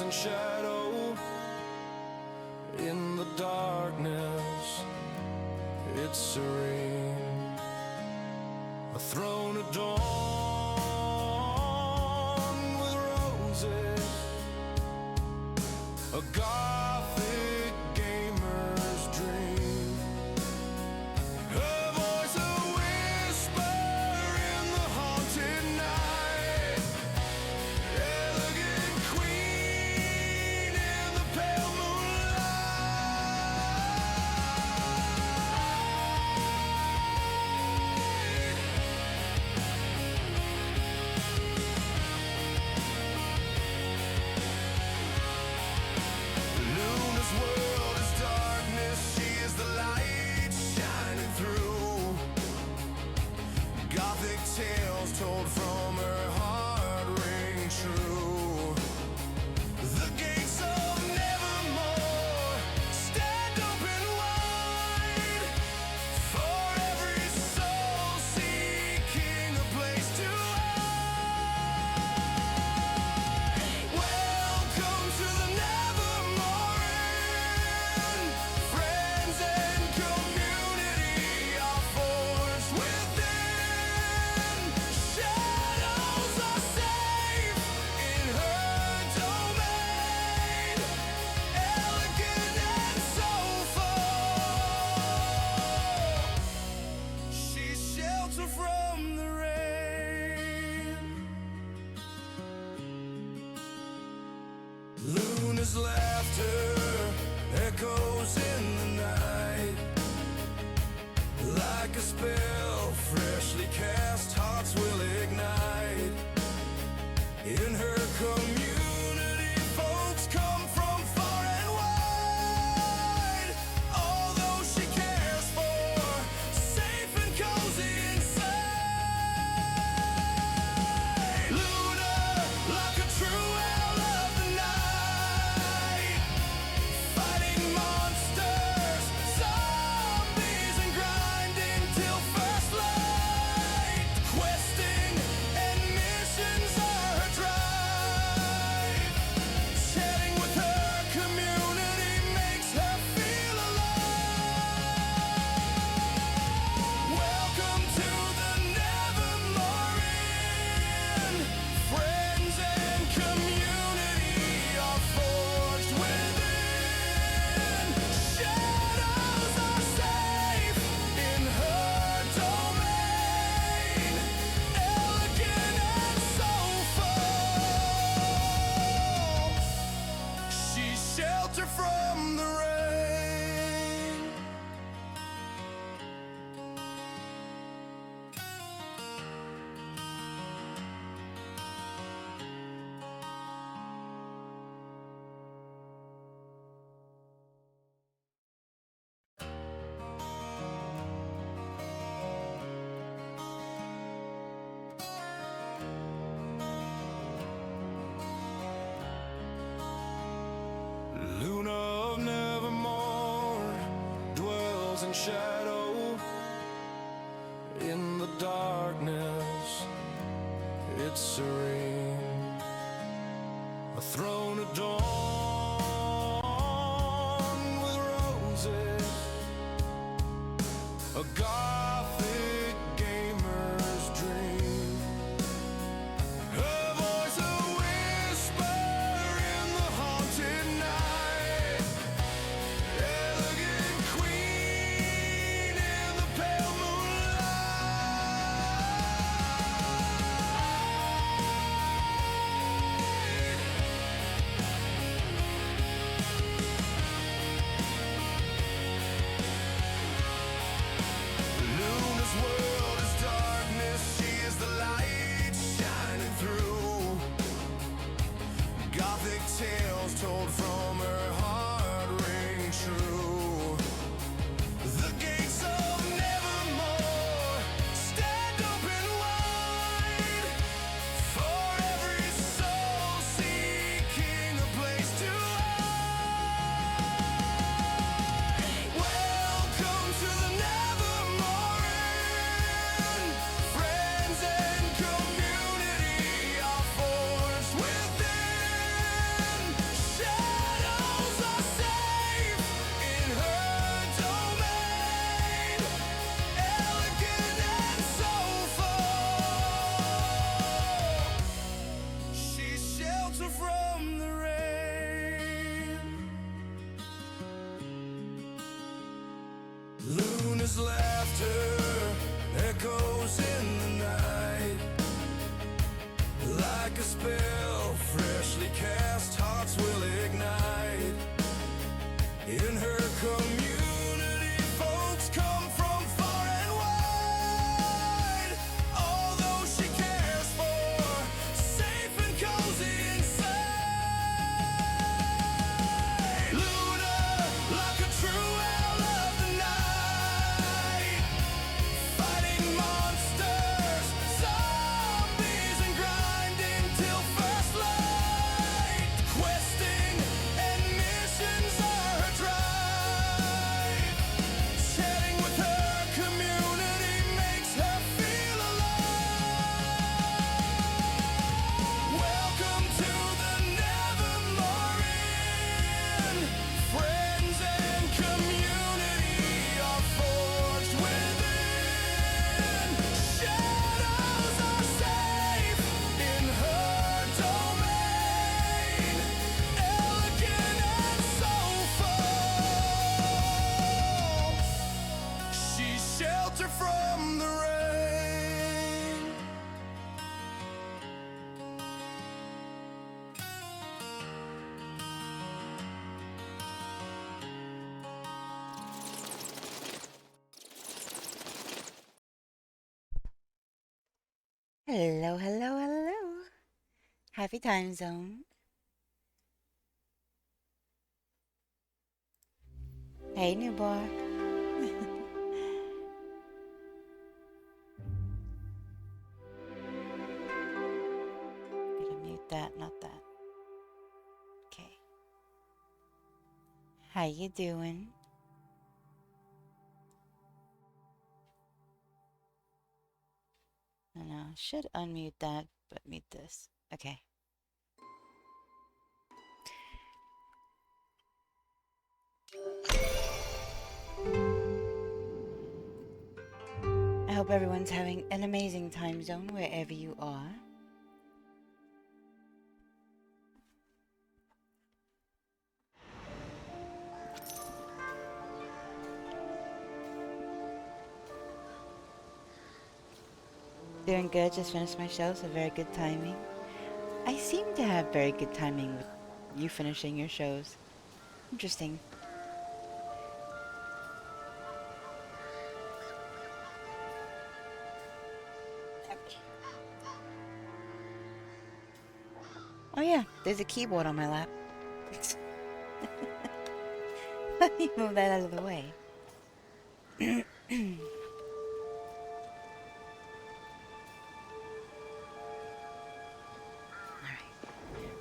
and shadow. In the darkness, it's serene, a throne adorned with roses, a gothic gamer's dream. Her voice a whisper in the haunted night, elegant queen in the pale Luna's world is darkness, she is the light shining through. Gothic tales told from her heart ring true. The gates of nevermore stand open wide for every soul seeking a place to hide. Welcome to the Nevermore Inn. Friends and community are forged within. Shadows are safe in her domain, elegant and soulful. She's shelter from the rain. Luna's laughter echoes in the night, like a spell freshly cast, hearts will ignite. In her community, folks come from far and wide. Although she cares for safe and cozy inside. Luna, like a true owl of the night, fighting monsters, zombies, and grinding till first light. Questing and missions are her drive. Chatting with her community makes her feel alive. Welcome to the Nevermore Inn. Friends and community are forged within. Shadows are safe in her domain, elegant and soulful. She's shelter from the rain. Luna of Nevermore dwells in shadow. In the darkness, it's serene, a throne adorned with roses, a gothic gamer's dream. Her voice a whisper in the haunted night, elegant queen in the pale moonlight. Hello, hello, hello. Happy time zone. Hey, new boy. Gotta mute that, not that. Okay. How you doing? I know. Should unmute that, but mute this. Okay. I hope everyone's having an amazing time zone wherever you are. Doing good. Just finished my show, so very good timing. I seem to have very good timing with you finishing your shows. Interesting. Oh yeah, there's a keyboard on my lap. Let me move that out of the way.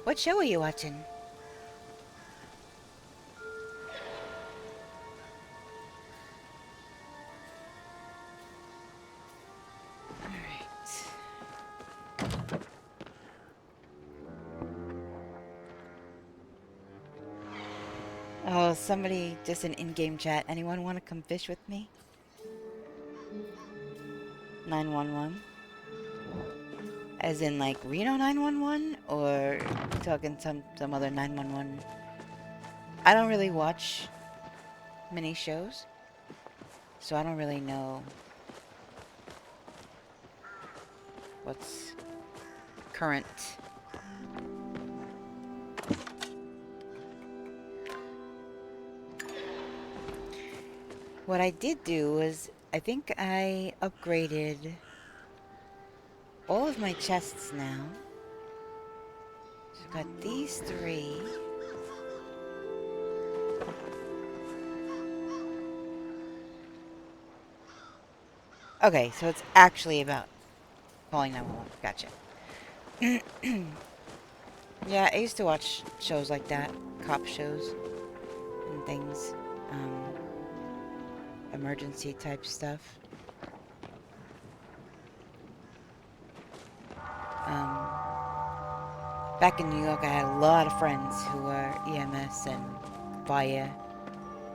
What show are you watching? Alright. Oh, somebody just an in-game chat. Anyone want to come fish with me? 911? As in like Reno 911? Or you talking some other 911? I don't really watch many shows, so I don't really know what's current. What I did do was, I think I upgraded all of my chests now. So I've got these three. Okay, so it's actually about calling 911. Gotcha. Yeah, I used to watch shows like that, cop shows and things, emergency type stuff. Back in New York, I had a lot of friends who were EMS and fire,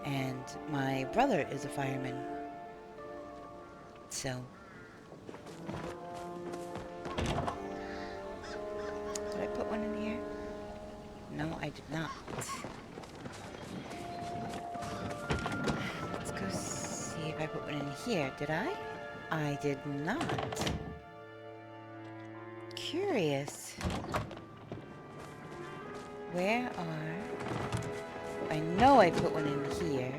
and my brother is a fireman. So, did I put one in here? No, I did not. Let's go see if I put one in here. Did I? I did not. Curious. Where are... I know I put one in here.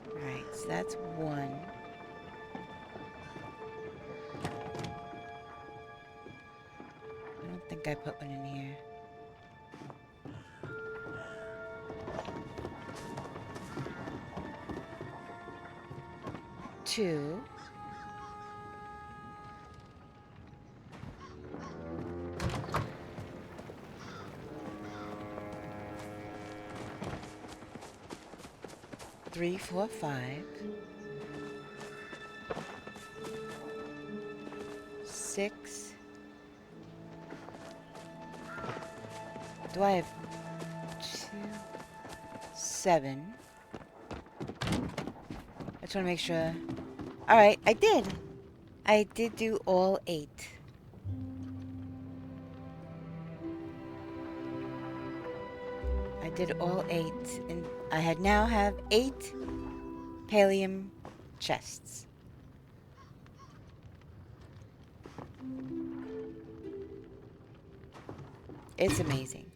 Alright, so that's one. I don't think I put one in here. Two. Three, four, five. Six. Do I have two? Seven. I just want to make sure. Alright, I did. I did do all 8. I did all 8. And I now have 8 Palium chests. It's amazing.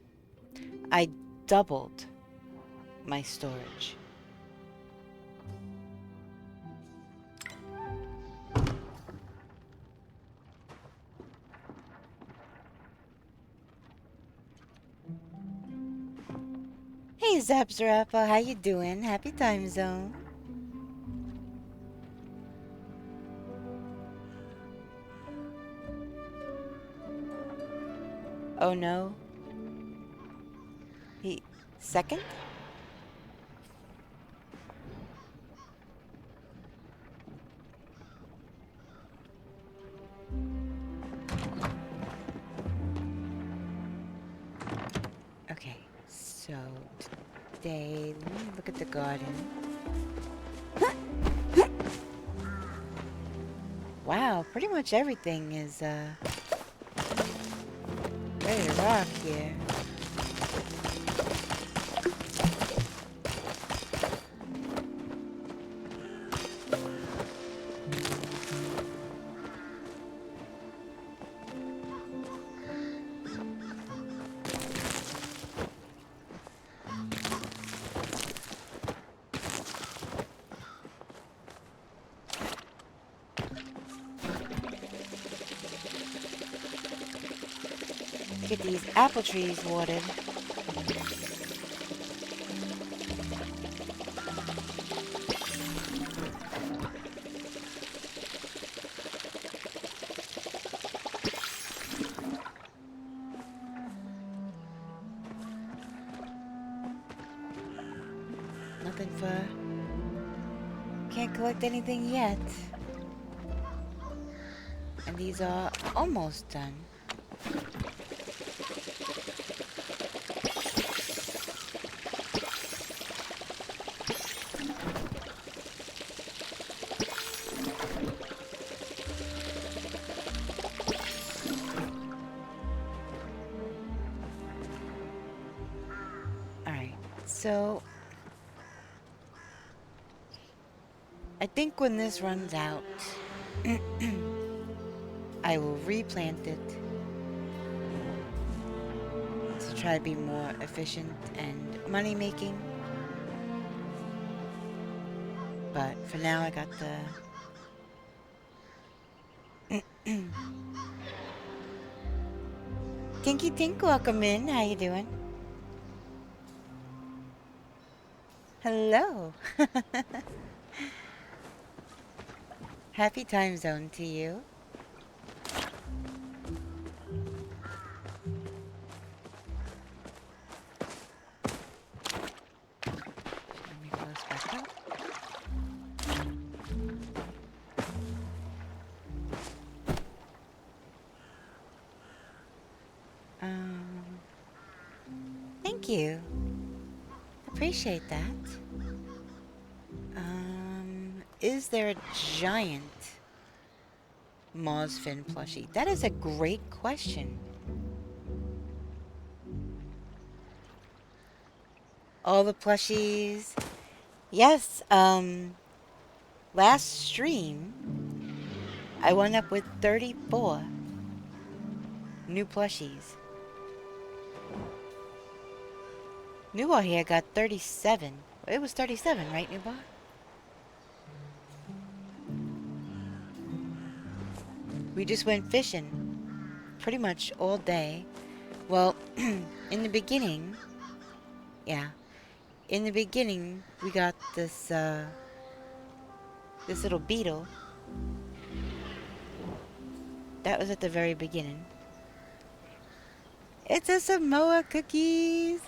I doubled my storage. Zaps Rapper. How you doing? Happy time zone. Oh no. He second? Okay, so today, let me look at the garden. Wow, pretty much everything is ready to rock here. Get these apple trees watered. Nothing for... Can't collect anything yet. And these are almost done. Alright, so... I think when this runs out, I will replant it to try to be more efficient and money-making. But for now, I got the... Tinky Tink, welcome in. How you doing? Hello. Happy time zone to you. Let me close back up. Thank you. Appreciate that. Is there a giant Mozfin plushie? That is a great question. All the plushies. Yes, last stream, I went up with 34 new plushies. Newbar here got 37. It was 37, right, Newbar? We just went fishing pretty much all day. Well, in the beginning, yeah, in the beginning, we got this, this little beetle. That was at the very beginning. It's a Samoa cookies.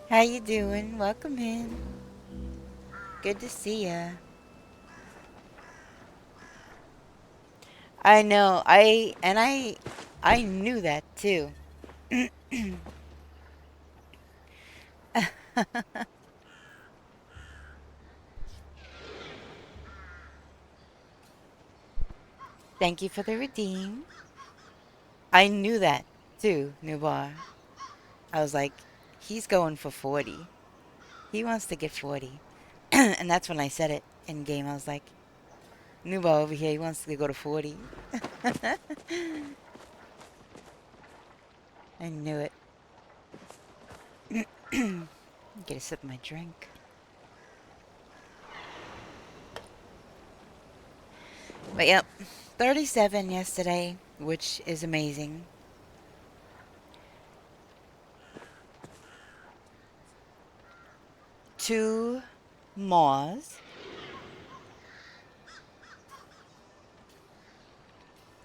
How you doing? Welcome in. Good to see ya. I know. I knew that too. Thank you for the redeem. I knew that too, Nubar. I was like, he's going for 40. He wants to get 40. And that's when I said it in game. I was like, Nubar over here, he wants to go to 40. I knew it. Get a sip of my drink. But yep, 37 yesterday, which is amazing. 2 maws.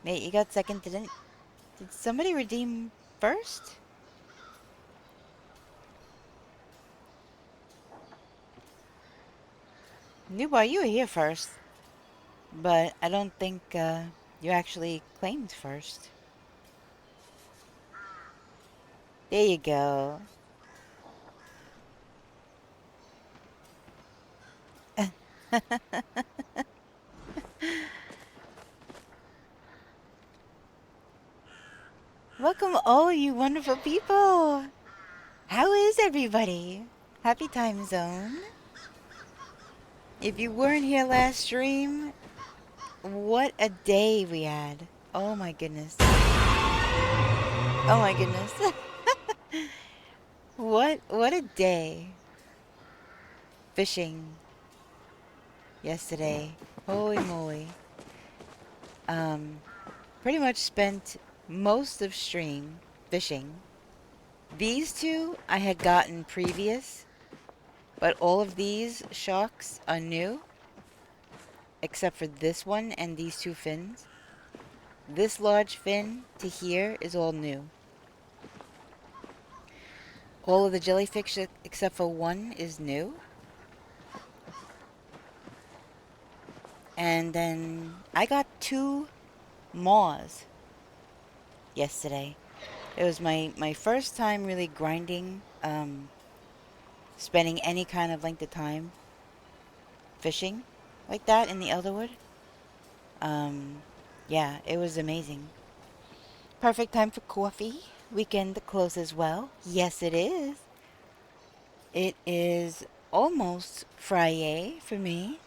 Nate, you got second, didn't... Did somebody redeem first? Newbar, you were here first. But I don't think you actually claimed first. There you go. Welcome all you wonderful people. How is everybody? Happy time zone. If you weren't here last stream, what a day we had. Oh my goodness. Oh my goodness. What a day. Fishing yesterday. Holy moly. Pretty much spent most of stream fishing. These two I had gotten previous, but all of these sharks are new, except for this one and these two fins. This large fin to here is all new. All of the jellyfish except for one is new. And then I got 2 maws yesterday. It was my first time really grinding, spending any kind of length of time fishing like that in the Elderwood. Yeah, it was amazing. Perfect time for coffee. Weekend close as well. Yes, it is. It is almost Friday for me.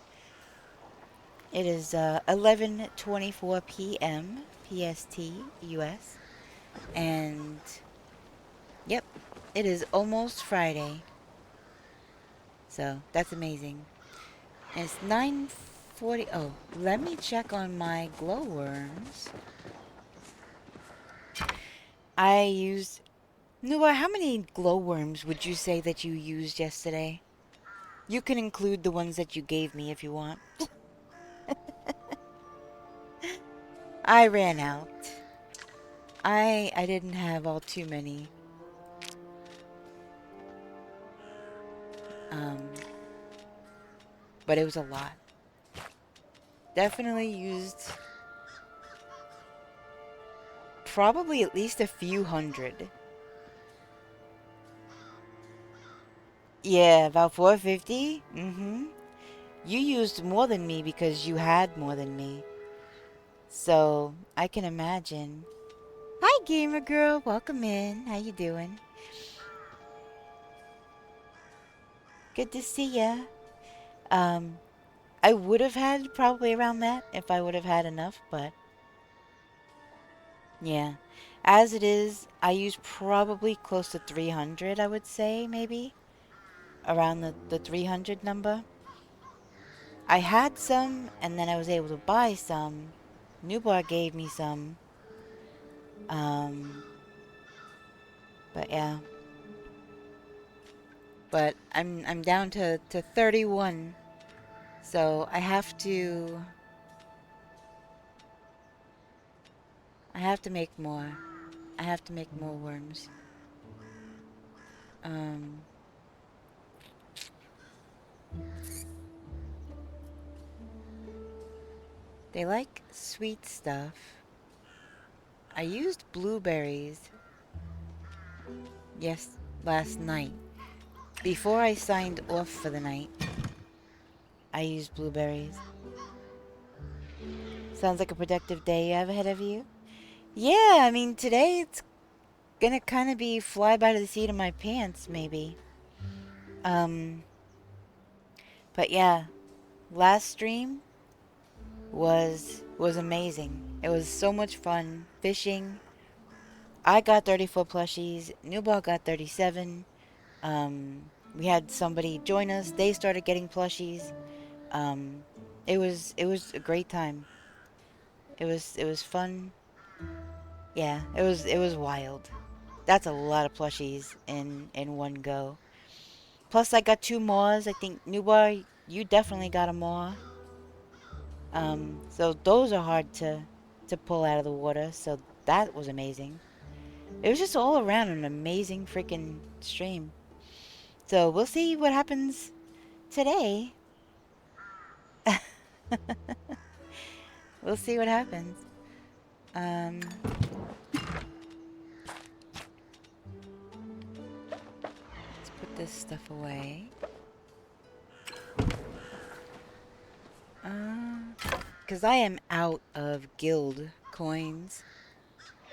It is 11:24 p.m. PST US. And yep, it is almost Friday. So that's amazing. And it's 9:40. Oh, let me check on my glowworms. I used... Nua, how many glowworms would you say that you used yesterday? You can include the ones that you gave me if you want. I ran out. I didn't have all too many. But it was a lot. Definitely used probably at least a few hundred. Yeah, about 450. You used more than me because you had more than me. So, I can imagine. Hi, gamer girl. Welcome in. How you doing? Good to see ya. I would have had probably around that if I would have had enough, but yeah. As it is, I use probably close to 300, I would say, maybe. Around the 300 number. I had some, and then I was able to buy some. Newbar gave me some. But yeah. But I'm down to 31. So I have to make more. I have to make more worms. They like sweet stuff. I used blueberries last night. Before I signed off for the night, I used blueberries. Sounds like a productive day you have ahead of you. Yeah, I mean, today it's gonna kind of be fly by the seat of my pants, maybe. But yeah, last stream was amazing. It was so much fun fishing. I got 34 plushies. Newball got 37. We had somebody join us. They started getting plushies. It was a great time. It was fun. Yeah, it was wild. That's a lot of plushies in one go. Plus, I got 2 moors. I think, Newbar, you definitely got a moor. So those are hard to pull out of the water. So that was amazing. It was just all around an amazing freaking stream. So we'll see what happens today. We'll see what happens. Let's put this stuff away. Because I am out of guild coins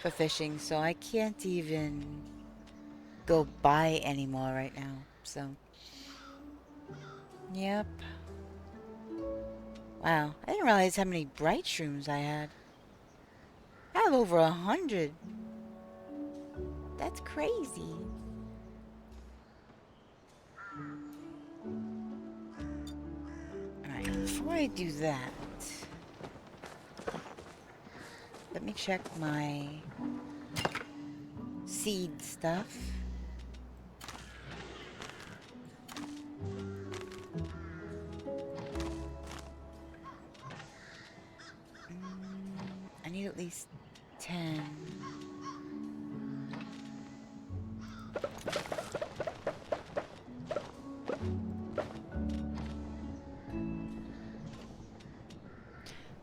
for fishing, so I can't even go buy anymore right now. So, yep. Wow, I didn't realize how many bright shrooms I had. I have over 100. That's crazy. Alright, before I do that, let me check my seed stuff. I need at least 10.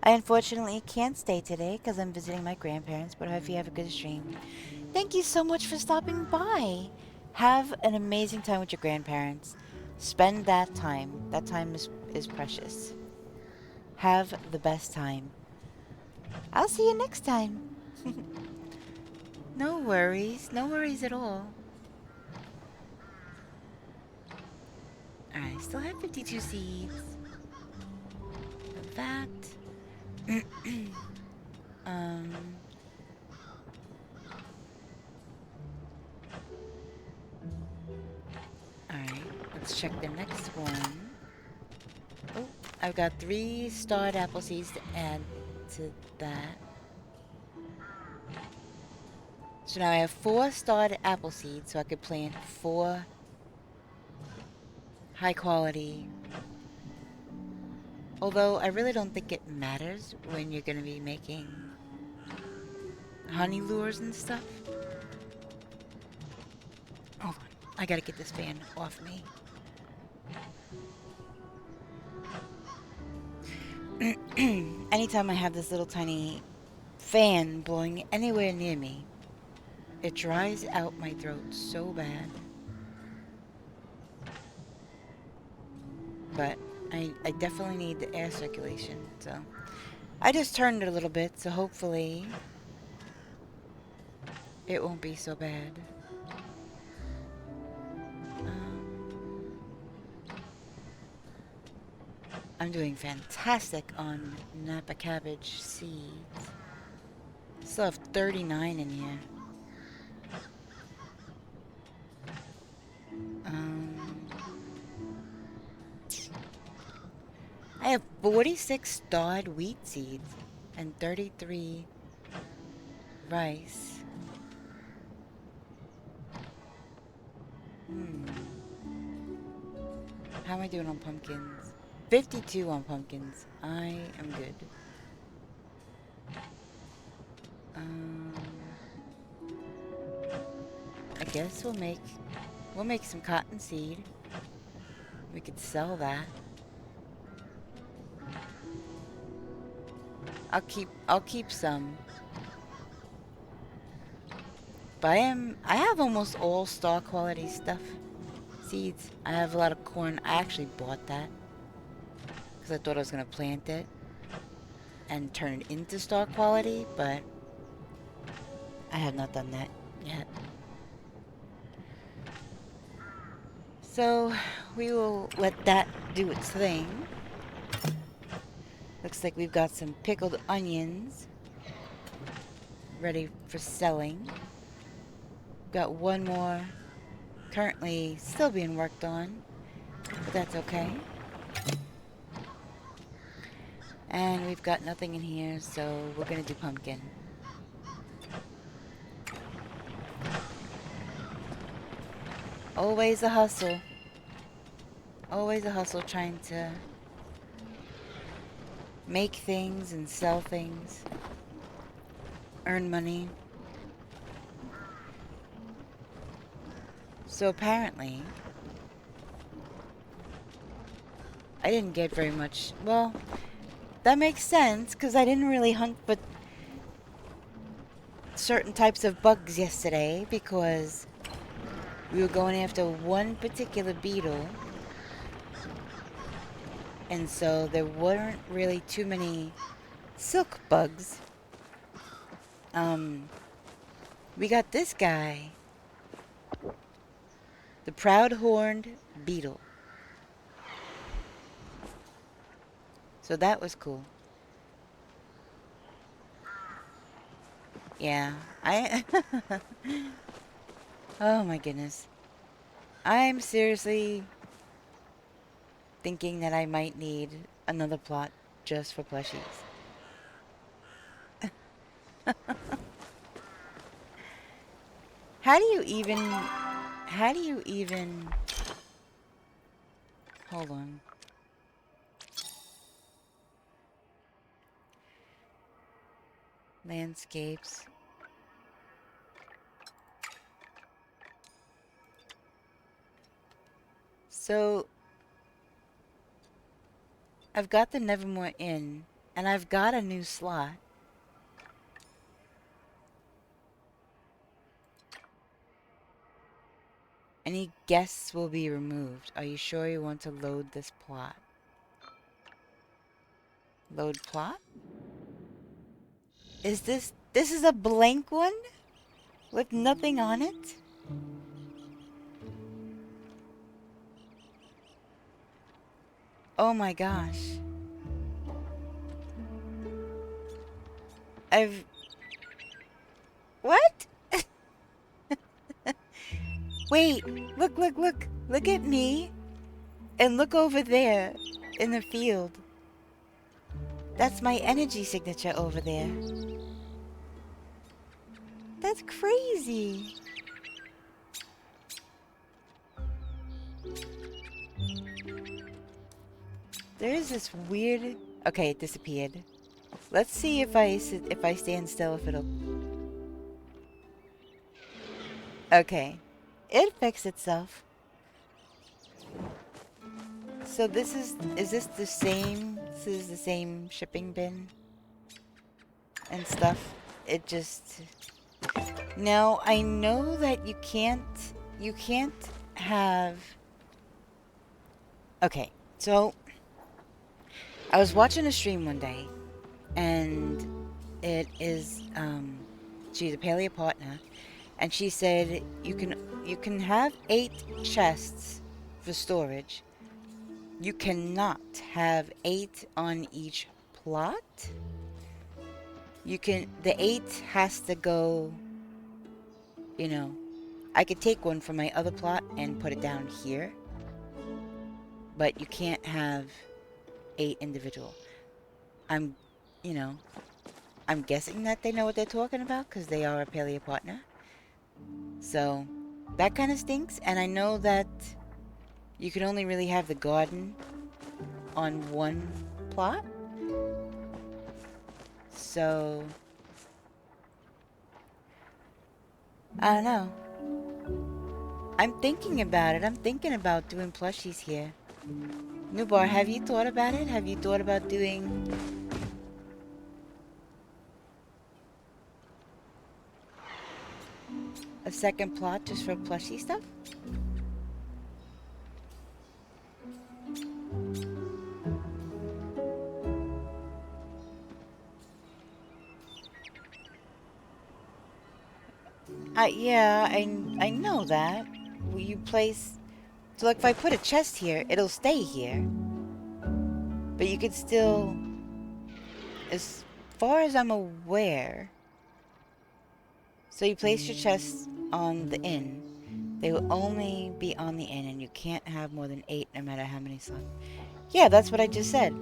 I unfortunately can't stay today because I'm visiting my grandparents, but I hope you have a good stream. Thank you so much for stopping by. Have an amazing time with your grandparents. Spend that time. That time is precious. Have the best time. I'll see you next time. No worries. No worries at all. Alright, still have 52 seeds. That. Alright, let's check the next one. Oh, I've got 3 starred apple seeds to add to that. So now I have 4 starred apple seeds, so I could plant 4 high quality. Although I really don't think it matters when you're going to be making honey lures and stuff. Hold on, I gotta get this fan off me. Anytime I have this little tiny fan blowing anywhere near me, it dries out my throat so bad. But I definitely need the air circulation, so I just turned it a little bit, so hopefully it won't be so bad. I'm doing fantastic on Napa cabbage seeds. Still have 39 in here. I have 46 starred wheat seeds and 33 rice. How am I doing on pumpkins? 52 on pumpkins. I am good. I guess we'll make some cottonseed. We could sell that. I'll keep some. But I have almost all star quality stuff. Seeds. I have a lot of corn. I actually bought that because I thought I was gonna plant it and turn it into star quality, but I have not done that yet. So we will let that do its thing. Looks like we've got some pickled onions ready for selling. Got one more currently still being worked on, but that's okay. And we've got nothing in here, so we're gonna do pumpkin. Always a hustle. Always a hustle trying to make things and sell things. Earn money. So apparently, I didn't get very much. Well, that makes sense, because I didn't really hunt for certain types of bugs yesterday, because we were going after one particular beetle. And so there weren't really too many silk bugs. We got this guy. The proud horned beetle. So that was cool. Yeah, oh my goodness. I'm seriously thinking that I might need another plot just for plushies. How do you even, hold on. Landscapes. So, I've got the Nevermore Inn, and I've got a new slot. Any guests will be removed. Are you sure you want to load this plot? Load plot? Is this is a blank one? With nothing on it? Oh my gosh. What? Wait, look, look, look. Look at me. And look over there in the field. That's my energy signature over there. That's crazy. There is this weird... Okay, it disappeared. Let's see if I stand still, if it'll... Okay. It fixed itself. So this is this the same? This is the same shipping bin and stuff. It just... Now, I know that you can't have... Okay, so I was watching a stream one day, and it is, she's a Palia partner, and she said you can have 8 chests for storage. You cannot have 8 on each plot. The 8 has to go, you know, I could take one from my other plot and put it down here, but you can't have 8 individual. I'm guessing that they know what they're talking about, because they are a Palia partner. So, that kind of stinks, and I know that you can only really have the garden on one plot. So, I don't know. I'm thinking about it. I'm thinking about doing plushies here. Nubar, have you thought about it? Have you thought about doing... a second plot just for plushie stuff? Yeah, I know that. Will you place... So, like, if I put a chest here, it'll stay here. But you could still... As far as I'm aware... So you place your chests on the inn. They will only be on the inn, and you can't have more than 8 no matter how many slots. Yeah, that's what I just said.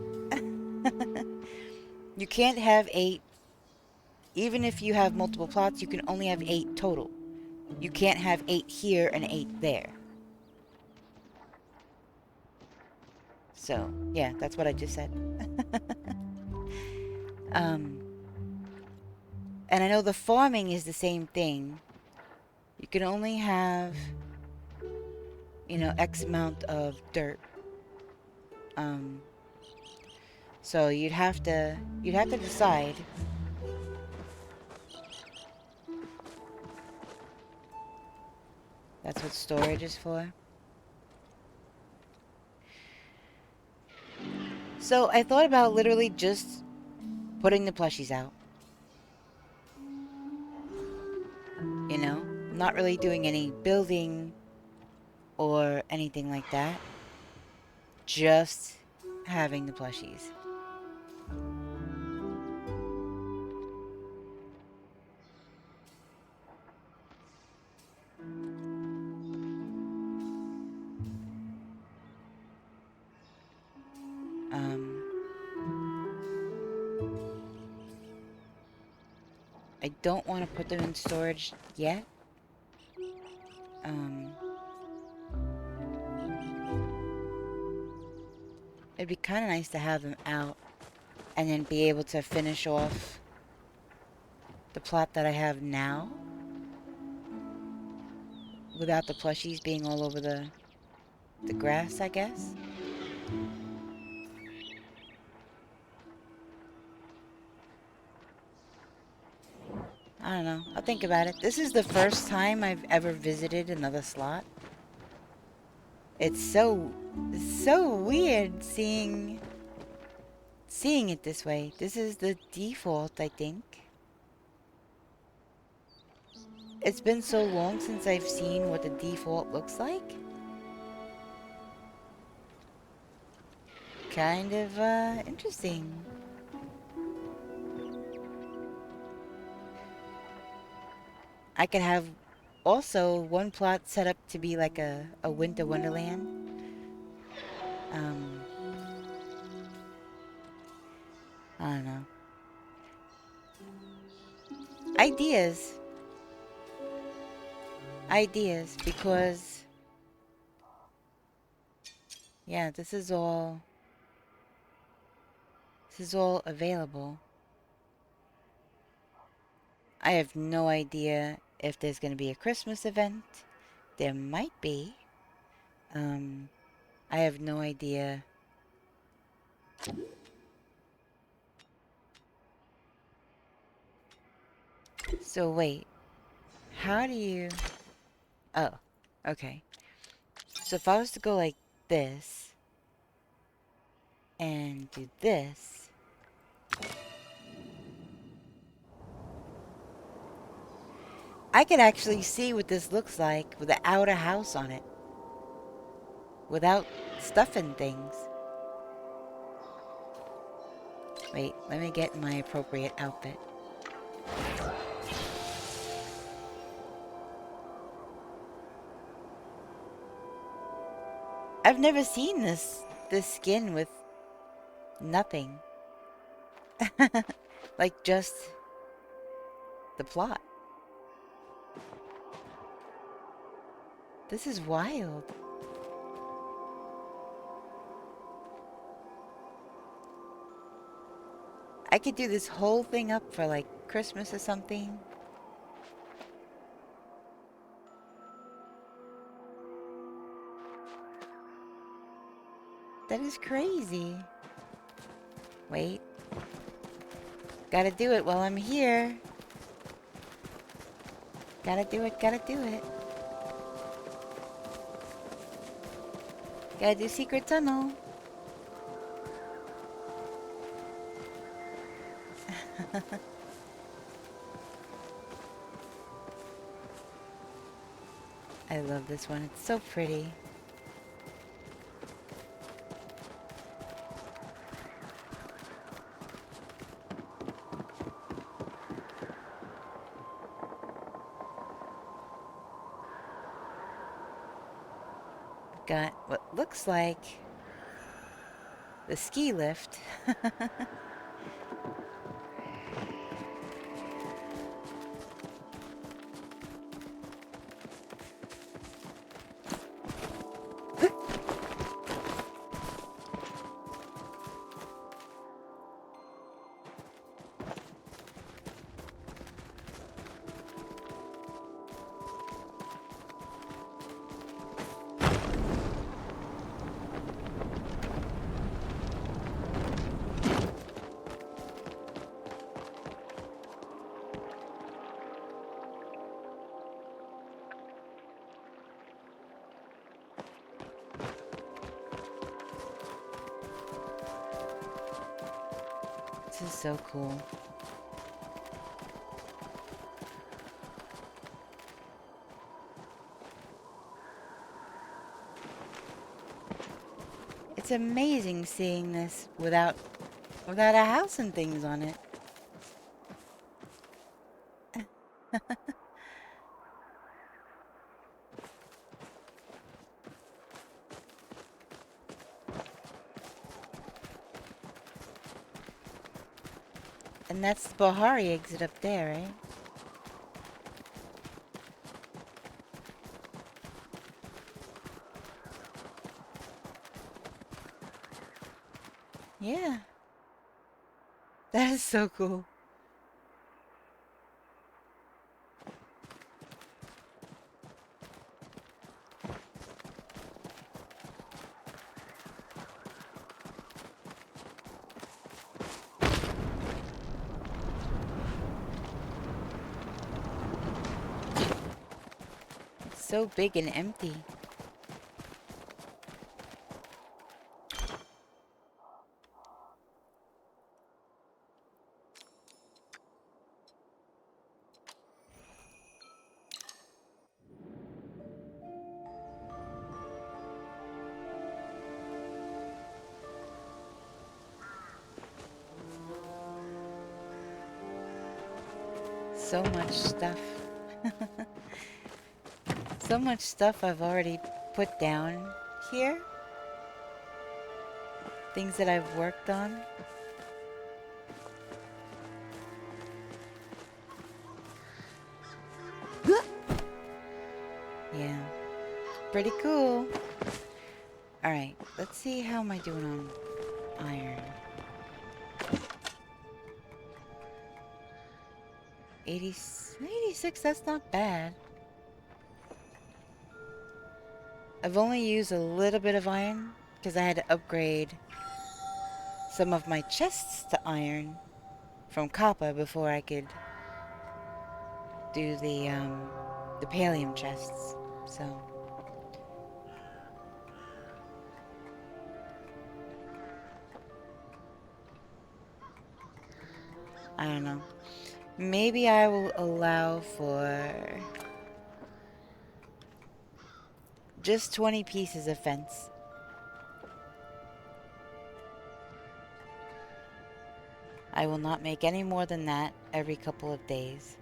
You can't have 8. Even if you have multiple plots, you can only have 8 total. You can't have 8 here and 8 there. So, yeah, that's what I just said. um, and I know the farming is the same thing. You can only have, X amount of dirt. Um, so you'd have to decide. That's what storage is for. So I thought about literally just putting the plushies out. Not really doing any building or anything like that. Just having the plushies. Um, I don't want to put them in storage yet. Um, it'd be kind of nice to have them out and then be able to finish off the plot that I have now without the plushies being all over the grass, I guess. I don't know. I'll think about it. This is the first time I've ever visited another slot. It's so weird seeing it this way. This is the default, I think. It's been so long since I've seen what the default looks like. Kind of interesting. I could have also one plot set up to be like a winter wonderland. Um, I don't know. Ideas. Ideas, because yeah, this is all available. I have no idea if there's going to be a Christmas event. There might be. I have no idea. So wait, how do you... Oh, okay. So if I was to go like this, and do this, I could actually see what this looks like without a house on it. Without stuffing things. Wait, let me get my appropriate outfit. I've never seen this skin with nothing. Like just the plot. This is wild. I could do this whole thing up for like Christmas or something. That is crazy. Wait. Gotta do it while I'm here. Gotta do it, gotta do it. Gotta do secret tunnel. I love this one. It's so pretty. Got what looks like the ski lift. This is so cool. It's amazing seeing this without a house and things on it. And that's the Bahari exit up there, right? Yeah. That is so cool. It's so big and empty. So much stuff. So much stuff I've already put down here. Things that I've worked on. Yeah. Pretty cool. Alright, let's see how am I doing on iron. 86, that's not bad. I've only used a little bit of iron because I had to upgrade some of my chests to iron from copper before I could do the pallium chests. So I don't know. Maybe I will allow for just 20 pieces of fence. I will not make any more than that every couple of days.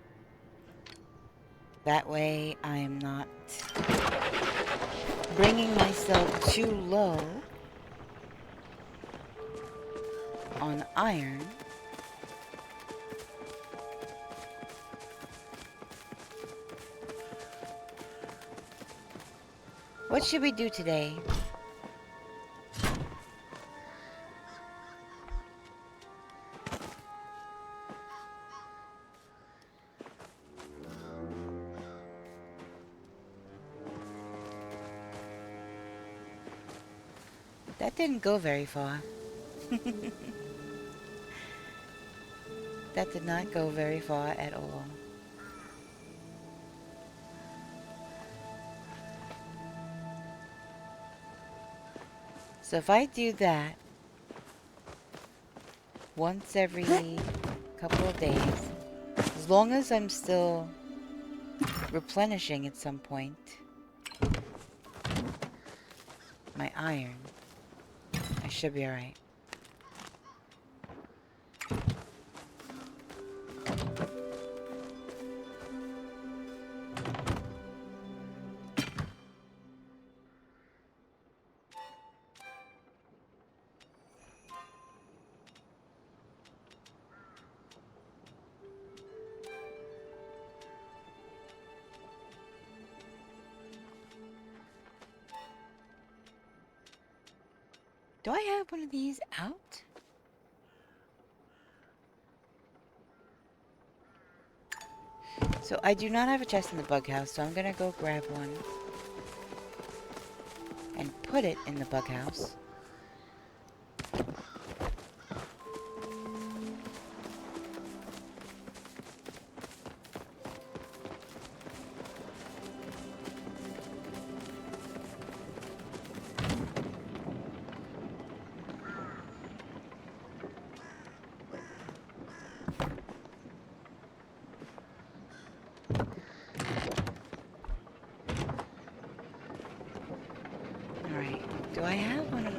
That way I am not bringing myself too low on iron. What should we do today? That didn't go very far. That did not go very far at all. So if I do that once every couple of days, as long as I'm still replenishing at some point my iron, I should be alright. Do I have one of these out? So I do not have a chest in the bug house, so I'm gonna go grab one and put it in the bug house.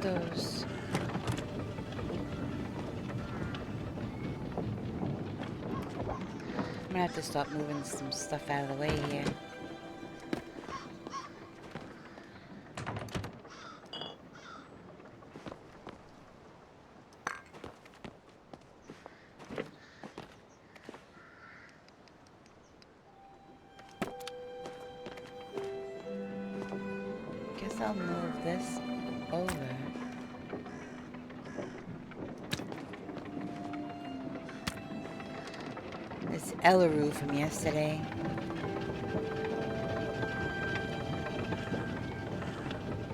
those. I'm gonna have to stop moving some stuff out of the way here. Guess I'll move this over. This Ellaroo from yesterday.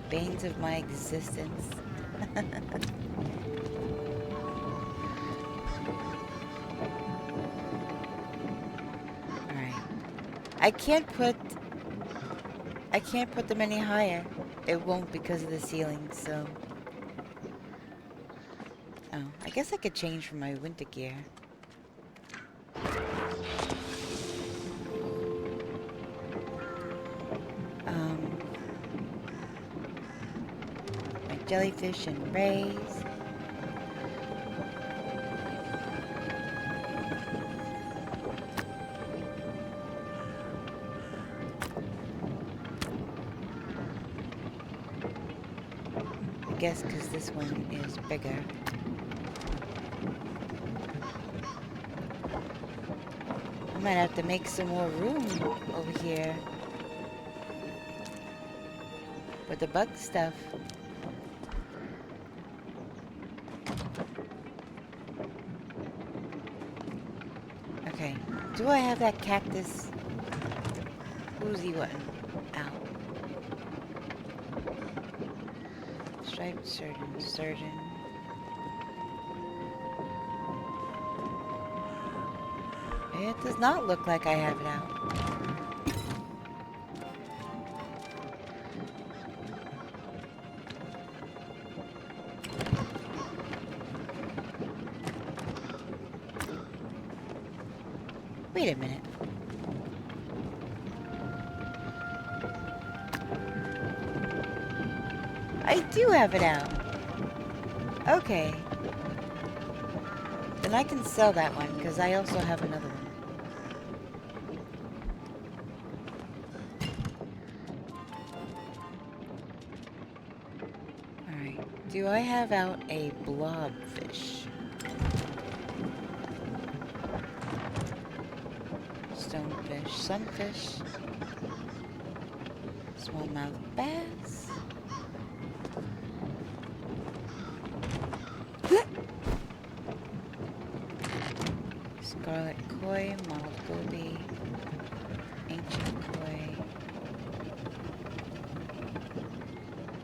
Banes of my existence. Alright. I can't put them any higher. It won't because of the ceiling, so. Oh, I guess I could change from my winter gear. My jellyfish and rays. I guess because this one is bigger. I might have to make some more room over here with the bug stuff. Okay, do I have that cactus oozy one out? Striped surgeon. It does not look like I have it out. Wait a minute. I do have it out. Okay. Then I can sell that one, because I also have another one. Alright. Do I have out a blobfish? Stonefish, sunfish, smallmouth bass, scarlet koi, mild goby, ancient koi,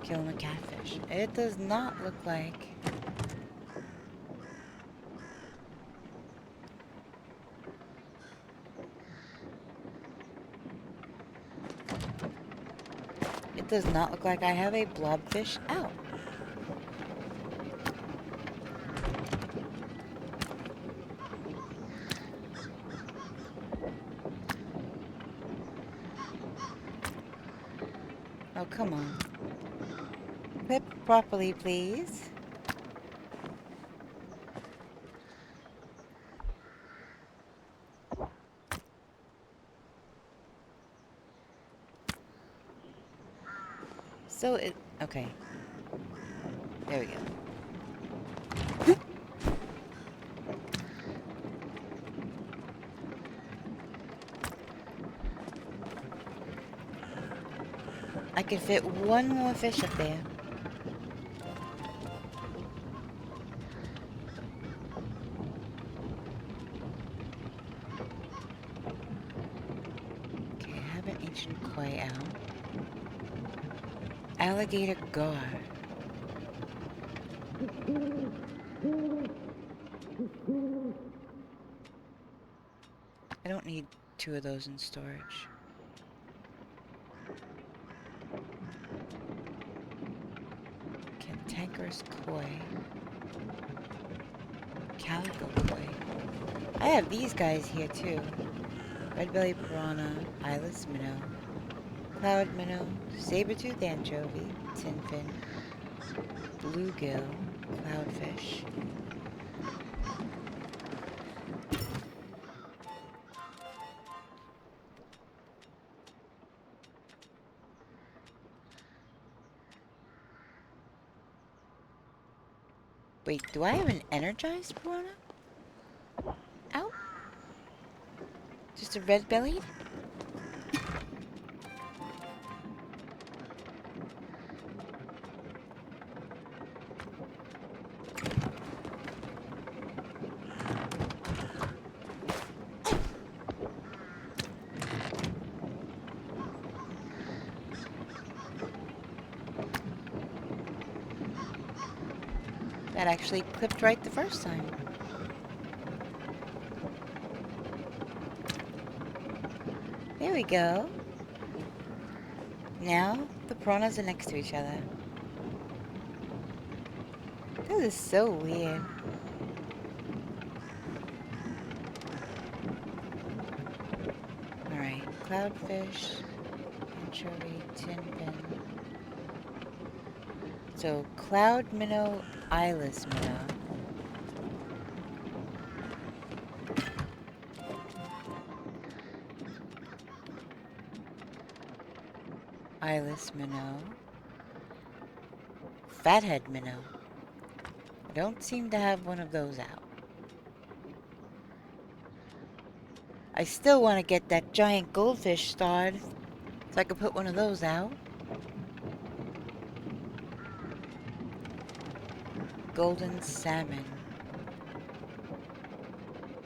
killing a catfish. It does not look like. It does not look like I have a blobfish out. Oh, come on. Clip properly, please. So it... Okay. There we go. I could fit one more fish up there. Okay, I have an ancient koi out. Alligator gar. I don't need 2 of those in storage. Cantankerous koi. Calico koi. I have these guys here too. Red belly piranha, eyeless minnow, cloud minnow, saber-tooth anchovy, tinfin, bluegill, cloudfish. Wait, do I have an energized piranha? Ow. Just a red-bellied? That actually clipped right the first time. There we go. Now, the piranhas are next to each other. This is so weird. Alright, cloudfish, anchovy, tin pin. So, cloud minnow, eyeless minnow. Eyeless minnow. Fathead minnow. I don't seem to have one of those out. I still want to get that giant goldfish starred so I could put one of those out. Golden salmon.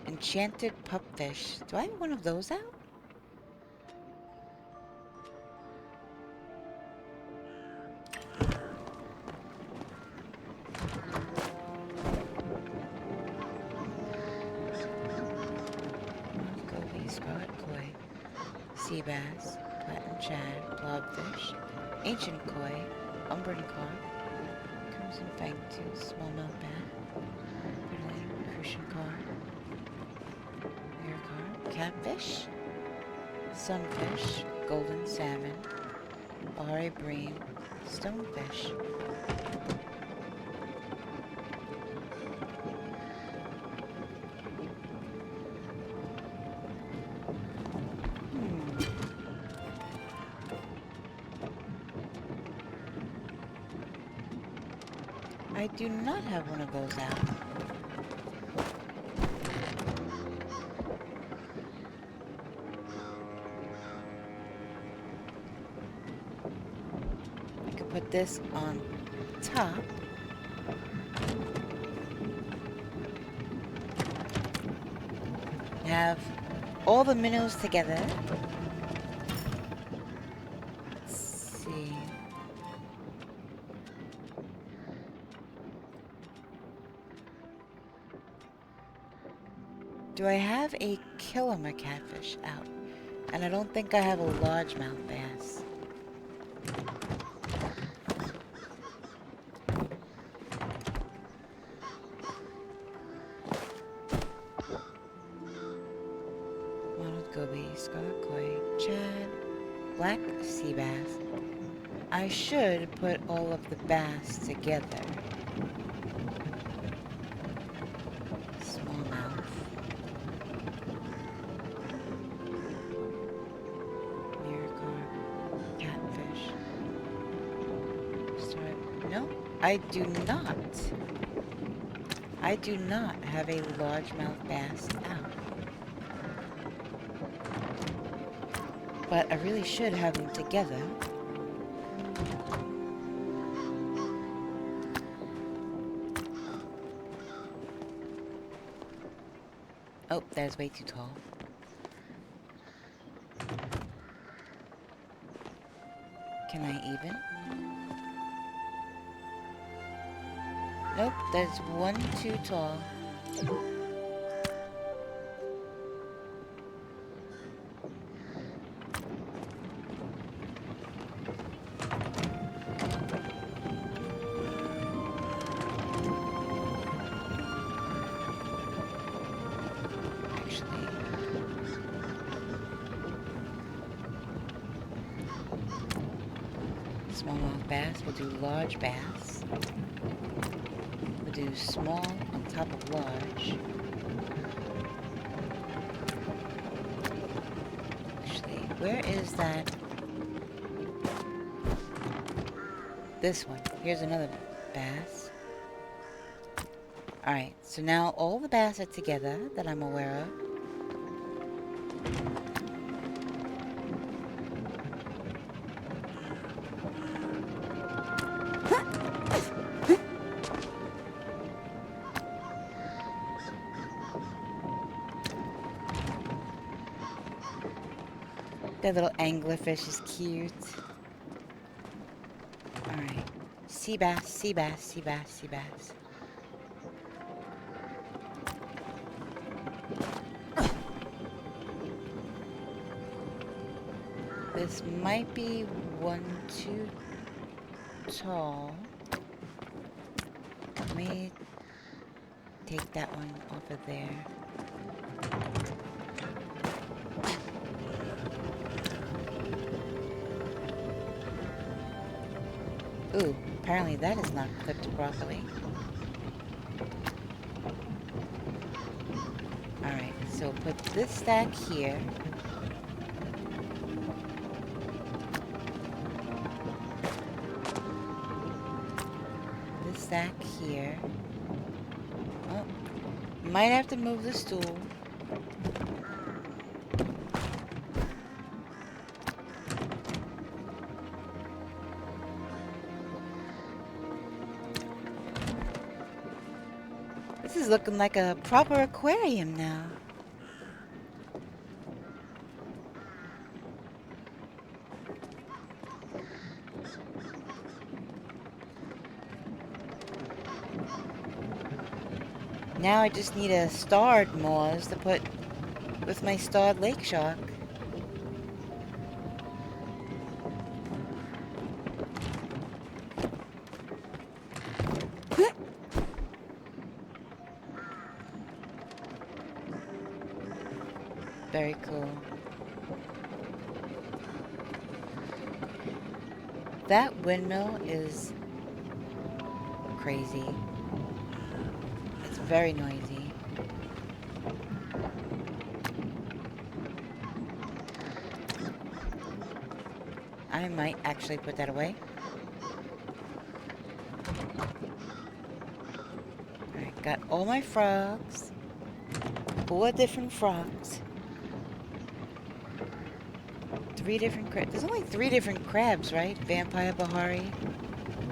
Enchanted pupfish. Do I have one of those out? Goby, scarlet koi, sea bass, platinum shad, blobfish, ancient koi, umbran carp, crimson fangtooth, smallmouth bat, Brilliant crucian carp, rare carp, catfish, sunfish, golden salmon, Bahari bream, stonefish. I do not have one of those out. I could put this on top. Have all the minnows together. Let's see. Do I have a killer catfish out? And I don't think I have a largemouth bass. Monmouth goby, scarlet koi, shad, black sea bass. I should put all of the bass together. Smallmouth. Catfish. No, I do not. I do not have a largemouth bass out. But I really should have them together. Oh, that's way too tall. Can I even? Nope, that's one too tall. Actually, smallmouth bass, we'll do large bass. do small on top of large. Actually, where is that? This one. Here's another bass. Alright, so now all the bass are together that I'm aware of. That little anglerfish is cute. Alright. Sea bass, sea bass, sea bass, sea bass. This might be one too tall. Let me take that one off of there. Ooh, apparently that is not clipped properly. Alright, so put this stack here. This stack here. Oh, might have to move the stool. This is looking like a proper aquarium now. Now I just need a starred moors to put with my starred lake shark. Very cool. That windmill is crazy. It's very noisy. I might actually put that away. Alright, got all my frogs. 4 different frogs. 3 different crabs. There's only 3 different crabs, right? Vampire, Bahari,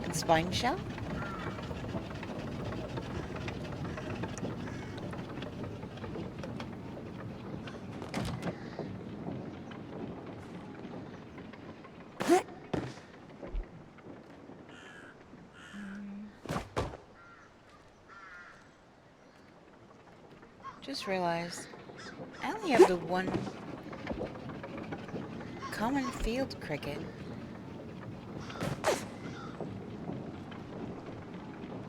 and spine shell? Just realized I only have the one common field cricket.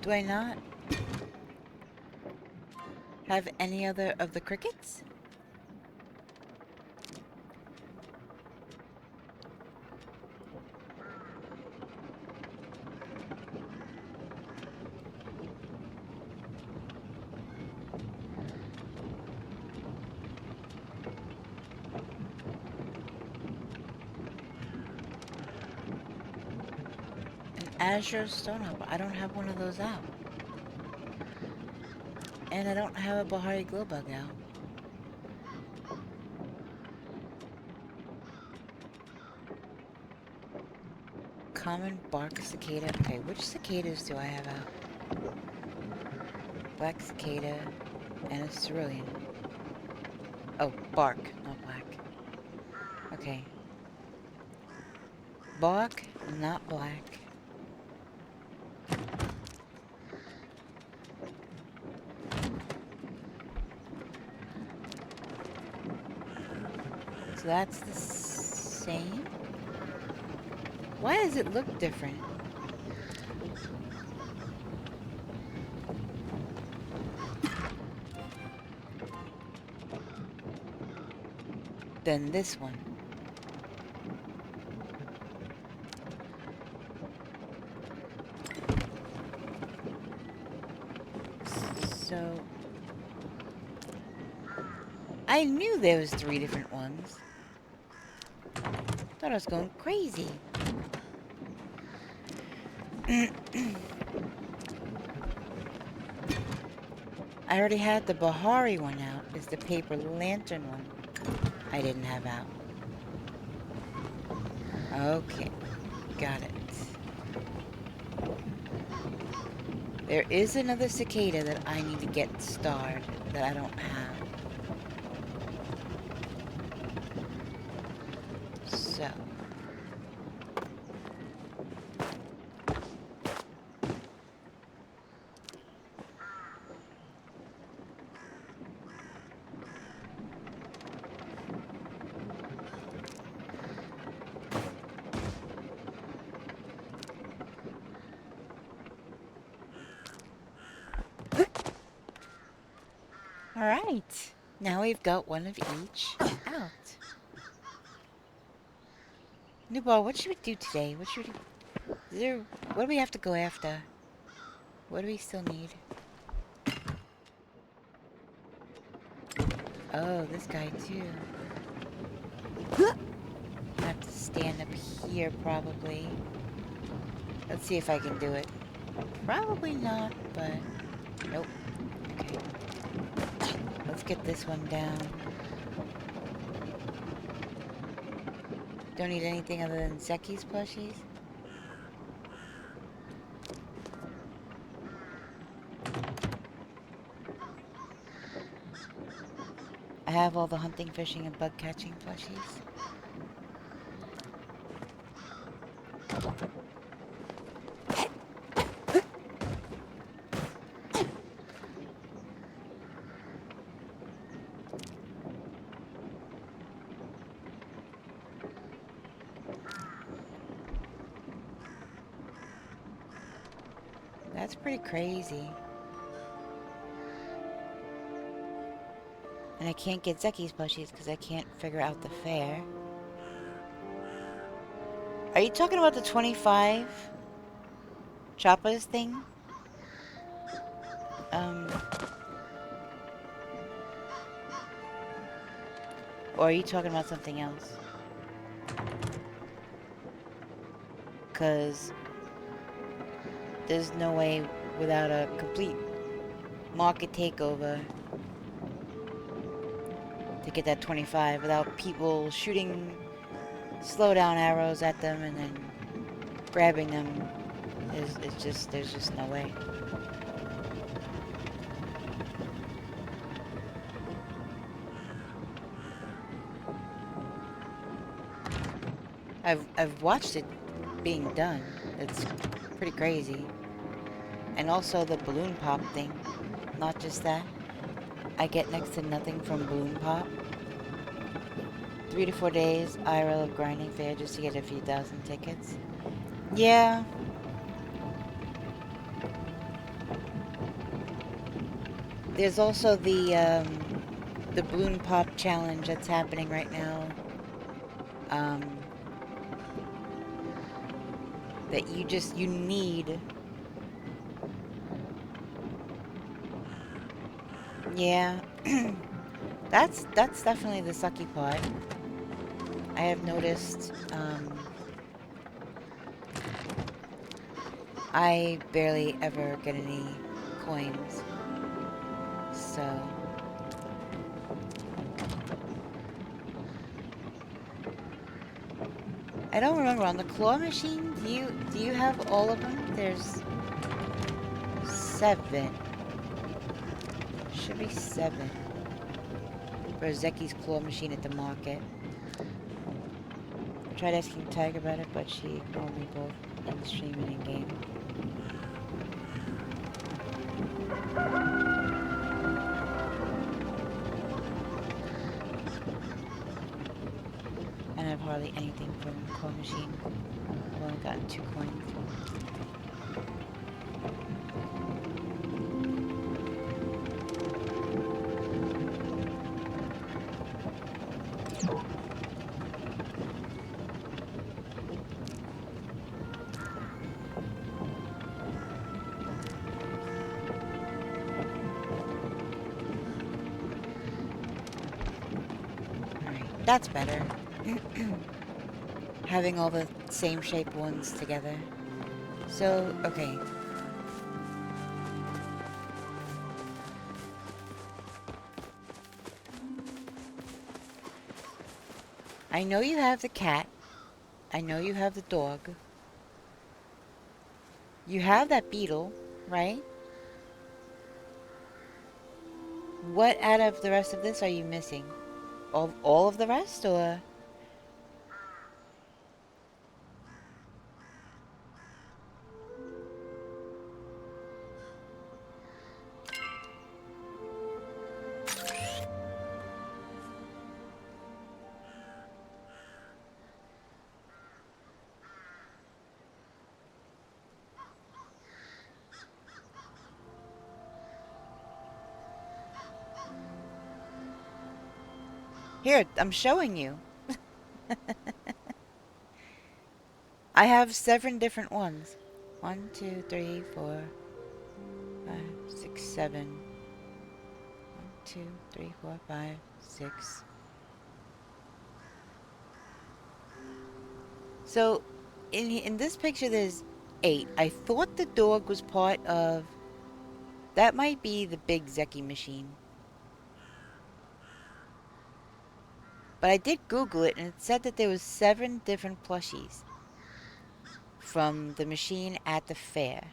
Do I not have any other of the crickets? Azure Stonehopper. I don't have one of those out. And I don't have a Bahari Glowbug out. Common bark cicada. Okay, which cicadas do I have out? Black cicada and a cerulean. Oh, bark, not black. Okay. Bark, not black. So that's the same? Why does it look different? Than this one. I knew there was 3 different ones. Thought I was going crazy. I already had the Bahari one out. It's the paper lantern one I didn't have out. Okay, got it. There is another cicada that I need to get starred that I don't have. So. Alright. Now we've got one of each out. New ball, what should we do today? What should we do? What do we have to go after? What do we still need? Oh, this guy too. I have to stand up here probably. Let's see if I can do it. Probably not, but nope. Okay. Let's get this one down. Don't need anything other than Zeki's plushies. I have all the hunting, fishing, and bug catching plushies. That's pretty crazy. And I can't get Zeki's plushies because I can't figure out the fare. Are you talking about the 25 Choppas thing? Or are you talking about something else? Because there's no way without a complete market takeover to get that 25 without people shooting slowdown arrows at them and then grabbing them. There's just no way. I've watched it being done. It's pretty crazy. And also the balloon pop thing. Not just that. I get next to nothing from balloon pop. 3 to 4 days IRL of grinding fair just to get a few thousand tickets. Yeah. There's also the balloon pop challenge that's happening right now. That you need. Yeah. That's definitely the sucky part. I have noticed, I barely ever get any coins. So I don't remember on the claw machine. Do you have all of them? There's 7. Should be 7 for Zeki's claw machine at the market. I tried asking Tiger about it, but she ignored me both in stream and in game. And I have hardly anything from the claw machine. I've only gotten 2 coins. That's better. Having all the same shape ones together. So, okay. I know you have the cat. I know you have the dog. You have that beetle, right? What out of the rest of this are you missing? All of the rest, or? Here, I'm showing you. I have 7 different ones. 1, 2, 3, 4, 5, 6, 7. 1, 2, 3, 4, 5, 6. So, in this picture, there's 8. I thought the dog was part of. That might be the big Zeki machine. But I did Google it, and it said that there was 7 different plushies from the machine at the fair.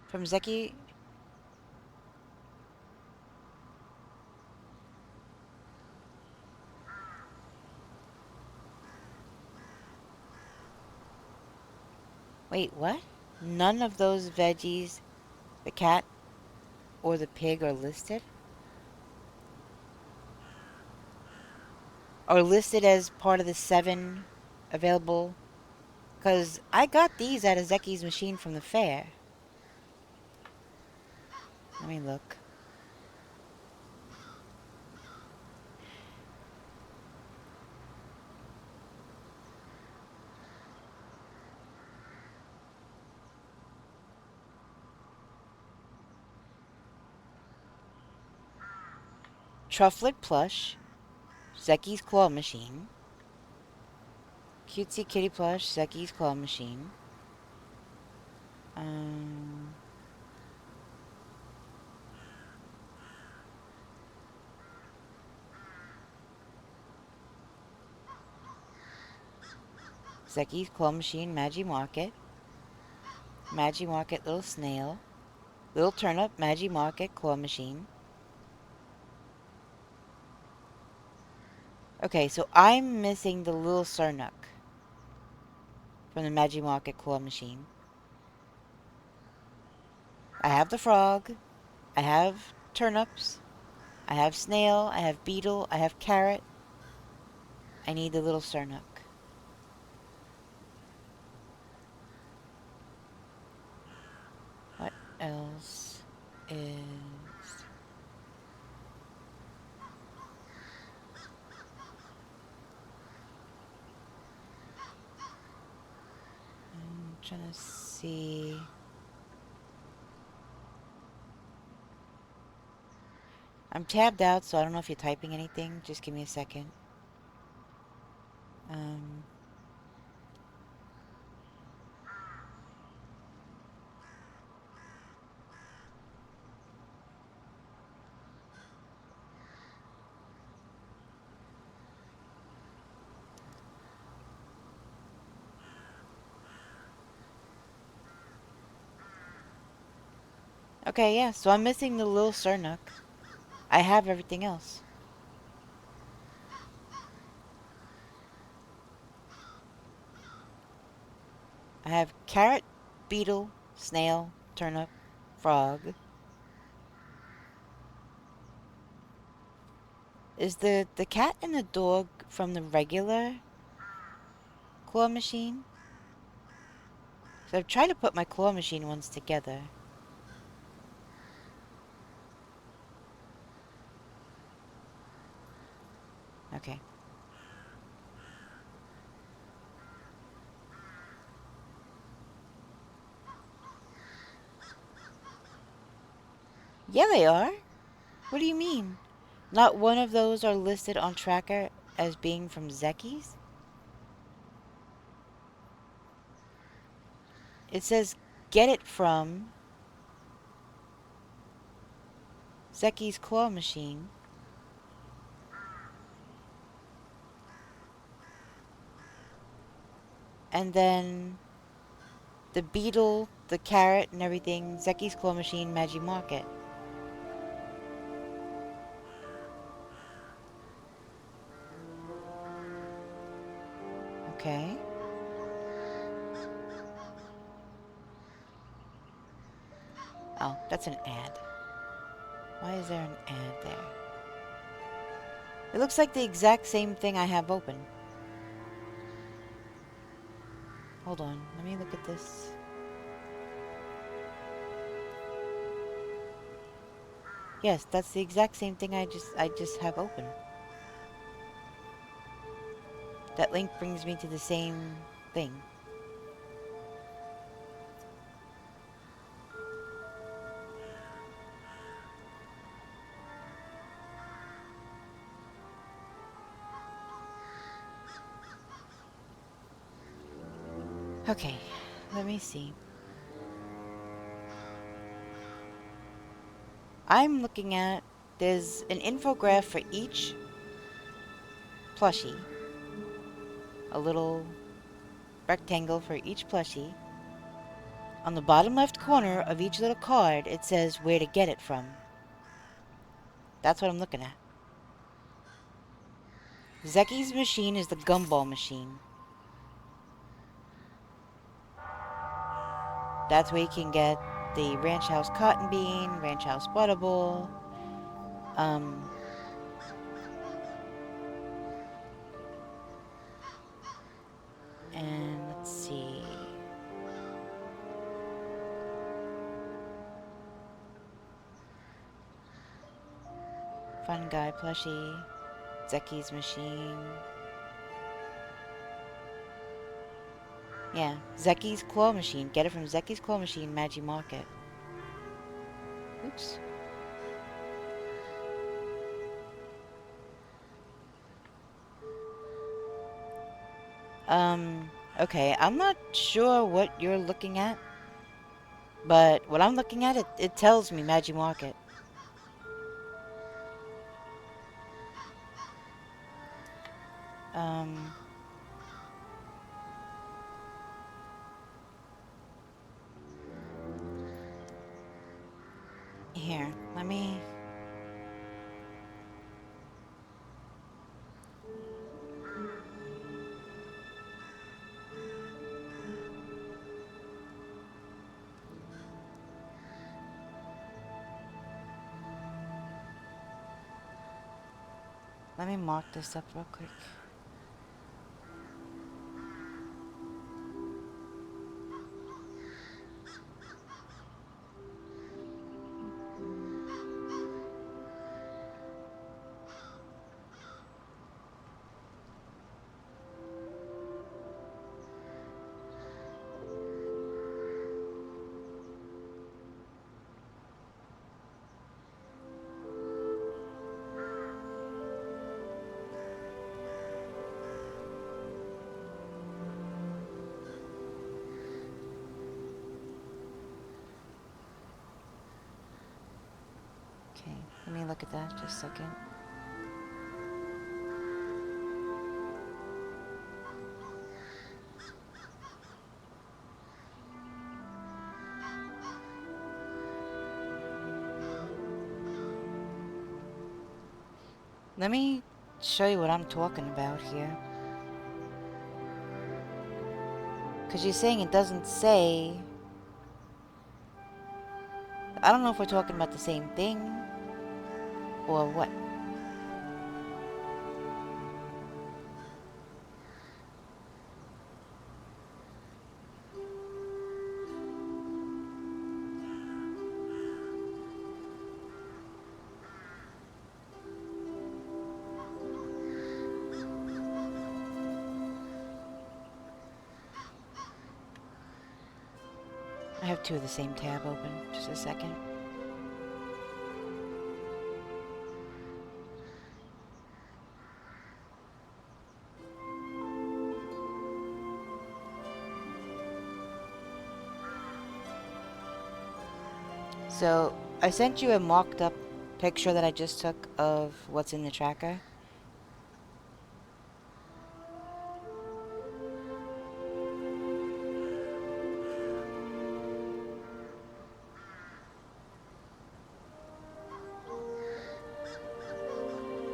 From Zeki. Wait, what? None of those veggies, the cat or the pig, are listed? Are listed as part of the 7 available? Because I got these at a Zeki's machine from the fair. Let me look. Trufflet plush, Zeki's claw machine. Cutesy kitty plush, Zeki's claw machine. Um, Zeki's claw machine, Maji Market. Maji Market little snail. Little turnip, Maji Market claw machine. Okay, so I'm missing the little Sernuk from the Maji Market claw machine. I have the frog. I have turnips. I have snail. I have beetle. I have carrot. I need the little Sernuk. What else is... I'm trying to see... I'm tabbed out, so I don't know if you're typing anything. Just give me a second. Okay, yeah, so I'm missing the little Sernuk. I have everything else. I have carrot, beetle, snail, turnip, frog. Is the cat and the dog from the regular claw machine? So I've tried to put my claw machine ones together. Okay. Yeah, they are. What do you mean? Not one of those are listed on Tracker as being from Zeki's? It says get it from Zeki's claw machine. And then the beetle, the carrot, and everything, Zeki's claw machine, Maji Market. Okay. Oh, that's an ad. Why is there an ad there? It looks like the exact same thing I have open. Hold on, let me look at this. Yes, that's the exact same thing I just have open. That link brings me to the same thing. Okay, let me see. I'm looking at, there's an infograph for each plushie. A little rectangle for each plushie. On the bottom left corner of each little card, it says where to get it from. That's what I'm looking at. Zeki's machine is the gumball machine. That's where you can get the Ranch House Cotton Bean, Ranch House Butterball, and let's see. Fun Guy plushie, Zeki's machine. Yeah, Zeki's claw machine. Get it from Zeki's claw machine, Maji Market. Oops. Okay, I'm not sure what you're looking at, but what I'm looking at, it tells me Maji Market. Here, let me mark this up real quick. Okay, let me look at that just a second. Let me show you what I'm talking about here. Because you're saying it doesn't say... I don't know if we're talking about the same thing or what. I have two of the same tab open. Just a second. So, I sent you a mocked up picture that I just took of what's in the tracker.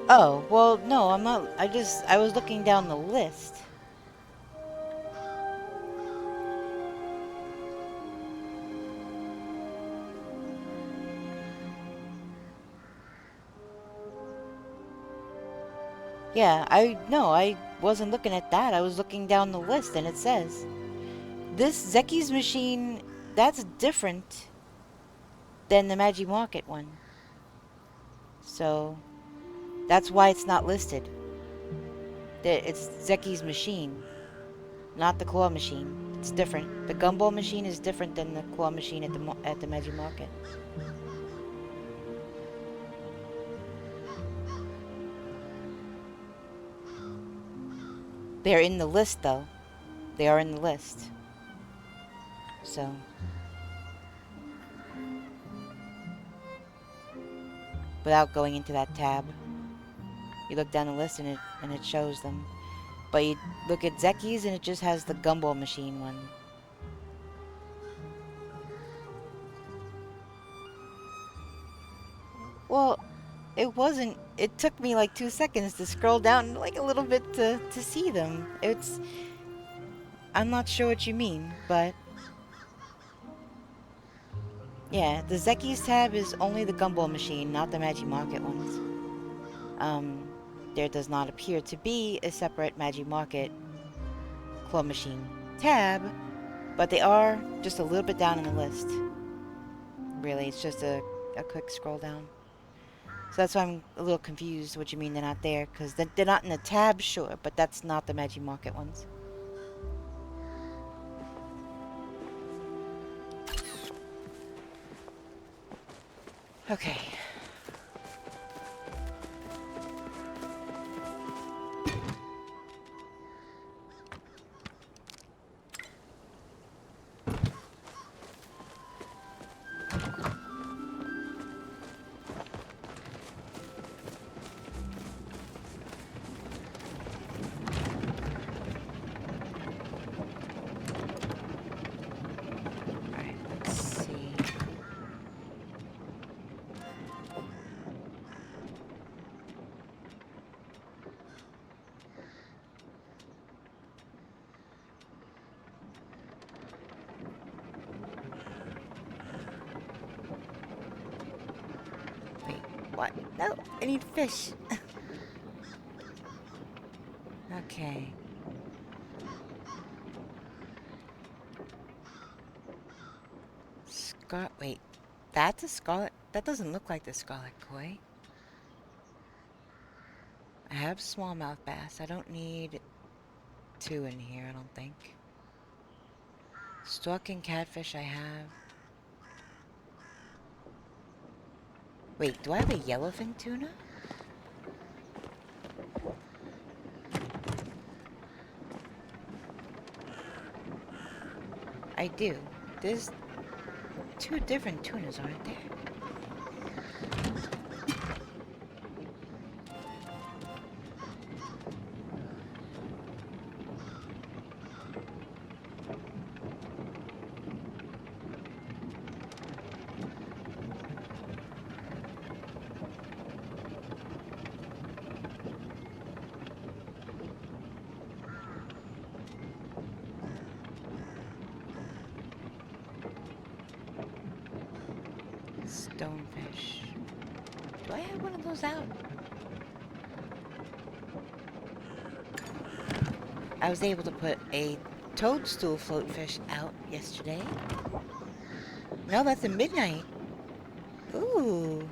Oh, well, no, I'm not. I was looking down the list. Yeah, I wasn't looking at that. I was looking down the list and it says, this Zeki's machine, that's different than the Maji Market one. So, that's why it's not listed. It's Zeki's machine, not the claw machine. It's different. The gumball machine is different than the claw machine at the Maji Market. They're in the list, though. They are in the list. So, without going into that tab, you look down the list and it shows them. But you look at Zeki's and it just has the gumball machine one. Well, it wasn't. It took me like 2 seconds to scroll down like a little bit to see them. I'm not sure what you mean, but yeah, the Zeki's tab is only the gumball machine, not the Maji Market ones. There does not appear to be a separate Maji Market claw machine tab, but they are just a little bit down in the list. Really, it's just a quick scroll down. So that's why I'm a little confused what you mean they're not there, because they're not in the tab, sure, but that's not the Maji Market ones. Okay. Alright, let's see. Wait, what? No, I need fish. Okay. Wait, that's a scarlet. That doesn't look like the scarlet koi. I have smallmouth bass. I don't need 2 in here, I don't think. Stalking catfish I have. Wait, do I have a yellowfin tuna? I do. There's 2 different tunas, aren't there? Stonefish. Do I have one of those out? I was able to put a toadstool floatfish out yesterday. No, that's a midnight. Ooh.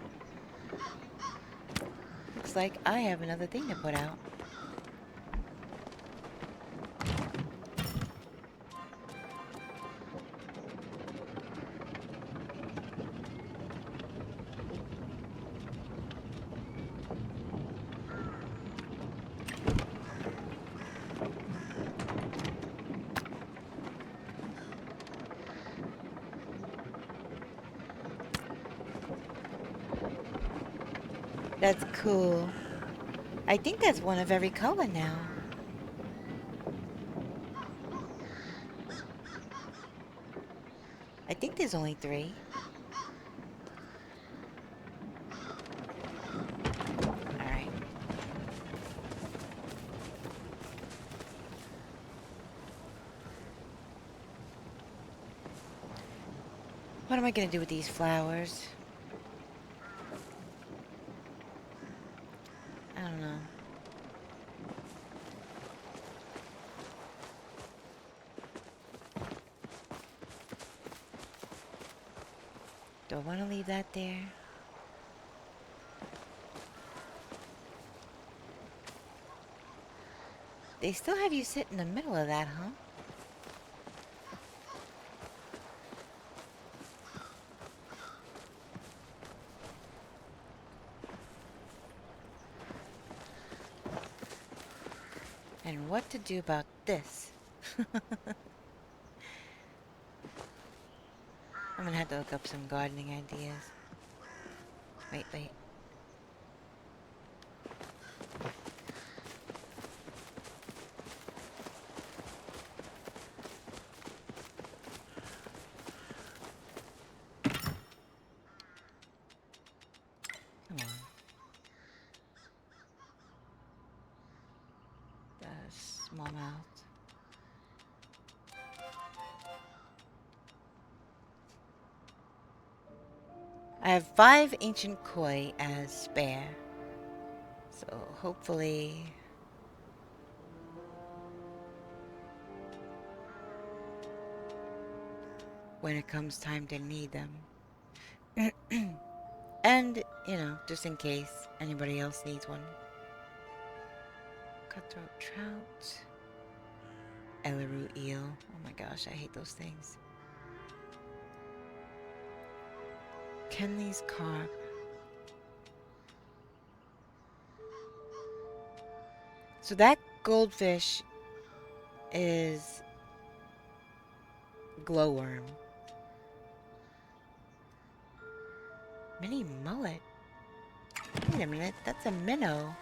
Looks like I have another thing to put out. That's cool. I think that's one of every color now. I think there's only 3. Alright. What am I gonna do with these flowers? I don't know. Do I want to leave that there? They still have you sit in the middle of that, huh? And what to do about this? I'm gonna have to look up some gardening ideas. Wait, wait. Come on. Smallmouth. I have 5 ancient koi as spare. So hopefully... when it comes time to need them. And, you know, just in case anybody else needs one. Cutthroat trout. Eleroo eel. Oh my gosh, I hate those things. Kenley's carp. So that goldfish is glowworm. Mini mullet. Wait a minute, that's a minnow.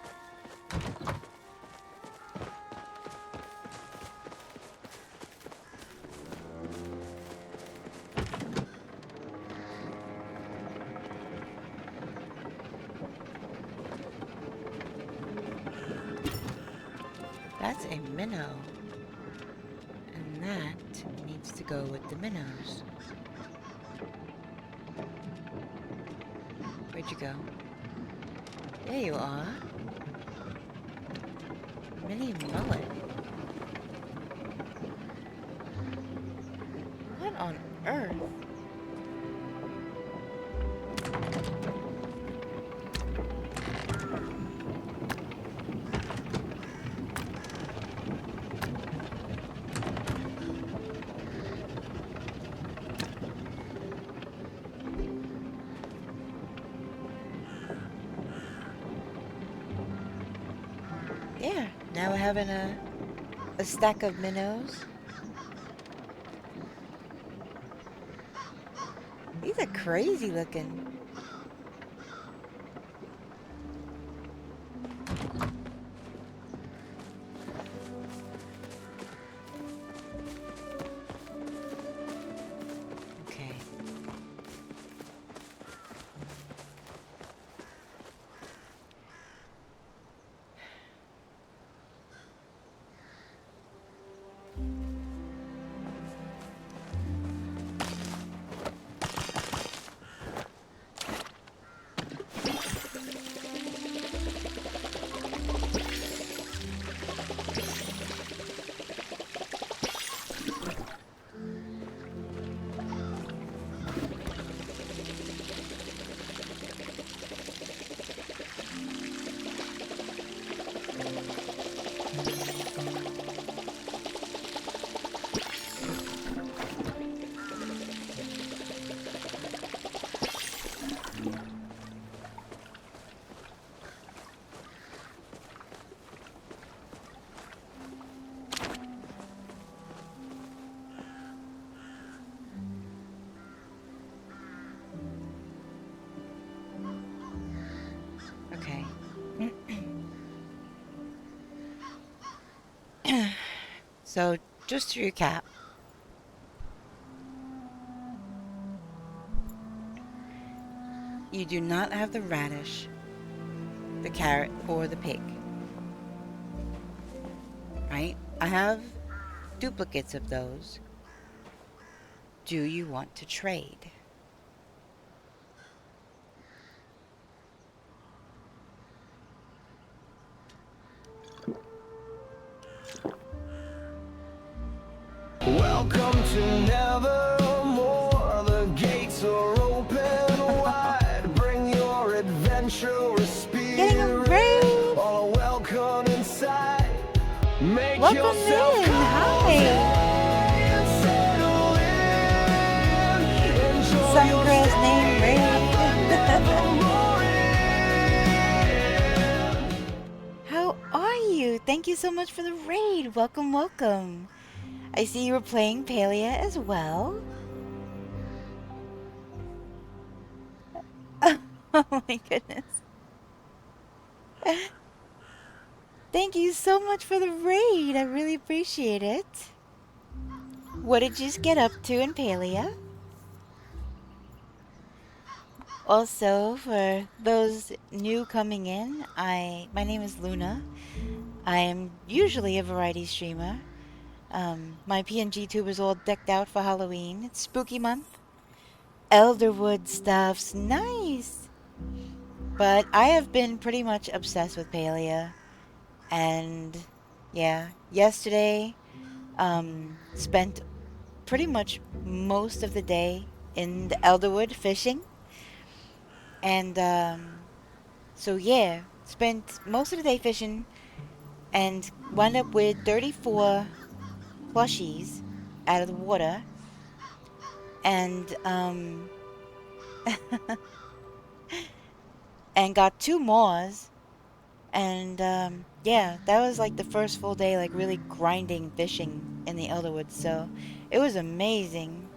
That's a minnow. And that needs to go with the minnows. Where'd you go? There you are. Mini mullet. What on earth? There, now we're having a stack of minnows. These are crazy looking. Okay. So, just to recap, you do not have the radish, the carrot, or the pig, right? I have duplicates of those. Do you want to trade? Welcome to Nevermore. The gates are open wide. Bring your adventurous spirit. Getting a raid! All welcome inside. Make Welcome yourself in! cozy Hi! and settle in. Enjoy Some your girl's stay name Raid. at Nevermore. How are you? Thank you so much for the raid. Welcome, welcome. I see you were playing Palia as well. Oh my goodness. Thank you so much for the raid. I really appreciate it. What did you get up to in Palia? Also, for those new coming in, my name is Luna. I am usually a variety streamer. My PNG tube is all decked out for Halloween. It's spooky month. Elderwood stuff's nice. But I have been pretty much obsessed with Palia. And yeah, yesterday, spent pretty much most of the day in the Elderwood fishing. And so yeah, spent most of the day fishing and wound up with 34 plushies out of the water. And and got 2 moors. And yeah, that was like the first full day, like really grinding fishing in the Elderwoods. So it was amazing.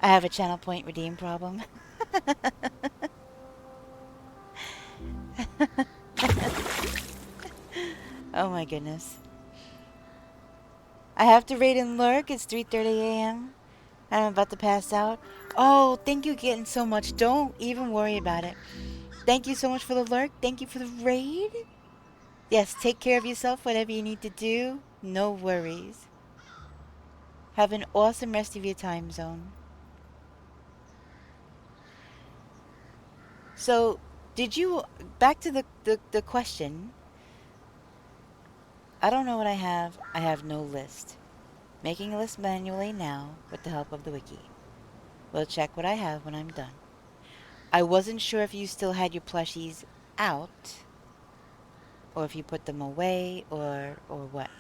I have a channel point redeem problem. Oh my goodness. I have to raid and lurk. It's 3:30 a.m. I'm about to pass out. Oh, thank you again so much. Don't even worry about it. Thank you so much for the lurk. Thank you for the raid. Yes, take care of yourself, whatever you need to do. No worries. Have an awesome rest of your time zone. So, did you... Back to the question. I don't know what I have. I have no list. Making a list manually now with the help of the wiki. We'll check what I have when I'm done. I wasn't sure if you still had your plushies out, or if you put them away, or what.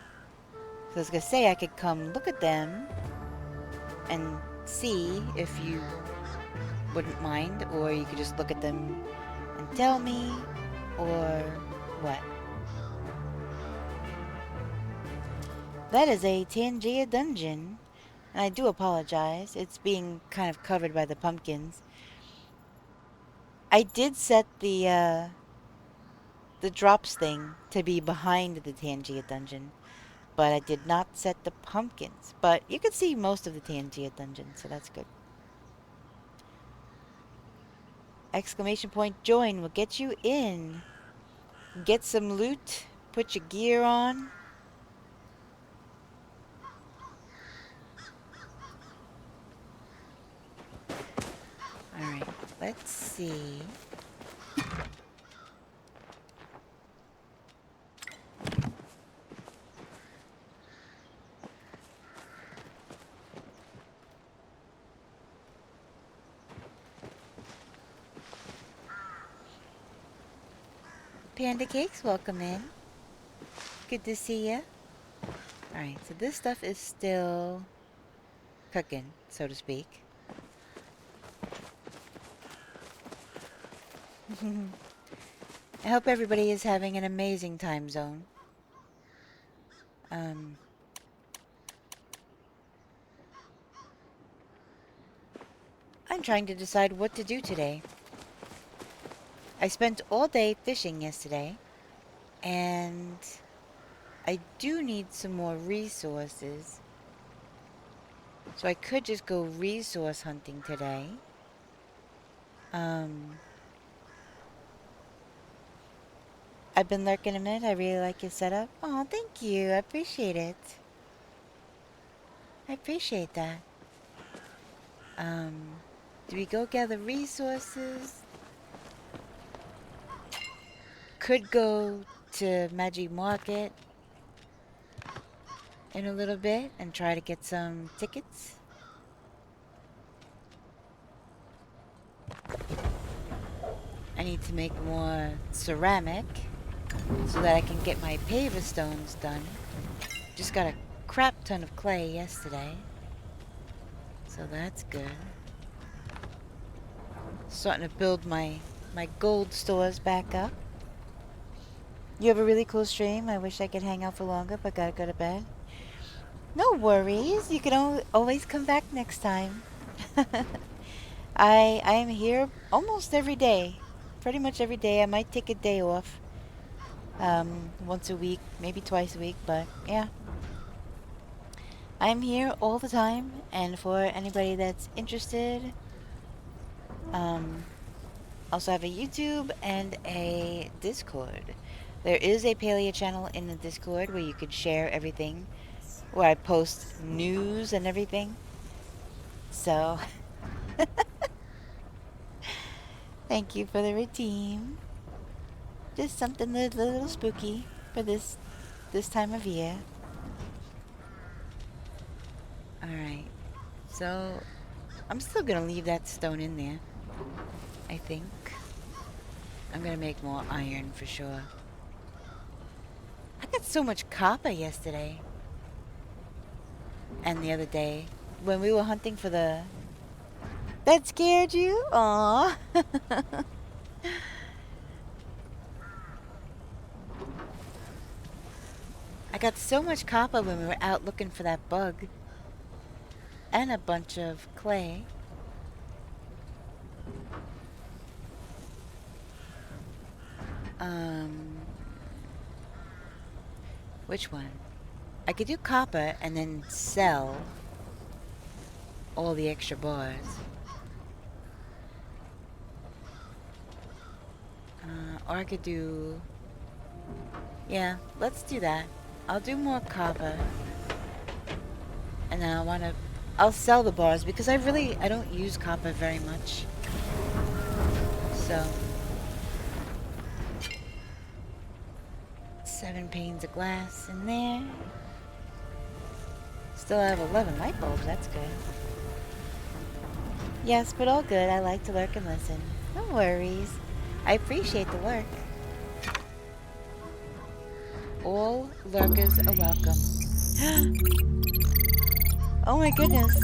So I was gonna say I could come look at them and see if you wouldn't mind, or you could just look at them and tell me, or what. That is a Tangia dungeon, and I do apologize. It's being kind of covered by the pumpkins. I did set the drops thing to be behind the Tangia dungeon, but I did not set the pumpkins. But you can see most of the Tangia dungeon, so that's good. Exclamation point join will get you in. Get some loot, put your gear on. Alright, let's see. Panda Cakes, welcome in. Good to see ya. Alright, so this stuff is still cooking, so to speak. I hope everybody is having an amazing time zone. I'm trying to decide what to do today. I spent all day fishing yesterday. And I do need some more resources. So I could just go resource hunting today. I've been lurking a minute. I really like your setup. Oh, thank you. I appreciate it. I appreciate that. Do we go gather resources? Could go to Maji Market in a little bit and try to get some tickets. I need to make more ceramic so that I can get my paver stones done. Just got a crap ton of clay yesterday, so that's good. Starting to build my gold stores back up. You have a really cool stream. I wish I could hang out for longer, but gotta go to bed. No worries. You can always come back next time. I am here almost every day. Pretty much every day. I might take a day off. Once a week, maybe twice a week, but yeah. I'm here all the time, and for anybody that's interested, also have a YouTube and a Discord. There is a Palia channel in the Discord where you could share everything, where I post news and everything. So, thank you for the redeem. Just something a little spooky for this time of year. Alright, so I'm still gonna leave that stone in there, I think. I'm gonna make more iron for sure. I got so much copper yesterday. And the other day, when we were hunting for the... That scared you? Aww. I got so much copper when we were out looking for that bug. And a bunch of clay. Which one? I could do copper and then sell all the extra bars. Or I could do... Yeah, let's do that. I'll do more copper. And then I'll sell the bars because I don't use copper very much. So... 7 panes of glass in there. Still have 11 light bulbs, that's good. Yes, but all good. I like to lurk and listen. No worries. I appreciate the lurk. All lurkers are welcome. Oh my goodness.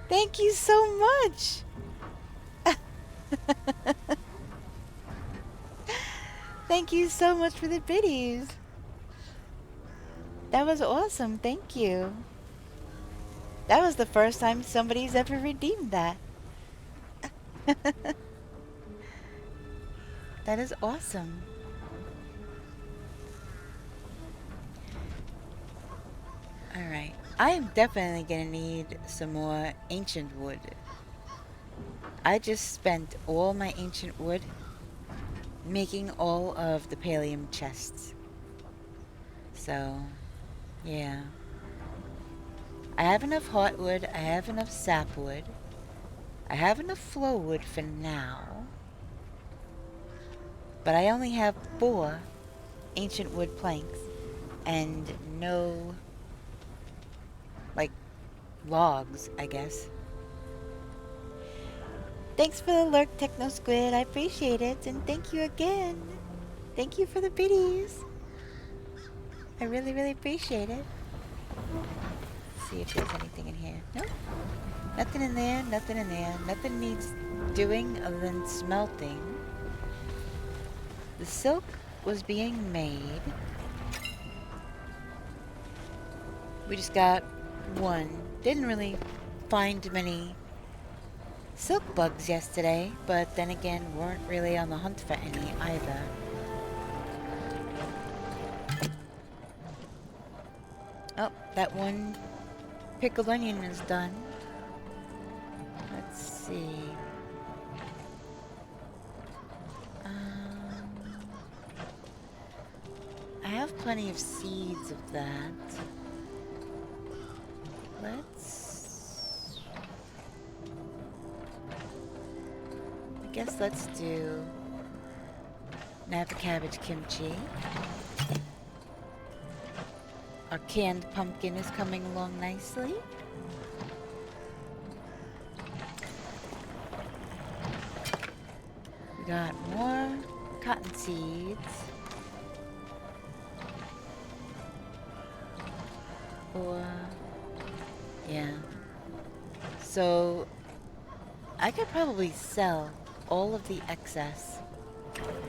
Thank you so much. Thank you so much for the biddies. That was awesome. Thank you. That was the first time somebody's ever redeemed that. That is awesome. Alright. I am definitely gonna need some more ancient wood. I just spent all my ancient wood making all of the pallium chests. So, yeah. I have enough heartwood, I have enough sapwood, I have enough flowwood for now, but I only have 4 ancient wood planks and no, like, logs, I guess. Thanks for the lurk, Techno Squid. I appreciate it, and thank you again. Thank you for the biddies. I really, really appreciate it. Let's see if there's anything in here. Nope. Nothing in there, nothing in there. Nothing needs doing other than smelting. The silk was being made. We just got one. Didn't really find many silk bugs yesterday, but then again, weren't really on the hunt for any either. Oh, that one pickled onion is done. Let's see. I have plenty of seeds of that. I guess let's do Napa cabbage kimchi. Our canned pumpkin is coming along nicely. We got more cotton seeds. Yeah. So, I could probably sell all of the excess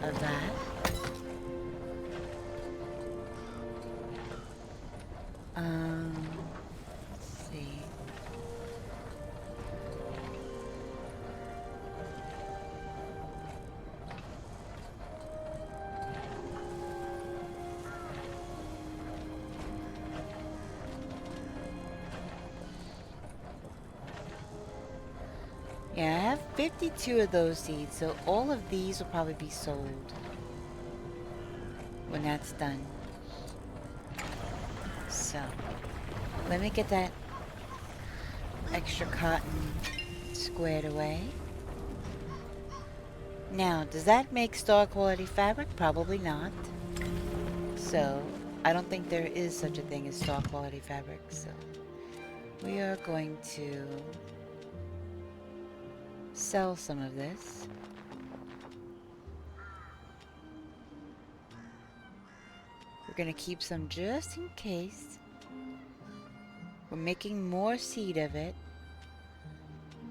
of that. Let's see. Yeah, I have 52 of those seeds, so all of these will probably be sold when that's done. So, let me get that extra cotton squared away. Now, does that make star quality fabric? Probably not. So, I don't think there is such a thing as star quality fabric, so we are going to sell some of this. We're gonna keep some just in case. We're making more seed of it.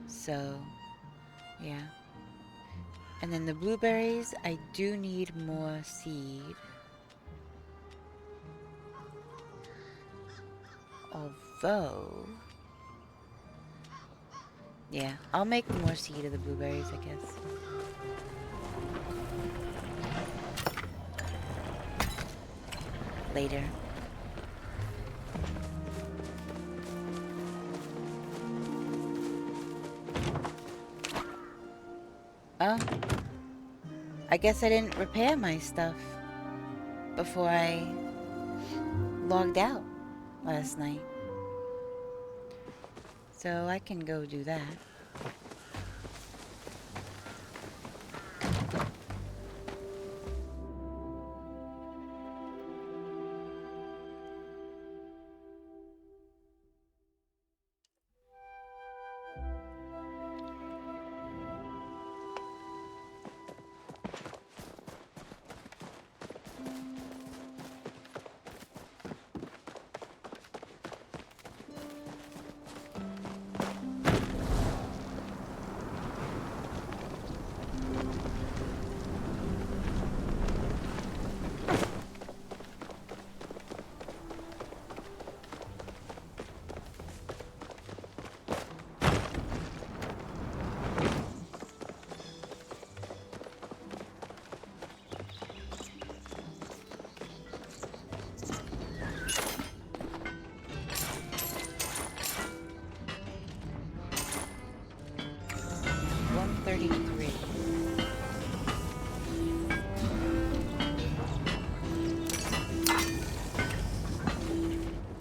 So, yeah. And then the blueberries, I do need more seed. Although, yeah, I'll make more seed of the blueberries, I guess. Later. Oh. I guess I didn't repair my stuff before I logged out last night. So I can go do that.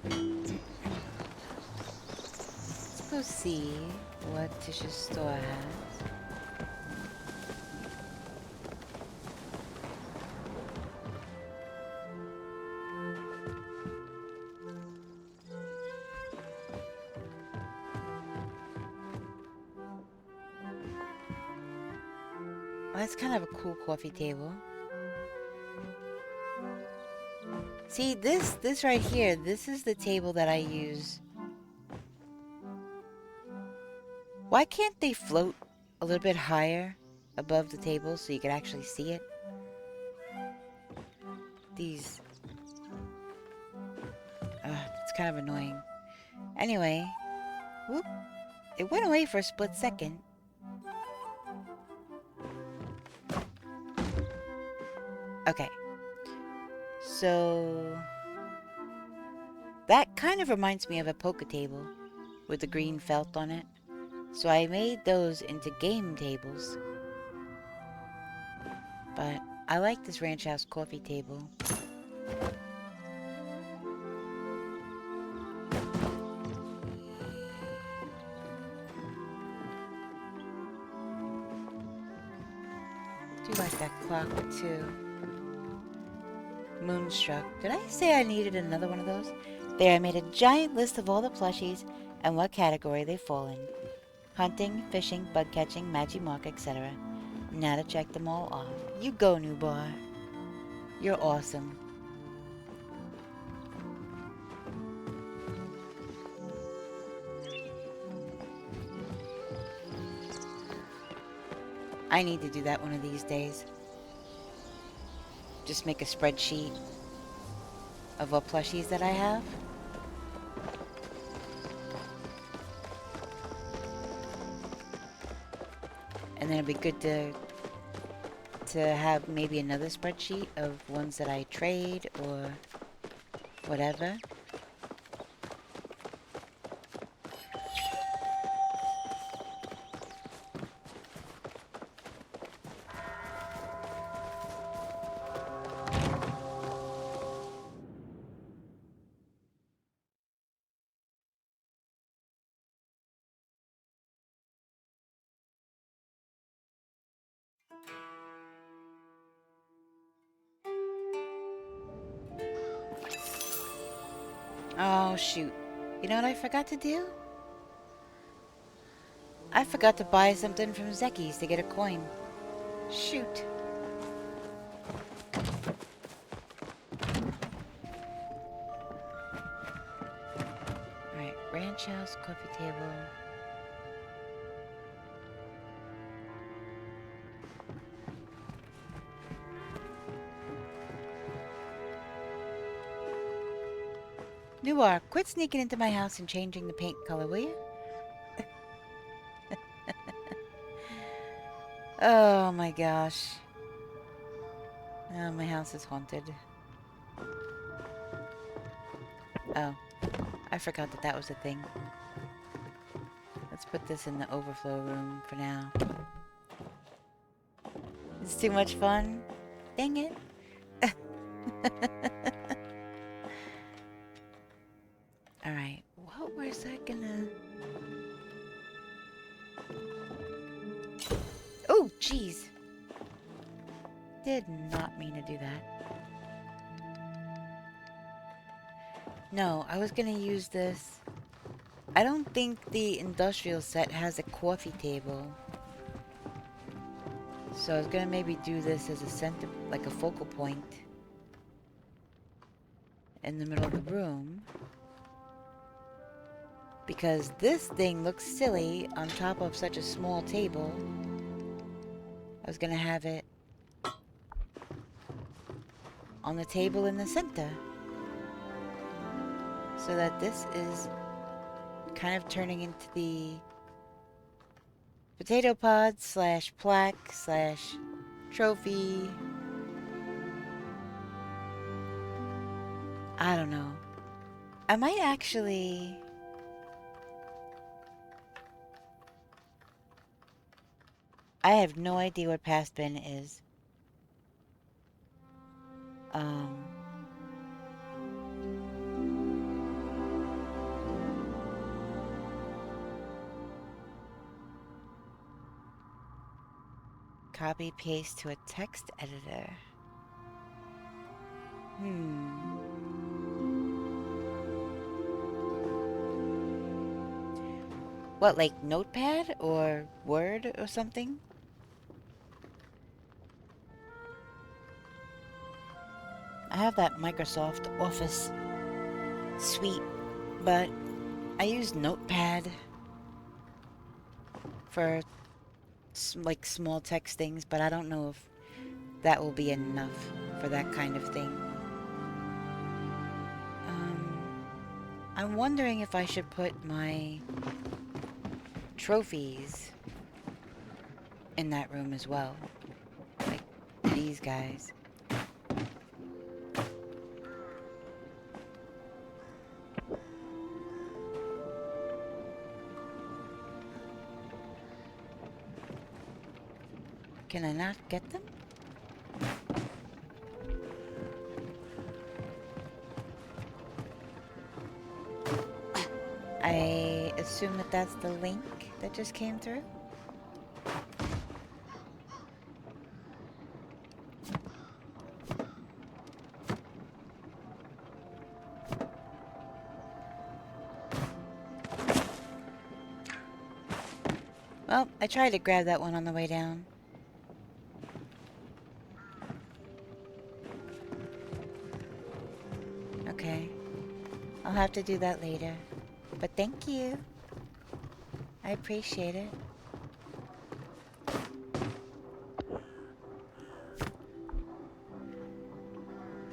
Let's go see what Tish's store has. Oh, that's kind of a cool coffee table. See, this right here, this is the table that I use. Why can't they float a little bit higher above the table so you can actually see it? These... it's kind of annoying. Anyway, whoop. It went away for a split second. Okay. So... that kind of reminds me of a poker table with the green felt on it. So I made those into game tables. But I like this ranch house coffee table. Do like that clock too. Moonstruck. Did I say I needed another one of those? There, I made a giant list of all the plushies and what category they fall in. Hunting, fishing, bug catching, Maji Market, etc. Now to check them all off. You go, new bar. You're awesome. I need to do that one of these days. Just make a spreadsheet of what plushies that I have. And then it'd be good to have maybe another spreadsheet of ones that I trade or whatever. Oh, shoot. You know what I forgot to do? I forgot to buy something from Zeki's to get a coin. Shoot. Alright, ranch house, coffee table. Noir, quit sneaking into my house and changing the paint color, will you? Oh my gosh. Oh, my house is haunted. Oh, I forgot that that was a thing. Let's put this in the overflow room for now. It's too much fun. Dang it. Alright, what was I gonna... Oh, jeez. Did not mean to do that. No, I was gonna use this. I don't think the industrial set has a coffee table. So I was gonna maybe do this as a center, like a focal point in the middle of the room. Because this thing looks silly on top of such a small table. I was gonna have it on the table in the center. So that this is kind of turning into the potato pod slash plaque slash trophy. I don't know. I might actually... I have no idea what past bin is. Copy paste to a text editor. What, like Notepad or Word or something? I have that Microsoft Office suite, but I use Notepad for like small text things, but I don't know if that will be enough for that kind of thing. I'm wondering if I should put my trophies in that room as well. Like these guys. Can I not get them? I assume that that's the link that just came through. Well, I tried to grab that one on the way down. Okay. I'll have to do that later. But thank you. I appreciate it.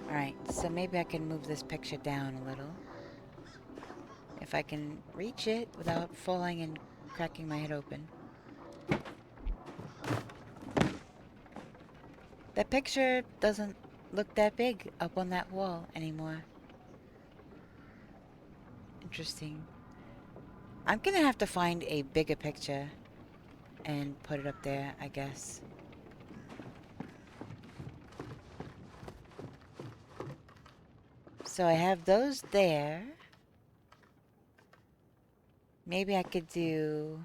Alright, so maybe I can move this picture down a little. If I can reach it without falling and cracking my head open. That picture doesn't look that big up on that wall anymore. Interesting. I'm gonna have to find a bigger picture and put it up there, I guess. So I have those there. Maybe I could do...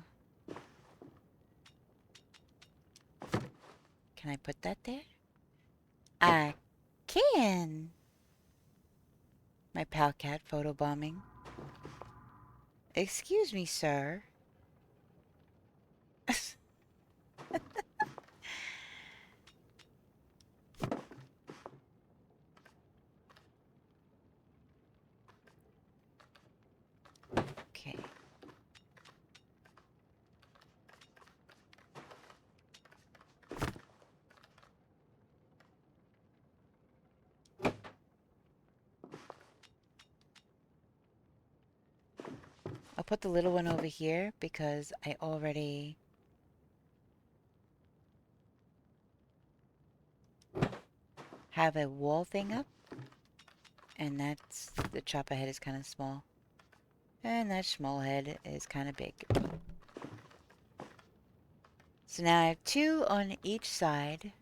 Can I put that there? I can! My pal cat photobombing. Excuse me, sir. Okay. I'll put the little one over here because I already have a wall thing up. And that's... the chopper head is kind of small. And that small head is kind of big. So now I have two on each side.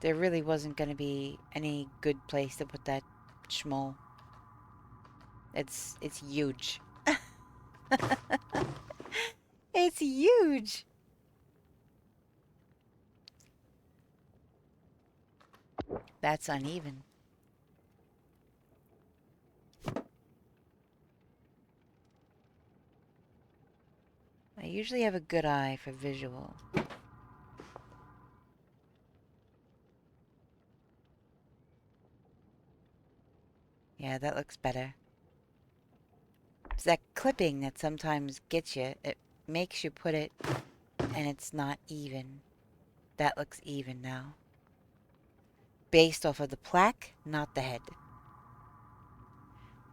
There really wasn't going to be any good place to put that schmoll. It's huge. It's huge! That's uneven. I usually have a good eye for visual. Yeah, that looks better. It's that clipping that sometimes gets you. It makes you put it and it's not even. That looks even now. Based off of the plaque, not the head.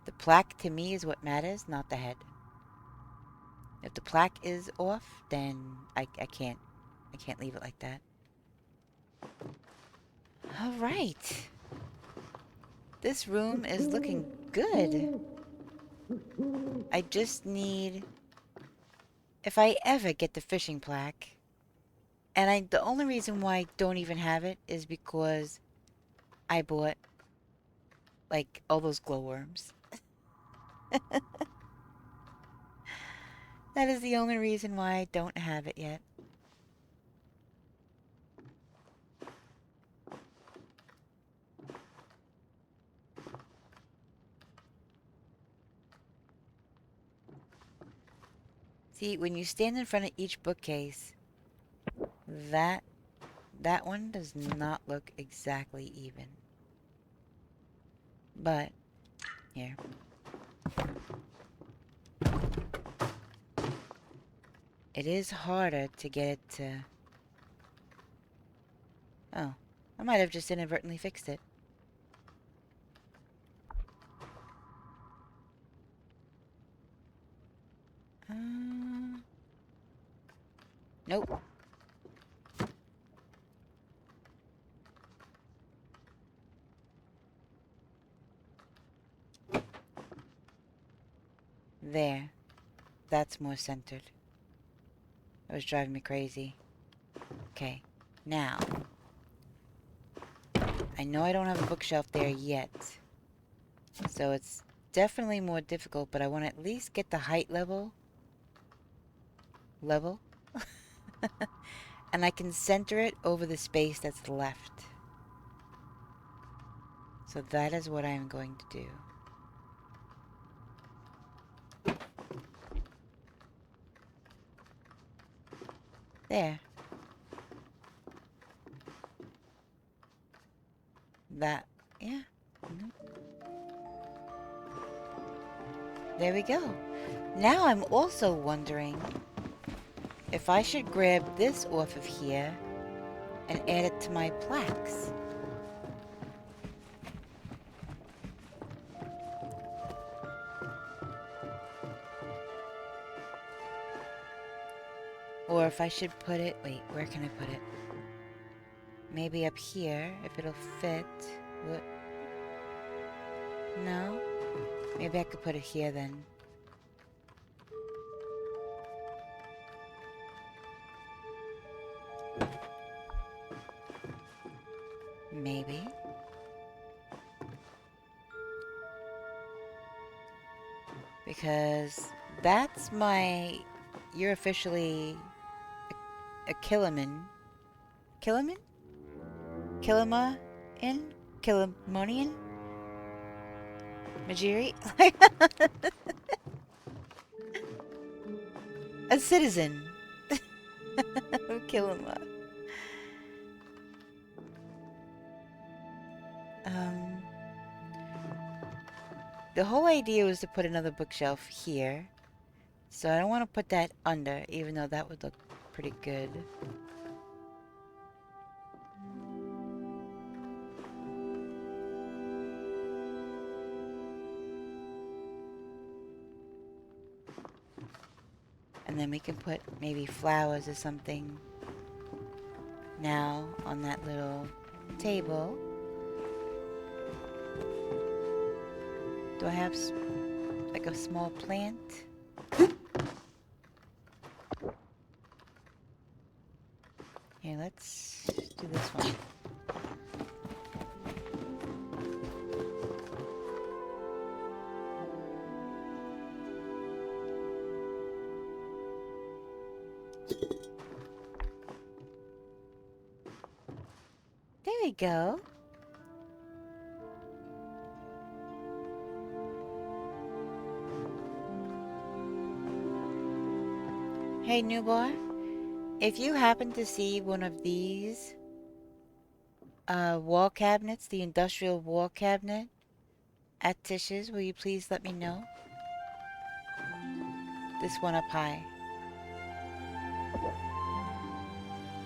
The plaque to me is what matters, not the head. If the plaque is off, then I can't leave it like that. All right. This room is looking good. I just need... if I ever get the fishing plaque... and the only reason why I don't even have it is because I bought, like, all those glowworms. That is the only reason why I don't have it yet. See, when you stand in front of each bookcase, that one does not look exactly even. But, here. It is harder to get it to... oh, I might have just inadvertently fixed it. Nope. There. That's more centered. It was driving me crazy. Okay. Now. I know I don't have a bookshelf there yet. So it's definitely more difficult, but I want to at least get the height level. And I can center it over the space that's left. So that is what I'm going to do. There. That, yeah. There we go. Now I'm also wondering if I should grab this off of here and add it to my plaques. Or if I should put it... Wait, where can I put it? Maybe up here, if it'll fit. What? No? Maybe I could put it here then. Maybe. Because that's my... You're officially a Killiman. Killiman? Kilima-in? Killimonian? Majiri? A citizen of Kilima. The whole idea was to put another bookshelf here. So I don't want to put that under, even though that would look pretty good. And then we can put maybe flowers or something now on that little table. Do I have like a small plant? Here, let's do this one. There we go. Hey, Newbar, if you happen to see one of these wall cabinets, the industrial wall cabinet at Tish's, will you please let me know? This one up high.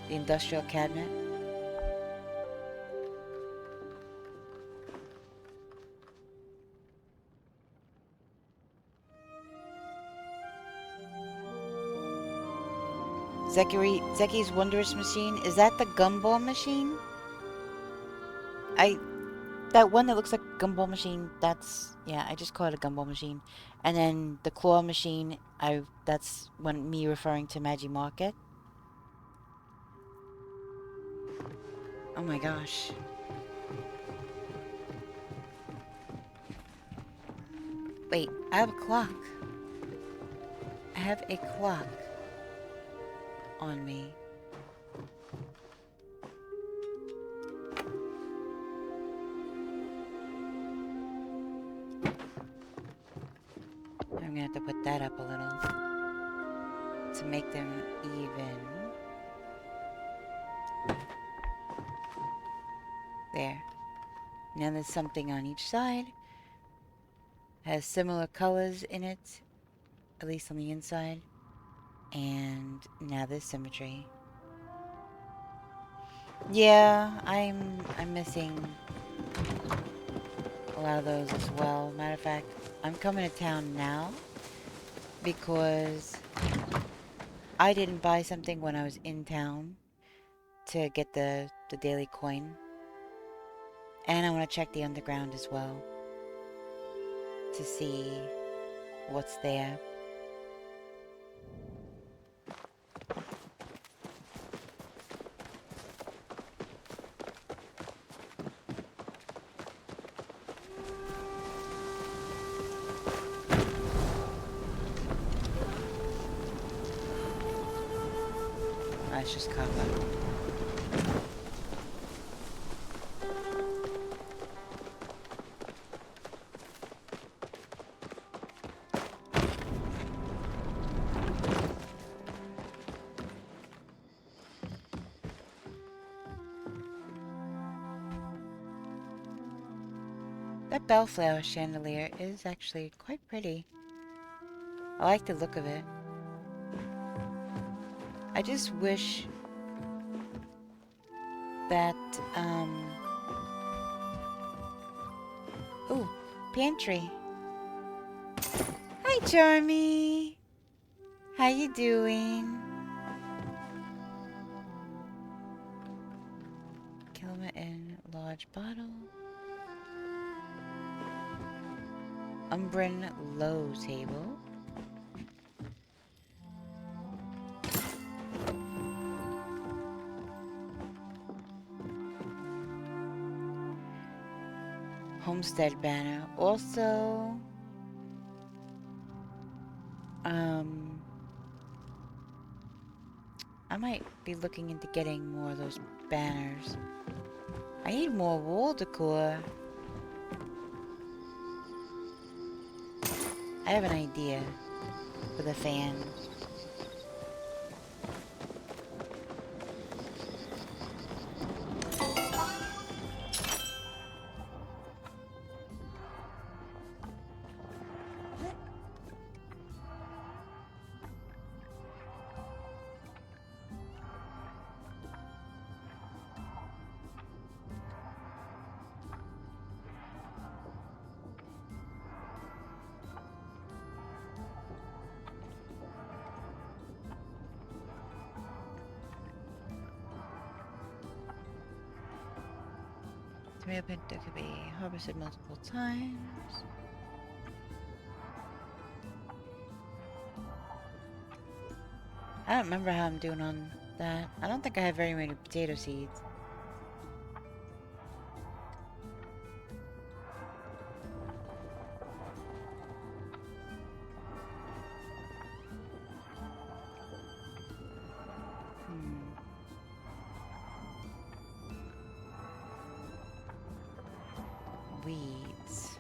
The industrial cabinet. Zeki's Wondrous Machine. Is that the gumball machine? That one that looks like a gumball machine, that's... Yeah, I just call it a gumball machine. And then the claw machine, that's me referring to Maji Market. Oh my gosh. Wait, I have a clock. I have a clock on me. I'm gonna have to put that up a little to make them even. There. Now there's something on each side. Has similar colors in it, at least on the inside. And now there's symmetry. Yeah, I'm missing a lot of those as well. Matter of fact, I'm coming to town now because I didn't buy something when I was in town to get the daily coin. And I want to check the underground as well to see what's there. That's just copper. That bellflower chandelier is actually quite pretty. I like the look of it. I just wish that, ooh, pantry. Hi, Charmy. How you doing? Kilma in large bottle. Umbran low table. Homestead banner. Also, I might be looking into getting more of those banners. I need more wall decor. I have an idea for the fan. Tomato plant that could be harvested multiple times. I don't remember how I'm doing on that. I don't think I have very many potato seeds. Weeds.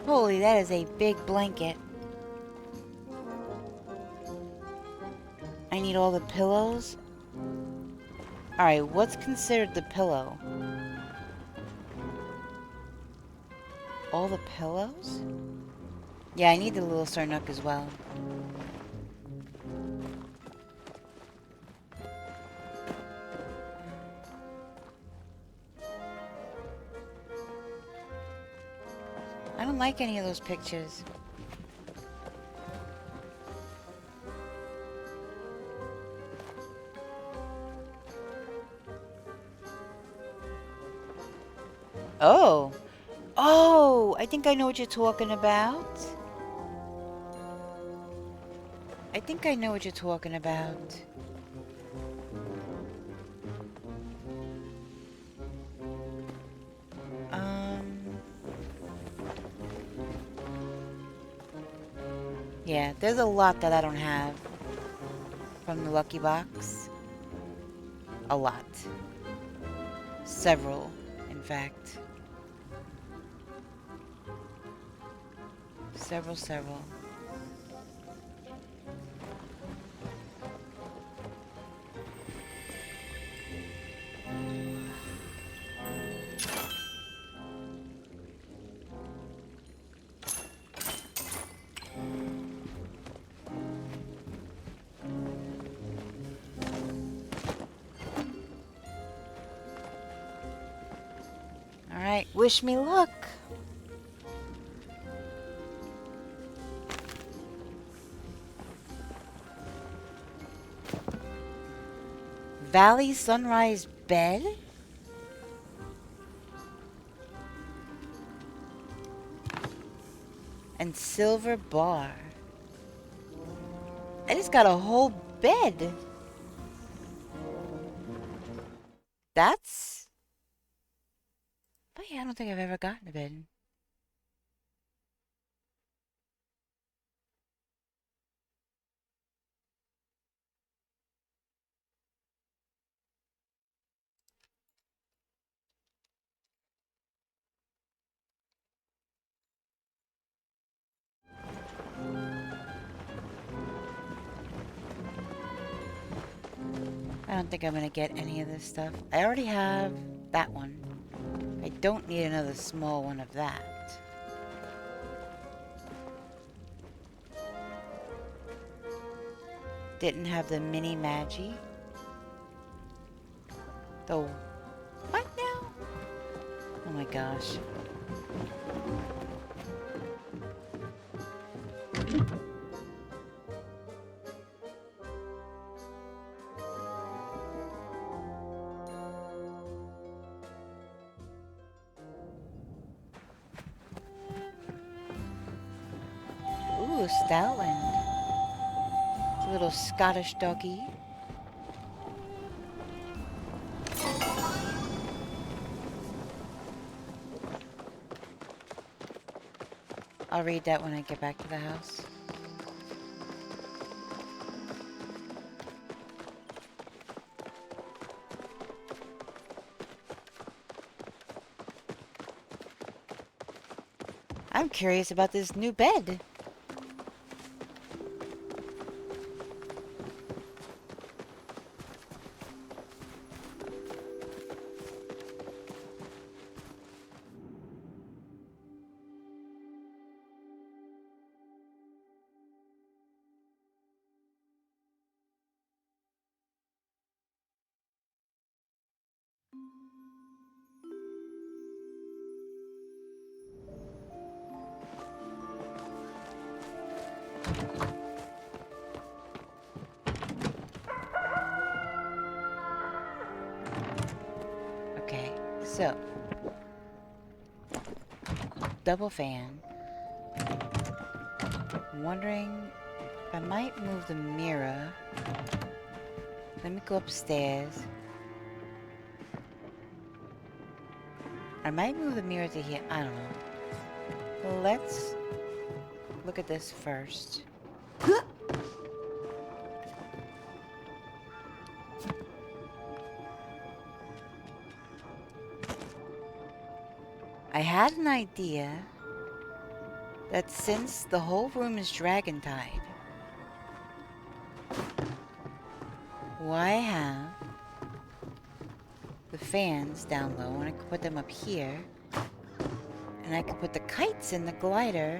Holy, that is a big blanket. I need all the pillows. Alright, what's considered the pillow? All the pillows? Yeah, I need the little Sarnook as well. don't like any of those pictures. Oh. Oh, I think I know what you're talking about. I think I know what you're talking about. Yeah, there's a lot that I don't have from the Lucky Box. A lot. Several, in fact. Several. Alright, wish me luck. Valley Sunrise Bed? And Silver Bar. I just got a whole bed. That's... But yeah, I don't think I've ever gotten a bed. I don't think I'm gonna get any of this stuff. I already have that one. I don't need another small one of that. Didn't have the mini Maji. The what now? Oh my gosh. Ooh, Stoutland. It's a little Scottish doggy. I'll read that when I get back to the house. I'm curious about this new bed. Okay, so double fan. I'm wondering if I might move the mirror. Let me go upstairs. I might move the mirror to here. I don't know. Let's look at this first. I had an idea that since the whole room is dragon tied, why have the fans down low, and I could put them up here, and I could put the kites in the glider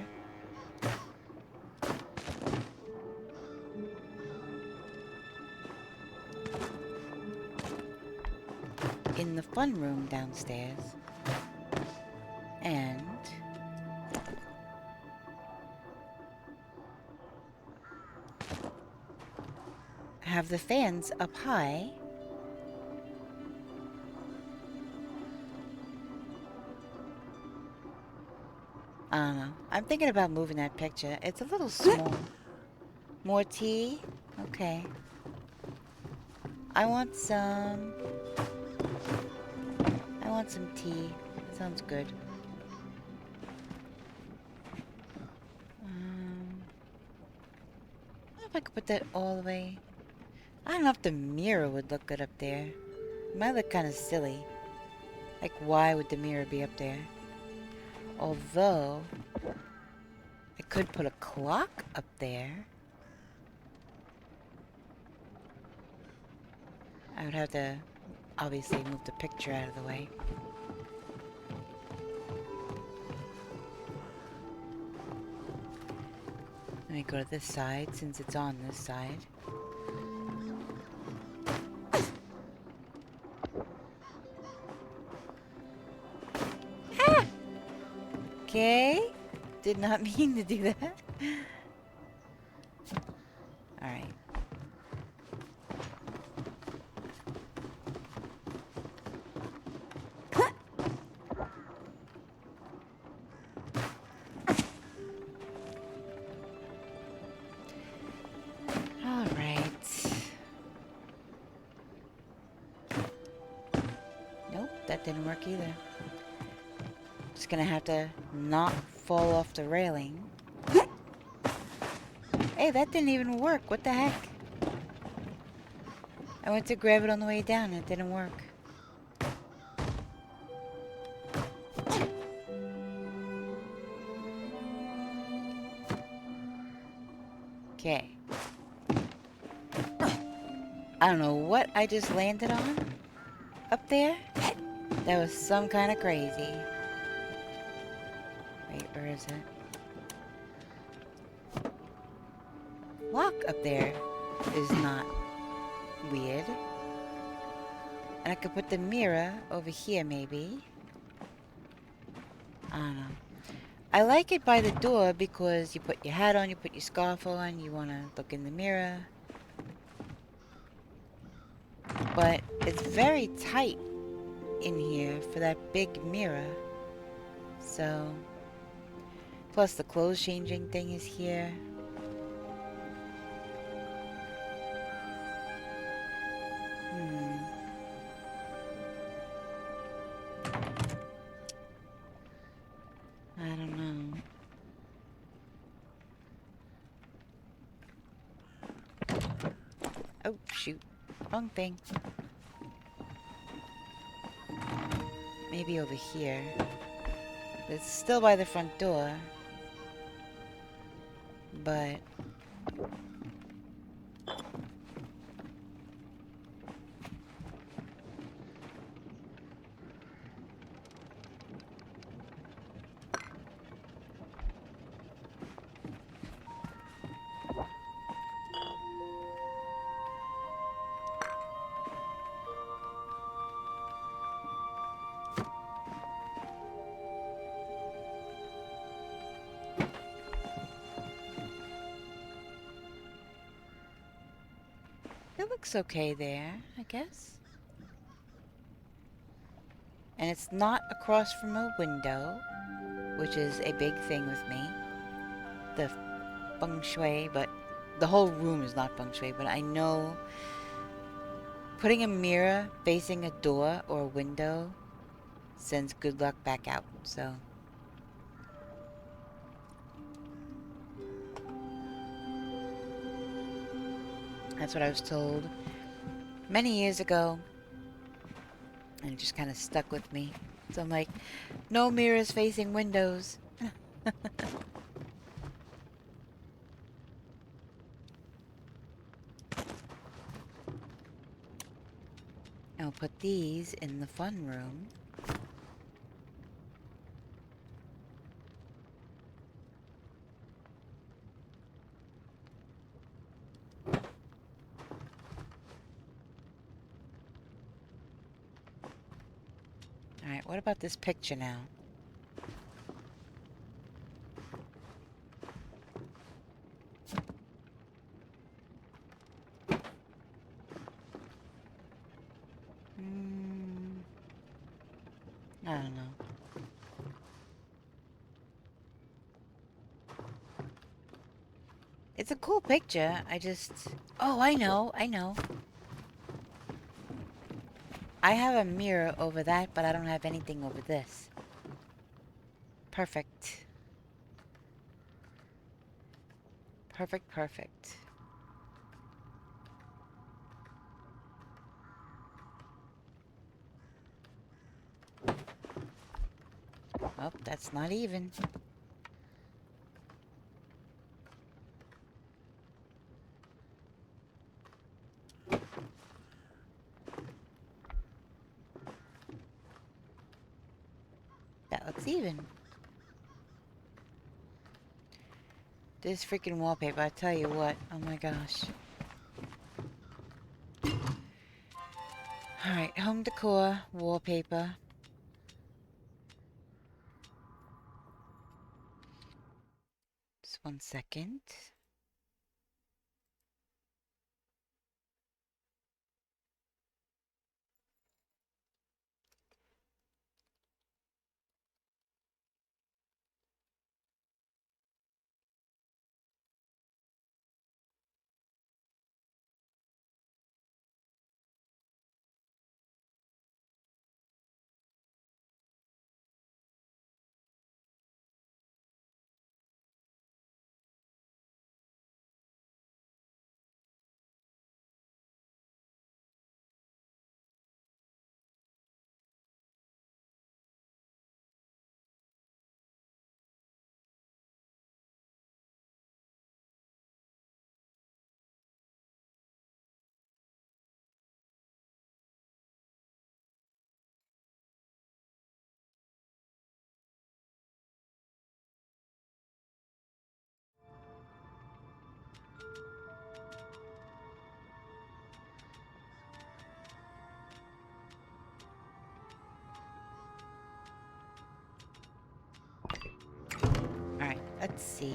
in the fun room downstairs, and have the fans up high. I don't know. I'm thinking about moving that picture. It's a little small. More tea? Okay. I want some tea. Sounds good. I don't know if I could put that all the way. I don't know if the mirror would look good up there. It might look kind of silly. Like, why would the mirror be up there? Although, I could put a clock up there. I would have to, obviously, move the picture out of the way. Let me go to this side, since it's on this side. Ah! Okay. Did not mean to do that. Alright. Nope, that didn't work either. Just gonna have to not fall off the railing. Hey, that didn't even work. What the heck? I went to grab it on the way down and it didn't work. Okay. I don't know what I just landed on up there. That was some kind of crazy. Wait, where is it? Lock up there is not weird. And I could put the mirror over here, maybe. I don't know. I like it by the door because you put your hat on, you put your scarf on, you want to look in the mirror. But it's very tight in here for that big mirror. So, plus the clothes changing thing is here. I don't know. Oh, shoot. Wrong thing. Maybe over here. It's still by the front door. But... it looks okay there, I guess. And it's not across from a window, which is a big thing with me. The feng shui, but the whole room is not feng shui, but I know putting a mirror facing a door or a window sends good luck back out, so... That's what I was told many years ago, and it just kind of stuck with me. So I'm like, no mirrors facing windows. I'll put these in the fun room. Alright, what about this picture now? I don't know. It's a cool picture. I just... Oh, I know. I have a mirror over that, but I don't have anything over this. Perfect. Perfect. Oh, that's not even. That looks even. This freaking wallpaper, I tell you what. Oh my gosh. Alright, home decor, wallpaper. Just 1 second. Alright, let's see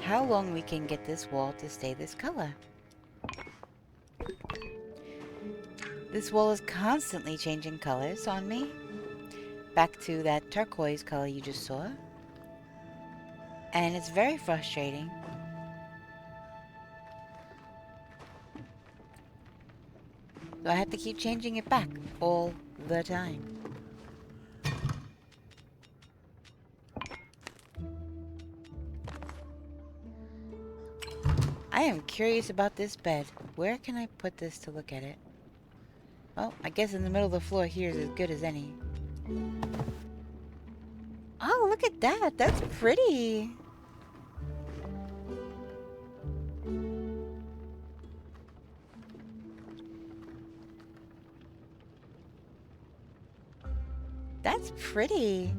how long we can get this wall to stay this color. This wall is constantly changing colors on me. Back to that turquoise color you just saw. And it's very frustrating. So I have to keep changing it back all the time. I am curious about this bed. Where can I put this to look at it? Well, I guess in the middle of the floor here is as good as any. Oh, look at that. That's pretty. That's pretty.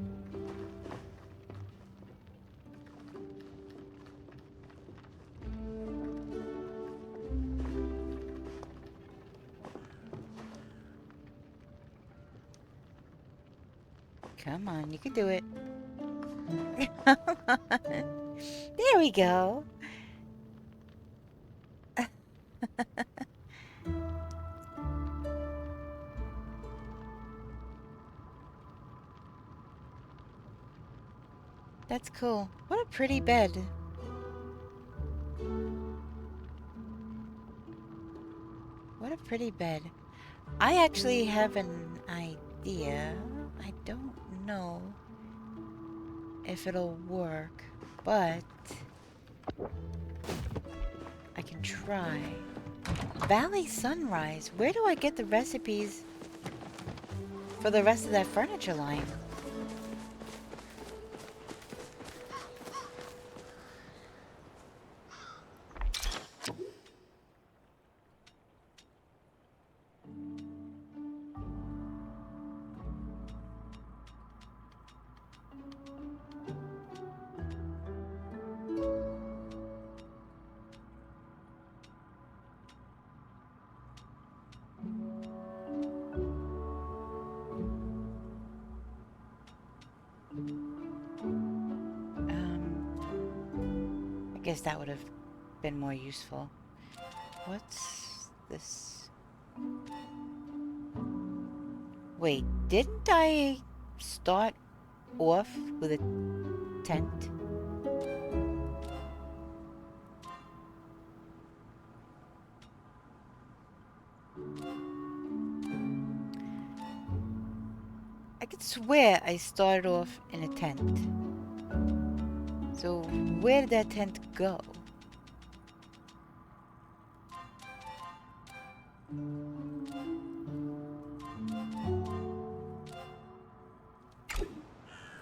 Come on, you can do it. There we go. That's cool. What a pretty bed. What a pretty bed. I actually have an idea. I don't know if it'll work, but I can try. Valley Sunrise. Where do I get the recipes for the rest of that furniture line? I guess that would have been more useful. What's this? Wait, didn't I start off with a tent? I could swear I started off in a tent. So where did that tent go?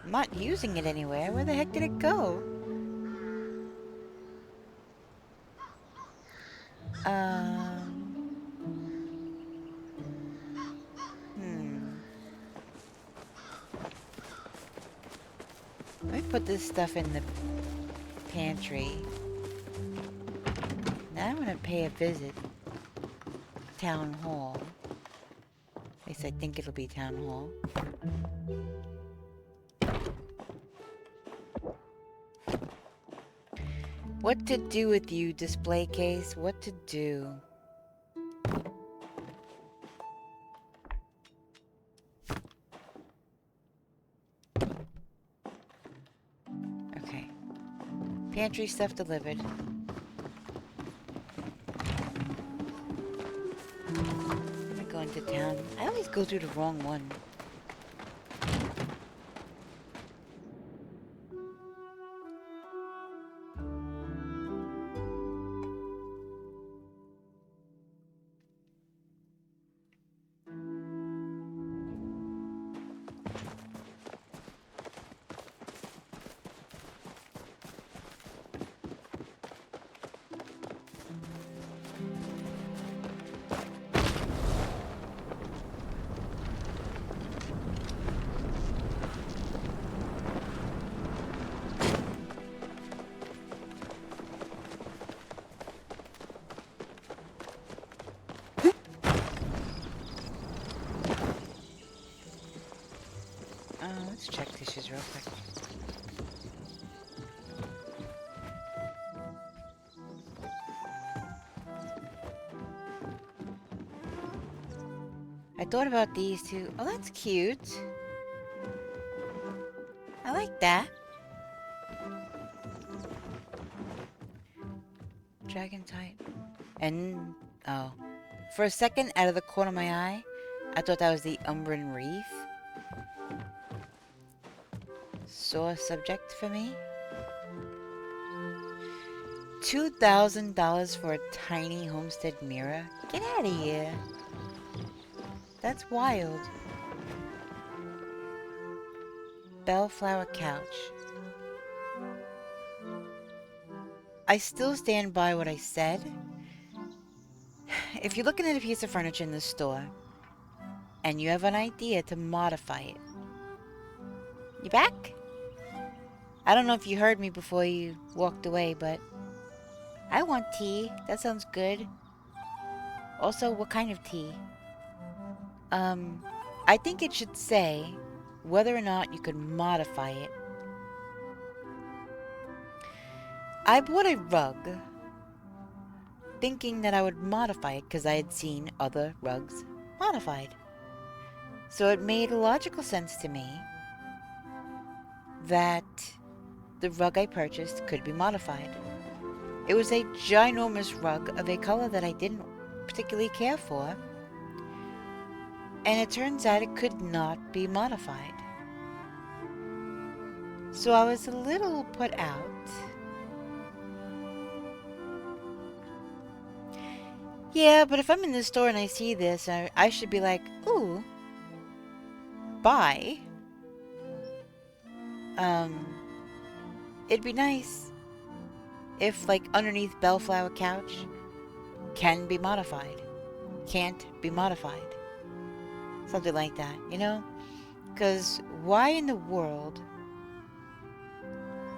I'm not using it anywhere. Where the heck did it go? Hmm. Let me put this stuff in the pantry. Now I'm gonna pay a visit. Town Hall. At least I think it'll be Town Hall. What to do with you, display case? What to do? Okay. Pantry stuff delivered. I'm going to town. I always go through the wrong one. Let's check dishes real quick. I thought about these two. Oh, that's cute. I like that. Dragon type. And, oh. For a second, out of the corner of my eye, I thought that was the Umbran Wreath. Sore subject for me. $2,000 for a tiny homestead mirror? Get out of here. That's wild. Bellflower couch. I still stand by what I said. If you're looking at a piece of furniture in the store, and you have an idea to modify it. You back? I don't know if you heard me before you walked away, but I want tea. That sounds good. Also, what kind of tea? I think it should say whether or not you could modify it. I bought a rug thinking that I would modify it because I had seen other rugs modified. So it made logical sense to me that the rug I purchased could be modified. It was a ginormous rug of a color that I didn't particularly care for, and it turns out it could not be modified. So I was a little put out. Yeah, but if I'm in the store and I see this, I should be like, ooh, buy. It'd be nice if, like, underneath Bellflower couch can be modified. Can't be modified. Something like that, you know? Because why in the world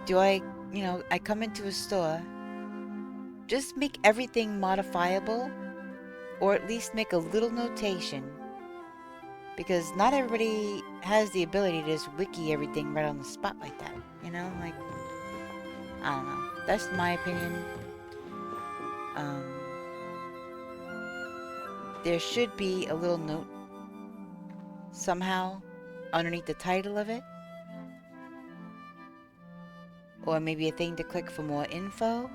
do I come into a store, just make everything modifiable, or at least make a little notation, because not everybody has the ability to just wiki everything right on the spot like that, you know? Like, I don't know. That's my opinion. There should be a little note somehow underneath the title of it. Or maybe a thing to click for more info.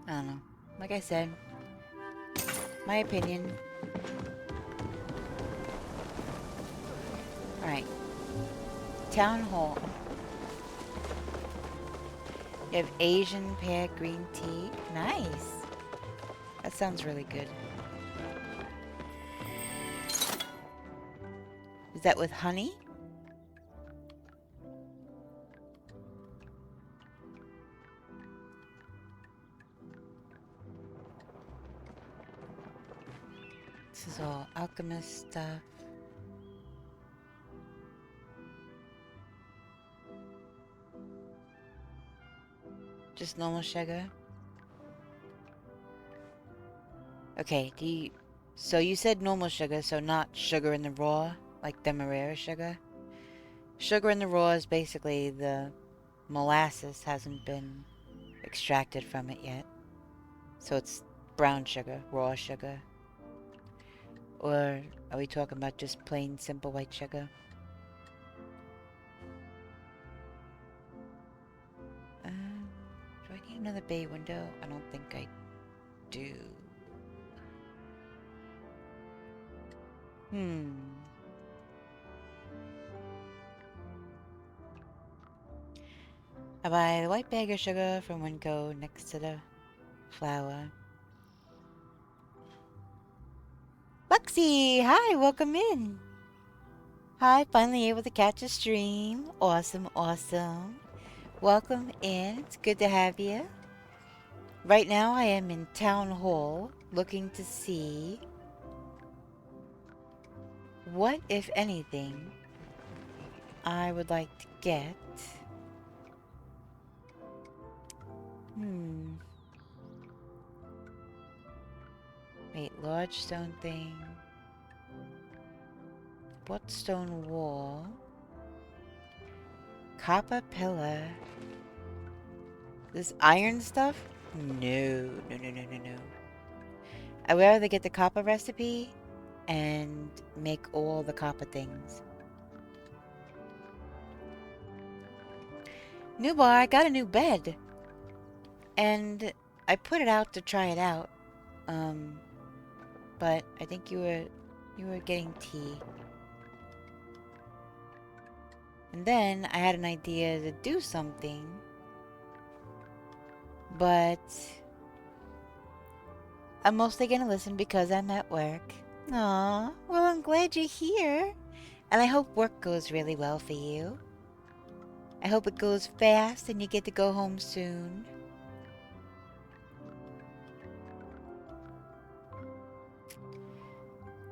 I don't know. Like I said, my opinion. Alright. Town Hall. You have Asian pear green tea. Nice. That sounds really good. Is that with honey? This is all alchemist stuff. Just normal sugar? Okay, so you said normal sugar, so not sugar in the raw, like demerara sugar? Sugar in the raw is basically the molasses hasn't been extracted from it yet. So it's brown sugar, raw sugar. Or are we talking about just plain simple white sugar? Do I need another bay window? I don't think I do. I buy the white bag of sugar from Winco next to the flour. Luxie! Hi, welcome in! Hi, finally able to catch a stream. Awesome, awesome. Welcome in. It's good to have you. Right now I am in Town Hall looking to see what, if anything, I would like to get. Wait, large stone thing. What stone wall? Copper pillar. This iron stuff? No, no, no, no, no, no. I would rather get the copper recipe and make all the copper things. New bar, I got a new bed. And I put it out to try it out. But I think you were getting tea. And then I had an idea to do something. But I'm mostly gonna listen because I'm at work. Aw, well, I'm glad you're here. And I hope work goes really well for you. I hope it goes fast and you get to go home soon.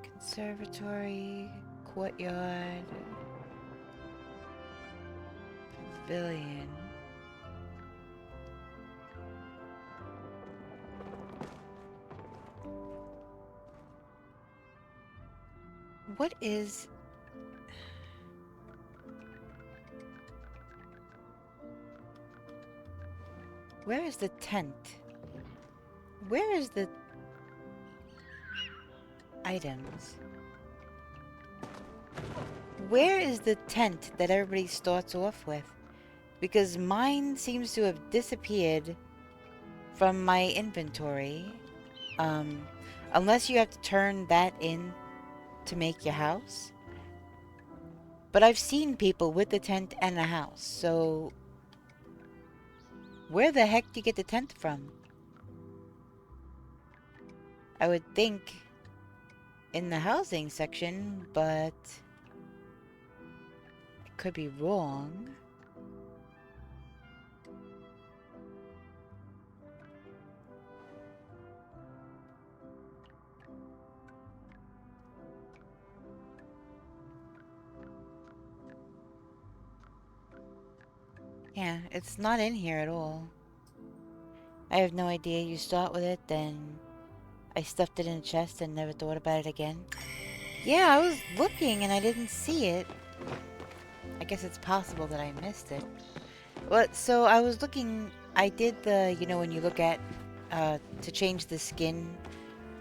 Conservatory, courtyard, pavilion. What is... Where is the tent? Where is the items? Where is the tent that everybody starts off with? Because mine seems to have disappeared from my inventory. Unless you have to turn that in to make your house. But I've seen people with the tent and a house, so where the heck do you get the tent from? I would think in the housing section, but I could be wrong. Yeah, it's not in here at all. I have no idea. You start with it, then I stuffed it in a chest and never thought about it again. Yeah, I was looking and I didn't see it. I guess it's possible that I missed it. Well, so I was looking, I did the, you know, when you look at, to change the skin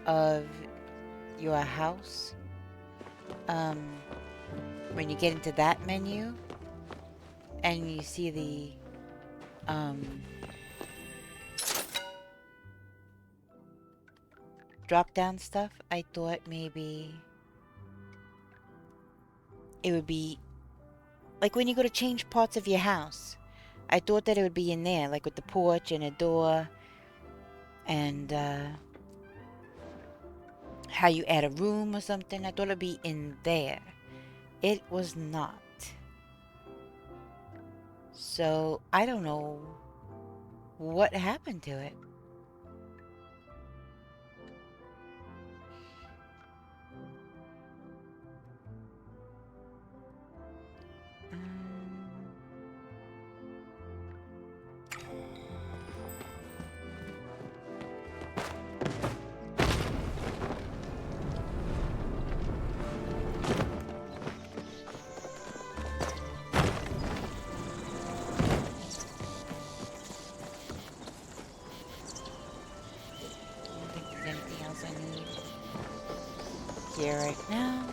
of your house, when you get into that menu and you see the drop down stuff, I thought maybe it would be like when you go to change parts of your house. I thought that it would be in there, like with the porch and a door, and how you add a room or something. I thought it'd be in there. It was not. So I don't know what happened to it. I don't think there's anything else I need here right now.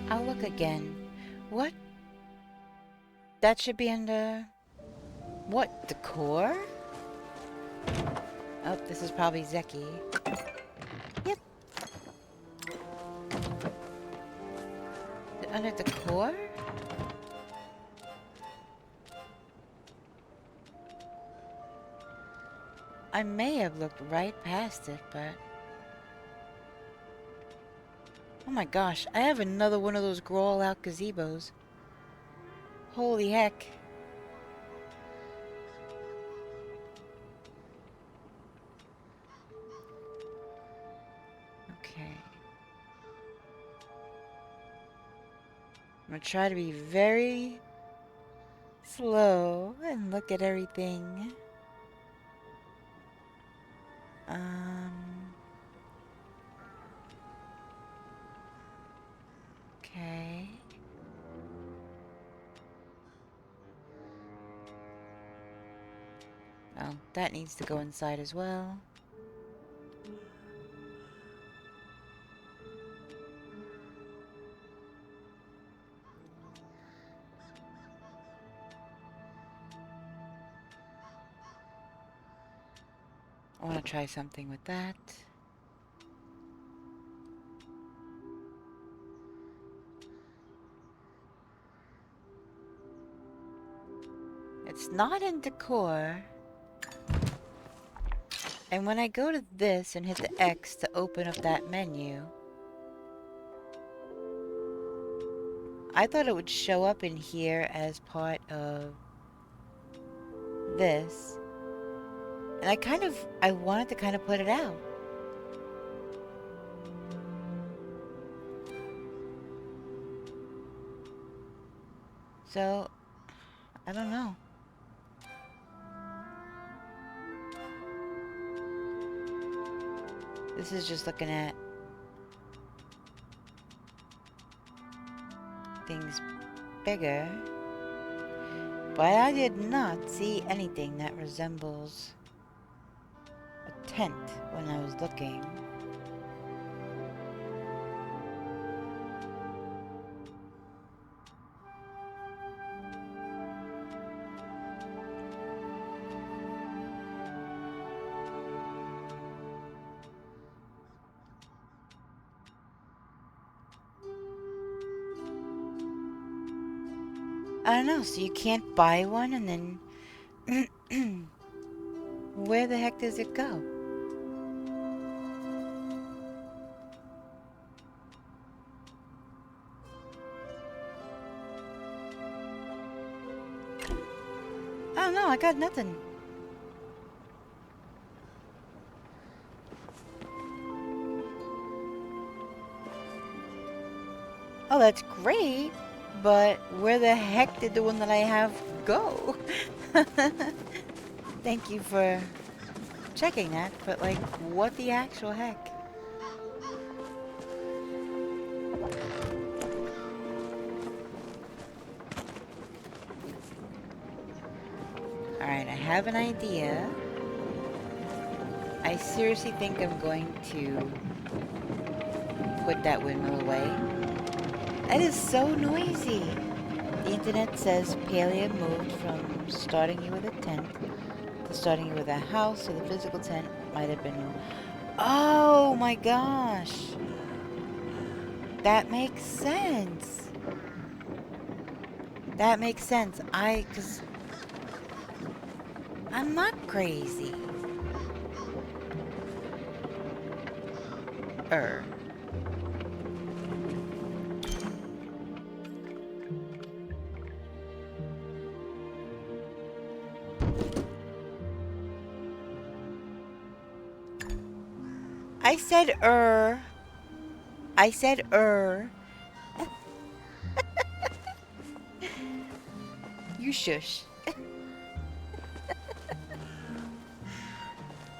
I'll look again. What? That should be under... What? Decor? Oh, this is probably Zeki. Yep. Is it under decor? I may have looked right past it, but... Oh my gosh, I have another one of those growl-out gazebos. Holy heck. Okay. I'm gonna try to be very slow and look at everything. Okay. Oh, that needs to go inside as well. I want to try something with that. It's not in decor. And when I go to this and hit the X to open up that menu, I thought it would show up in here as part of this. And I wanted to kind of put it out. So, I don't know. This is just looking at things bigger. But I did not see anything that resembles a tent when I was looking. I don't know, so you can't buy one and then... Where the heck does it go? I don't know, I got nothing. Oh, that's great, but where the heck did the one that I have go? Thank you for checking that, but like, what the actual heck? Alright, I have an idea. I seriously think I'm going to put that windmill away. It is so noisy. The internet says Palia moved from starting you with a tent to starting you with a house, so the physical tent might have been... Oh my gosh! That makes sense. That makes sense. Cause I'm not crazy. I said I said You shush.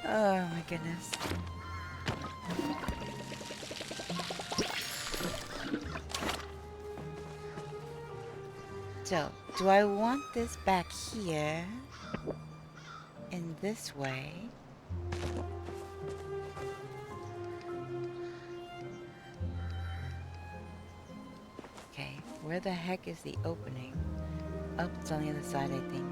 Oh my goodness. So, do I want this back here in this way? Okay, where the heck is the opening? Oh, it's on the other side, I think.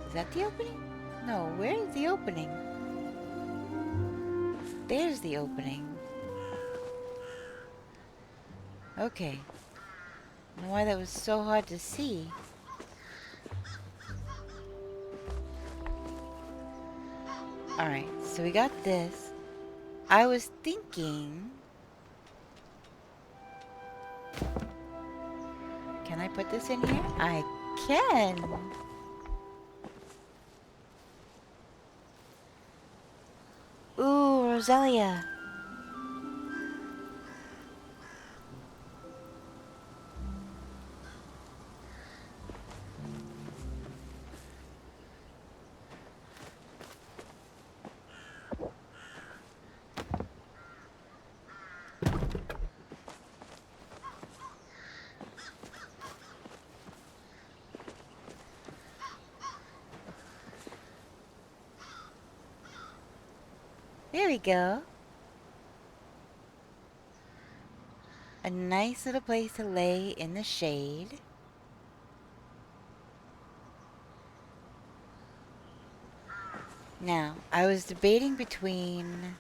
Is that the opening? No, where is the opening? There's the opening. Okay. I don't know why that was so hard to see. Alright, so we got this. I was thinking... Can I put this in here? I can! Ooh, Roselia. There we go. A nice little place to lay in the shade. Now, I was debating between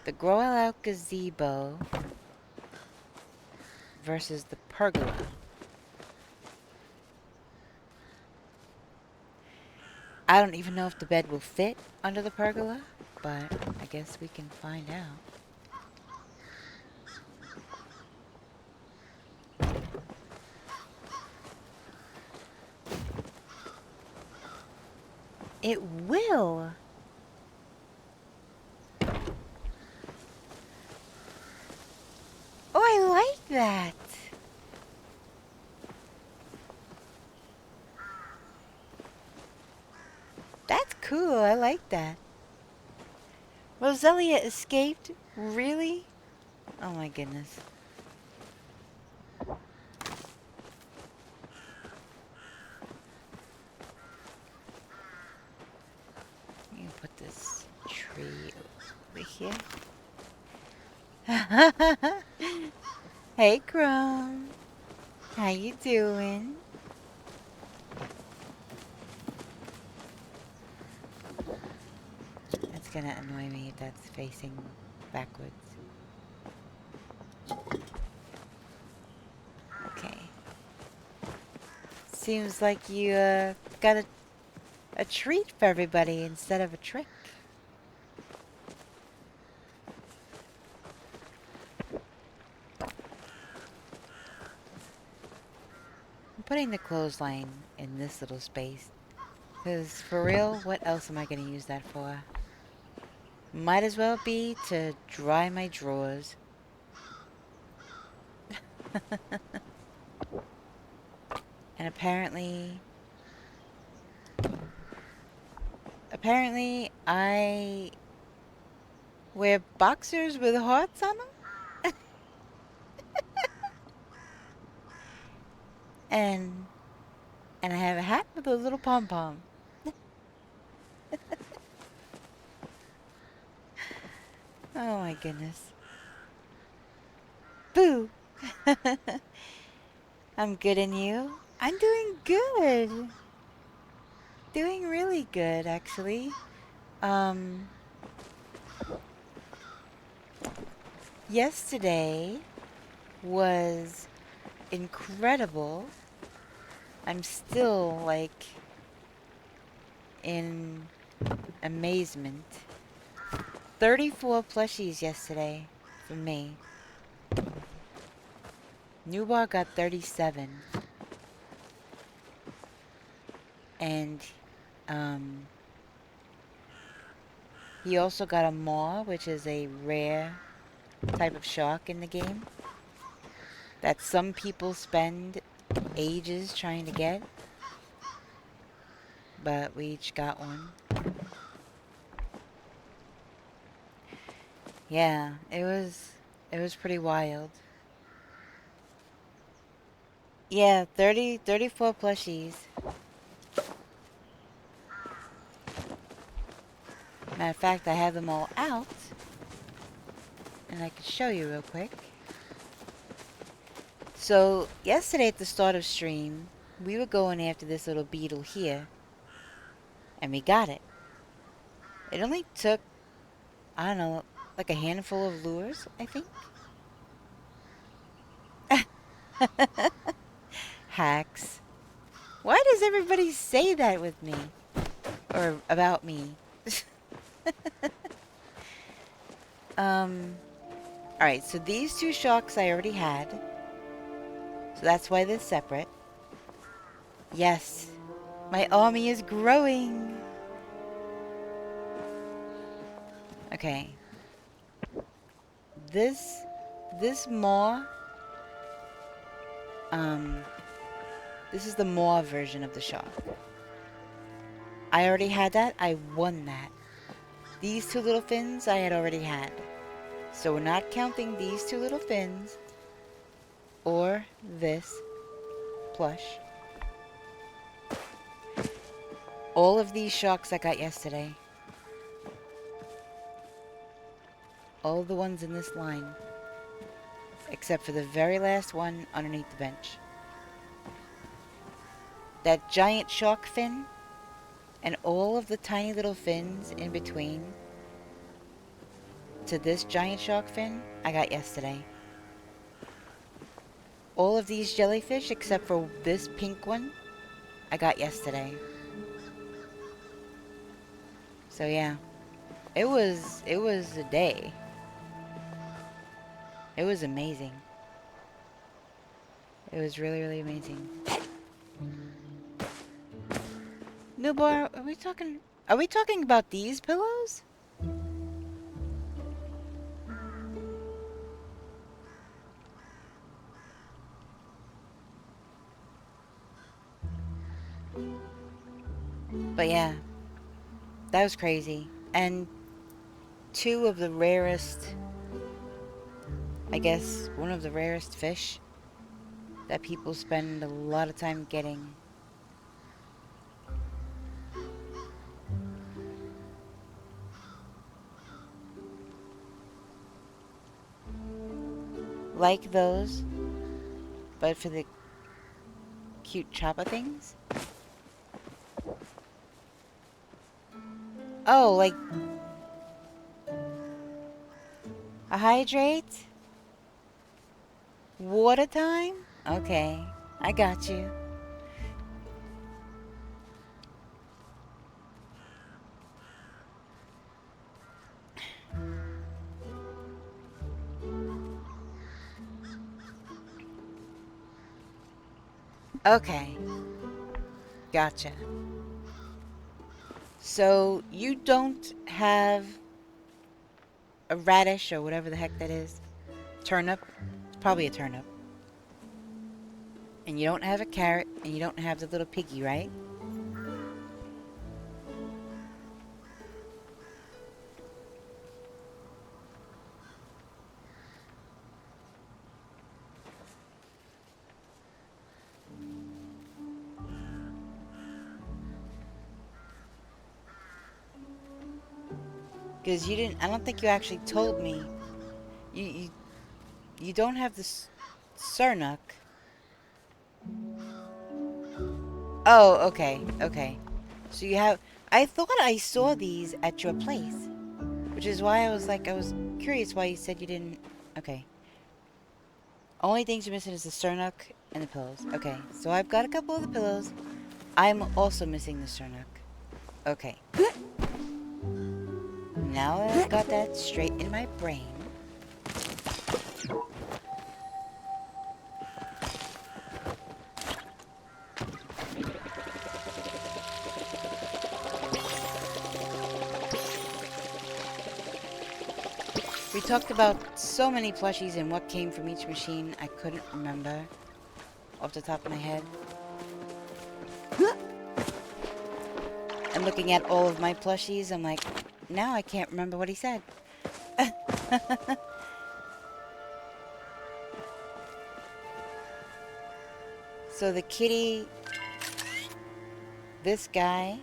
the grow out gazebo versus the pergola. I don't even know if the bed will fit under the pergola, but I guess we can find out. It will! Oh, I like that! That's cool, I like that. Roselia escaped? Really? Oh my goodness. You can put this tree over here. Hey, Chrome. How you doing? That's gonna annoy me if that's facing backwards. Okay. Seems like you got a treat for everybody instead of a trick. I'm putting the clothesline in this little space. Because for real, what else am I going to use that for? Might as well be to dry my drawers. And apparently I wear boxers with hearts on them. and I have a hat with a little pom-pom. Oh my goodness. Boo! I'm good, and you? I'm doing good. Doing really good, actually. Um, Yesterday was incredible. I'm still, like, in amazement. 34 plushies yesterday for me. Newbar got 37. And, um, he also got a maw, which is a rare type of shark in the game that some people spend ages trying to get. But we each got one. Yeah, it was pretty wild. Yeah, 34 plushies. Matter of fact, I have them all out. And I can show you real quick. So, yesterday at the start of stream, we were going after this little beetle here. And we got it. It only took, I don't know, like a handful of lures, I think. Hacks. Why does everybody say that with me? Or about me? Alright, so these two sharks I already had. So that's why they're separate. Yes, my army is growing. Okay. This maw, this is the maw version of the shark. I already had that. I won that. These two little fins I had already had. So we're not counting these two little fins or this plush. All of these sharks I got yesterday. All the ones in this line. Except for the very last one underneath the bench. That giant shark fin and all of the tiny little fins in between to this giant shark fin I got yesterday. All of these jellyfish except for this pink one I got yesterday. So yeah, it was a day. It was amazing. It was really, really amazing. Newbar, are we talking about these pillows? But yeah, that was crazy. And two of the rarest, I guess, one of the rarest fish that people spend a lot of time getting. Like those, but for the cute chopper things. Oh, like a hydrate? Water time? Okay, I got you. Okay, gotcha. So you don't have a radish or whatever the heck that is. Turnip. It's probably a turnip. And you don't have a carrot, and you don't have the little piggy, right? Because you didn't, I don't think you actually told me. You don't have the Sernuk. Oh, okay, okay. So you have, I thought I saw these at your place. Which is why I was like, I was curious why you said you didn't, okay. Only things you're missing is the Sernuk and the pillows. Okay, so I've got a couple of the pillows. I'm also missing the Sernuk. Okay. Now that I've got that straight in my brain. We talked about so many plushies and what came from each machine. I couldn't remember off the top of my head. And looking at all of my plushies, I'm like, now I can't remember what he said. So the kitty, this guy.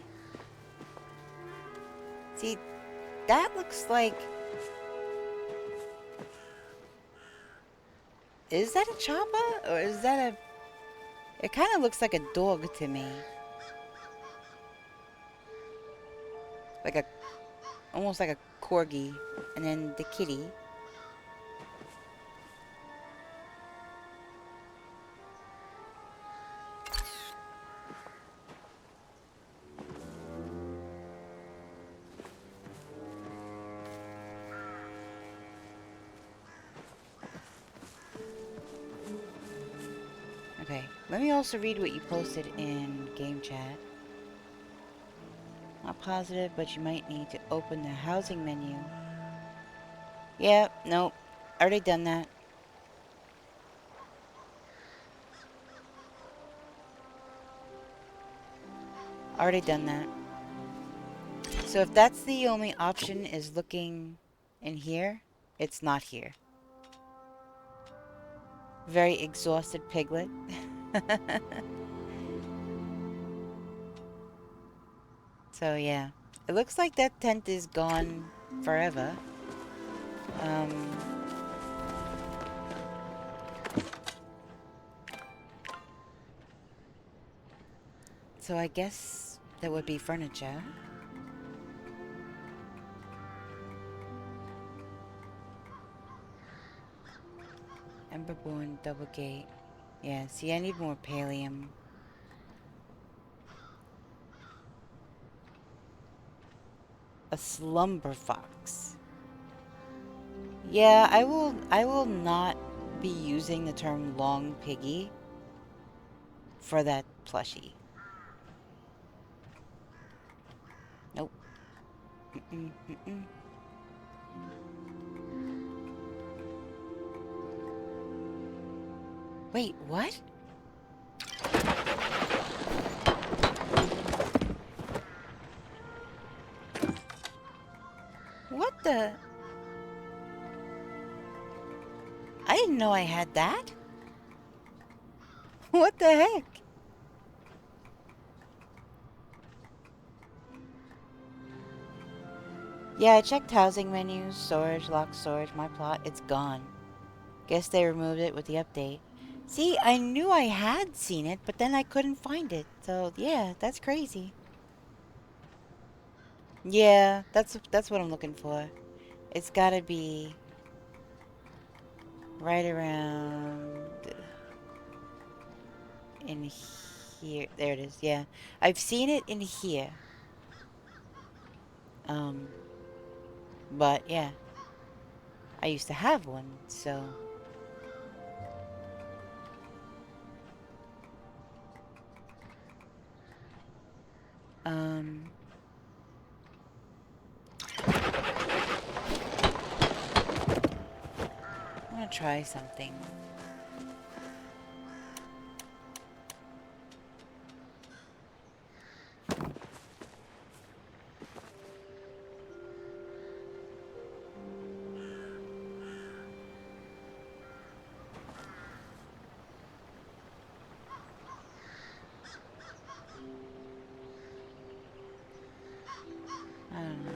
See, that looks like... Is that a chopper? Or is that a... It kind of looks like a dog to me. Like a... Almost like a corgi. And then the kitty. Okay, let me also read what you posted in game chat. Not positive, but you might need to open the housing menu. Yeah, nope. Already done that. Already done that. So if that's the only option is looking in here, it's not here. Very exhausted piglet. So yeah, it looks like that tent is gone forever. So I guess that would be furniture. Emberborn double gate. Yeah, see, I need more pallium. A slumber fox. Yeah, I will not be using the term long piggy for that plushie. Nope. Mm-mm, mm-mm. Wait, what? What the? I didn't know I had that. What the heck? Yeah, I checked housing menus, storage, lock storage, my plot. It's gone. Guess they removed it with the update. See, I knew I had seen it, but then I couldn't find it. So, yeah, that's crazy. Yeah, that's what I'm looking for. It's gotta be right around in here. There it is. Yeah, I've seen it in here. But yeah, I used to have one, so. try something. I don't know.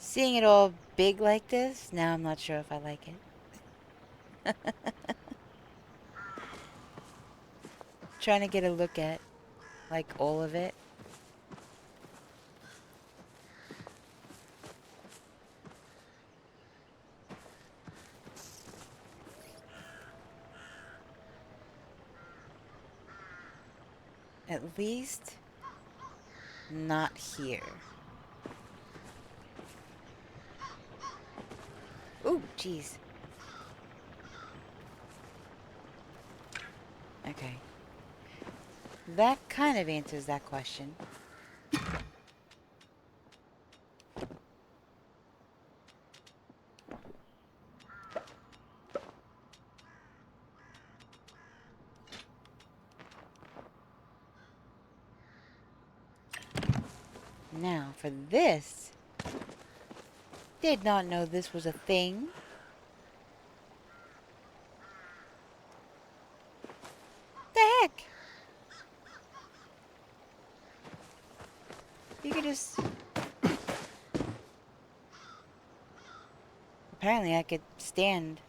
Seeing it all big like this, now I'm not sure if I like it. Trying to get a look at, like, all of it. At least, not here. Ooh, jeez. Okay. That kind of answers that question. Now, for this, did not know this was a thing. The heck? You could just... Apparently I could stand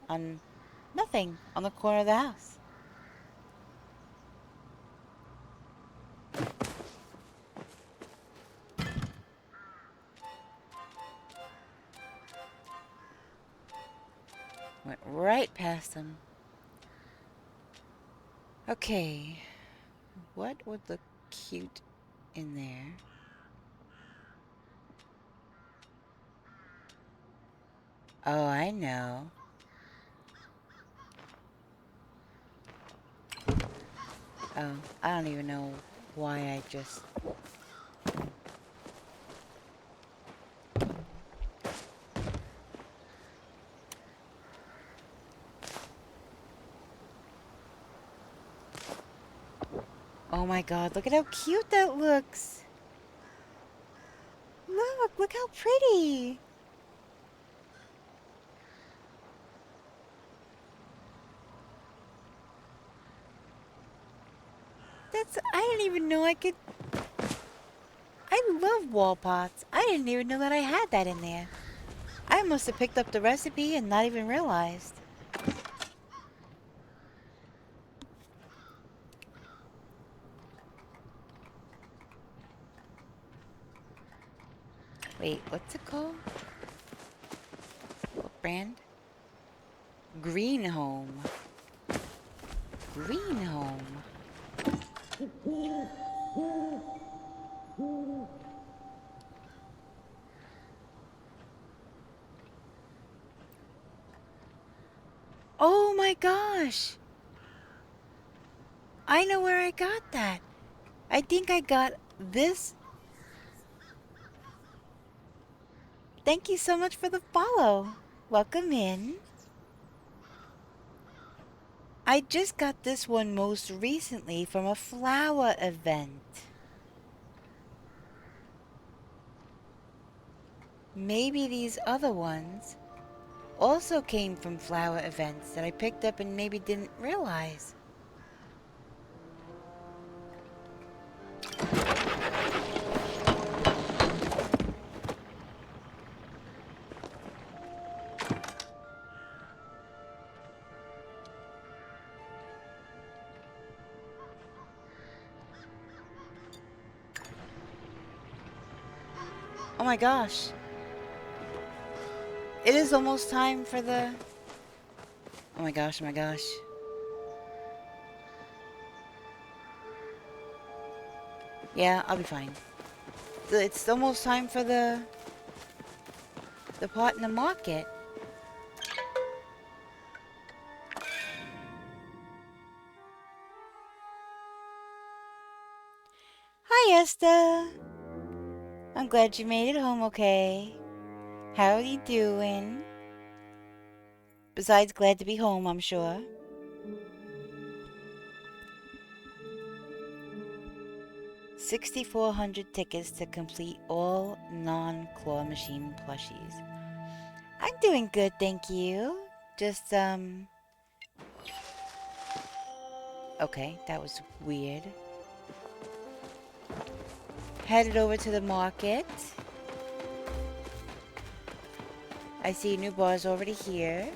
on nothing on the corner of the house. Went right past them. Okay. What would look cute in there? Oh, I know. Oh, I don't even know why I just... Oh my god, look at how cute that looks! Look how pretty! I didn't even know I could... I love wall pots. I didn't even know that I had that in there. I must have picked up the recipe and not even realized. Wait, what's it called? What brand? Green Home. Green Home. Oh my gosh! I know where I got that. I think I got this. Thank you so much for the follow. Welcome in. I just got this one most recently from a flower event. Maybe these other ones also came from flower events that I picked up and maybe didn't realize. Oh my gosh. It is almost time for the... Oh my gosh, oh my gosh. Yeah, I'll be fine. It's almost time for the pot in the market. Fiesta! I'm glad you made it home okay. How are you doing? Besides glad to be home, I'm sure. $6,400 tickets to complete all non-claw machine plushies. I'm doing good, thank you. Just, okay, that was weird. Headed over to the market. I see new bars already here.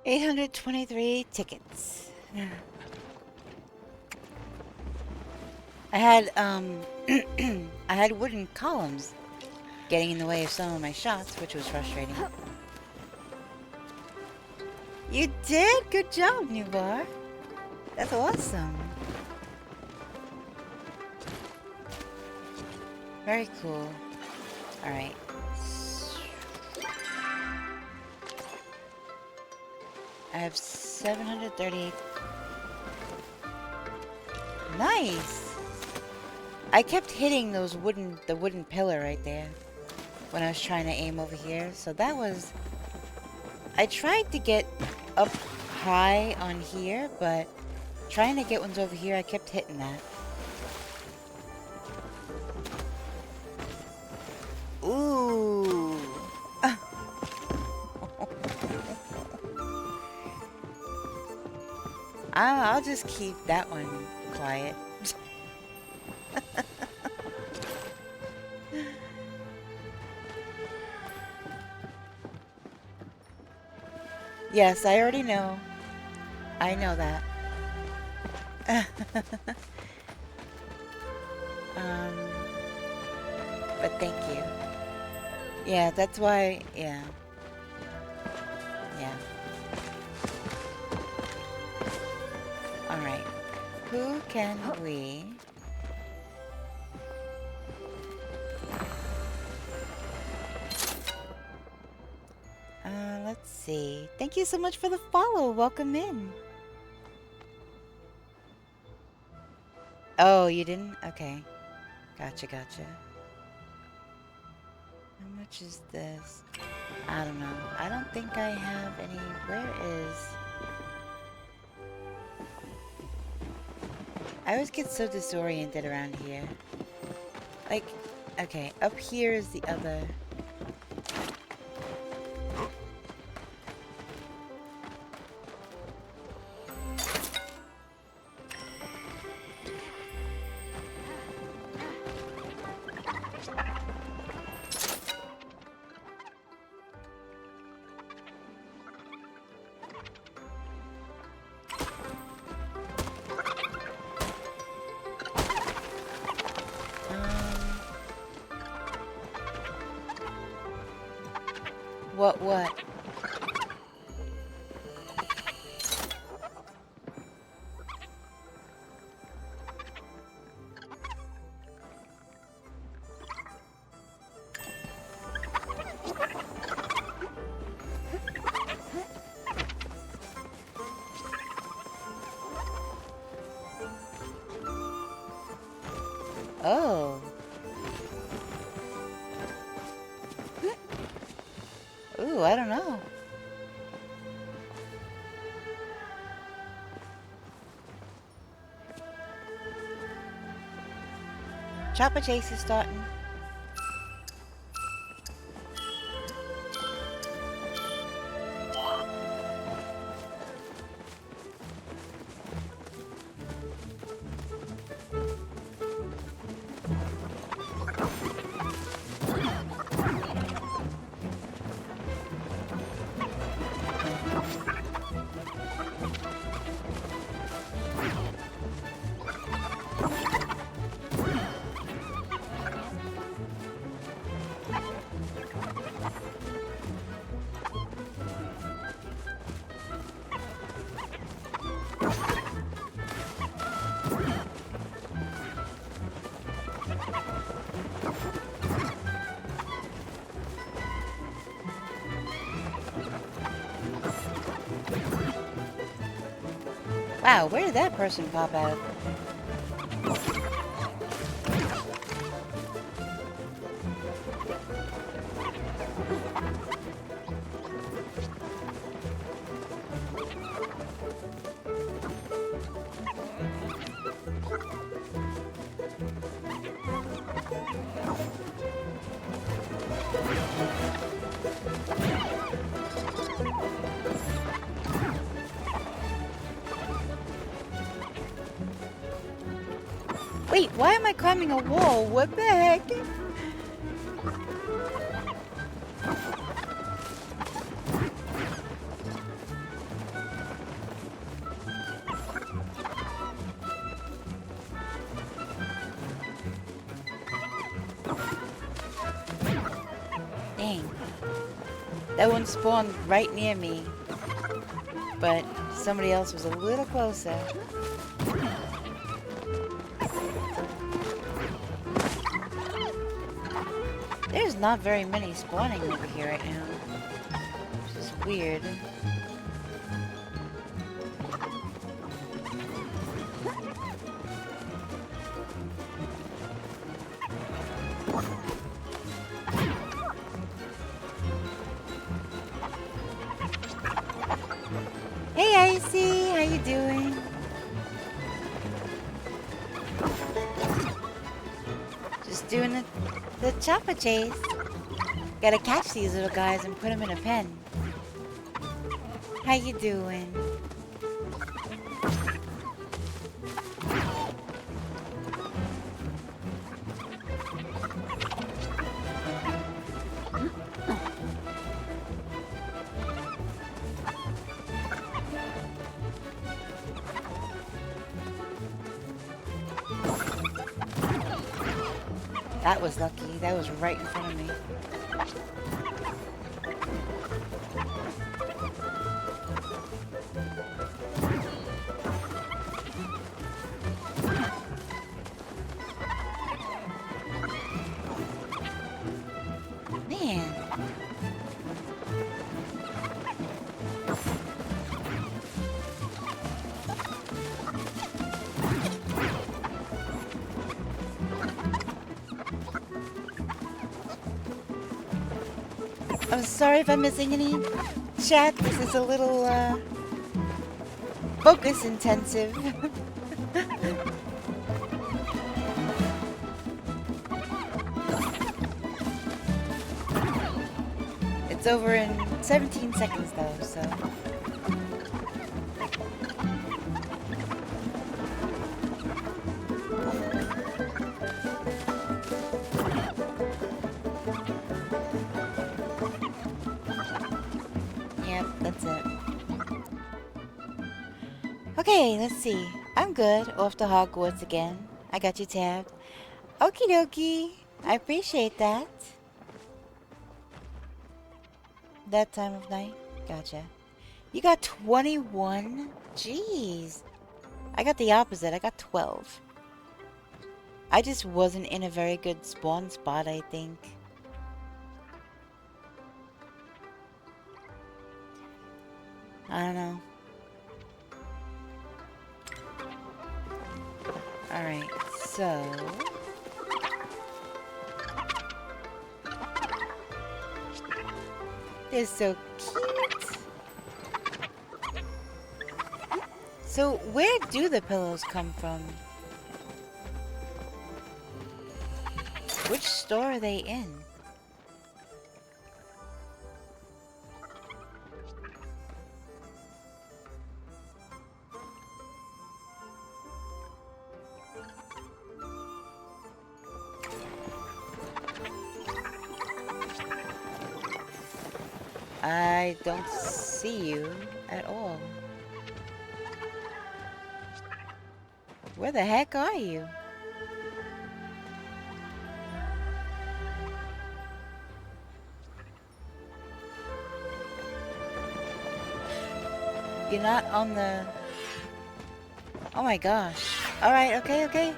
$823 tickets. I had, I had wooden columns getting in the way of some of my shots, which was frustrating. You did? Good job, new bar. That's awesome. Very cool. Alright. I have 738. Nice! I kept hitting the wooden pillar right there when I was trying to aim over here. So that was... I tried to get up high on here, but trying to get ones over here, I kept hitting that. Ooh! I'll just keep that one quiet. Yes, I already know. I know that. But thank you. Yeah, that's why, yeah. Yeah. Alright. Who can we... let's see. Thank you so much for the follow. Welcome in. Oh, you didn't? Okay. Gotcha, gotcha. How much is this? I don't know. I don't think I have any. Where is... I always get so disoriented around here. Like, okay, up here is the other... What? Oh. Ooh, I don't know. Chopper chase is starting. Wow, where did that person pop out? Wait, why am I climbing a wall? What the heck? Dang. That one spawned right near me. But somebody else was a little closer. There's not very many spawning over here right now. Which is weird. Hey Icy, how you doing? Just doing the chopper chase. Gotta catch these little guys and put them in a pen. How you doing? That was lucky. That was right in front of me. Man. I'm sorry if I'm missing any chat. This is a little, focus intensive. It's over in 17 seconds though, so. Yep, that's it. Okay, let's see. I'm good. Off to Hogwarts again. I got you tabbed. Okie dokie. I appreciate that. That time of night? Gotcha. You got 21? Jeez. I got the opposite. I got 12. I just wasn't in a very good spawn spot, I think. I don't know. Alright, so... They're so cute. So, where do the pillows come from? Which store are they in? I don't see you at all. Where the heck are you? You're not on the... Oh my gosh. Alright, okay, okay.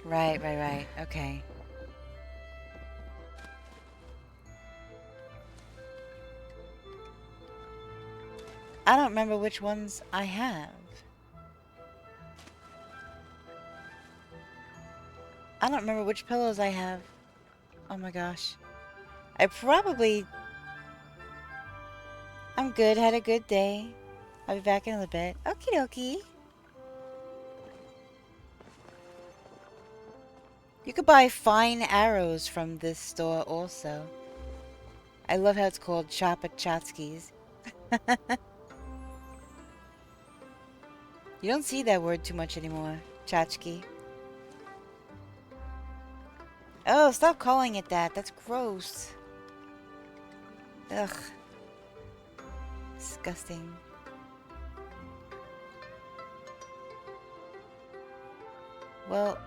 Right. Okay. I don't remember which ones I have. I don't remember which pillows I have. Oh my gosh. I'm good, had a good day. I'll be back in a little bit. Okie dokie. You could buy fine arrows from this store also. I love how it's called Shop at Chotsky's. You don't see that word too much anymore, Tchotchke. Oh, stop calling it that. That's gross. Ugh. Disgusting. Well...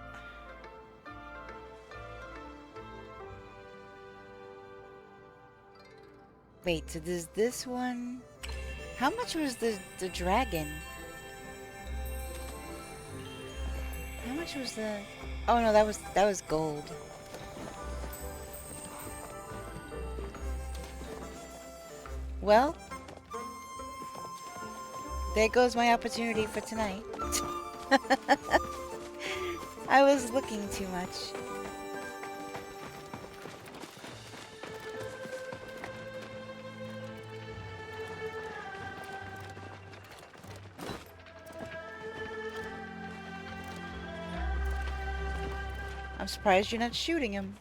Wait, so there's this one... How much was the dragon? How much was the... Oh no, that was gold. Well... There goes my opportunity for tonight. I was looking too much. I'm surprised you're not shooting him.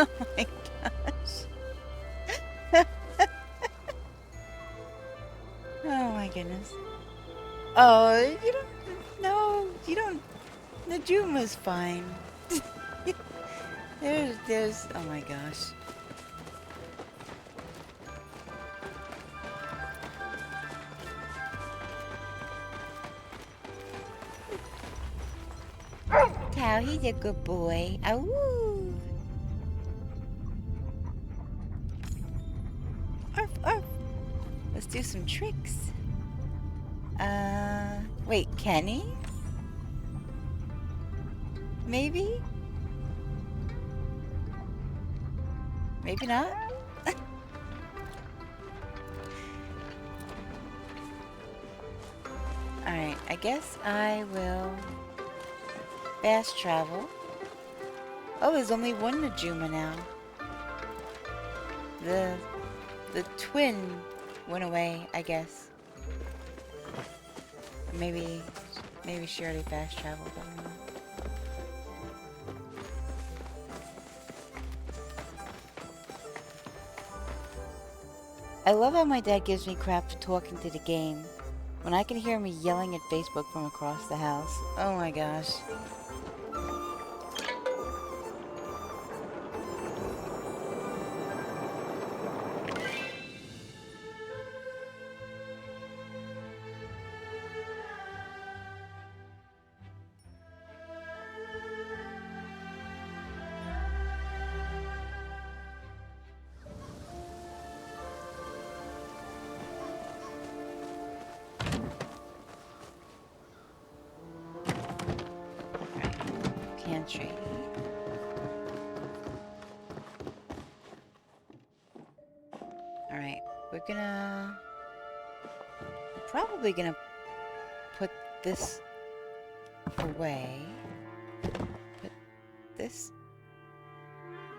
Oh my gosh. Oh my goodness. Oh, you don't... No, you don't... Najuma's fine. There's... Oh my gosh. Cow, he's a good boy. Awoo! Arf, arf. Let's do some tricks. Wait, can he? Maybe? Maybe not? Alright, I guess I will fast travel. Oh, there's only one Najuma now. The twin went away, I guess. Maybe she already fast traveled, I don't know. I love how my dad gives me crap for talking to the game when I can hear me yelling at Facebook from across the house. Oh my gosh. Pantry. Alright, we're probably gonna put this away. Put this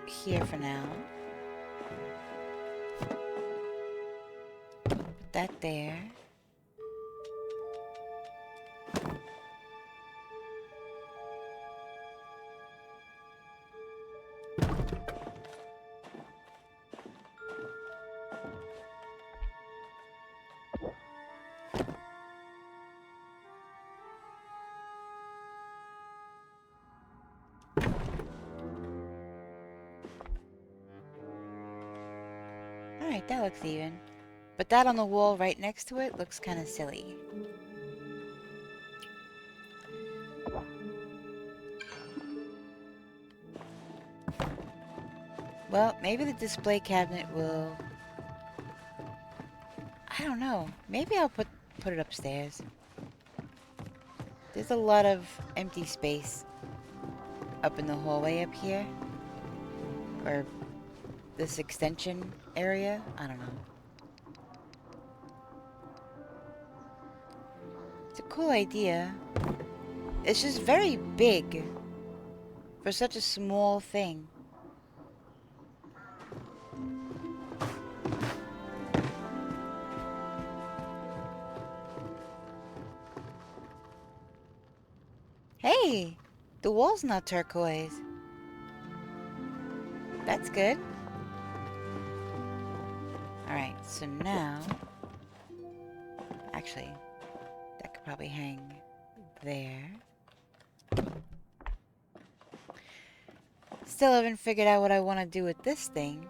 here for now. Put that there. Alright, that looks even. But that on the wall right next to it looks kind of silly. Well, maybe the display cabinet will... I don't know. Maybe I'll put it upstairs. There's a lot of empty space up in the hallway up here. Or this extension area. I don't know. It's a cool idea. It's just very big for such a small thing. Hey, the wall's not turquoise. That's good. Alright, so now... Actually, that could probably hang there. Still haven't figured out what I want to do with this thing.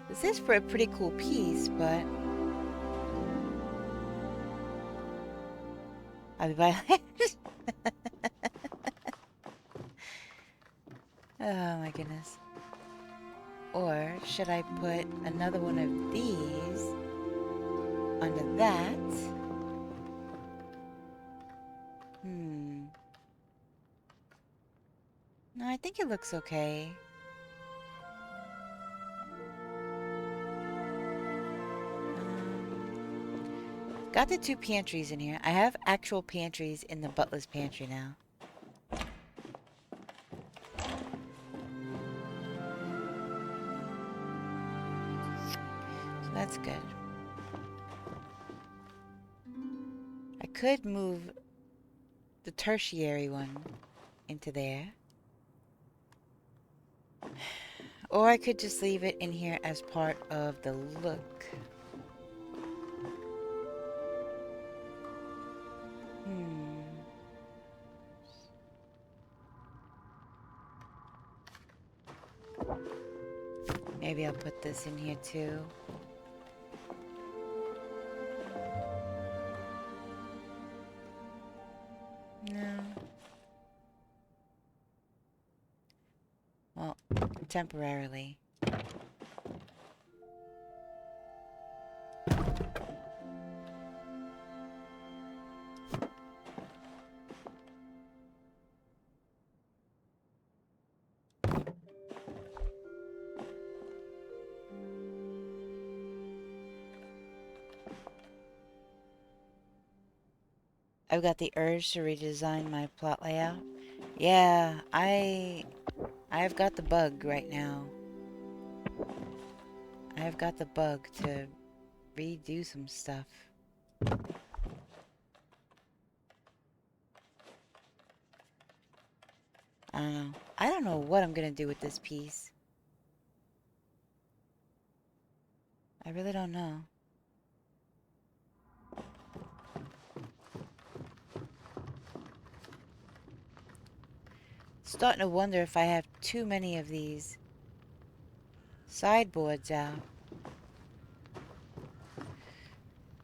This is for a pretty cool piece, but... I'll be buying it. Oh my goodness. Or should I put another one of these under that? No, I think it looks okay. Got the two pantries in here. I have actual pantries in the butler's pantry now. So that's good. I could move the tertiary one into there. Or I could just leave it in here as part of the look. Maybe I'll put this in here too. No. Well, temporarily. I've got the urge to redesign my plot layout. Yeah, I've got the bug right now. I've got the bug to redo some stuff. I don't know. I don't know what I'm gonna do with this piece. I really don't know. Starting to wonder if I have too many of these sideboards out.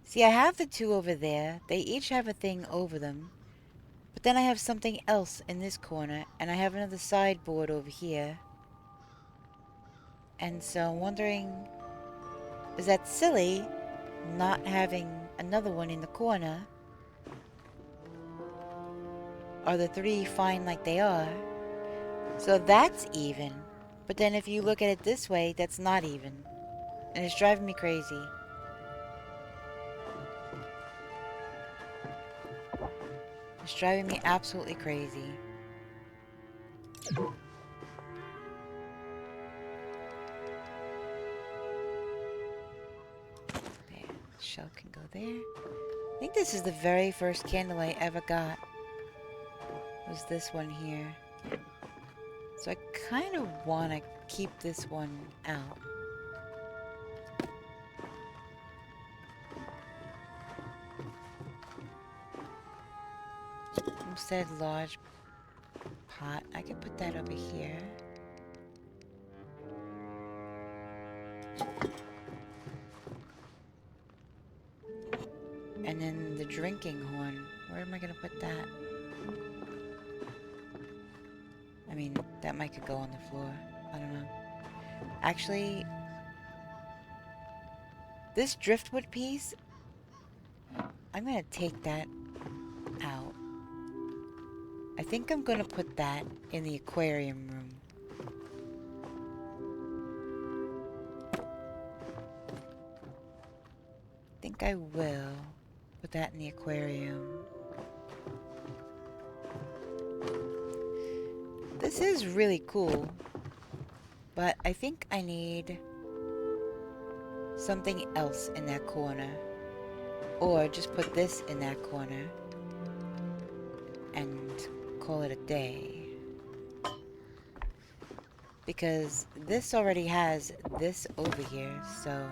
See, I have the two over there. They each have a thing over them. But then I have something else in this corner, and I have another sideboard over here. And so I'm wondering, is that silly not having another one in the corner? Are the three fine like they are? So that's even. But then if you look at it this way, that's not even. And it's driving me crazy. It's driving me absolutely crazy. There, the shell can go there. I think this is the very first candle I ever got. Was this one here. So I kind of want to keep this one out. Instead, large pot. I can put that over here. And then the drinking horn. Where am I going to put that? I mean, that might could go on the floor. I don't know. Actually, this driftwood piece, I'm going to take that out. I think I'm going to put that in the aquarium room. I think I will put that in the aquarium. This is really cool, but I think I need something else in that corner. Or just put this in that corner and call it a day. Because this already has this over here, so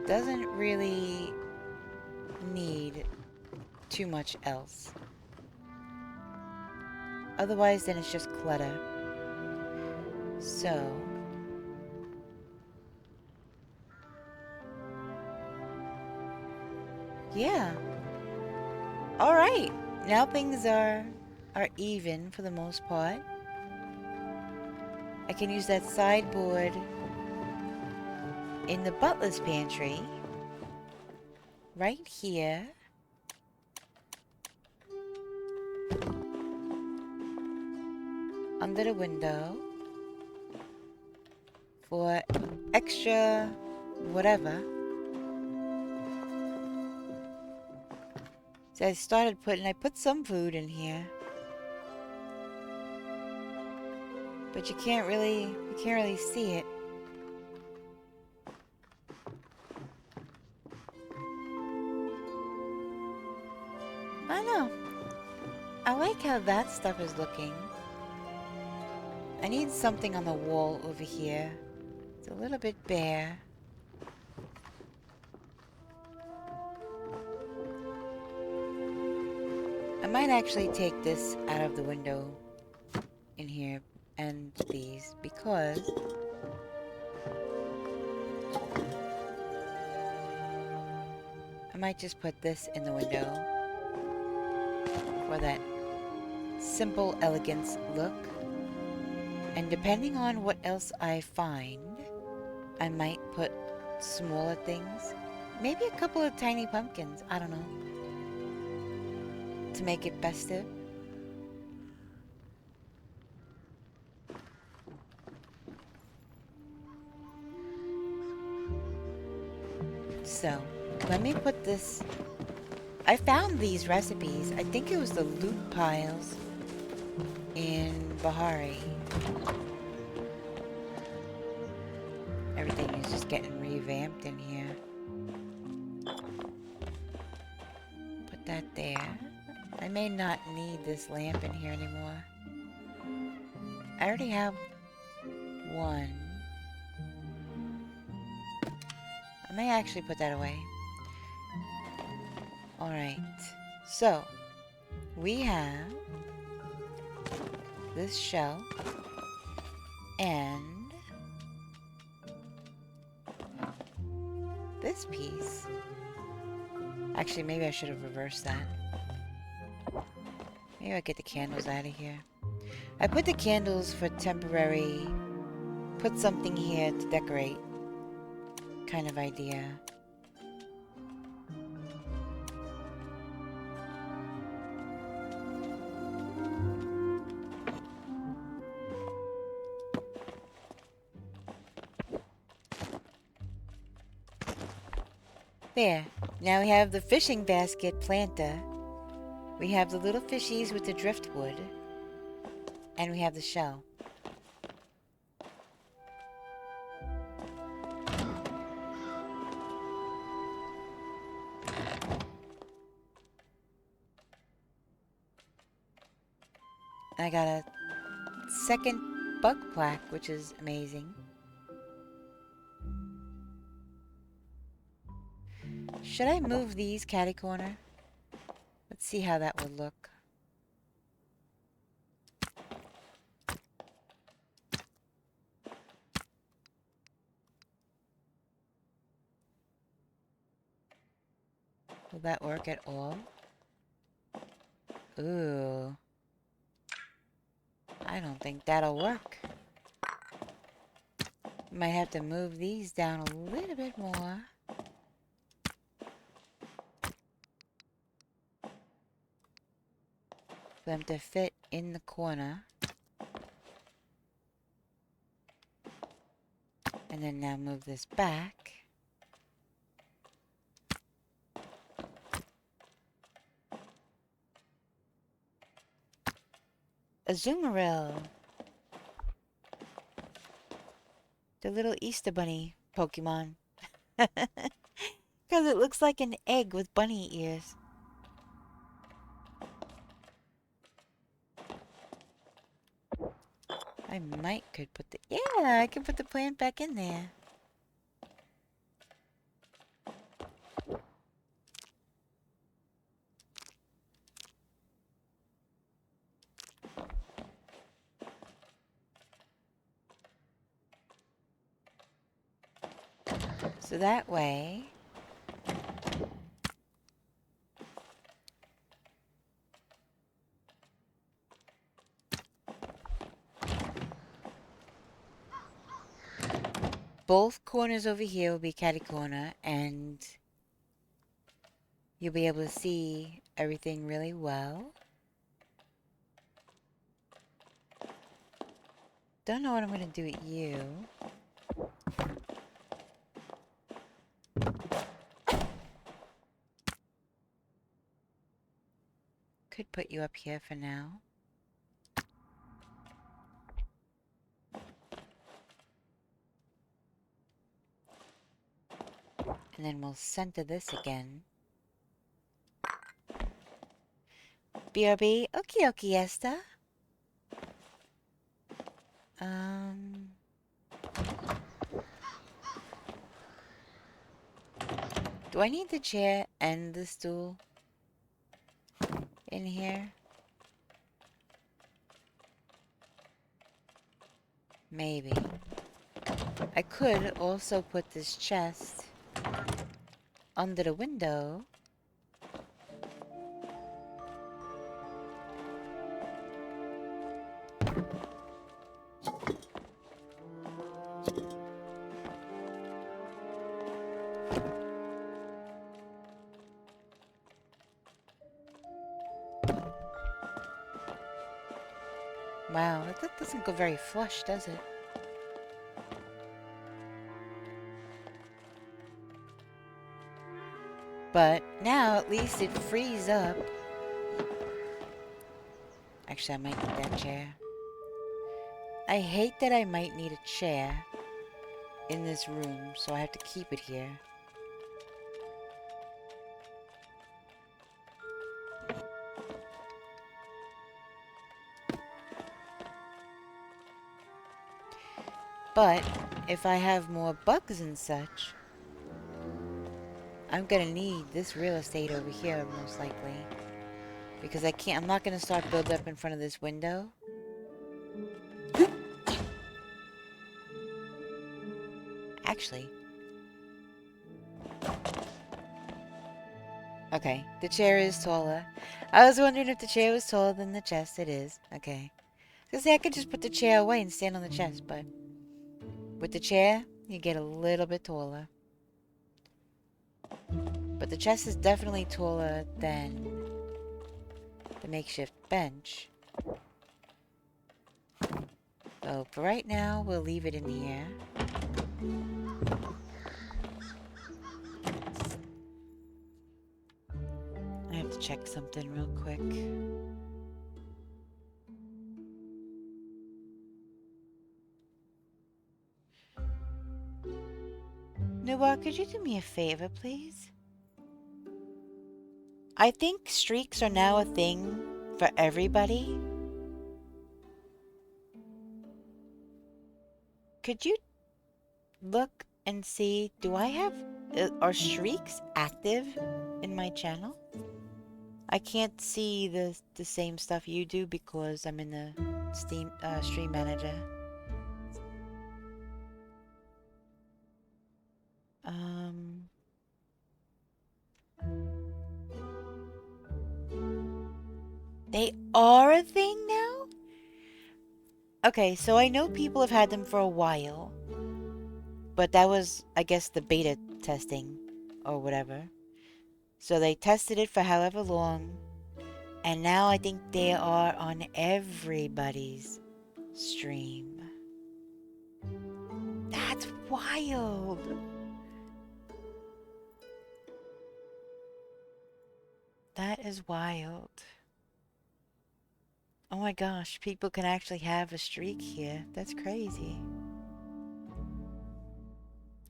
doesn't really need too much else. Otherwise, then it's just clutter. So yeah. Alright. Now things are even for the most part. I can use that sideboard in the butler's pantry. Right here. Under the window. For extra whatever. So I put some food in here. But you can't really see it. I don't know. I like how that stuff is looking. I need something on the wall over here. It's a little bit bare. I might actually take this out of the window in here and these because I might just put this in the window for that simple elegance look. And depending on what else I find, I might put smaller things. Maybe a couple of tiny pumpkins. I don't know. To make it festive. So, let me put this I found these recipes. I think it was the loot piles in Bahari. Everything is just getting revamped in here. Put that there. I may not need this lamp in here anymore. I already have one. I may actually put that away. Alright. So, we have this shell and this piece. Actually, maybe I should have reversed that. Maybe I'll get the candles out of here. I put the candles for temporary, put something here to decorate kind of idea. There. Now we have the fishing basket planter. We have the little fishies with the driftwood. And we have the shell. And I got a second bug plaque, which is amazing. Should I move these catty corner? Let's see how that would look. Will that work at all? Ooh. I don't think that'll work. Might have to move these down a little bit more. For them to fit in the corner. And then now move this back. Azumarill. The little Easter Bunny Pokemon. Because it looks like an egg with bunny ears. I might could put the... Yeah, I can put the plant back in there. So that way... both corners over here will be catty corner, and you'll be able to see everything really well. Don't know what I'm going to do with you. Could put you up here for now. And then we'll center this again. BRB, okie dokie, Esther. Do I need the chair and the stool in here? Maybe. I could also put this chest under the window. Wow, that doesn't go very flush, does it? But now at least it frees up. Actually, I might need that chair. I hate that I might need a chair in this room, so I have to keep it here. But if I have more bugs and such, I'm gonna need this real estate over here most likely. Because I'm not gonna start build up in front of this window. Actually. Okay, the chair is taller. I was wondering if the chair was taller than the chest. It is. Okay. Because I could just put the chair away and stand on the chest, but with the chair, you get a little bit taller. But the chest is definitely taller than the makeshift bench. So for right now, we'll leave it in here. I have to check something real quick. Nubar, could you do me a favor, please? I think streaks are now a thing for everybody. Could you look and see, do I have, are streaks active in my channel? I can't see the same stuff you do because I'm in the stream manager. They are a thing now? Okay, so I know people have had them for a while. But that was, I guess, the beta testing or whatever. So they tested it for however long. And now I think they are on everybody's stream. That's wild. That is wild. Oh my gosh, people can actually have a streak here. That's crazy.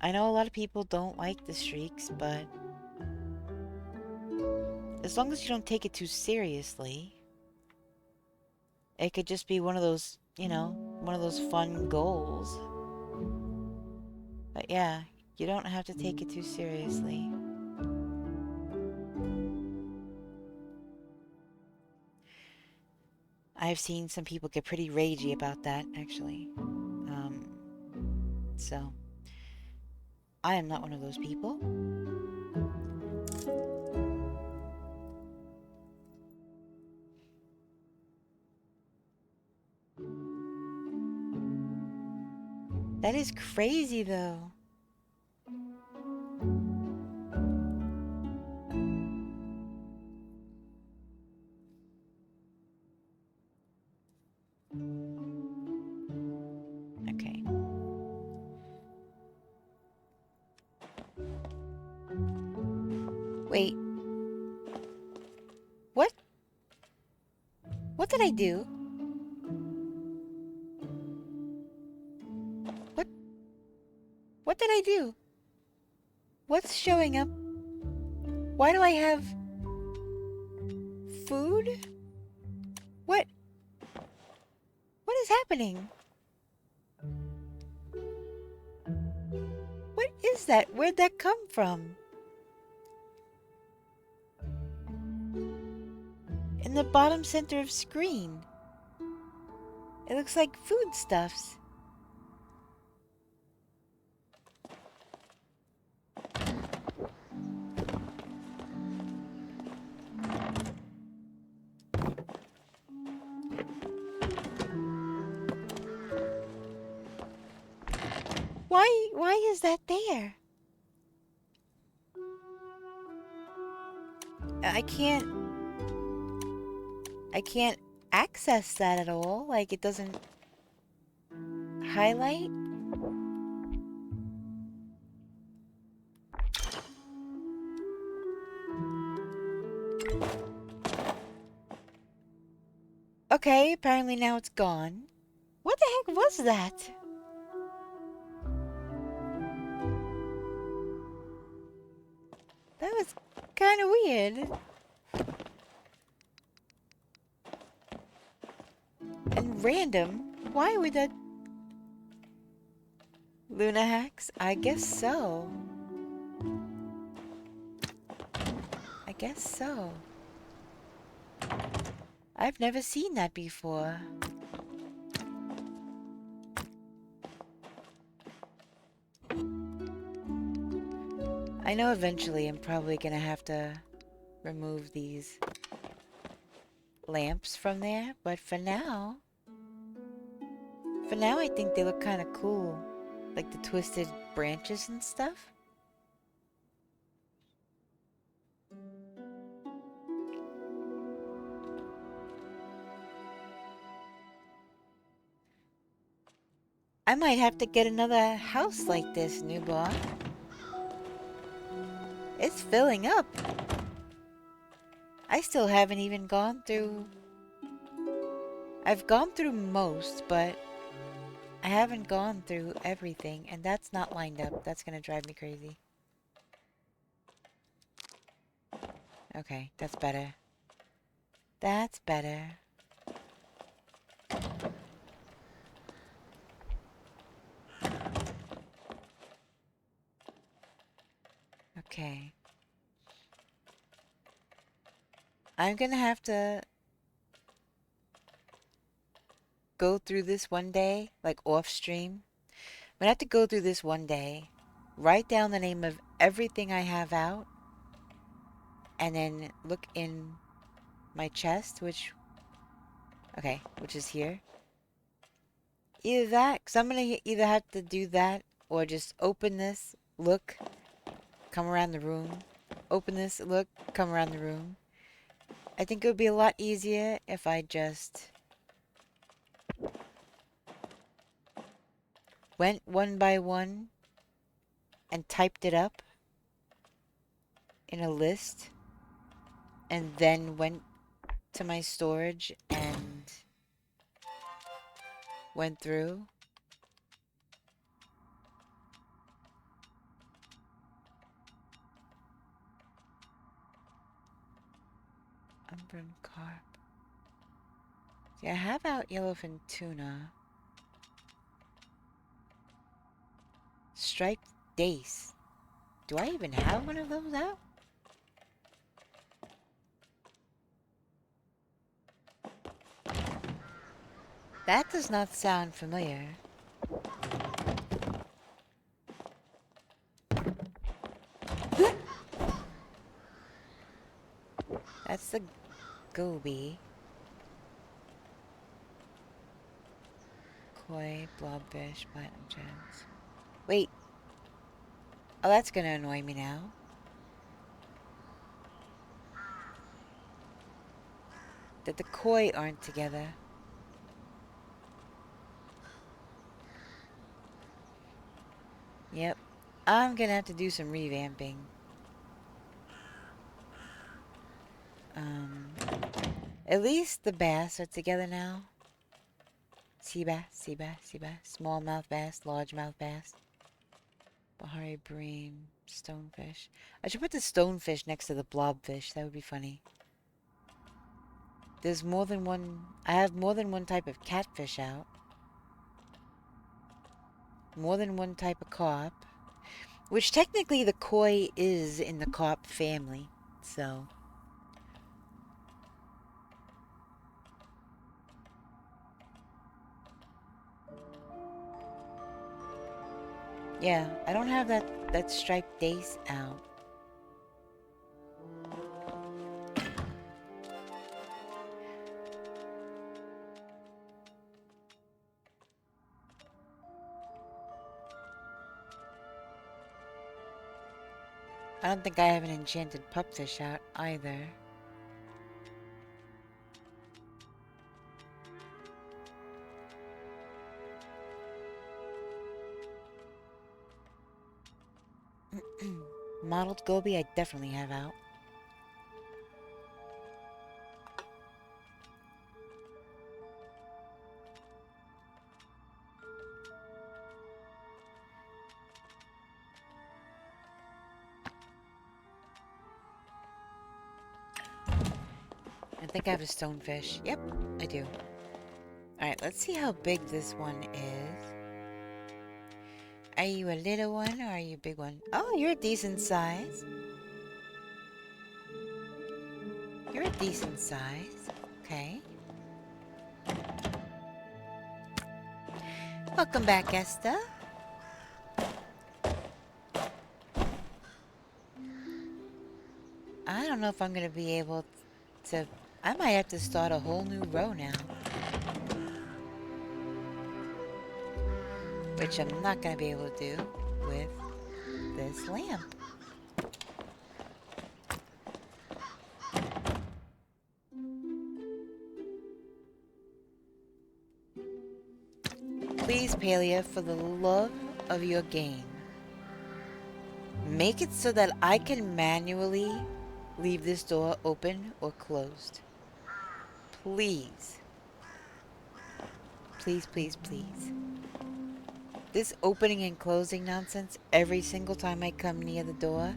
I know a lot of people don't like the streaks, but as long as you don't take it too seriously, it could just be one of those, you know, one of those fun goals. But yeah, you don't have to take it too seriously. I've seen some people get pretty ragey about that, actually. So, I am not one of those people. That is crazy, though. Okay. Wait. What? What did I do? What? What did I do? What's showing up? Why do I have food? What? What is happening? What is that? Where'd that come from? In the bottom center of screen. It looks like foodstuffs. Why is that there? I can't access that at all. Like, it doesn't highlight. Okay, apparently now it's gone. What the heck was that? That was kind of weird. And random. Why would that... Luna hacks? I guess so. I guess so. I've never seen that before. I know eventually I'm probably gonna have to remove these lamps from there, but for now I think they look kind of cool. Like the twisted branches and stuff. I might have to get another house like this, newborn. It's filling up. I still haven't even gone through... I've gone through most, but I haven't gone through everything, and that's not lined up. That's gonna drive me crazy. Okay, that's better. That's better. Okay. I'm gonna have to go through this one day, like off stream. I'm gonna have to go through this one day, write down the name of everything I have out, and then look in my chest, which is here. Either that, because I'm gonna either have to do that, or just open this, look, come around the room, open this, look, come around the room. I think it would be a lot easier if I just went one by one and typed it up in a list, and then went to my storage and went through. Umbran carp. See, I have out yellowfin tuna. Striped dace. Do I even have one of those out? That does not sound familiar. That's the goby. Koi, blobfish, platinum gems. Wait. Oh, that's gonna annoy me now. That the koi aren't together. Yep. I'm gonna have to do some revamping. At least the bass are together now. Sea bass, sea bass, sea bass. Smallmouth bass, largemouth bass. Bahari bream, stonefish. I should put the stonefish next to the blobfish. That would be funny. There's more than one... I have more than one type of catfish out. More than one type of carp. Which technically the koi is in the carp family. So... yeah, I don't have that striped dace out. I don't think I have an enchanted pupfish out either. Mottled goby I definitely have out. think I have a stonefish. Yep, I do. Alright, let's see how big this one is. Are you a little one or are you a big one? Oh, you're a decent size. You're a decent size. Okay. Welcome back, Esther. I don't know if I'm going to be able to... I might have to start a whole new row now. Which I'm not going to be able to do with this lamp. Please, Palia, for the love of your game, make it so that I can manually leave this door open or closed. Please. Please, please, please. This opening and closing nonsense every single time I come near the door,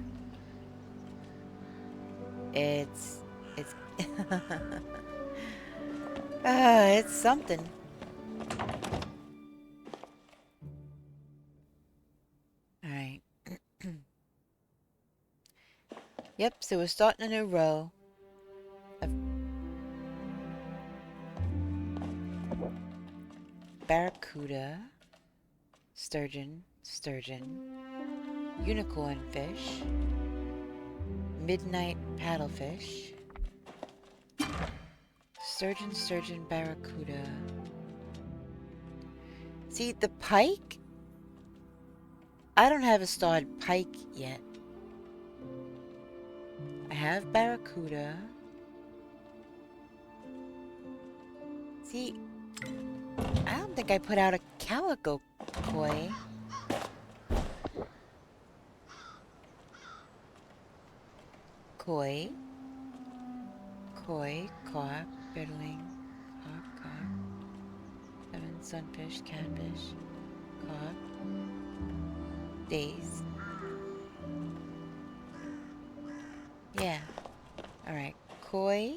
it's it's something. Alright. Yep, so we're starting a new row of barracuda, sturgeon, unicorn fish, midnight paddlefish, sturgeon, barracuda. See, the pike? I don't have a starred pike yet. I have barracuda. See, I don't think I put out a calico koi. Koi, carp, birdling, carp, seven sunfish, catfish, carp, days. Yeah. Alright, koi.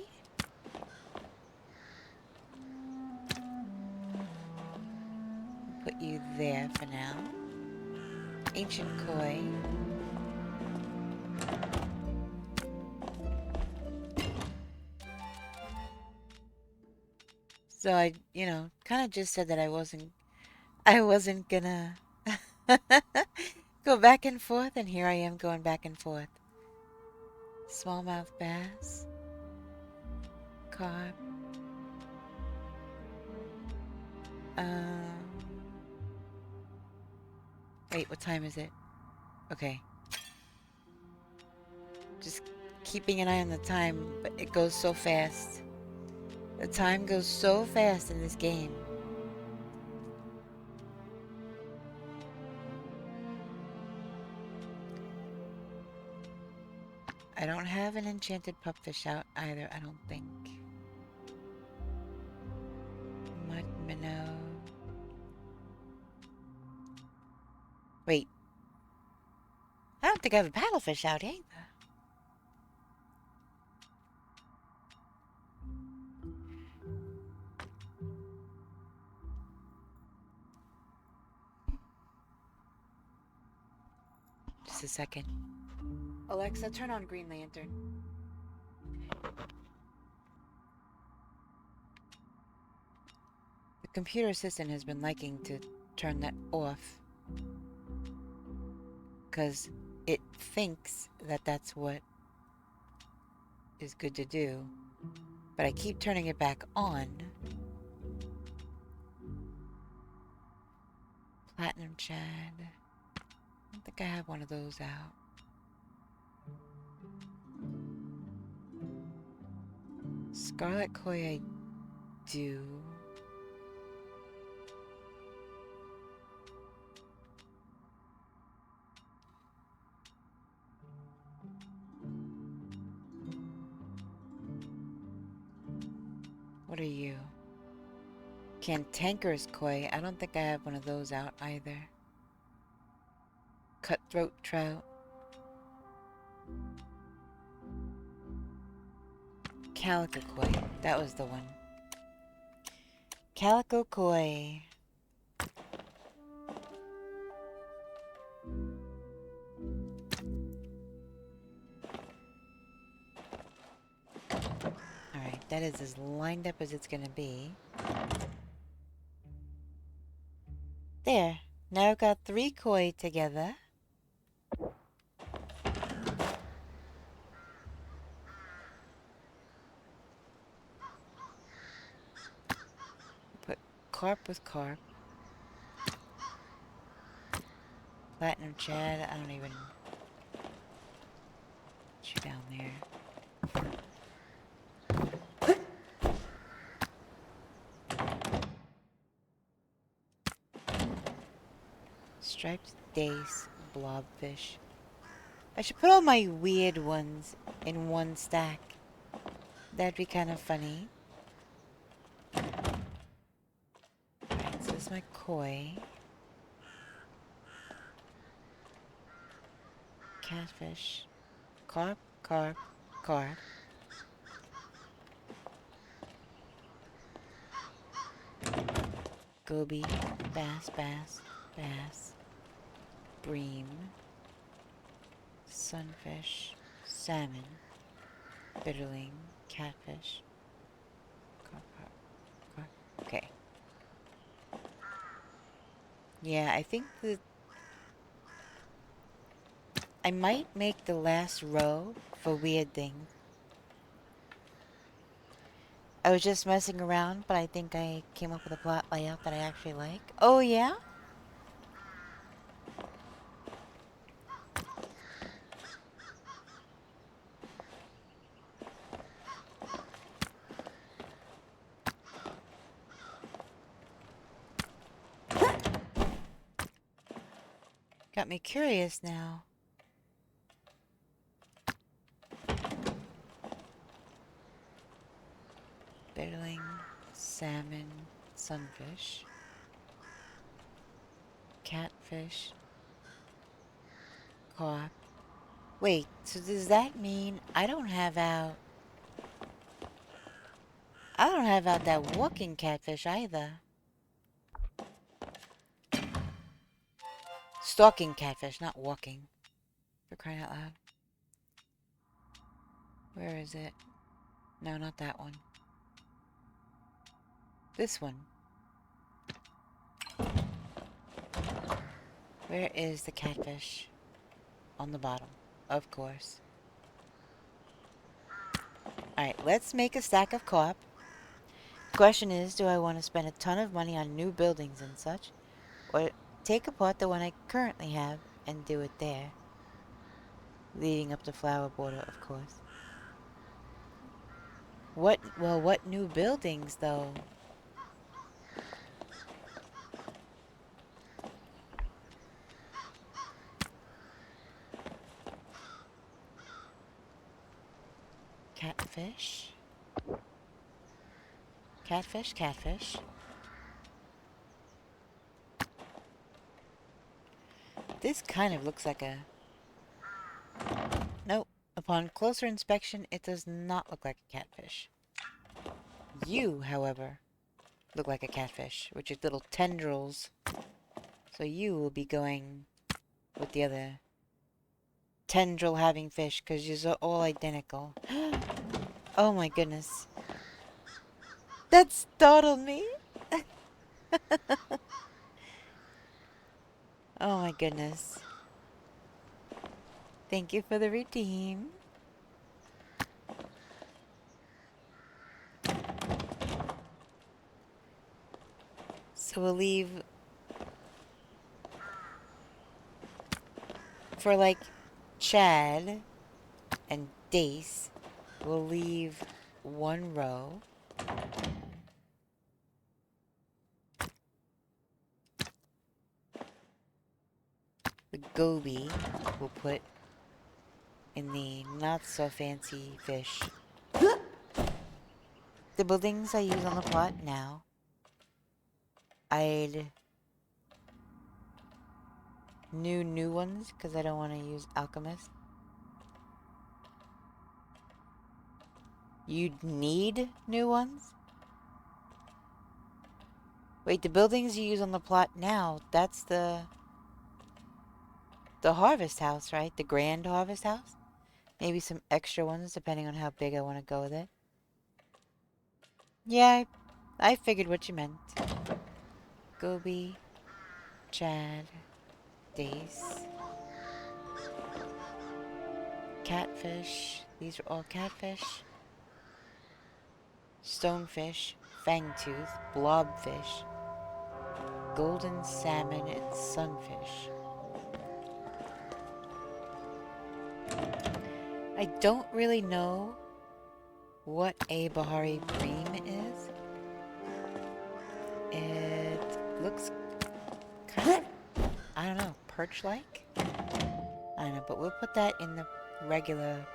Put you there for now. Ancient koi. So I, you know, kind of just said that I wasn't gonna go back and forth, and here I am going back and forth. Smallmouth bass, carp. Wait, what time is it? Okay. Just keeping an eye on the time, but it goes so fast. The time goes so fast in this game. I don't have an enchanted pupfish out either, I don't think. Mud minnow. Wait. I don't think I have a paddlefish out either. Just a second. Alexa, turn on Green Lantern. The computer assistant has been liking to turn that off, because it thinks that that's what is good to do. But I keep turning it back on. Platinum Chad. I don't think I have one of those out. Scarlet Koi I do. What are you? Cantankerous Koi. I don't think I have one of those out either. Cutthroat Trout. Calico koi. That was the one. Calico koi. Alright, that is as lined up as it's gonna be. There. Now I've got 3 koi together. Put carp with carp. Platinum Chad, I don't even... Put you down there. Striped dace, blobfish. I should put all my weird ones in one stack. That'd be kind of funny. Alright, so this is my koi. Catfish. Carp, carp, carp. Goby, bass, bass, bass. Bream. Sunfish. Salmon. Bitterling. Catfish. Carp, carp, carp. Okay. Yeah, I think that I might make the last row for weird things. I was just messing around, but I think I came up with a plot layout that I actually like. Oh, yeah? Got me curious now. Bitterling, salmon, sunfish, catfish, carp. Wait, so does that mean I don't have out that walking catfish either? Stalking catfish, not walking. For crying out loud. Where is it? No, not that one. This one. Where is the catfish? On the bottom, of course. Alright, let's make a stack of carp. Question is, do I want to spend a ton of money on new buildings and such? Or take apart the one I currently have and do it there? Leading up to flower border, of course. What new buildings, though? Catfish? Catfish, catfish. This kind of looks like a... Nope. Upon closer inspection, it does not look like a catfish. You, however, look like a catfish, with your little tendrils. So you will be going with the other tendril-having fish, because you're all identical. Oh my goodness. That startled me! Oh my goodness. Thank you for the redeem. So we'll leave... For like Chad and Dace, we'll leave one row. The goby we'll put in the not so fancy fish. The buildings I use on the plot now, I'd new ones because I don't want to use alchemist. You'd need new ones? Wait, the buildings you use on the plot now, that's the harvest house, right? The grand harvest house? Maybe some extra ones depending on how big I want to go with it. Yeah, I figured what you meant. Goby, Chad, Dace. Catfish. These are all catfish. Stonefish, fangtooth, blobfish, golden salmon, and sunfish. I don't really know what a Bahari bream is. It looks kind of, I don't know, perch-like? I don't know, but we'll put that in the regular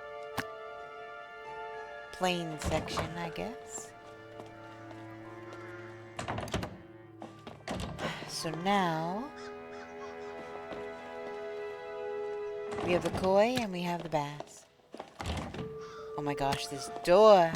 plain section, I guess. So now we have the koi and we have the bass. Oh my gosh, this door!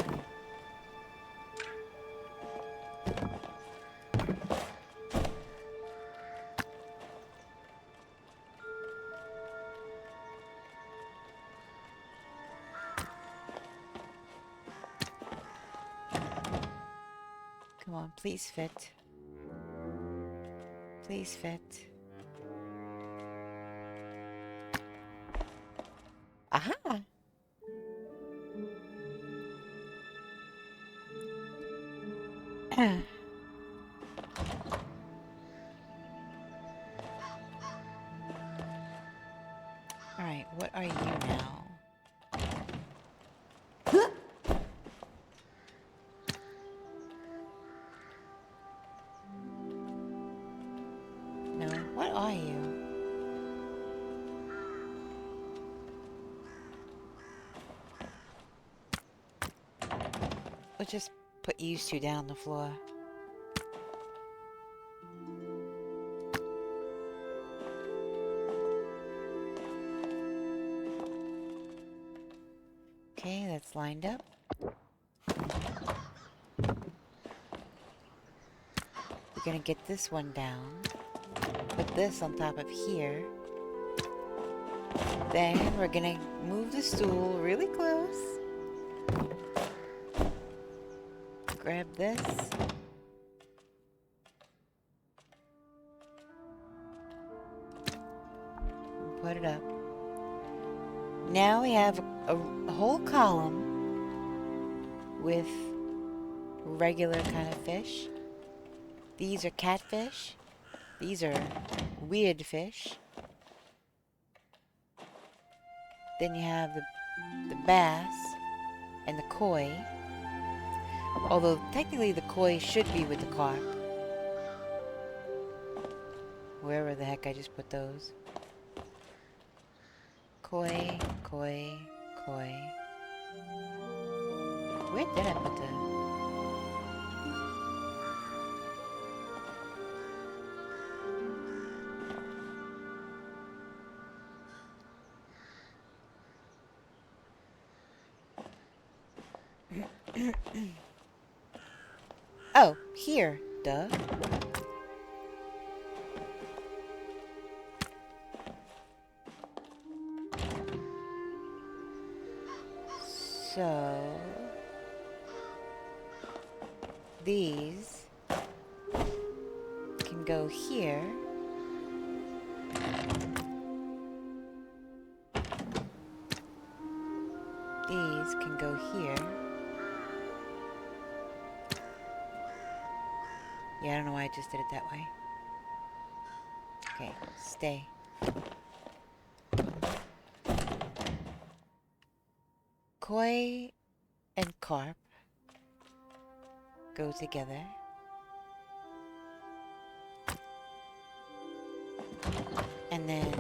Come on, please fit. Please fit. Aha! Alright, what are you now? No, what are you? Let's just put you two down on the floor. Okay, that's lined up. We're gonna get this one down. Put this on top of here. Then we're gonna move the stool really close. Grab this. And put it up. Now we have a whole column with regular kind of fish. These are catfish. These are weird fish. Then you have the bass and the koi. Although technically the koi should be with the carp. Wherever the heck I just put those. Koi, koi, koi. Where did I put the... Oh, here, duh. So these can go here. These can go here. Yeah, I don't know why I just did it that way. Okay, stay. Koi and carp go together. And then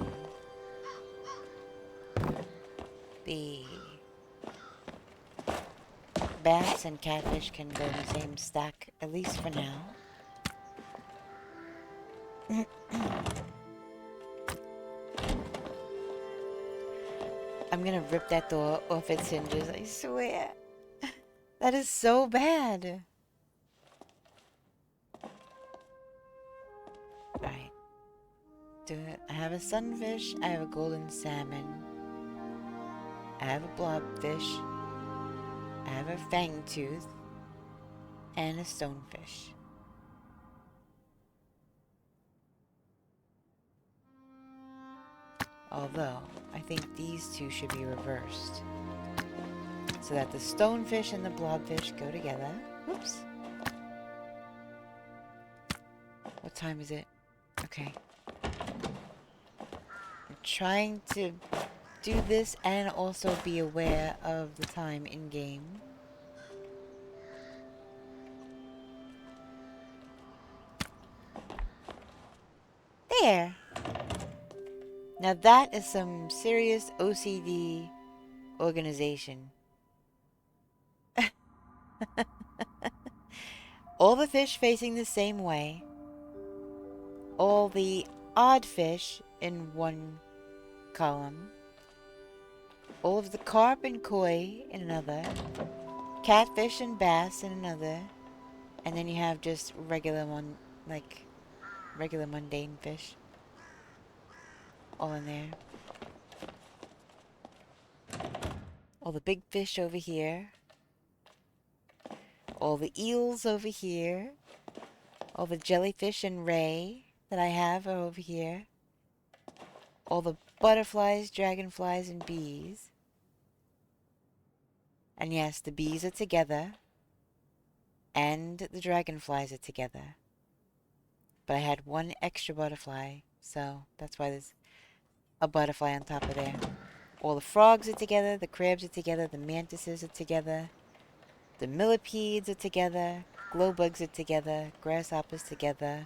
the bass and catfish can go in the same stack, at least for now. I'm gonna rip that door off its hinges, I swear. That is so bad. Alright. I have a sunfish, I have a golden salmon, I have a blobfish, I have a fangtooth, and a stonefish. Although, I think these two should be reversed. So that the stonefish and the blobfish go together. Whoops. What time is it? Okay. I'm trying to do this and also be aware of the time in game. There! Now that is some serious OCD organization. All the fish facing the same way. All the odd fish in one column. All of the carp and koi in another. Catfish and bass in another. And then you have just regular regular mundane fish. All in there. All the big fish over here. All the eels over here. All the jellyfish and ray that I have are over here. All the butterflies, dragonflies, and bees. And yes, the bees are together. And the dragonflies are together. But I had one extra butterfly, so that's why there's a butterfly on top of there. All the frogs are together, the crabs are together, the mantises are together, the millipedes are together, glowbugs are together, grasshoppers together,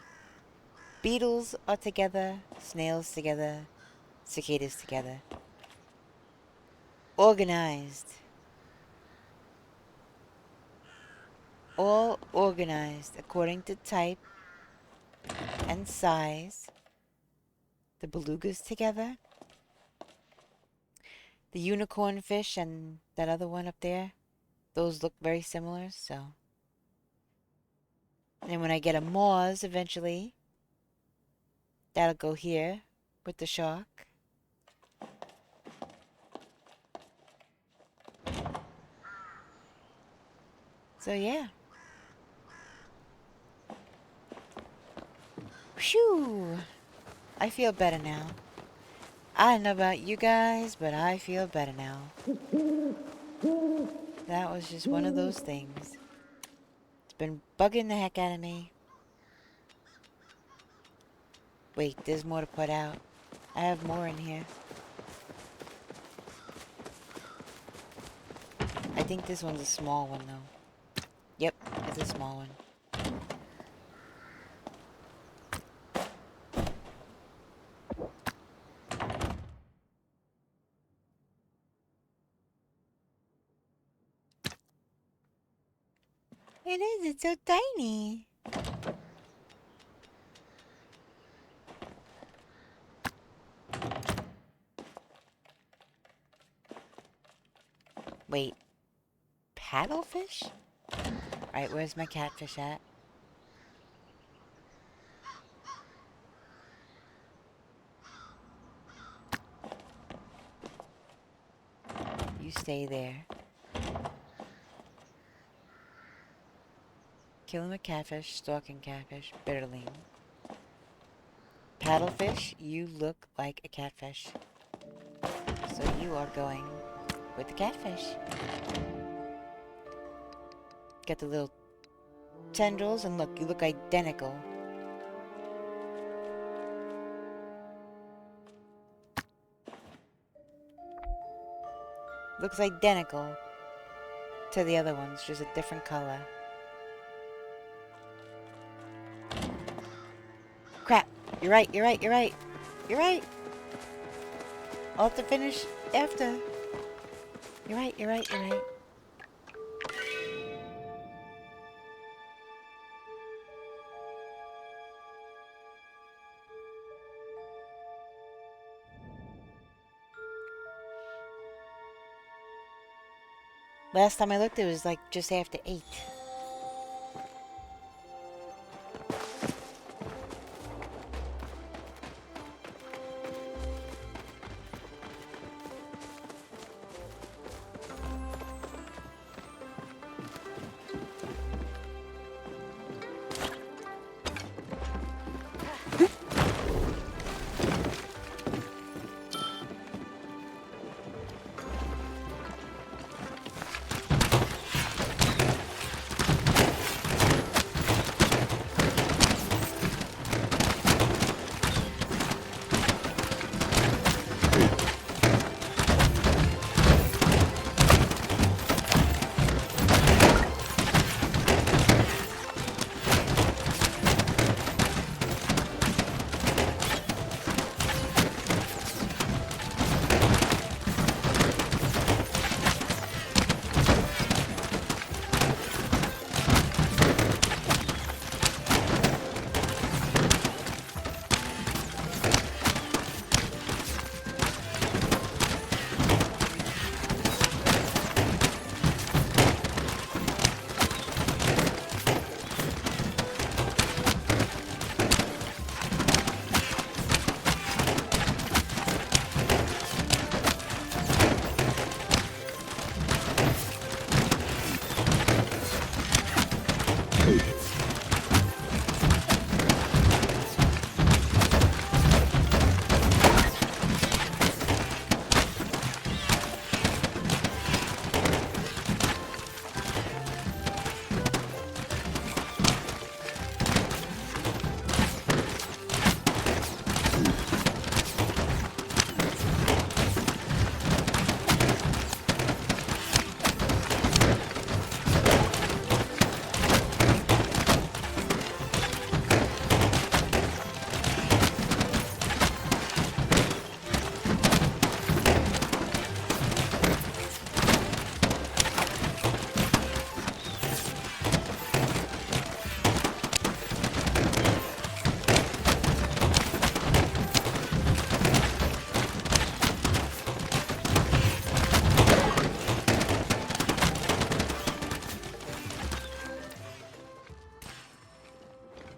beetles are together, snails together, cicadas together. Organized. All organized according to type and size. The belugas together. The unicorn fish and that other one up there, those look very similar, so. And then when I get a Moz eventually, that'll go here with the shark. So yeah. Phew! I feel better now. I don't know about you guys, but I feel better now. That was just one of those things. It's been bugging the heck out of me. Wait, there's more to put out. I have more in here. I think this one's a small one, though. Yep, it's a small one. It is, it's so tiny. Wait. Paddlefish? Alright, where's my catfish at? You stay there. Killing a catfish, stalking catfish, bitterling. Paddlefish, you look like a catfish. So you are going with the catfish. Get the little tendrils and look, you look identical. Looks identical to the other ones, just a different color. Crap! You're right, you're right, you're right! You're right! I'll have to finish after. You're right, you're right, you're right. Last time I looked, it was like just after 8.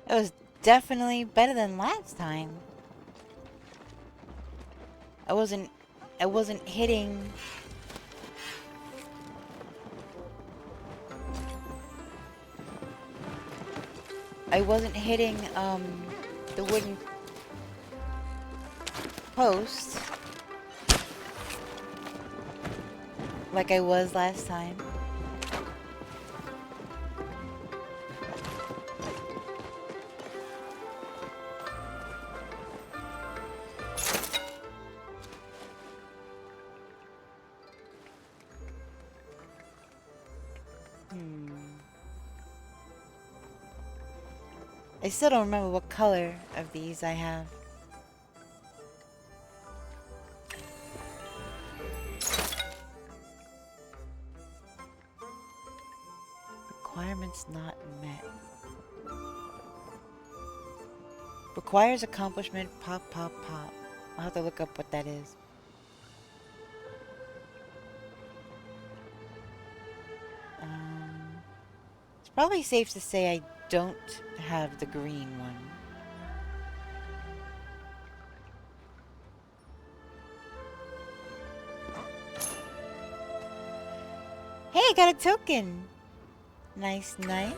It was definitely better than last time. I wasn't hitting the wooden post like I was last time. I still don't remember what color of these I have. Requirements not met. Requires accomplishment pop pop pop. I'll have to look up what that is. It's probably safe to say I don't have the green one. Hey, I got a token! Nice, nice.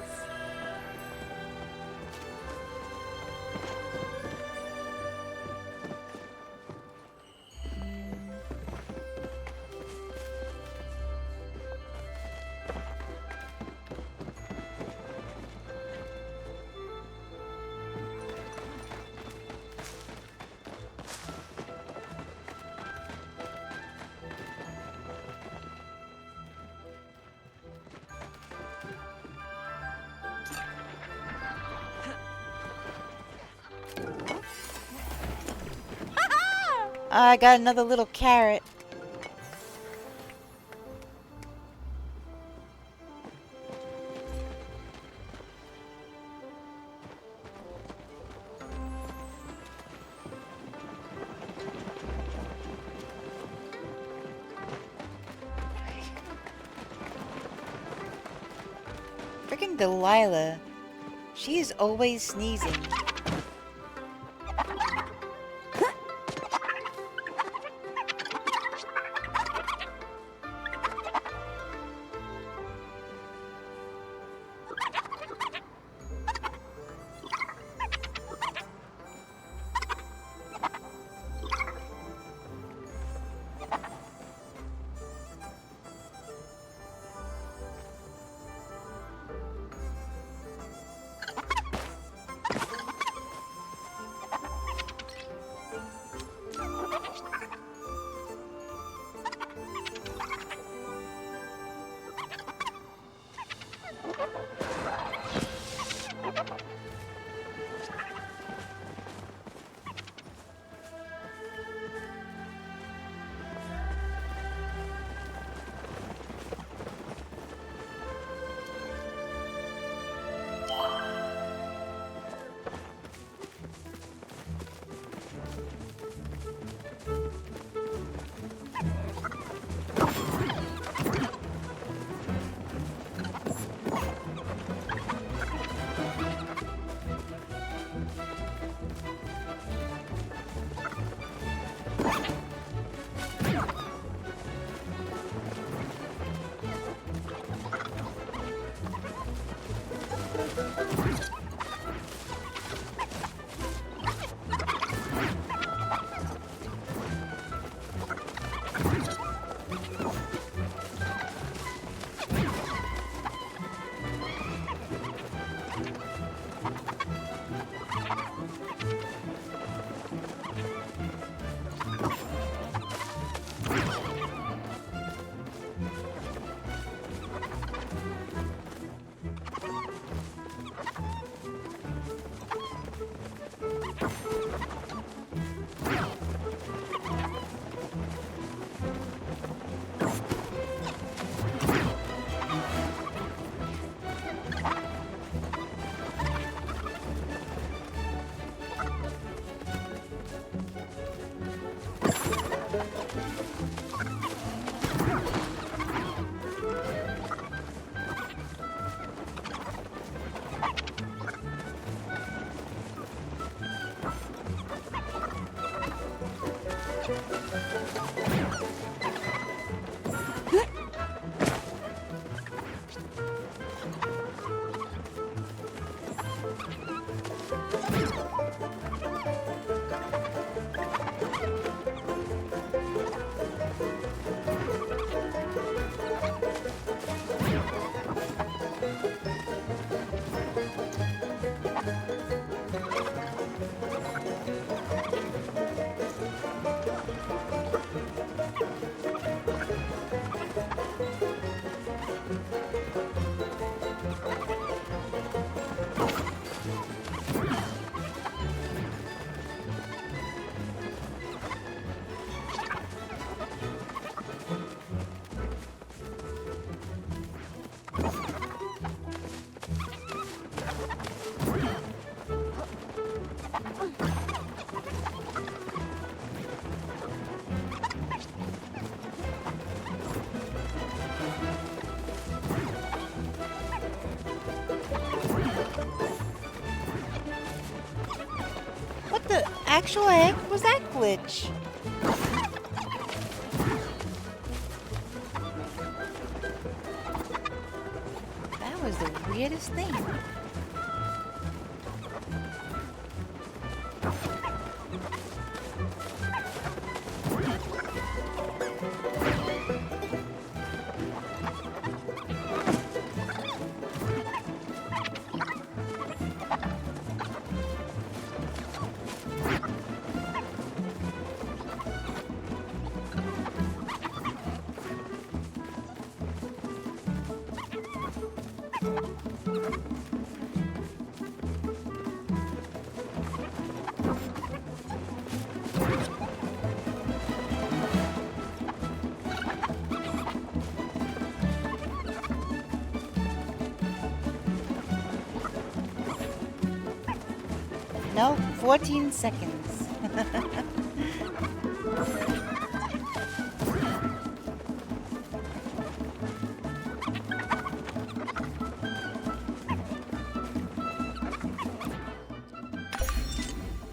I got another little carrot. Dang Delilah. She is always sneezing. What the actual heck was that glitch? That was the weirdest thing. No, 14 seconds.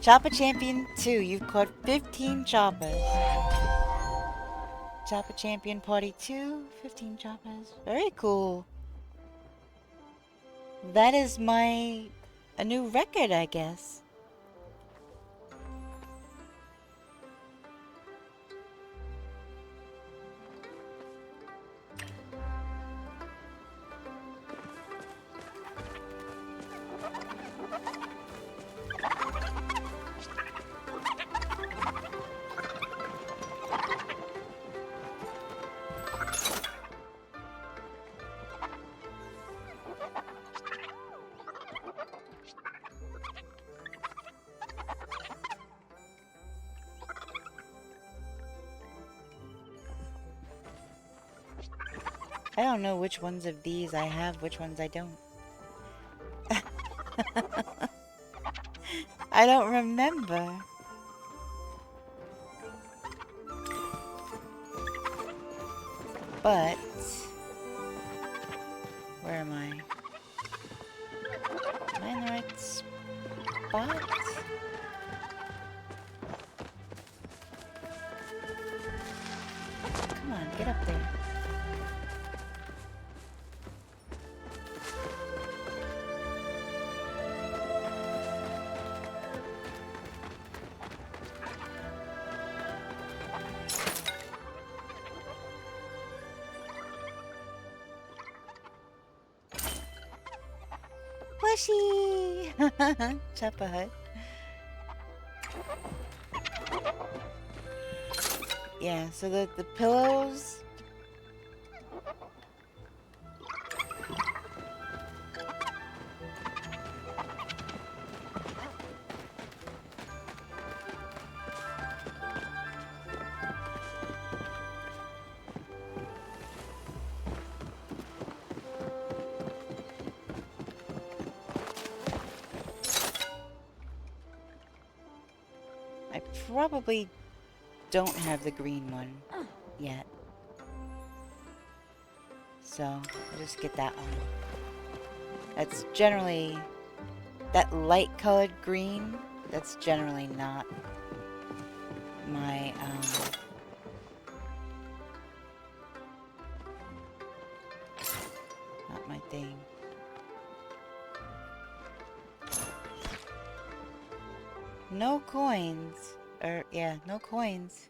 Chopper Champion 2, you've caught 15 choppers. Chopper Champion Party 2, 15 choppers. Very cool. That is a new record, I guess. I don't know which ones of these I have, which ones I don't. I don't remember. But where am I? Am I in the right spot? Come on, get up there. Plushie! Chopper Hut. Yeah, so the pillows. I probably don't have the green one yet. So, I'll just get that one. That's generally... that light colored green, that's generally not my, not my thing. No coins. Yeah, no coins.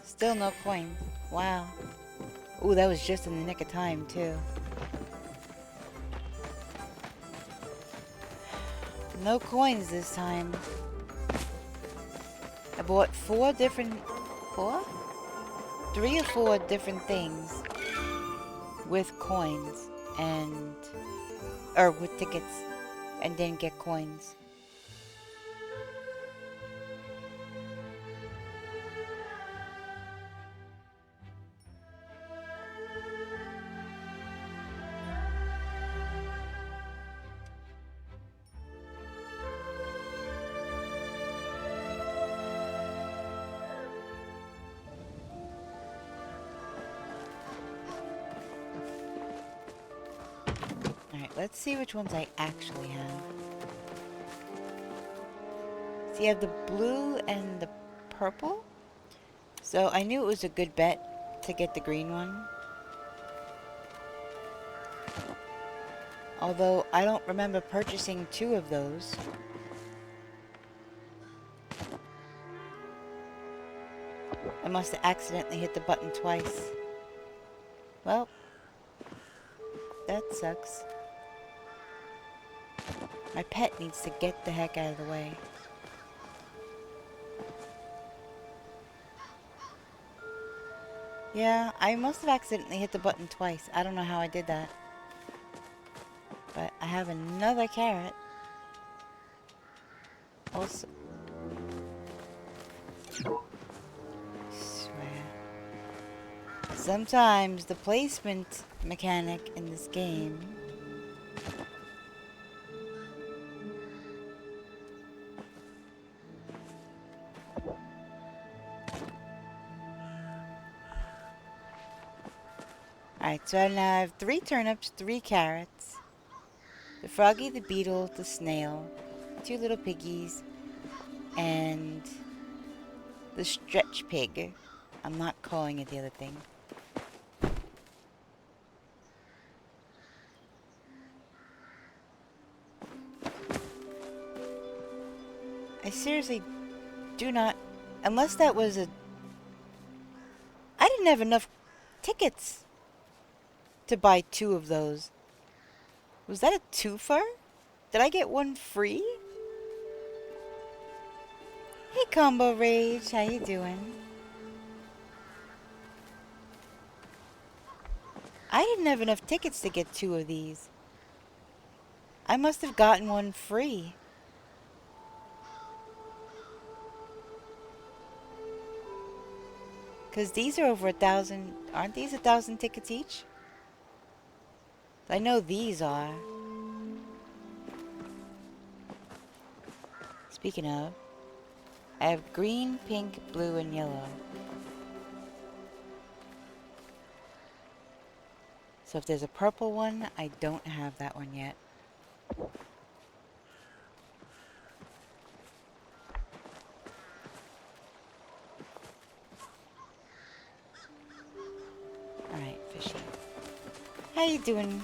Still no coins. Wow. Ooh, that was just in the nick of time, too. No coins this time. I bought 4 different... 4? 3 or 4 different things with coins and... or with tickets and didn't get coins. Alright, let's see which ones I actually have. So you have the blue and the purple. So I knew it was a good bet to get the green one. Although I don't remember purchasing 2 of those. I must have accidentally hit the button twice. Well, that sucks. My pet needs to get the heck out of the way. Yeah, I must have accidentally hit the button twice. I don't know how I did that. But I have another carrot. Also... swear. Sometimes the placement mechanic in this game... Alright, so I now have 3 turnips, 3 carrots, the froggy, the beetle, the snail, 2 little piggies, and the stretch pig. I'm not calling it the other thing. I seriously do not... Unless that was a... I didn't have enough tickets to buy 2 of those. Was that a twofer? Did I get one free? Hey, Combo Rage, how you doing? I didn't have enough tickets to get 2 of these. I must have gotten one free. Because these are over 1,000. Aren't these 1,000 tickets each? I know these are. Speaking of, I have green, pink, blue, and yellow. So if there's a purple one, I don't have that one yet. Alright, fishy. How you doing?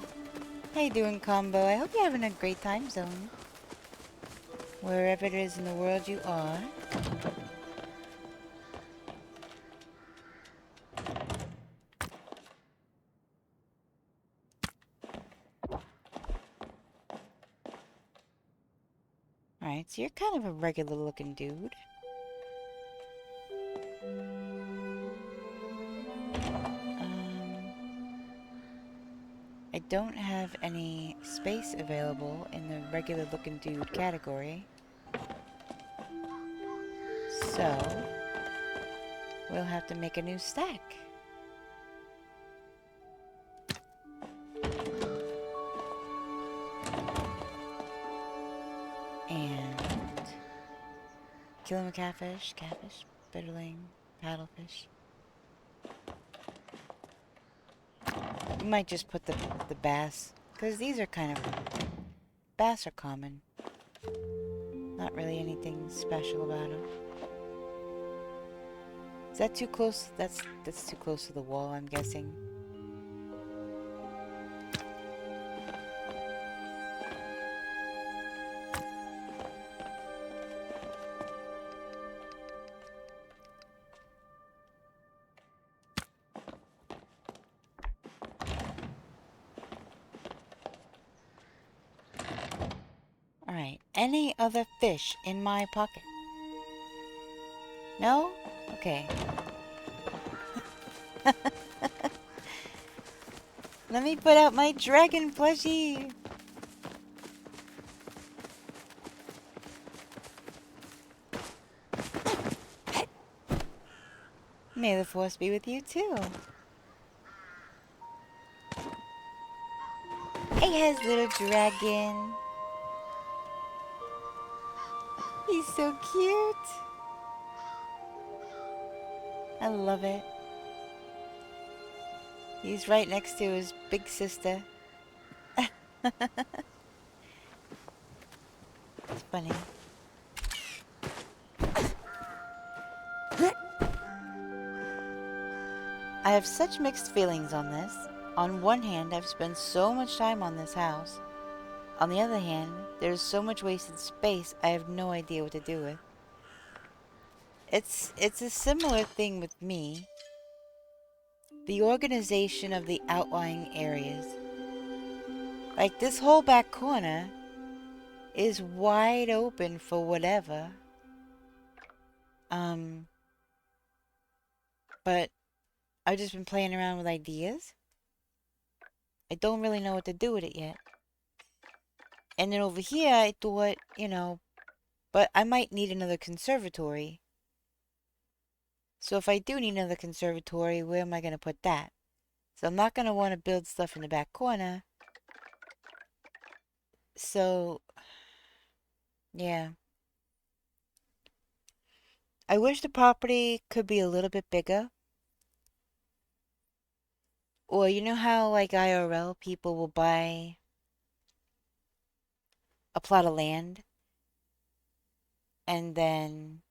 How you doing, Combo? I hope you're having a great time zone. Wherever it is in the world you are. Alright, so you're kind of a regular looking dude. I don't have any space available in the regular looking dude category. So, we'll have to make a new stack. And killing a catfish, bitterling, paddlefish. You might just put the bass, because these are kind of... Bass are common. Not really anything special about them. Is that too close? That's too close to the wall, I'm guessing. Alright, any other fish in my pocket? No? Okay. Let me put out my dragon plushie! May the force be with you too. Hey, his little dragon. He's so cute. I love it. He's right next to his big sister. It's funny. I have such mixed feelings on this. On one hand, I've spent so much time on this house. On the other hand, there's so much wasted space I have no idea what to do with. It's a similar thing with me. The organization of the outlying areas. Like this whole back corner is wide open for whatever. But I've just been playing around with ideas. I don't really know what to do with it yet. And then over here, I thought, you know, but I might need another conservatory. So if I do need another conservatory, where am I going to put that? So I'm not going to want to build stuff in the back corner. So, yeah. I wish the property could be a little bit bigger. Or you know how like IRL people will buy a plot of land And then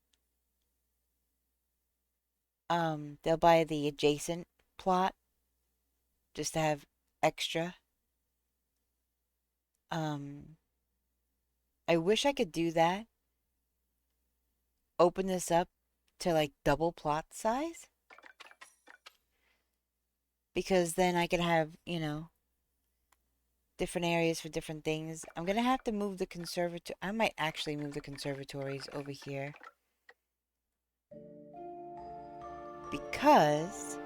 they'll buy the adjacent plot just to have extra. I wish I could do that. Open this up to like double plot size. Because then I could have, you know, different areas for different things. I'm gonna have to move the conservatory. I might actually move the conservatories over here. Because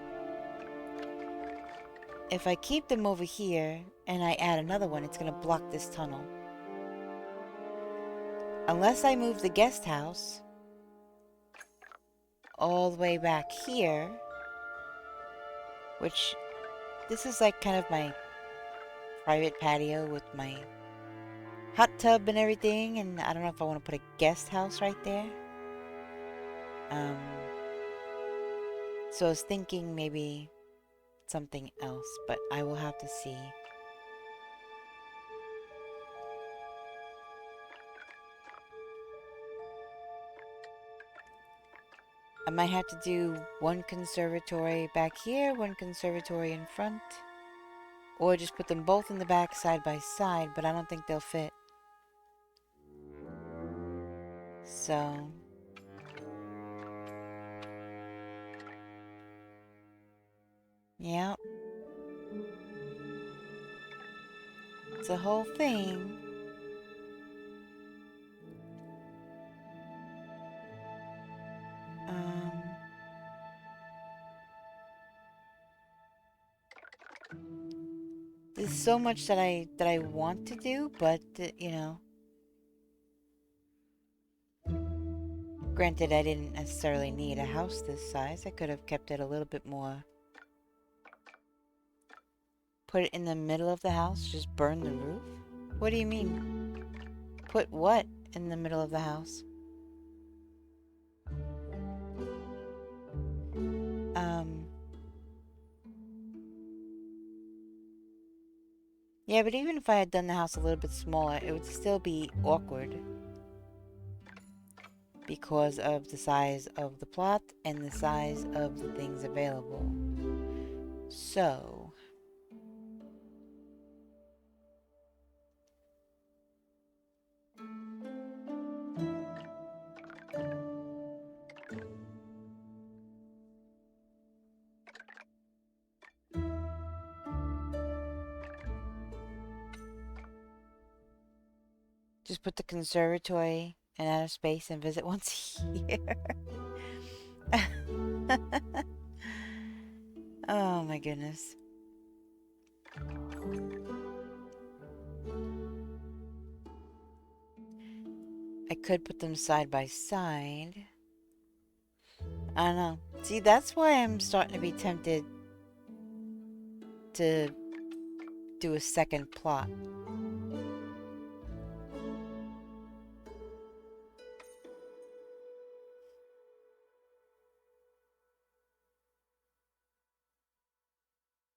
if I keep them over here and I add another one, it's gonna block this tunnel. Unless I move the guest house all the way back here, which this is like kind of my private patio with my hot tub and everything, and I don't know if I want to put a guest house right there. So I was thinking maybe something else, but I will have to see. I might have to do one conservatory back here, one conservatory in front, or just put them both in the back side by side, but I don't think they'll fit. So yeah, it's a whole thing. There's so much that I want to do, but you know, granted, I didn't necessarily need a house this size. I could have kept it a little bit more. Put it in the middle of the house, just burn the roof? What do you mean? Put what in the middle of the house? Yeah, but even if I had done the house a little bit smaller, it would still be awkward. Because of the size of the plot and the size of the things available. So just put the conservatory in outer space and visit once a year. Oh my goodness. I could put them side by side. I don't know. See, that's why I'm starting to be tempted to do a second plot.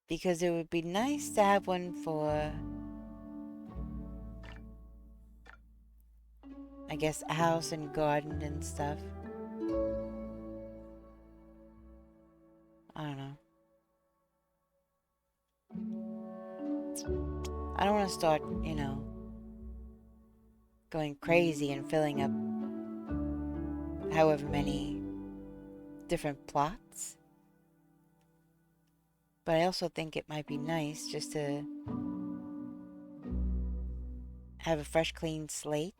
Because it would be nice to have one for, I guess, a house and garden and stuff. I don't know. I don't want to start, you know, going crazy and filling up however many different plots. But I also think it might be nice just to have a fresh, clean slate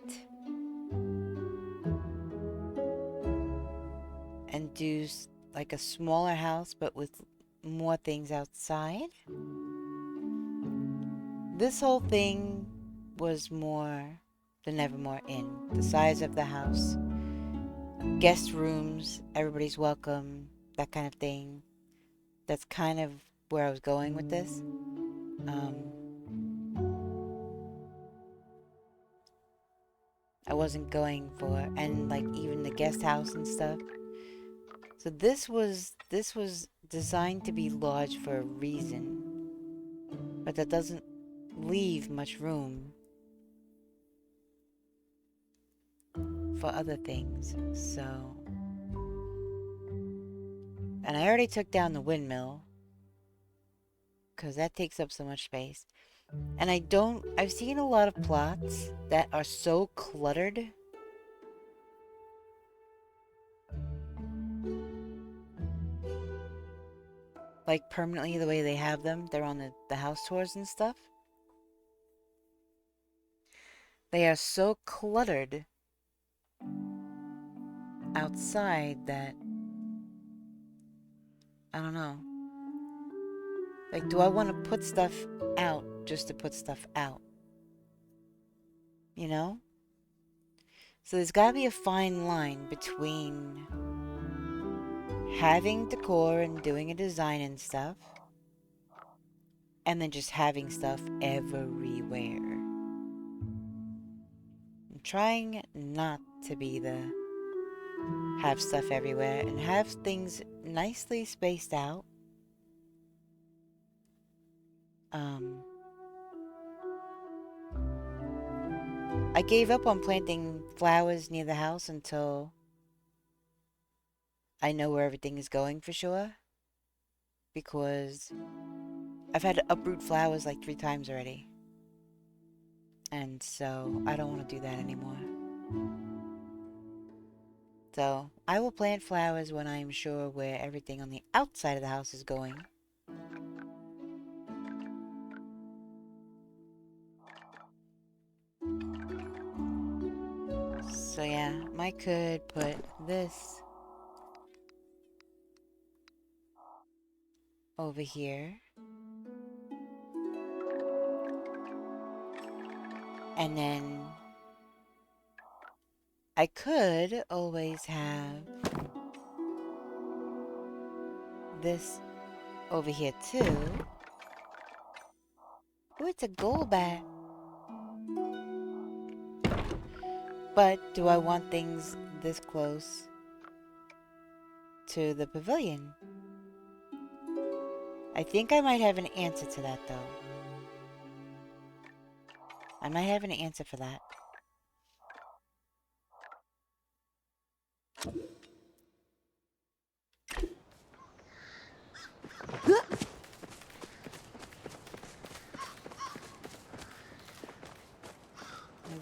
and do like a smaller house but with more things outside. This whole thing was more than Nevermore Inn. The size of the house, guest rooms, everybody's welcome, that kind of thing. That's kind of where I was going with this. I wasn't going for, and like even the guest house and stuff. So this was designed to be large for a reason, but that doesn't leave much room for other things, so... And I already took down the windmill, because that takes up so much space. And I've seen a lot of plots that are so cluttered. Like permanently the way they have them. They're on the house tours and stuff. They are so cluttered outside that... I don't know. Like, do I want to put stuff out just to put stuff out? You know? So there's gotta be a fine line between having decor and doing a design and stuff, and then just having stuff everywhere. I'm trying not to be the have stuff everywhere and have things nicely spaced out. I gave up on planting flowers near the house until I know where everything is going for sure. Because I've had to uproot flowers like 3 times already. And so I don't want to do that anymore. So I will plant flowers when I'm sure where everything on the outside of the house is going. So yeah, I could put this over here. And then I could always have this over here too. Oh, it's a gold bat. But do I want things this close to the pavilion? I think I might have an answer to that though. I might have an answer for that.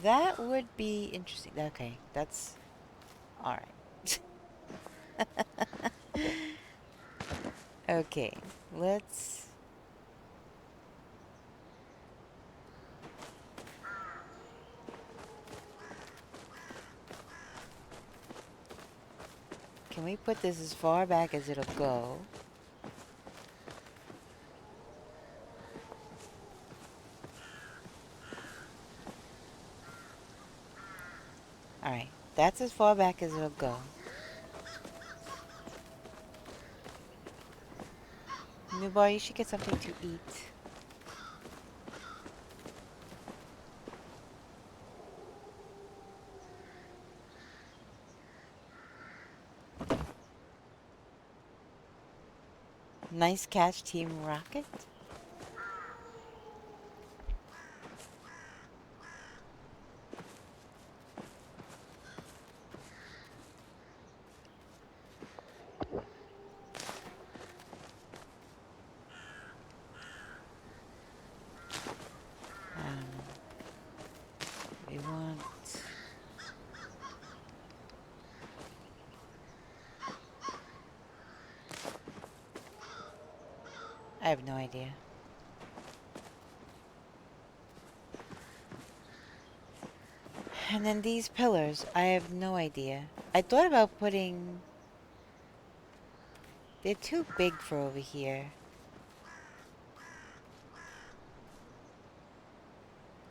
That would be interesting. Okay, that's... Alright. Okay, let's... Can we put this as far back as it'll go? Alright, that's as far back as it'll go. New boy, you should get something to eat. Nice catch, Team Rocket. We want... I have no idea. And then these pillars, I have no idea. I thought about putting... They're too big for over here.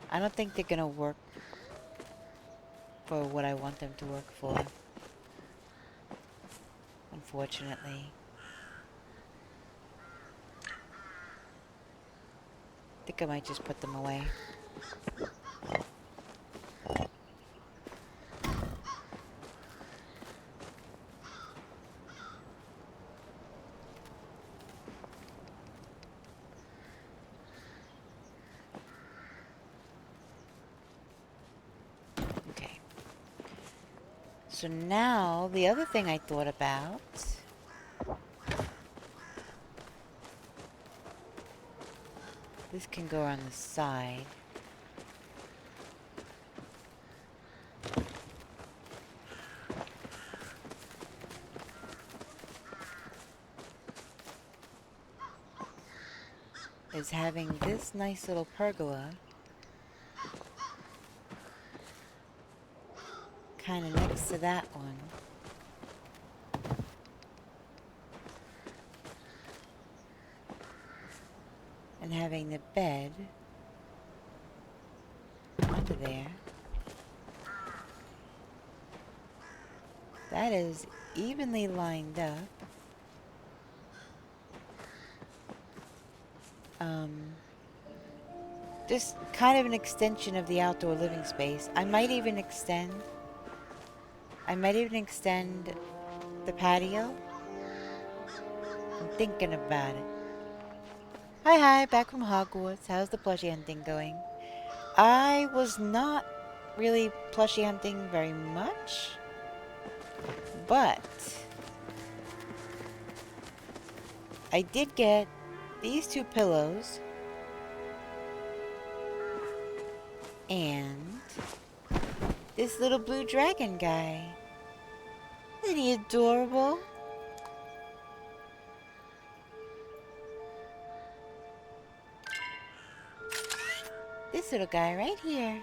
I don't think they're gonna work for what I want them to work for. Unfortunately. I think I might just put them away. Okay. So now, the other thing I thought about this can go on the side. Is having this nice little pergola kind of next to that one. And having the bed under there. That is evenly lined up. Just kind of an extension of the outdoor living space. I might even extend the patio. I'm thinking about it. Hi, back from Hogwarts. How's the plushie hunting going? I was not really plushie hunting very much, but I did get these 2 pillows and this little blue dragon guy. Isn't he adorable? This little guy right here.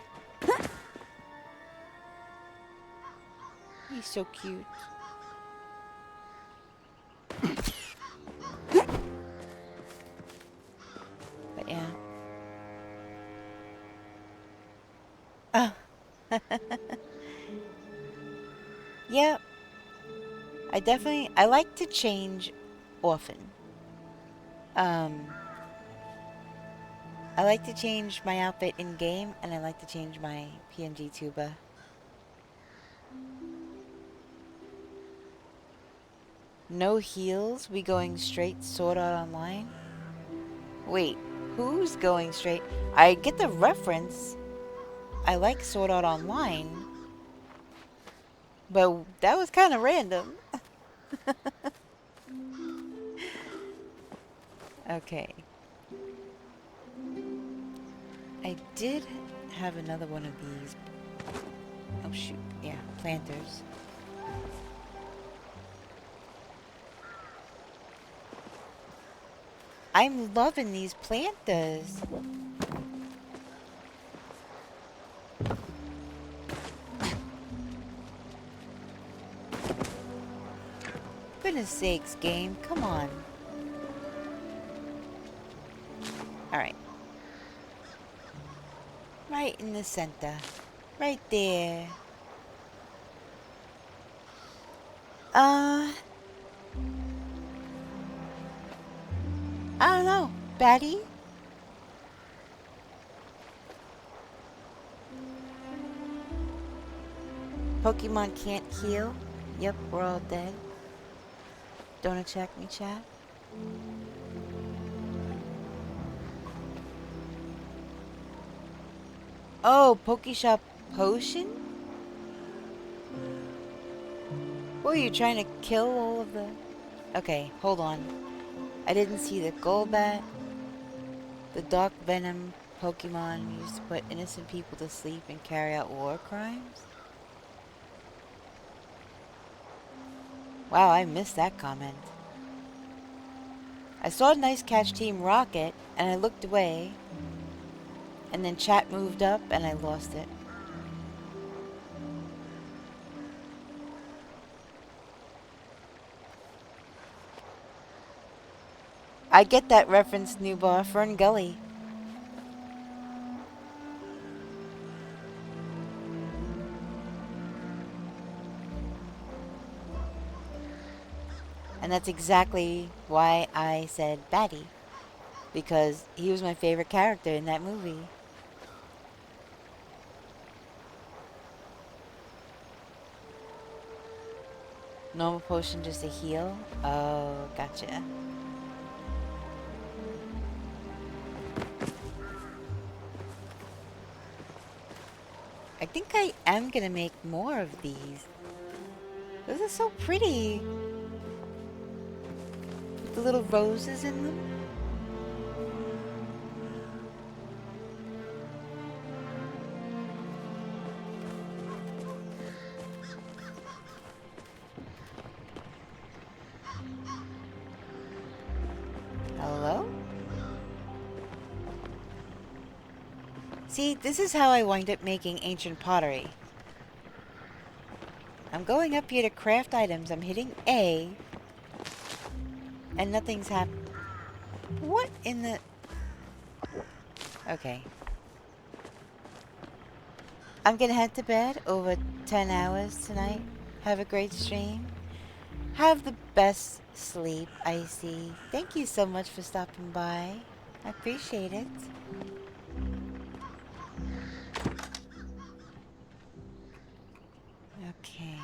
He's so cute. But yeah. Oh. Yep. I like to change often. I like to change my outfit in-game, and I like to change my PNG tuba. No heels, we going straight Sword Art Online? Wait, who's going straight? I get the reference. I like Sword Art Online. But that was kind of random. Okay. I did have another one of these. Oh shoot, yeah, planters. I'm loving these planters. Goodness sakes, game, come on. Alright. Right in the center. Right there. I don't know. Batty? Pokemon can't heal? Yep, we're all dead. Don't attack me, chat. Oh, Pokeshop Potion? What, are you trying to kill all of the... Okay, hold on. I didn't see the Golbat. The Dark Venom Pokemon used to put innocent people to sleep and carry out war crimes? Wow, I missed that comment. I saw Nice Catch Team Rocket, and I looked away. And then chat moved up, and I lost it. I get that reference, Newbar. Fern Gully. And that's exactly why I said Batty. Because he was my favorite character in that movie. Normal potion just a heal? Oh, gotcha. I think I am gonna make more of these. Those are so pretty. With the little roses in them. Hello? See, this is how I wind up making ancient pottery. I'm going up here to craft items. I'm hitting A. And nothing's happened. What in the... Okay. I'm gonna head to bed over 10 hours tonight. Have a great stream. Have the best sleep, Icy. Thank you so much for stopping by. I appreciate it. Okay.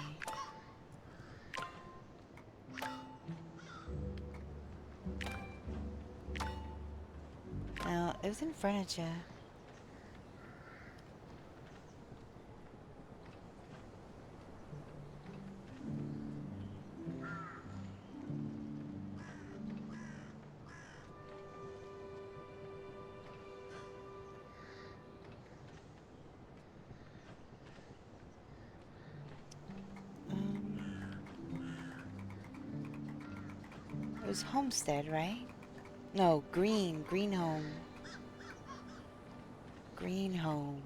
Now, it was in furniture. It was Homestead, right? No, Green Home. Green Home.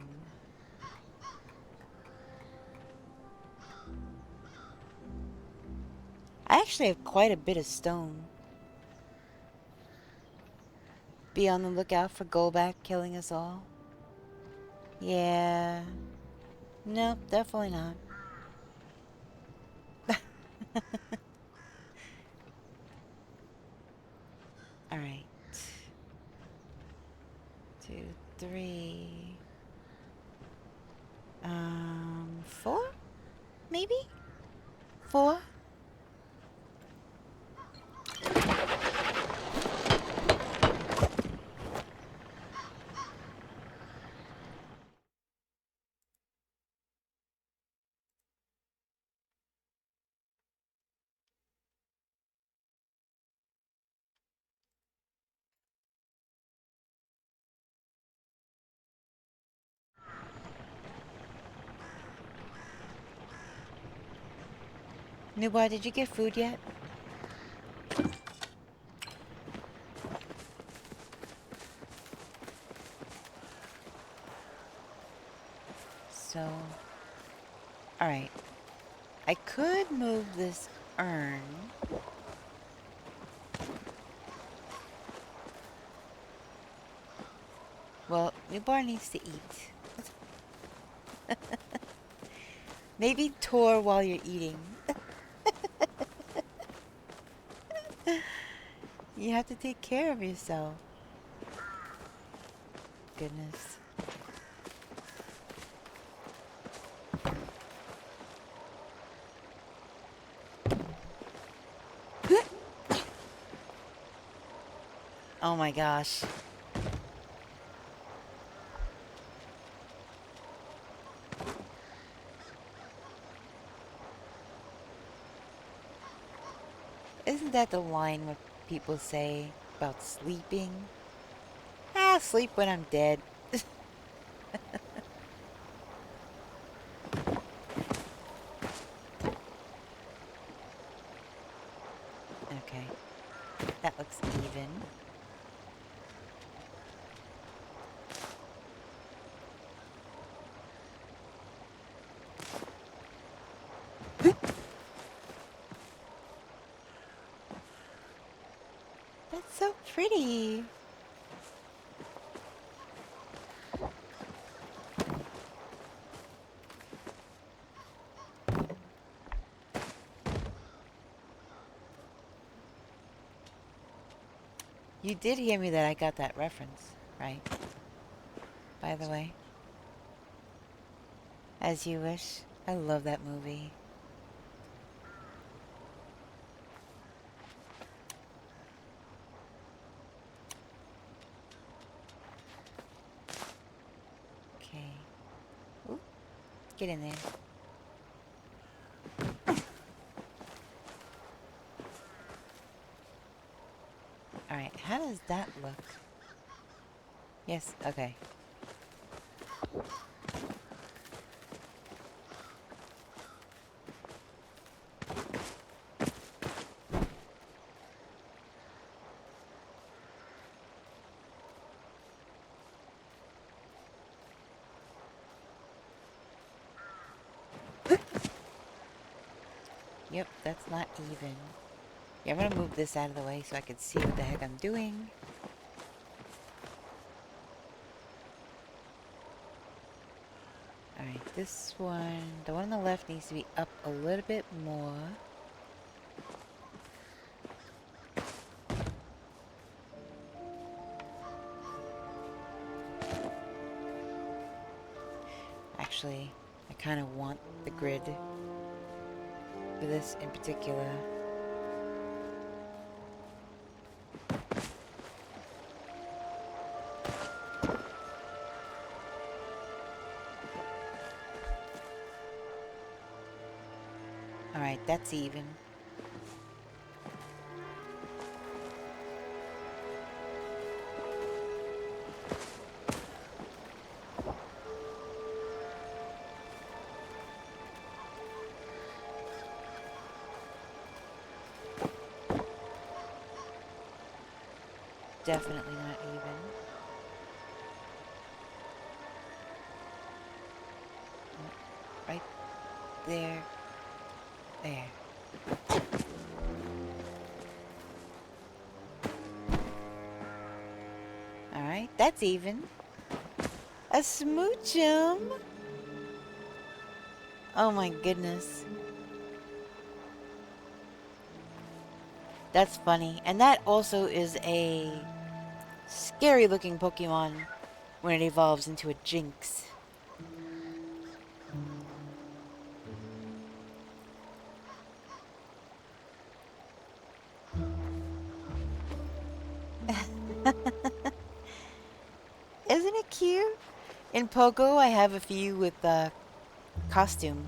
I actually have quite a bit of stone. Be on the lookout for Golback killing us all. Yeah. Nope, definitely not. Alright. 2, 3. 4? Maybe? 4? Newbar, did you get food yet? So... Alright. I could move this urn. Well, Newbar needs to eat. Maybe tour while you're eating. You have to take care of yourself. Goodness. Oh my gosh. Isn't that the line what people say about sleeping? Ah, sleep when I'm dead. Okay. That looks even. That's so pretty. You did hear me that I got that reference, right? By the way. As You Wish. I love that movie. Okay. Ooh, get in there. that look? Yes, okay. Yep, that's not even. Yeah, I'm gonna move this out of the way so I can see what the heck I'm doing. Alright, this one, the one on the left needs to be up a little bit more. Actually, I kind of want the grid for this in particular. Alright, that's even. Definitely not even. Right there. There. Alright, that's even. A smoochum! Oh my goodness. That's funny. And that also is a scary looking Pokemon when it evolves into a Jinx. Isn't it cute? In Pogo, I have a few with costume.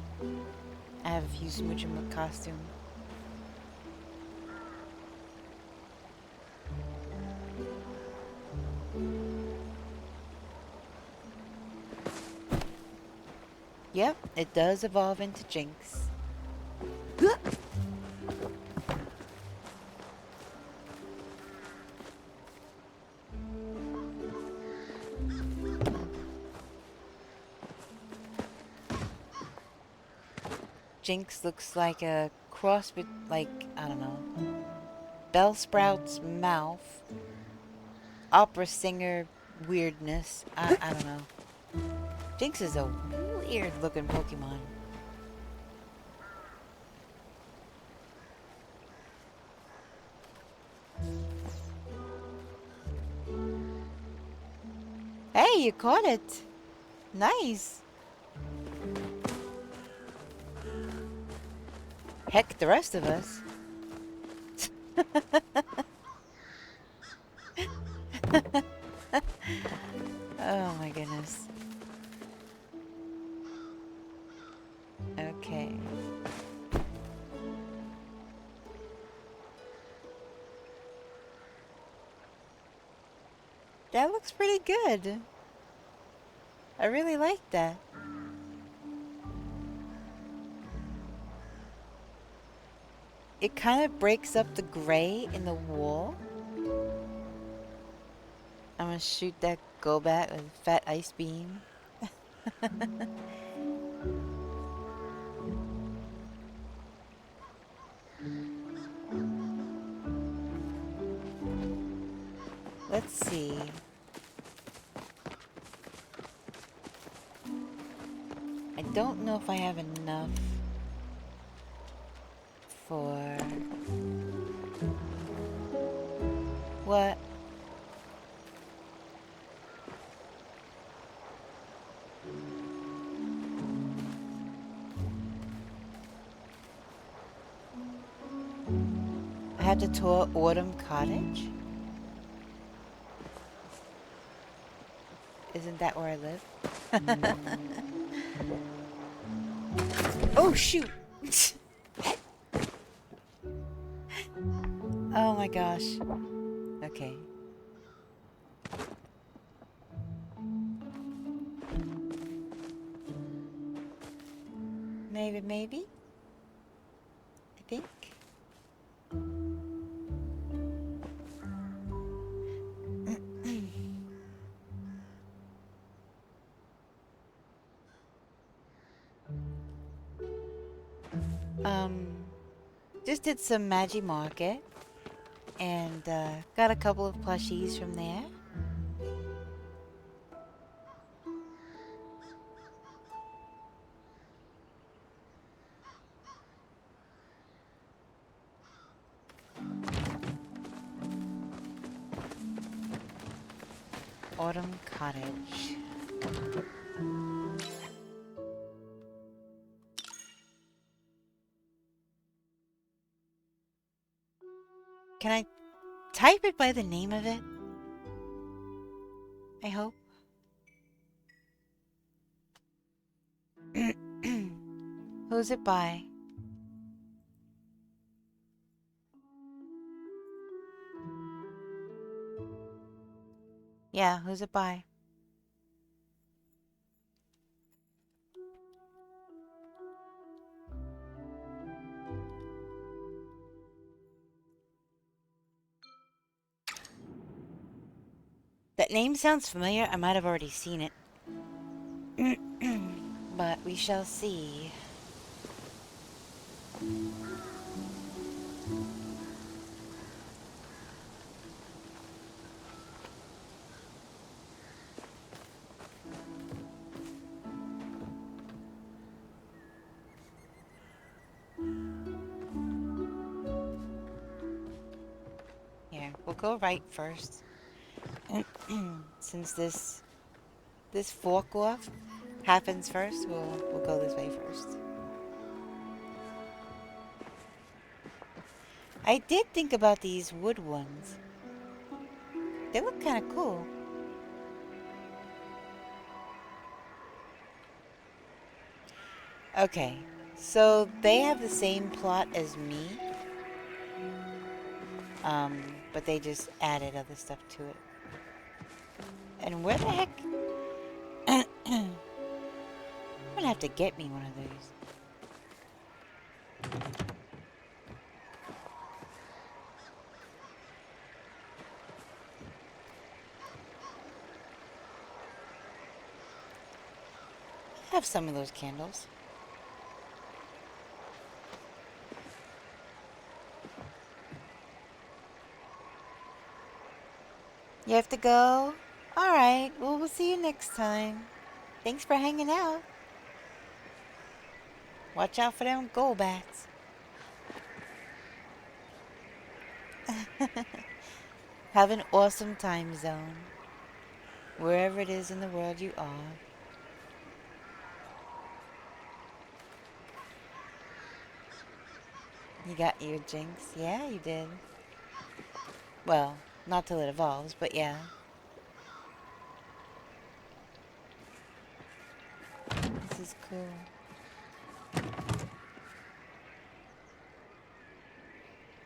I have a few Smoochum with costume. Yep, it does evolve into Jinx. Jinx looks like a cross with, like, I don't know, Bellsprout's mouth, opera singer weirdness. I don't know. Jinx is a weird looking Pokemon. Hey, you caught it. Nice. Heck, the rest of us. Oh my goodness. Okay. That looks pretty good. I really like that. It kind of breaks up the gray in the wall. I'm gonna shoot that Golbat with a fat ice beam. Let's see. I don't know if I have enough for... What? I had to tour Autumn Cottage? Isn't that where I live? Oh, shoot! Oh my gosh. Okay. Maybe? I think. Just did some Maji Market and got a couple of plushies from there. Autumn Cottage. Can I type it by the name of it? I hope. Who's it by? Yeah, who's it by? That name sounds familiar. I might have already seen it. But we shall see. Here, we'll go right first. Since this fork off happens first, we'll go this way first. I did think about these wood ones. They look kind of cool. Okay, so they have the same plot as me. But they just added other stuff to it. And where the heck? I'm gonna have to get me one of these. I have some of those candles. You have to go? Alright, well, we'll see you next time. Thanks for hanging out. Watch out for them gold bats. Have an awesome time zone. Wherever it is in the world you are. You got your jinx? Yeah, you did. Well, not till it evolves, but yeah. This is cool.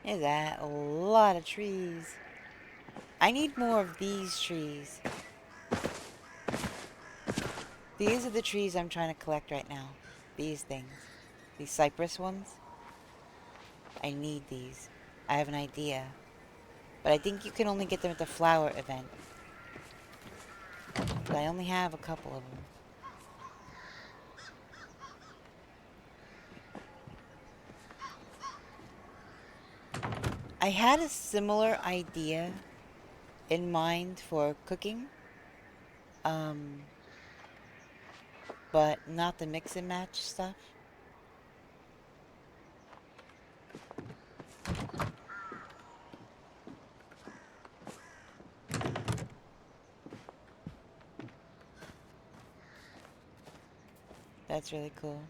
Look at that, a lot of trees. I need more of these trees. These are the trees I'm trying to collect right now. These things. These cypress ones. I need these. I have an idea. But I think you can only get them at the flower event. But I only have a couple of them. I had a similar idea in mind for cooking. But not the mix and match stuff. That's really cool.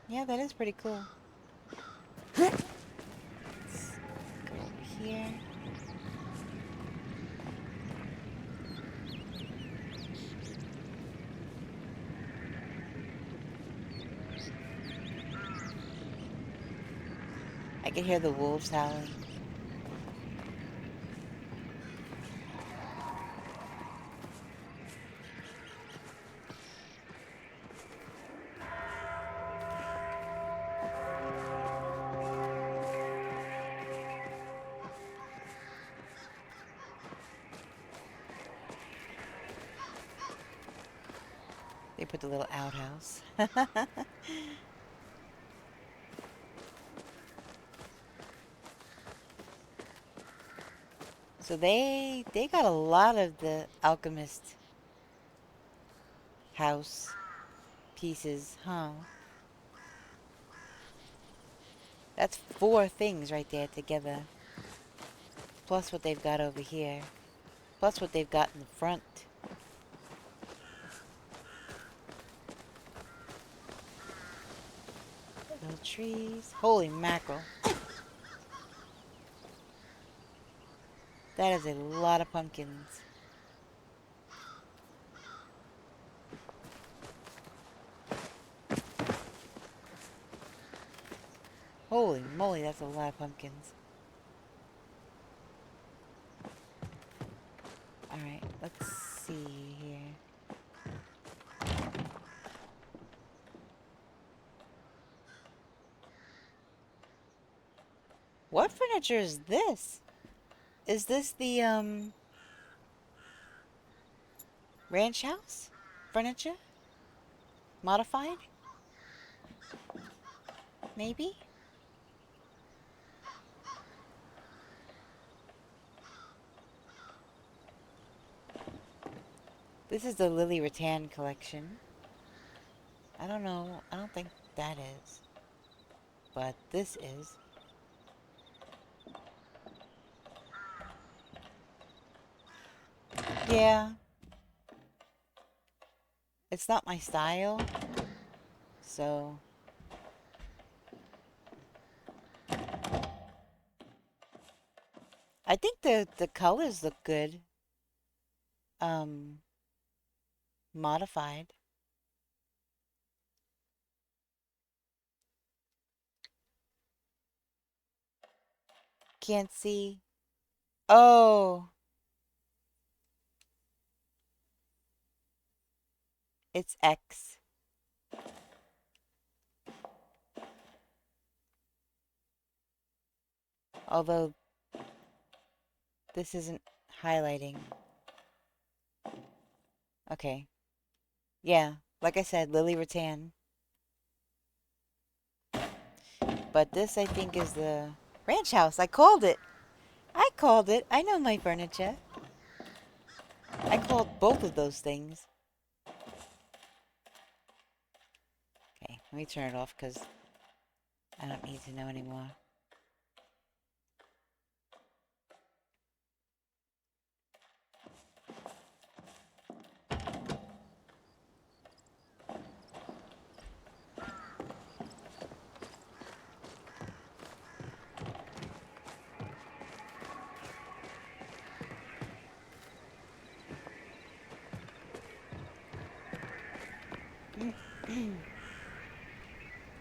Yeah, that is pretty cool. Let's go over here. I can hear the wolves howling. They put the little outhouse. So they got a lot of the alchemist house pieces, huh? That's 4 things right there together. Plus what they've got over here. Plus what they've got in the front. Little trees. Holy mackerel. That is a lot of pumpkins. Holy moly, that's a lot of pumpkins. Alright, let's see here. What furniture is this? Is this the, ranch house furniture? Modified? Maybe? This is the Lily Rattan collection. I don't know. I don't think that is. But this is. Yeah. It's not my style. So. I think the colors look good. Modified. Can't see. Oh. It's X. Although this isn't highlighting. Okay. Yeah, like I said, Lily Rattan. But this, I think, is the ranch house. I called it. I called it. I know my furniture. I called both of those things. Okay, let me turn it off because I don't need to know anymore.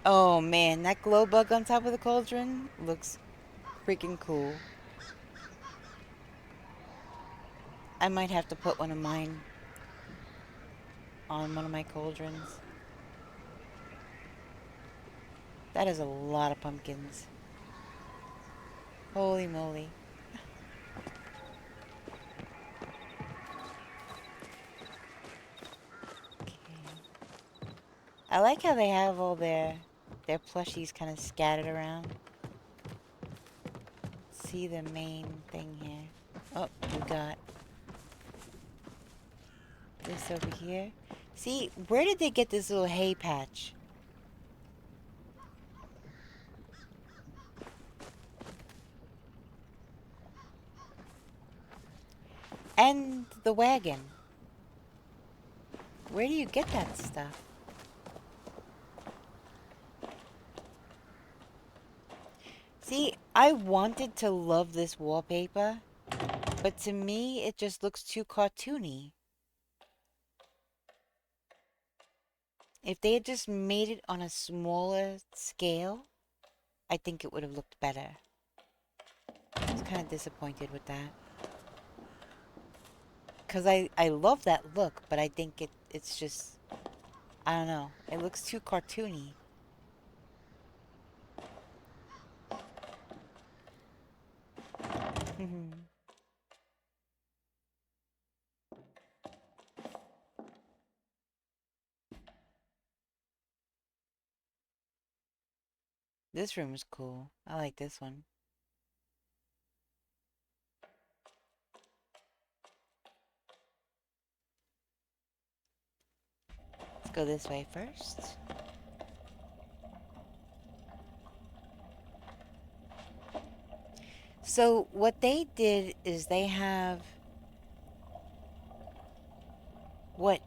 Oh man, that glow bug on top of the cauldron looks freaking cool. I might have to put one of mine on one of my cauldrons. That is a lot of pumpkins. Holy moly. Okay. I like how they have all their plushies kind of scattered around. See the main thing here. Oh, we got this over here. See, where did they get this little hay patch? And the wagon. Where do you get that stuff? See, I wanted to love this wallpaper, but to me, it just looks too cartoony. If they had just made it on a smaller scale, I think it would have looked better. I was kind of disappointed with that. Because I love that look, but I think it's just, I don't know. It looks too cartoony. This room is cool. I like this one. Let's go this way first. So what they did is they have, what,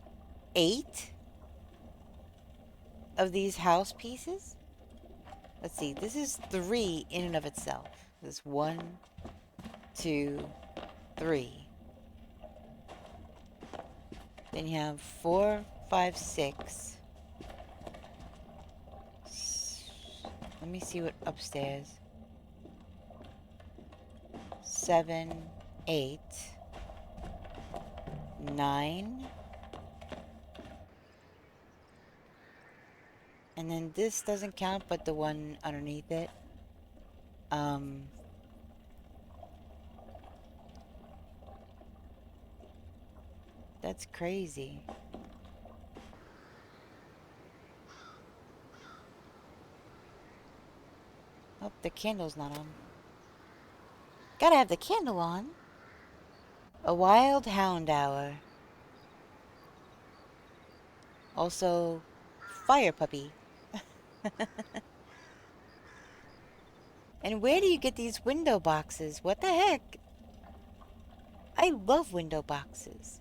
8 of these house pieces? Let's see, this is 3 in and of itself. This 1, 2, 3. Then you have 4, 5, 6. Let me see what upstairs. 7, 8, 9. And then this doesn't count, but the one underneath it. That's crazy. Oh, the candle's not on. Gotta have the candle on. A wild hound hour. Also, fire puppy. And where do you get these window boxes? What the heck? I love window boxes.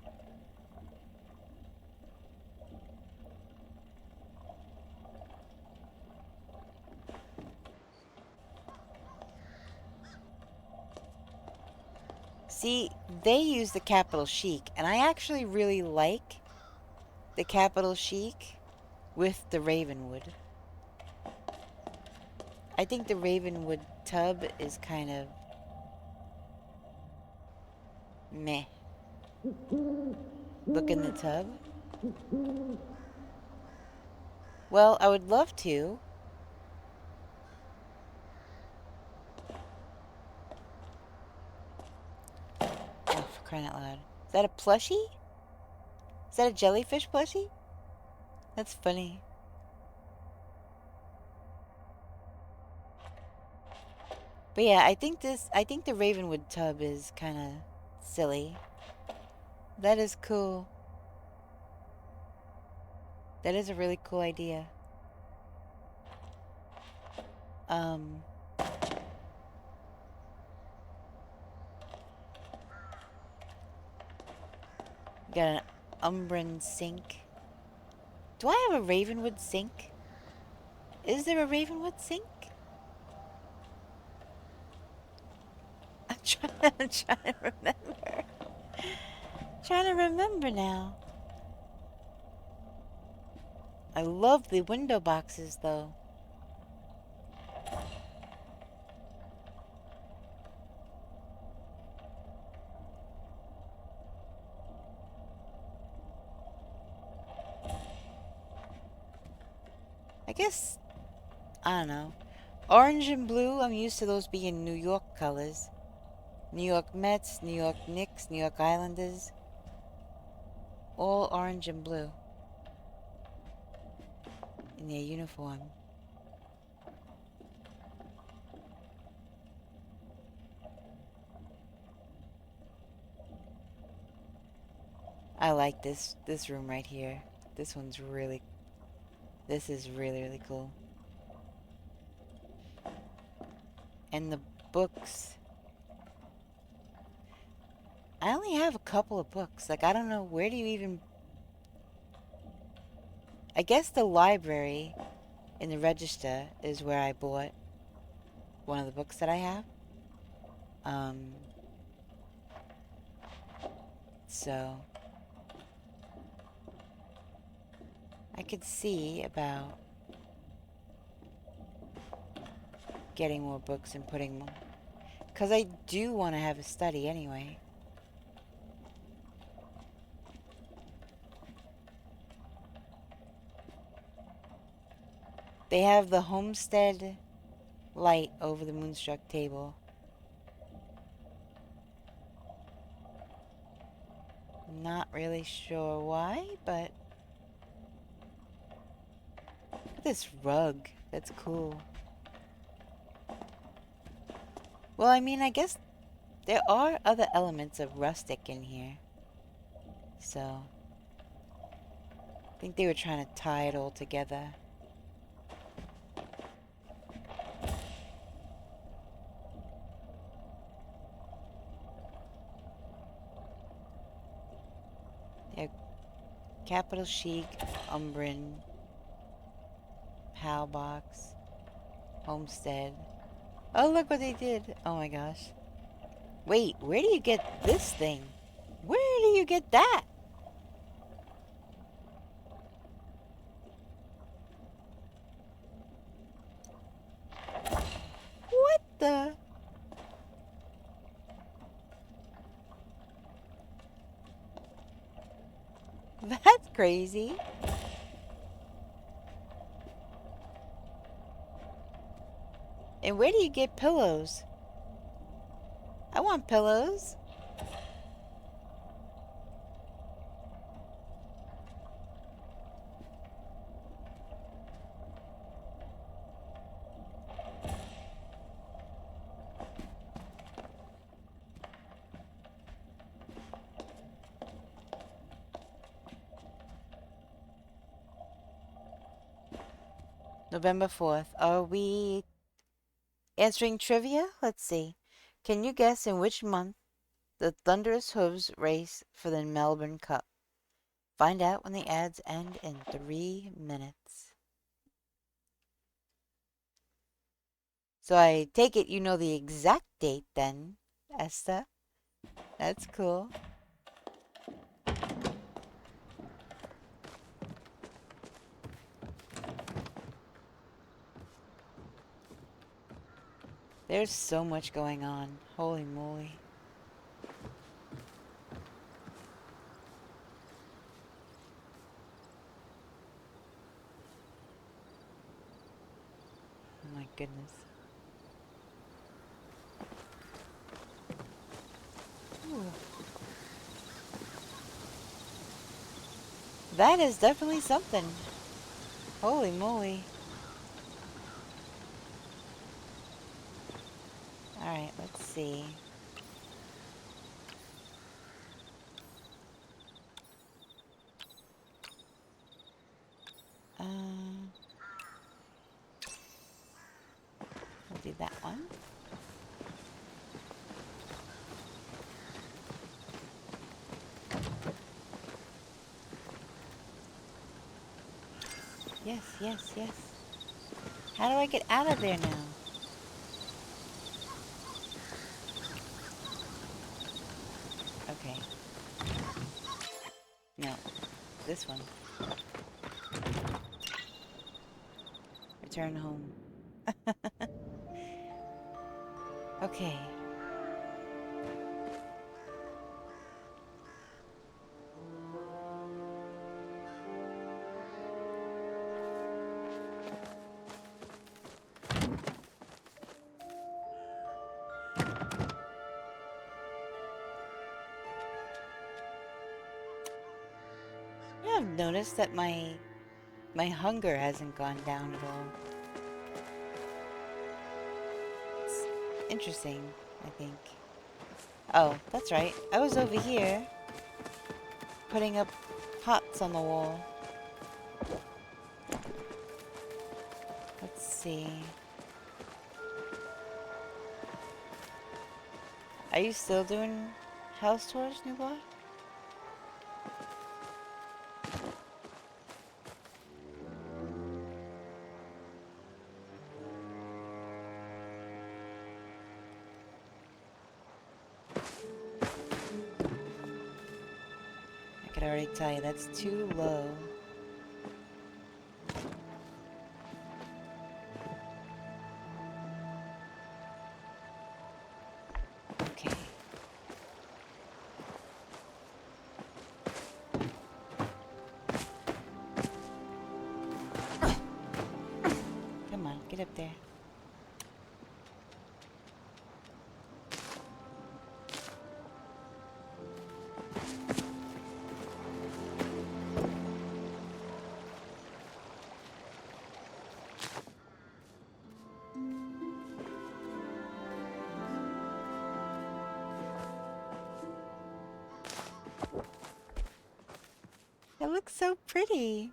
See, they use the capital chic, and I actually really like the capital chic with the Ravenwood. I think the Ravenwood tub is kind of meh. Look in the tub. Well, I would love to. Oh, for crying out loud. Is that a plushie? Is that a jellyfish plushie? That's funny. But yeah, I think the Ravenwood tub is kind of silly. That is cool. That is a really cool idea. Got an Umbran sink. Do I have a Ravenwood sink? Is there a Ravenwood sink? I'm trying to remember. Trying to remember now. I love the window boxes, though. I guess, I don't know. Orange and blue, I'm used to those being New York colors. New York Mets, New York Knicks, New York Islanders. All orange and blue. In their uniform. I like this room right here. This is really, really cool. And the books. I only have a couple of books. Like, I don't know, where do you even... I guess the library in the register is where I bought one of the books that I have. So... I could see about getting more books and putting more. Because I do want to have a study anyway. They have the homestead light over the Moonstruck table. Not really sure why, but... Look at this rug. That's cool. Well, I mean, I guess there are other elements of rustic in here. So... I think they were trying to tie it all together. Yeah, Capital Chic, Umbrin, PAL Box, Homestead. Oh, look what they did. Oh my gosh. Wait, where do you get this thing? Where do you get that? What the? That's crazy. And where do you get pillows? I want pillows. November 4th. Are we answering trivia? Let's see. Can you guess in which month the Thunderous Hooves race for the Melbourne Cup? Find out when the ads end in 3 minutes. So I take it you know the exact date then, Esther? That's cool. There's so much going on. Holy moly. Oh my goodness. Ooh. That is definitely something. Holy moly. Alright, let's see. We'll do that one. Yes, yes, yes. How do I get out of there now? Okay. No. This one. Return home. Okay. Yeah, I've noticed that my hunger hasn't gone down at all. It's interesting, I think. Oh, that's right. I was over here putting up pots on the wall. Let's see. Are you still doing house tours, Newbot? I could already tell you that's too low. Get up there. It looks so pretty.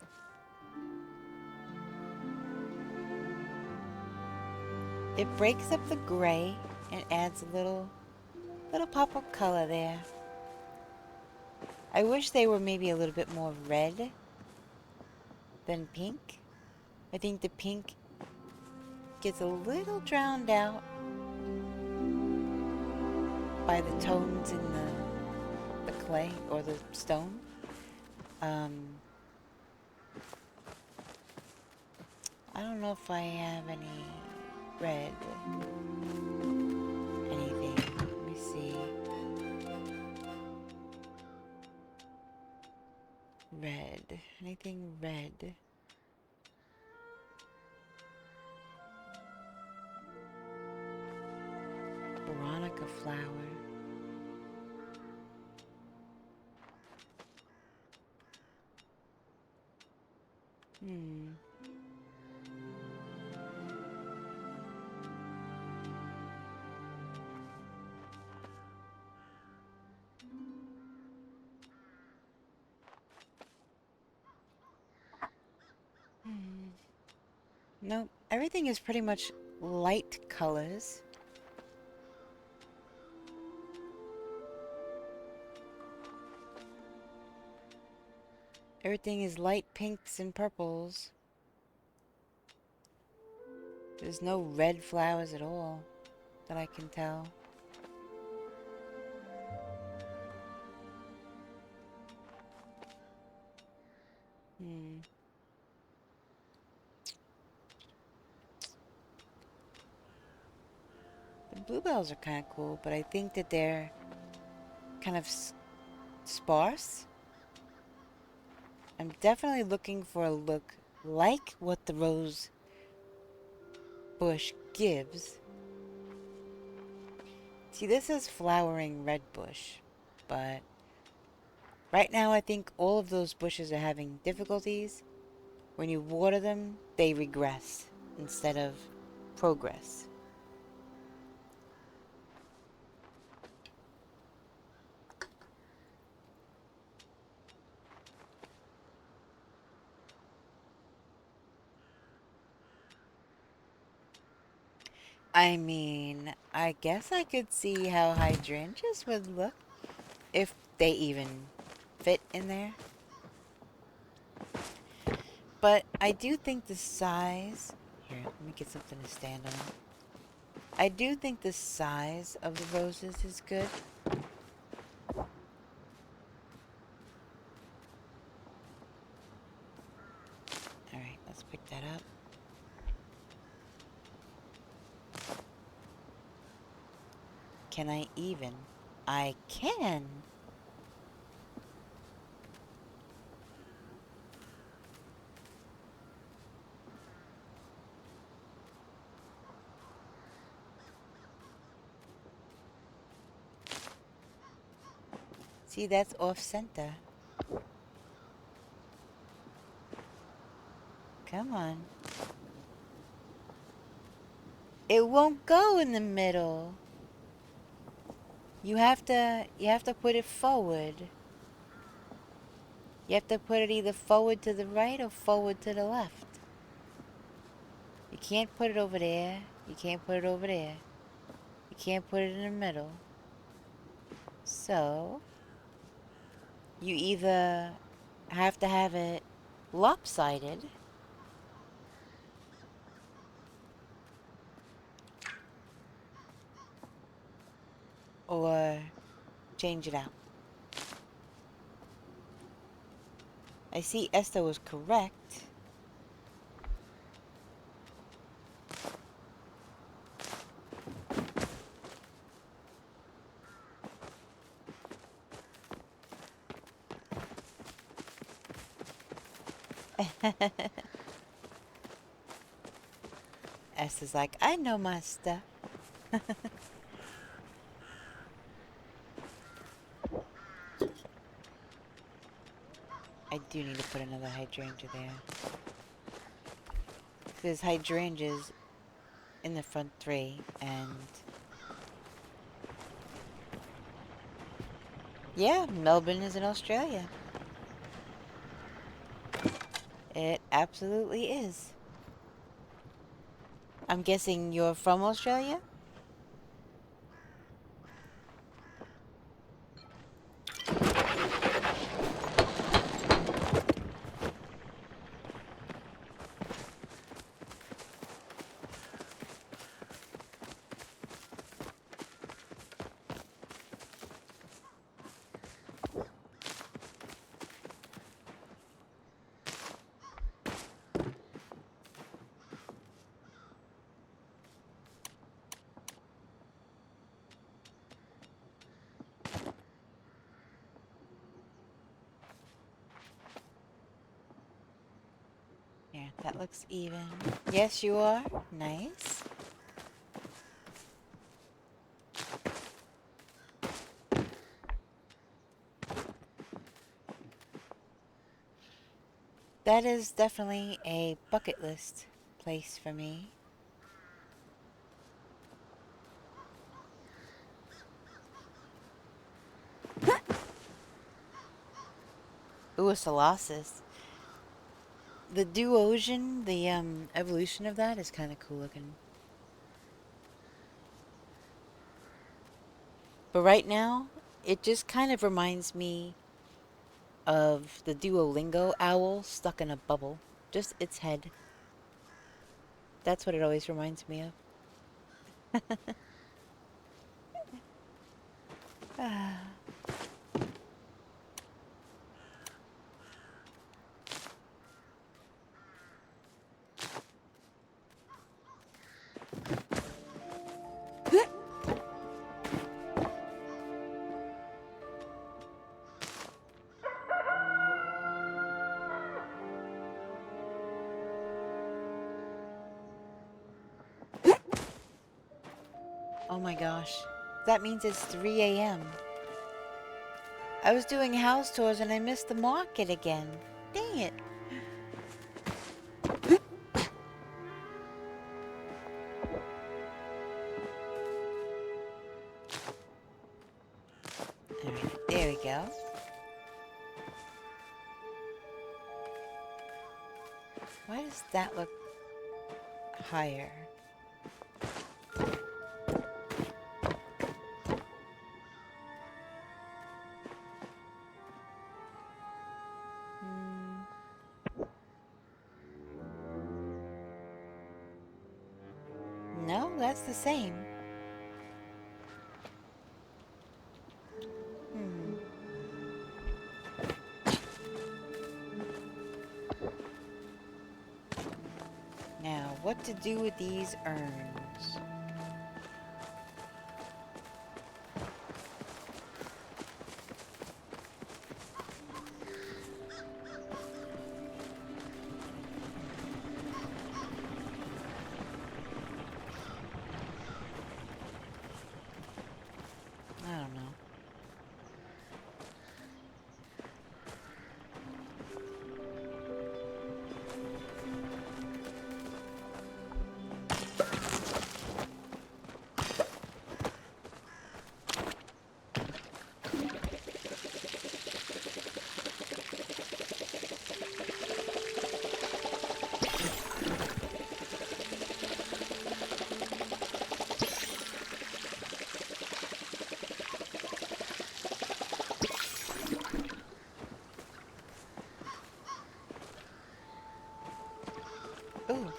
It breaks up the gray and adds a little pop of color there. I wish they were maybe a little bit more red than pink. I think the pink gets a little drowned out by the tones in the clay or the stone. I don't know if I have any red. Anything. Let me see. Red. Anything red? Veronica flower. Nope. Everything is pretty much light colors. Everything is light pinks and purples. There's no red flowers at all that I can tell. The bluebells are kind of cool, but I think that they're kind of sparse. I'm definitely looking for a look like what the rose bush gives. See, this is flowering red bush, but right now I think all of those bushes are having difficulties. When you water them, they regress instead of progress. I mean, I guess I could see how hydrangeas would look if they even fit in there. But I do think the size... Here, let me get something to stand on. I do think the size of the roses is good. Alright, let's pick that up. Can I even? I can! See, that's off center. Come on. It won't go in the middle. You have to put it forward. You have to put it either forward to the right or forward to the left. You can't put it over there. You can't put it over there. You can't put it in the middle. So, you either have to have it lopsided or change it out. I see Esther was correct. S is like, I know my stuff. I do need to put another hydrangea there. There's hydrangeas in the front 3, and... yeah, Melbourne is in Australia. It absolutely is. I'm guessing you're from Australia? Here, that looks even. Yes, you are. Nice. That is definitely a bucket list place for me. Ooh, a Colossus. The Duosion, the evolution of that is kind of cool looking. But right now, it just kind of reminds me of the Duolingo owl stuck in a bubble. Just its head. That's what it always reminds me of. Ah. Oh my gosh. That means it's 3 a.m. I was doing house tours and I missed the market again. Dang it. Alright, there we go. Why does that look higher? No, that's the same. Now, what to do with these urns? I don't know. Ooh.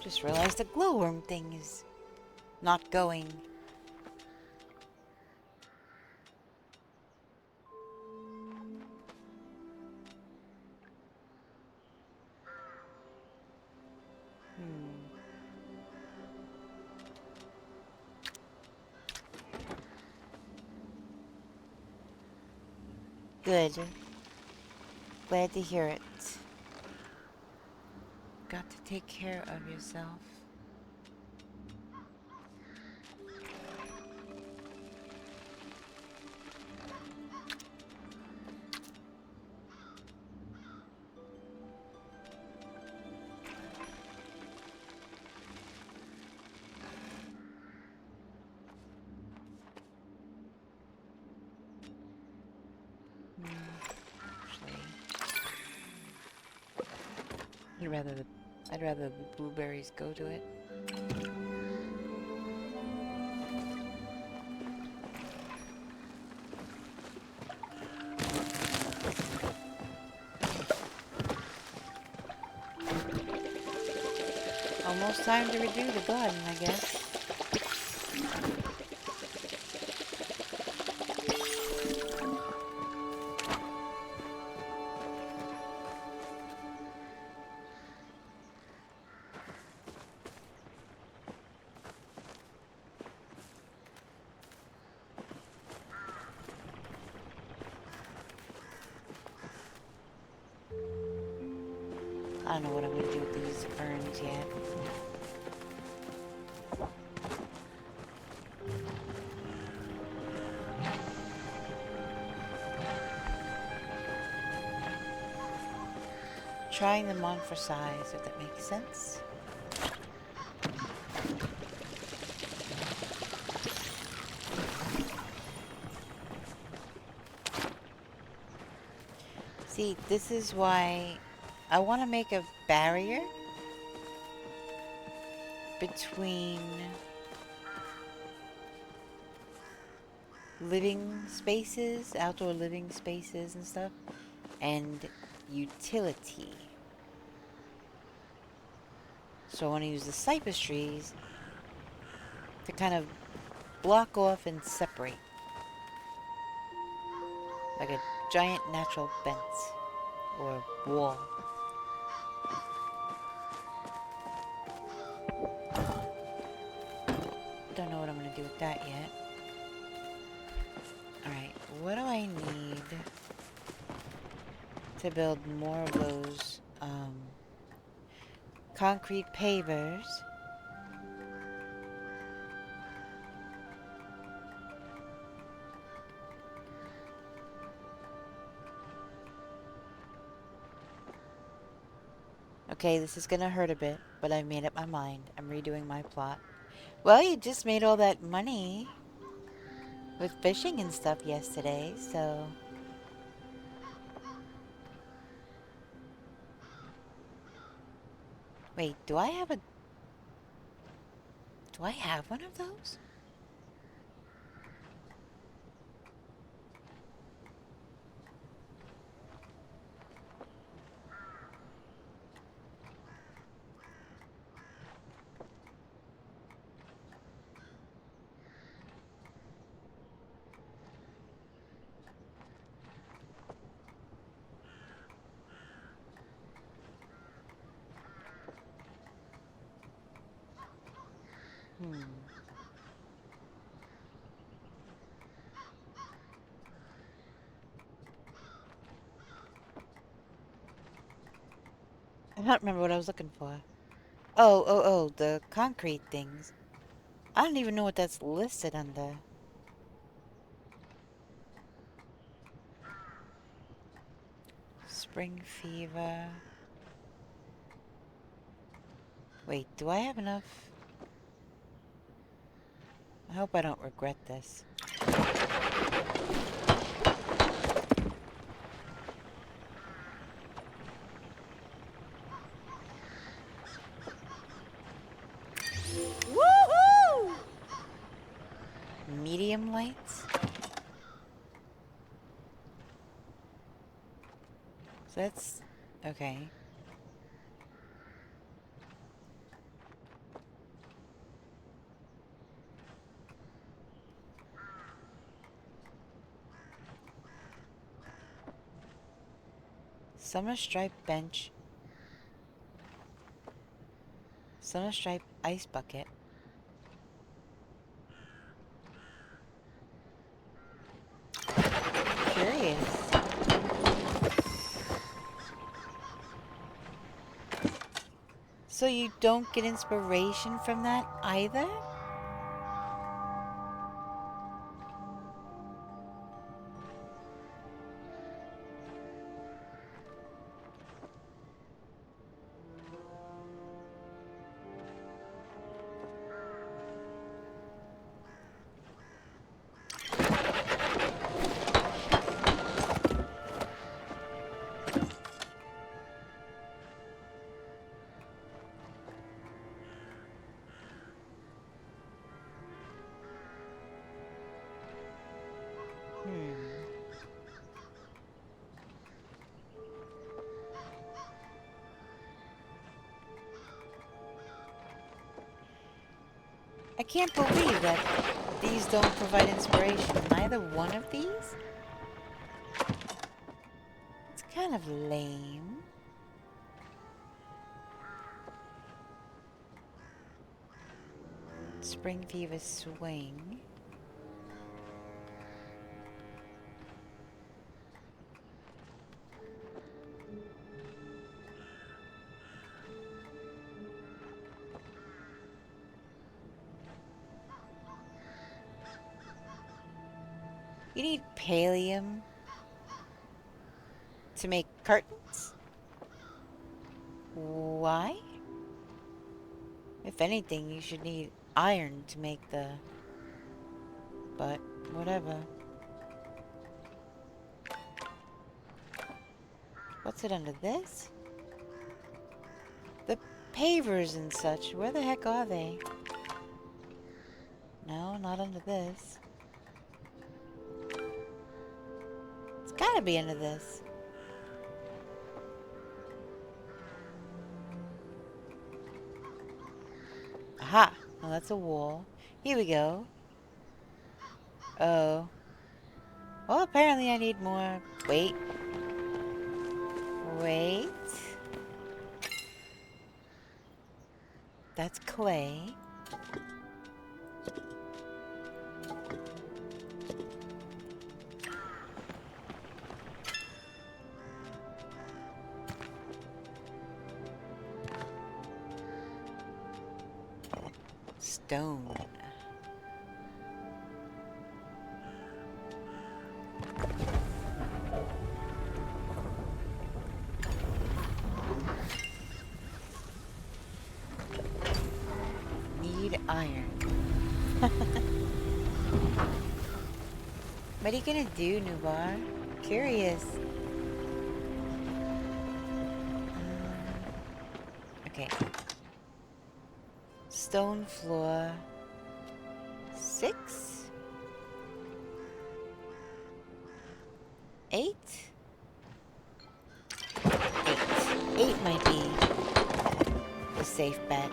Just realized the glowworm thing is not going. Good. Glad to hear it. Got to take care of yourself. I'd rather the blueberries go to it. Almost time to redo the garden, I guess. I don't know what I'm gonna do with these ferns yet. Trying them on for size, if that makes sense. See, this is why I want to make a barrier between living spaces, outdoor living spaces and stuff, and utility. So I want to use the cypress trees to kind of block off and separate. Like a giant natural fence or wall. Don't know what I'm going to do with that yet. Alright, what do I need to build more of those concrete pavers? Okay, this is gonna hurt a bit, but I made up my mind. I'm redoing my plot. Well, you just made all that money with fishing and stuff yesterday, so... Wait, do I have one of those? I don't remember what I was looking for. Oh, the concrete things. I don't even know what that's listed under. Spring fever. Wait, do I have enough? I hope I don't regret this. Woohoo! Medium lights? So that's... okay. Summer stripe bench. Summer stripe ice bucket. Curious. So you don't get inspiration from that either? I can't believe that these don't provide inspiration. Neither one of these? It's kind of lame. Spring Fever Swing. You need pallium to make curtains? Why? If anything, you should need iron to make the... But, whatever. What's it under this? The pavers and such, where the heck are they? No, not under this. It's gotta be under this. Aha! Well, that's a wall. Here we go. Oh. Well, apparently I need more. Wait. Wait. That's clay. Stone. Need iron. What are you gonna do, Nubar? Curious. Okay. Stone floor. 6? 8? 8. 8 might be a safe bet.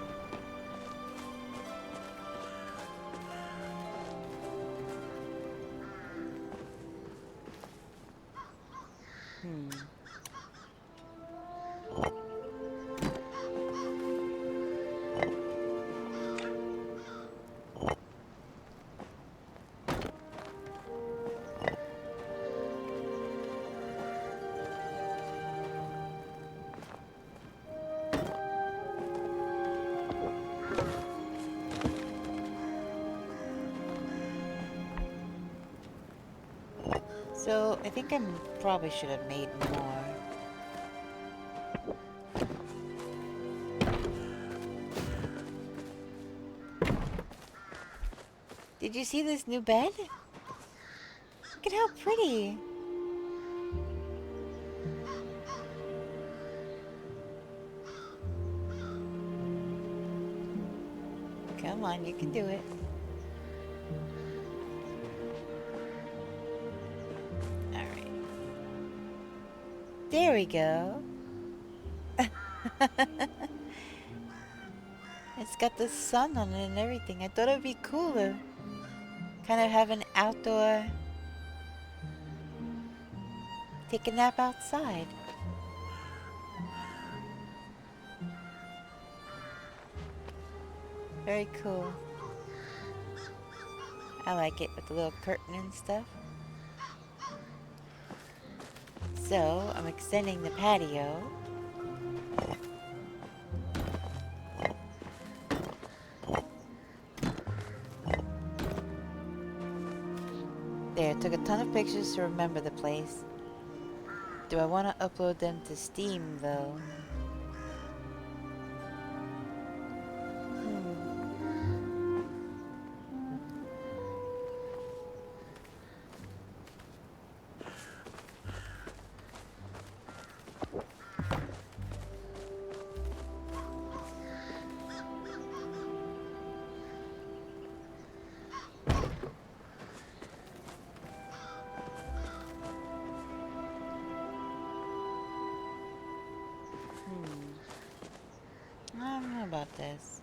So, I think I probably should have made more. Did you see this new bed? Look at how pretty. Come on, you can do it. There we go. It's got the sun on it and everything. I thought it would be cool to kind of have an outdoor... Take a nap outside. Very cool. I like it with the little curtain and stuff. So, I'm extending the patio. There, took a ton of pictures to remember the place. Do I want to upload them to Steam, though? I don't know about this.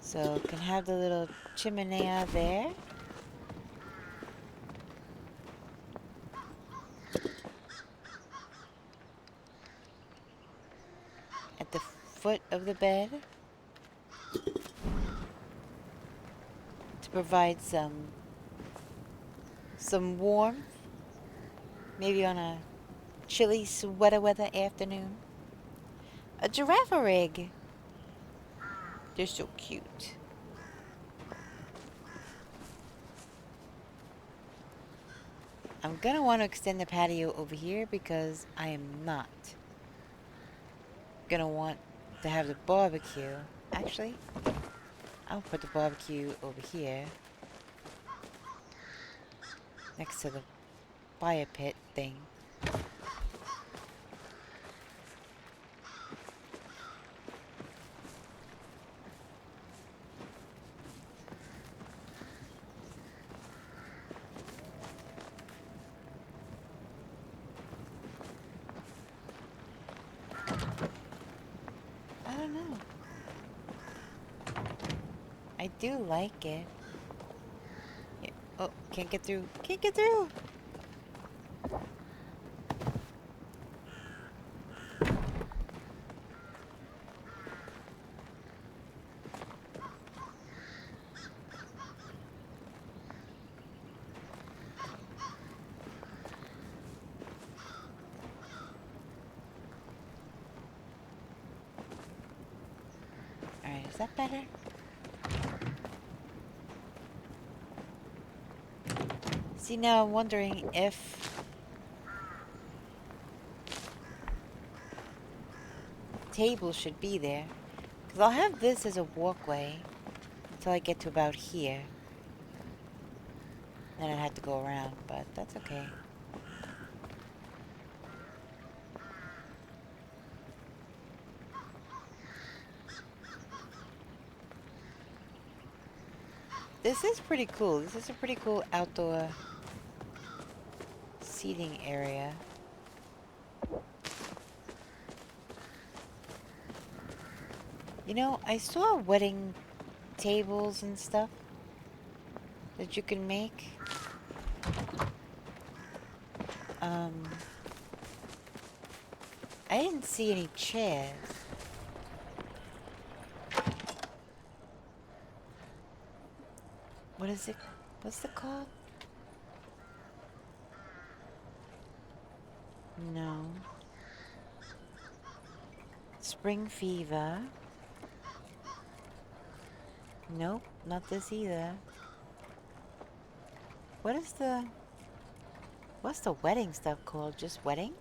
So can have the little chimney there. At the foot of the bed. To provide some warmth. Maybe on a chilly, sweater weather afternoon. A giraffe rig. They're so cute. I'm gonna want to extend the patio over here because I am not gonna want to have the barbecue. Actually, I'll put the barbecue over here next to the fire pit thing. I don't know. I do like it. Yeah. Oh, can't get through. Can't get through! Alright, is that better? See, now I'm wondering if table should be there. Because I'll have this as a walkway until I get to about here. Then I'd have to go around, but that's okay. This is pretty cool. This is a pretty cool outdoor seating area. You know, I saw wedding tables and stuff that you can make. I didn't see any chairs. What is it? What's it called? No. Spring fever. Nope, not this either. What's the wedding stuff called? Just wedding?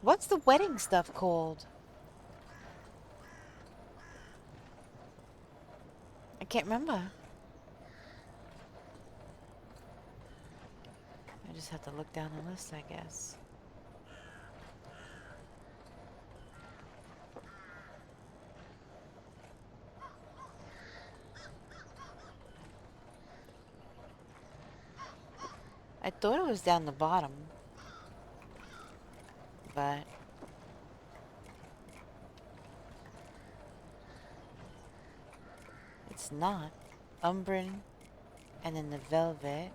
What's the wedding stuff called? I can't remember. I just have to look down the list, I guess. I thought it was down the bottom. But it's not. Umbrin and then the velvet.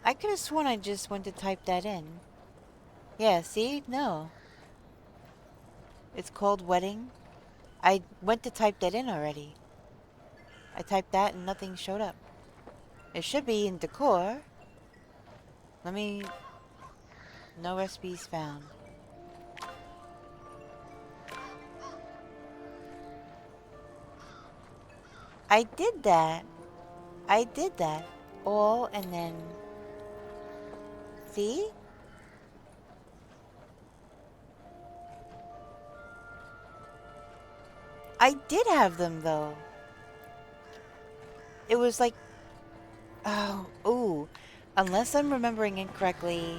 I could have sworn I just went to type that in. Yeah, see? No. It's called wedding. I went to type that in already. I typed that and nothing showed up. It should be in decor. Let me... No recipes found. I did that. I did that. All and then... See? I did have them though. It was like... Oh, ooh. Unless I'm remembering incorrectly...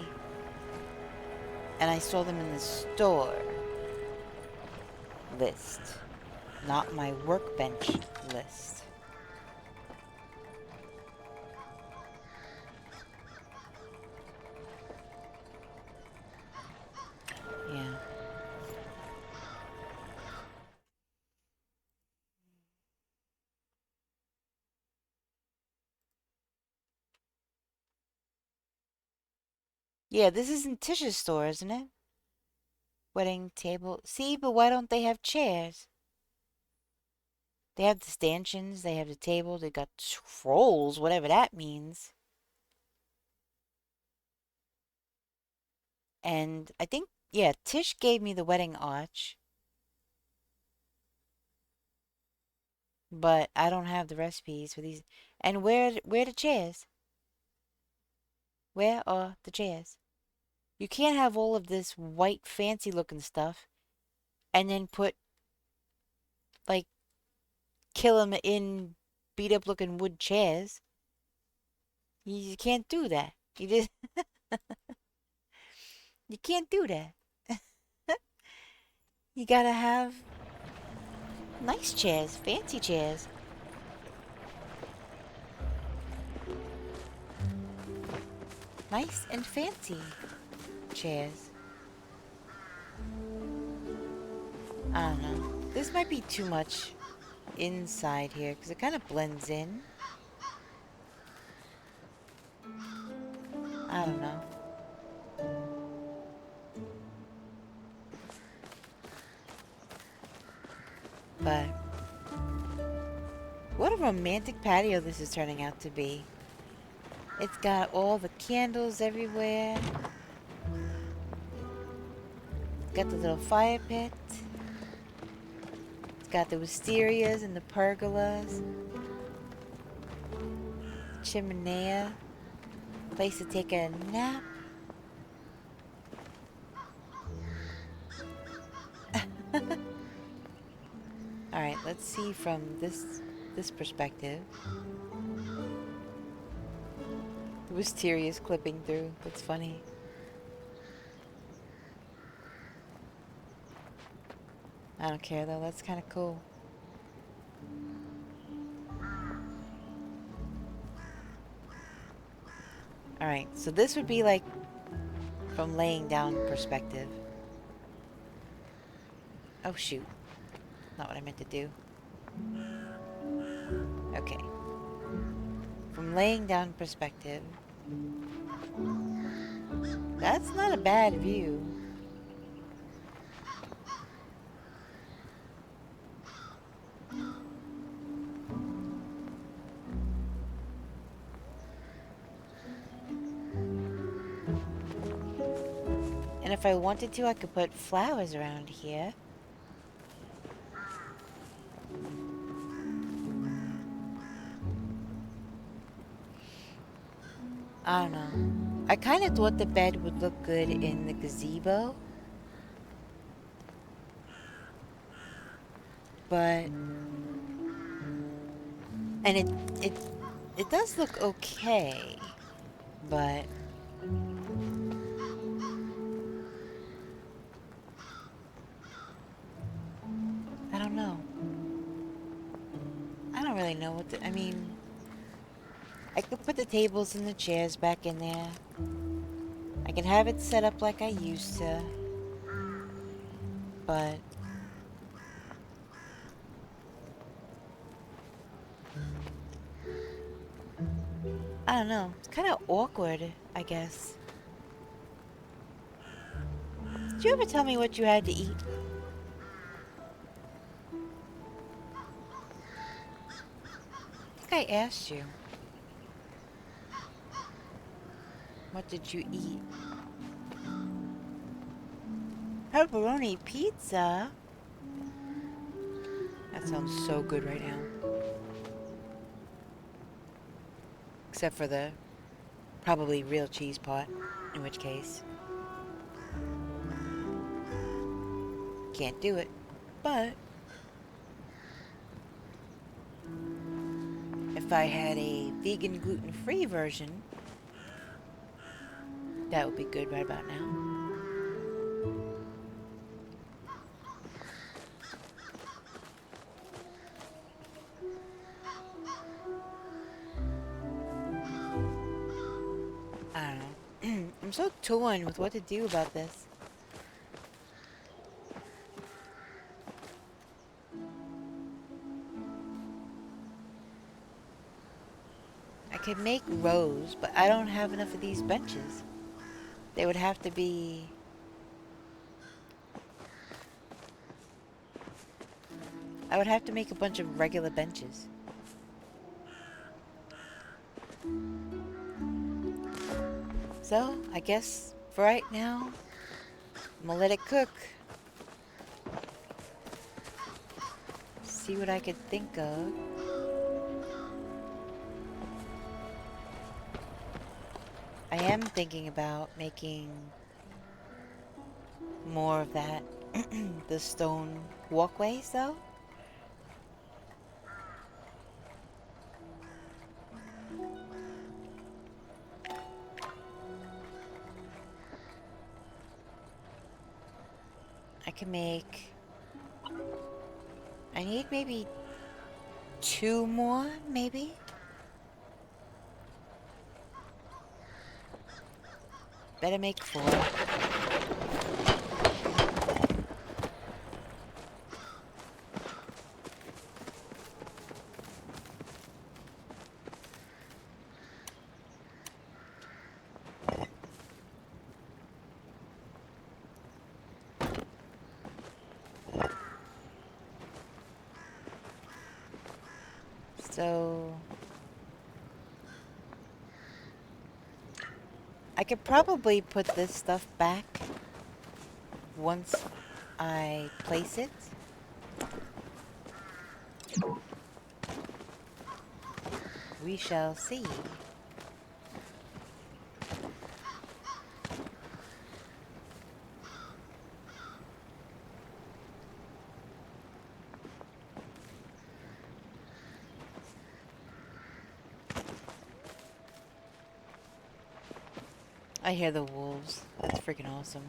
And I saw them in the store list. Not my workbench list. Yeah, this isn't Tish's store, isn't it? Wedding table. See, but why don't they have chairs? They have the stanchions, they have the table, they got scrolls, whatever that means. And I think, yeah, Tish gave me the wedding arch. But I don't have the recipes for these. And where the chairs? Where are the chairs? You can't have all of this white fancy looking stuff and then put like kill 'em in beat up looking wood chairs. You can't do that. You can't do that. You gotta have nice chairs, fancy chairs. Nice and fancy chairs. I don't know. This might be too much inside here because it kind of blends in. I don't know. But what a romantic patio this is turning out to be. It's got all the candles everywhere. It's got the little fire pit. It's got the wisterias and the pergolas. Chimenea. Place to take a nap. Alright, let's see from this perspective. The wisteria's clipping through. That's funny. I don't care though, that's kind of cool. Alright, so this would be like from laying down perspective. Oh shoot. Not what I meant to do. Okay. From laying down perspective. That's not a bad view. And if I wanted to, I could put flowers around here. I don't know. I kind of thought the bed would look good in the gazebo. But... And it does look okay. But... I don't know. I don't really know what to... I mean... I could put the tables and the chairs back in there. I can have it set up like I used to. But... I don't know. It's kind of awkward, I guess. Did you ever tell me what you had to eat? I think I asked you. What did you eat? Pepperoni pizza? That sounds so good right now. Except for the probably real cheese part, in which case can't do it. But if I had a vegan gluten-free version, that would be good right about now. I don't know. I'm so torn with what to do about this. I could make rows, but I don't have enough of these benches. They would have to be... I would have to make a bunch of regular benches. So, I guess for right now, I'm gonna let it cook. See what I could think of. I am thinking about making more of that, the stone walkways though. I can make... I need maybe 2 more, maybe? Better make 4. So... I could probably put this stuff back once I place it. We shall see. I hear the wolves. That's freaking awesome.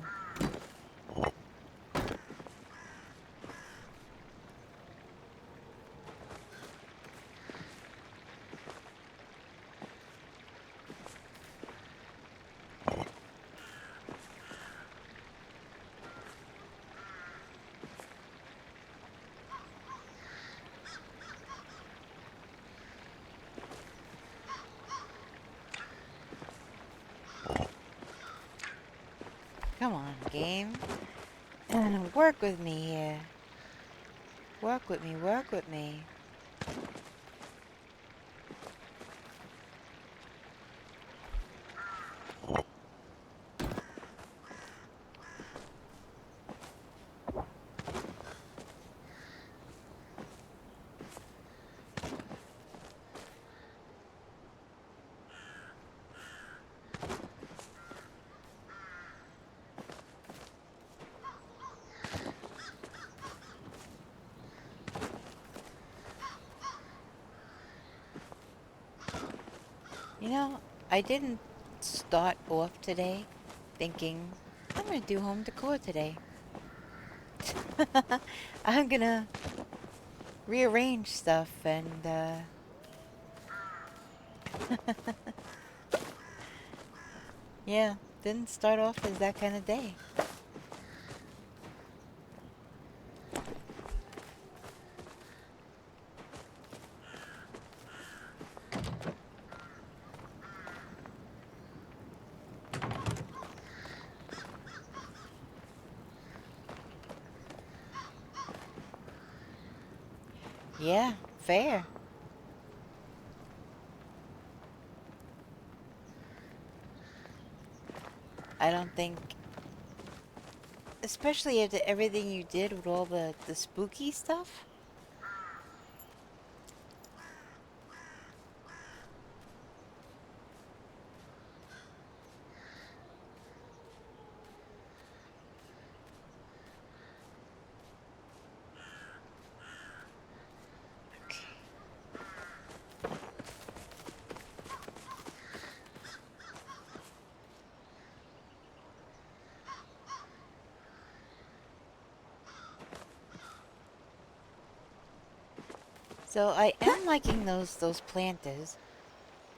Come on, game. Work with me here. Work with me, work with me. You know, I didn't start off today thinking, I'm gonna do home decor today. I'm gonna rearrange stuff and, yeah, didn't start off as that kind of day. Yeah, fair. I don't think, especially after everything you did with all the spooky stuff. So I am liking those planters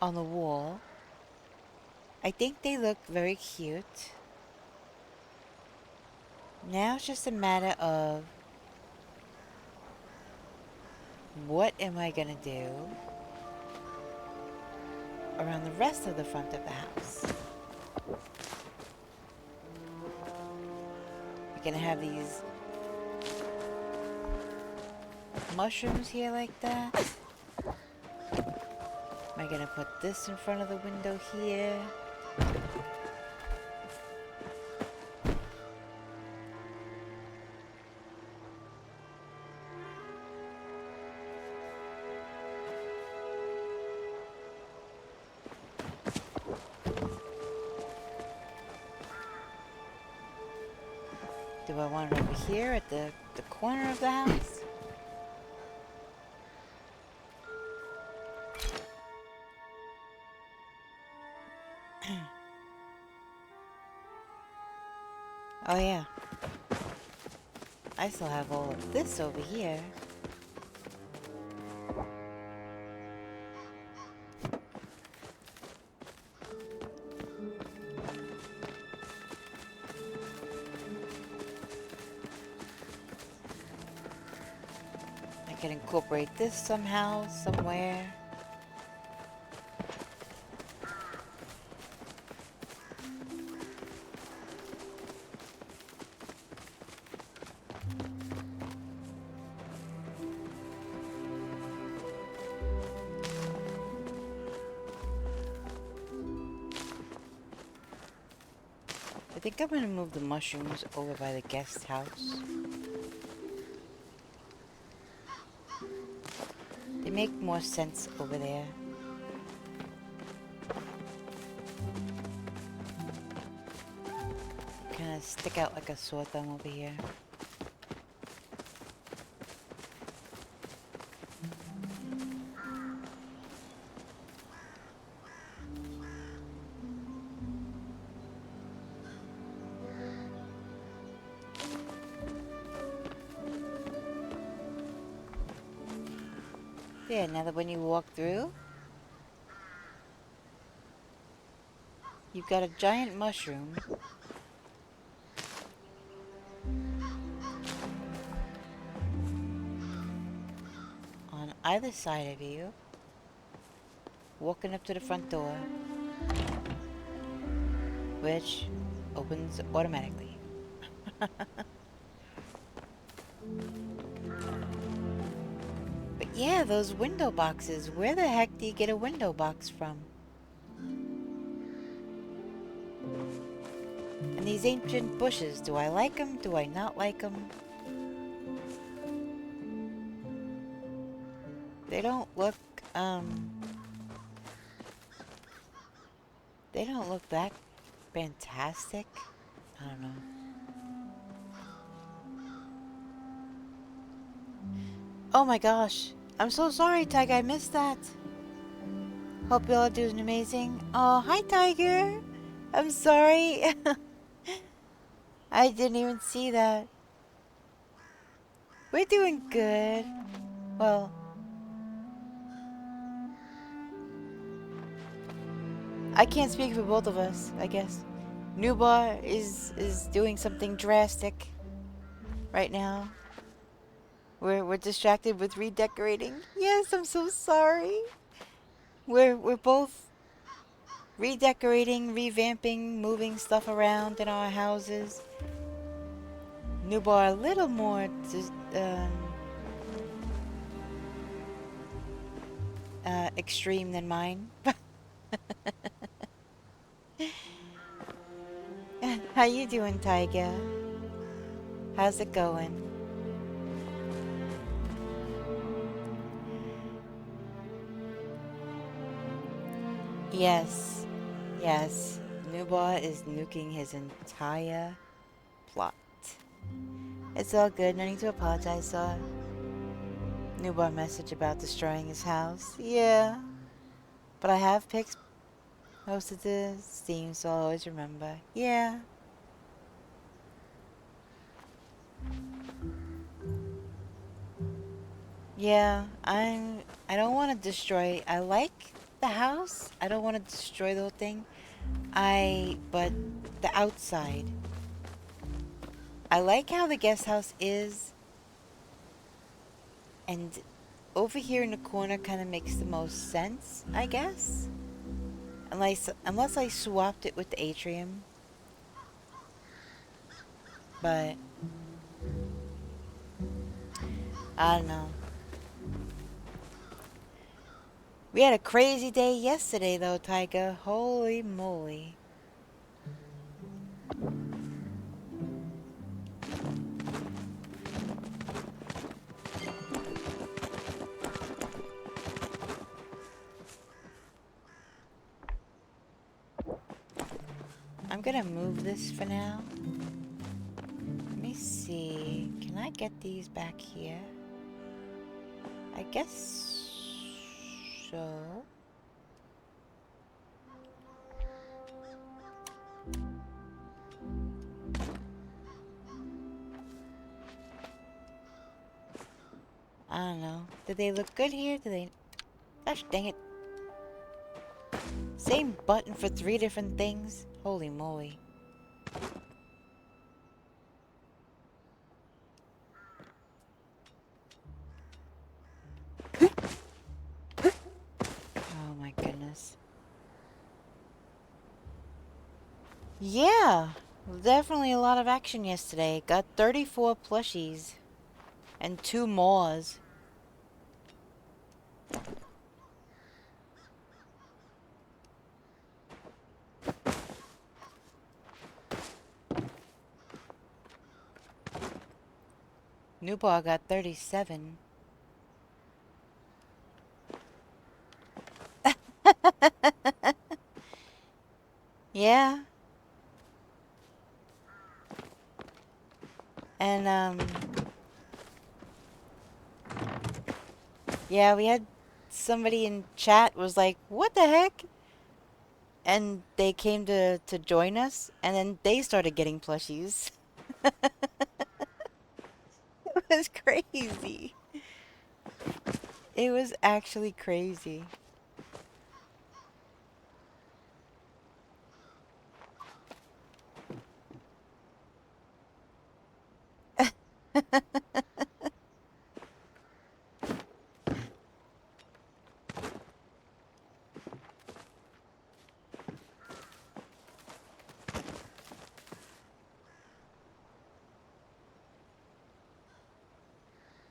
on the wall. I think they look very cute. Now it's just a matter of what am I gonna do around the rest of the front of the house. You're gonna have these mushrooms here like that. Am I gonna put this in front of the window here? Do I want it over here at the corner of the house? Oh yeah. I still have all of this over here. I can incorporate this somehow, somewhere. I think I'm gonna move the mushrooms over by the guest house. They make more sense over there. Kind of stick out like a sore thumb over here. Yeah, now that when you walk through, you've got a giant mushroom. On either side of you, walking up to the front door, which opens automatically. But yeah, those window boxes, where the heck do you get a window box from? And these ancient bushes, do I like them? Do I not like them? They don't look, they don't look that fantastic. I don't know. Oh my gosh. I'm so sorry, Tiger. I missed that. Hope y'all are doing amazing. Oh, hi, Tiger. I'm sorry. I didn't even see that. We're doing good. Well, I can't speak for both of us, I guess. Nubar is doing something drastic right now. We're distracted with redecorating. Yes, I'm so sorry. We're both redecorating, revamping, moving stuff around in our houses. Nubar a little more extreme than mine. How you doing, Tyga? How's it going? Yes, yes. Nubar is nuking his entire plot. It's all good. No need to apologize, sir. Nubar message about destroying his house. Yeah, but I have pics most of the Steam, so I'll always remember. Yeah. Yeah, I don't want to destroy. I like the house. I don't want to destroy the whole thing. But the outside. I like how the guest house is. And over here in the corner kind of makes the most sense, I guess. Unless I swapped it with the atrium. But I don't know. We had a crazy day yesterday, though, Tyga. Holy moly. I'm gonna move this for now. Let me see. Can I get these back here? I guess so. I don't know. Did they look good here? Did they... Gosh dang it. Same button for 3 different things? Holy moly. Oh my goodness. Yeah, definitely a lot of action yesterday. Got 34 plushies and 2 mores. Newbar got 37. Yeah. And, yeah, we had somebody in chat was like, what the heck? And they came to join us, and then they started getting plushies. It was crazy. It was actually crazy.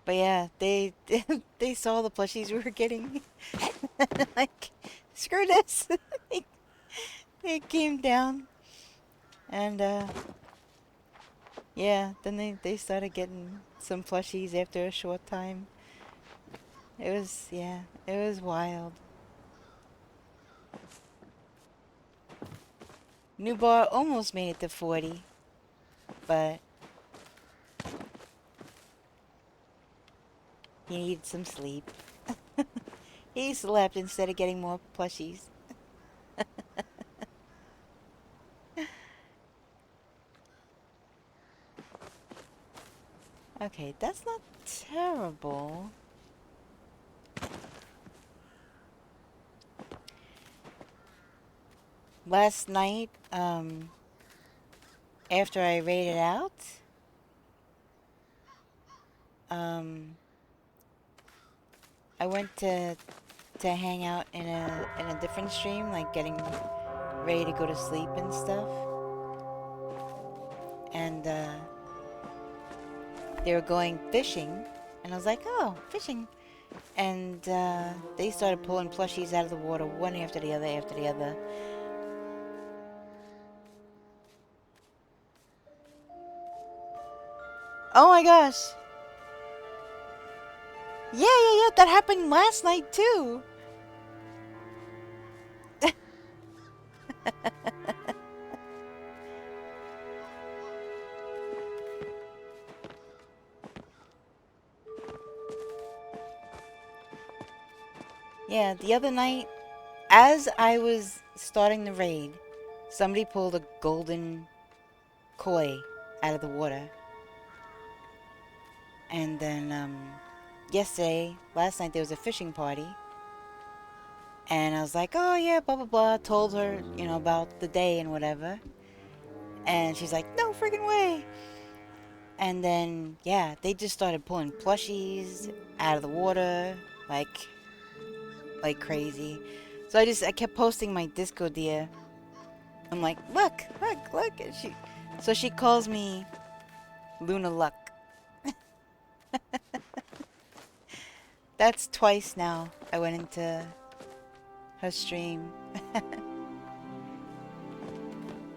But yeah, they they saw the plushies we were getting. Like, screw this. they, they came down and yeah, then they started getting some plushies after a short time. It was, yeah, it was wild. New bar almost made it to 40, but he needed some sleep. He slept instead of getting more plushies. Okay, that's not terrible. Last night, after I raided out, I went to hang out in a different stream, like getting ready to go to sleep and stuff. And they were going fishing, and I was like, oh, fishing. And they started pulling plushies out of the water, one after the other after the other. Oh my gosh. Yeah, that happened last night too. Yeah, the other night, as I was starting the raid, somebody pulled a golden koi out of the water. And then, last night, there was a fishing party. And I was like, oh yeah, blah, blah, blah. Told her, you know, about the day and whatever. And she's like, no freaking way. And then, yeah, they just started pulling plushies out of the water, like crazy. So I kept posting my disco dear. I'm like, look. And so she calls me Luna Luck. That's twice now I went into her stream.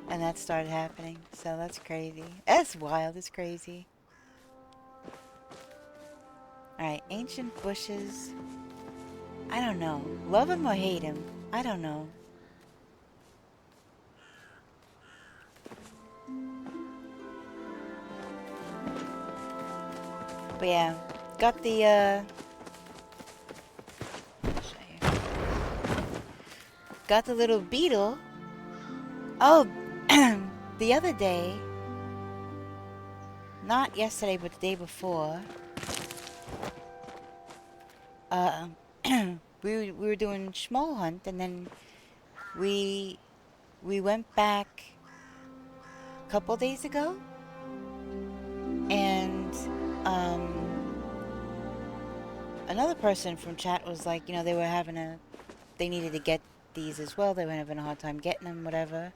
And that started happening. So that's crazy. That's wild. It's crazy. Alright, ancient bushes. I don't know. Love him or hate him? I don't know. But yeah, got the, I'll show you. Got the little beetle. Oh, the other day, not yesterday, but the day before, we were doing schmoll hunt, and then we went back a couple days ago, and another person from chat was like, you know, they needed to get these as well. They were having a hard time getting them, whatever.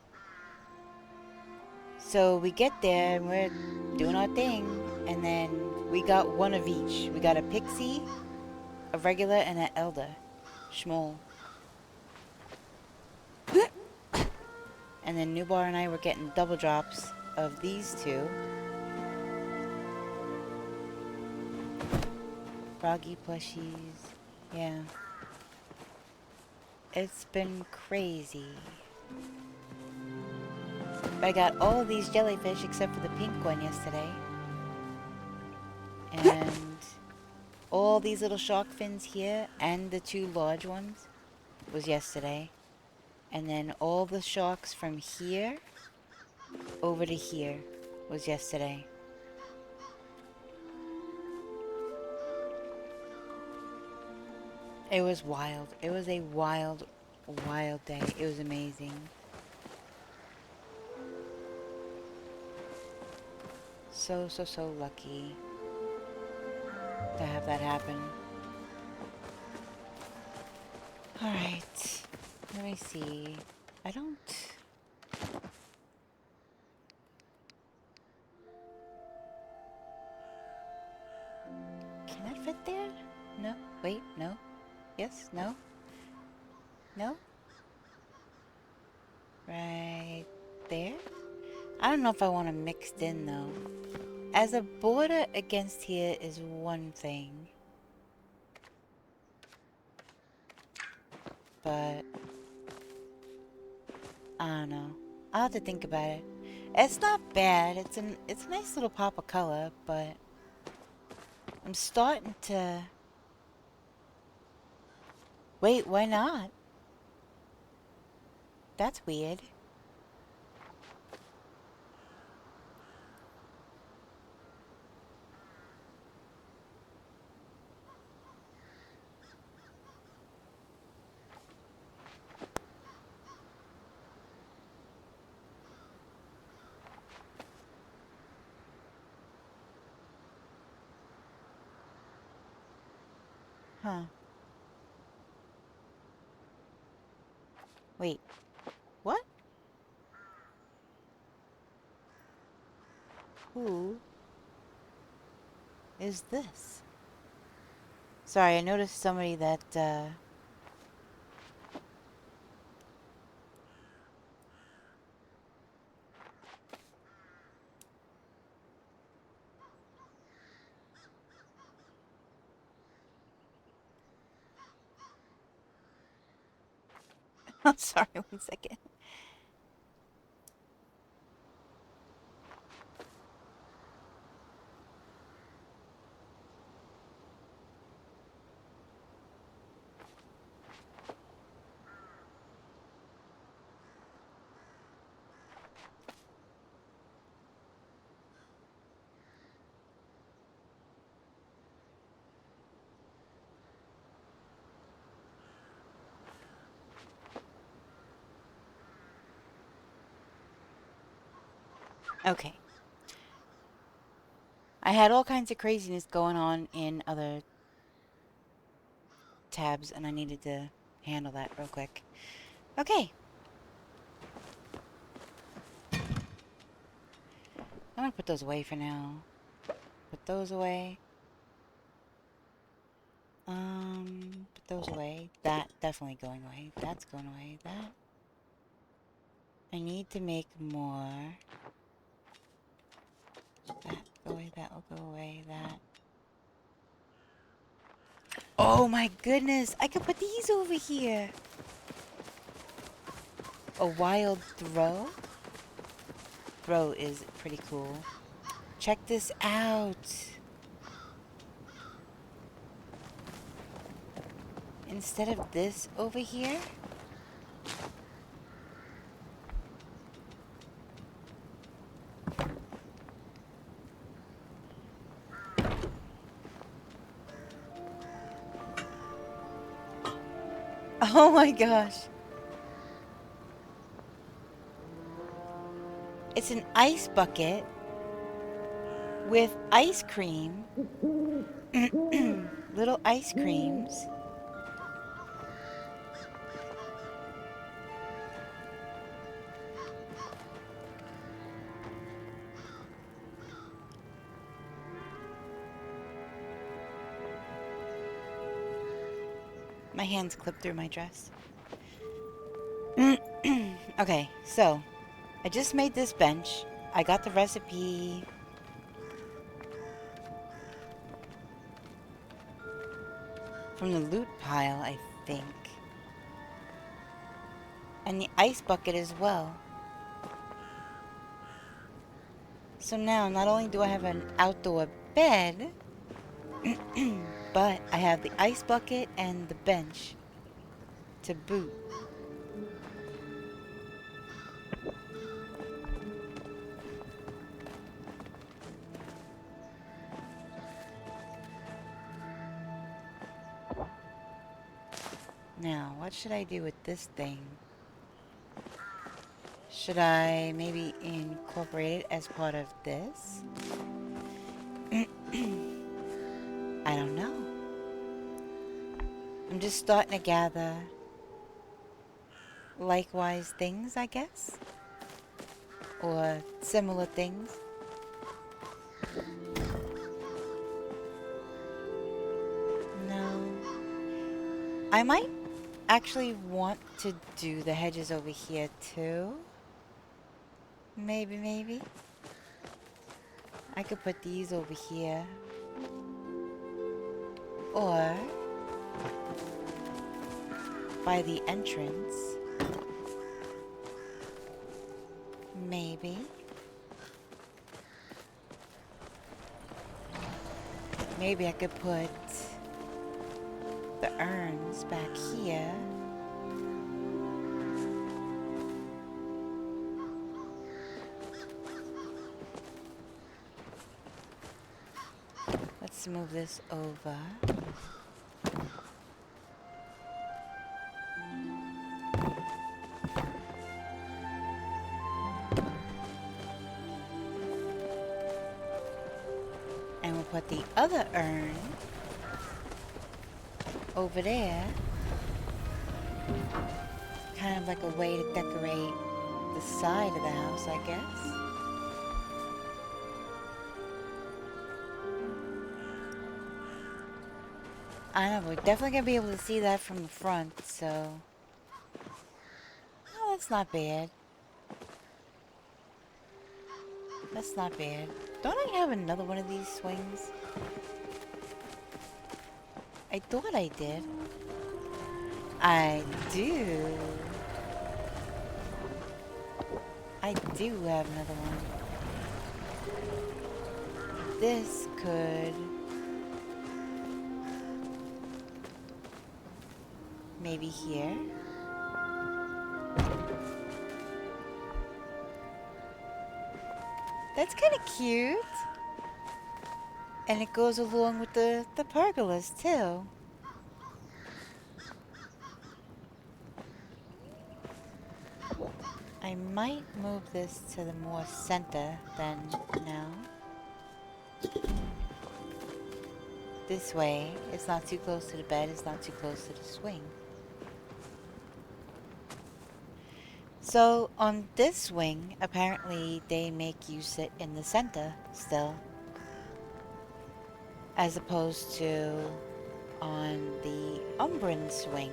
So we get there and we're doing our thing, and then we got one of each. We got a pixie, a regular, and an elder. Schmoll. And then Newbar and I were getting double drops of these two. Froggy plushies. Yeah. It's been crazy. But I got all of these jellyfish except for the pink one yesterday. And all these little shark fins here and the two large ones was yesterday. And then all the sharks from here over to here was yesterday. It was wild. It was a wild, wild day. It was amazing. So lucky to have that happen. Alright. Let me see. I don't... Can that fit there? No. Wait, no. Yes, no. No. Right there? I don't know if I want to mixed in though. As a border against here is one thing. But I don't know. I'll have to think about it. It's not bad. It's a nice little pop of color, but I'm starting to... Wait, why not? That's weird. Huh. Wait. What? Who is this? Sorry, I noticed somebody that, I'm sorry, 1 second. Okay. I had all kinds of craziness going on in other tabs, and I needed to handle that real quick. Okay. I'm gonna put those away for now. Put those away. Put those away. That definitely going away. That's going away. That. I need to make more. That go away. That will go away. That. Oh my goodness! I could put these over here. A wild throw? Throw is pretty cool. Check this out. Instead of this over here. Oh my gosh. It's an ice bucket with ice cream. Little ice creams. My hands clip through my dress. Okay, so I just made this bench. I got the recipe from the loot pile, I think. And the ice bucket as well. So now, not only do I have an outdoor bed, but I have the ice bucket and the bench to boot. Now, what should I do with this thing? Should I maybe incorporate it as part of this? I don't know. I'm just starting to gather likewise things, I guess. Or similar things. No. I might actually want to do the hedges over here too. Maybe. I could put these over here. Or by the entrance. Maybe. Maybe I could put the urns back here. Let's move this over. And we'll put the other urn over there. Kind of like a way to decorate the side of the house, I guess. I know, we're definitely going to be able to see that from the front, so... Oh, that's not bad. That's not bad. Don't I have another one of these swings? I thought I did. I do. I do have another one. This could... maybe here. That's kind of cute. And it goes along with the pergolas too. I might move this to the more center than now. This way, it's not too close to the bed, it's not too close to the swing. So, on this swing, apparently they make you sit in the center still. As opposed to on the Umbran swing,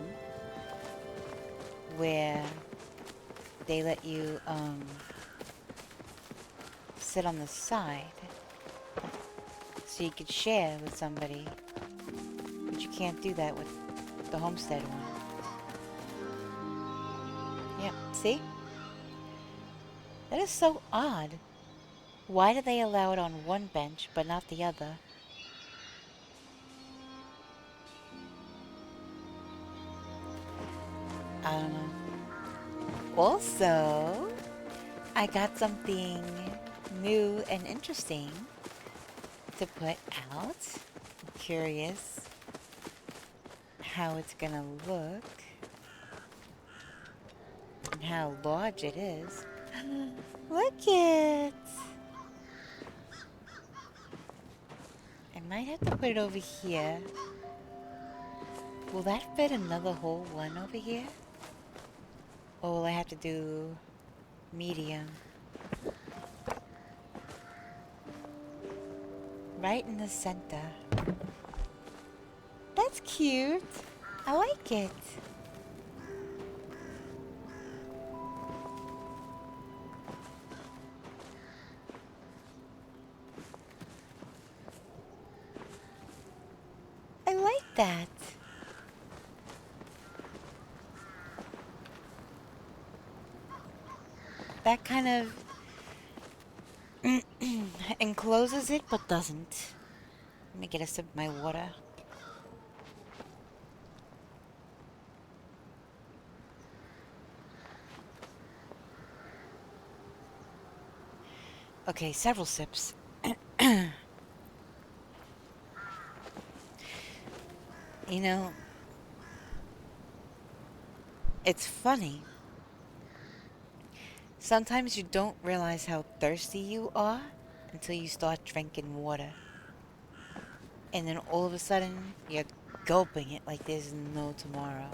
where they let you sit on the side so you could share with somebody, but you can't do that with the homestead one. Yeah, see? That is so odd. Why do they allow it on one bench but not the other? I don't know. Also, I got something new and interesting to put out. I'm curious how it's gonna look and how large it is. Look it! I might have to put it over here. Will that fit another whole one over here? Or will I have to do medium? Right in the center. That's cute. I like it. I like that. That kind of encloses it, but doesn't. Let me get a sip of my water. Okay, several sips. You know, it's funny. Sometimes you don't realize how thirsty you are until you start drinking water. And then all of a sudden, you're gulping it like there's no tomorrow.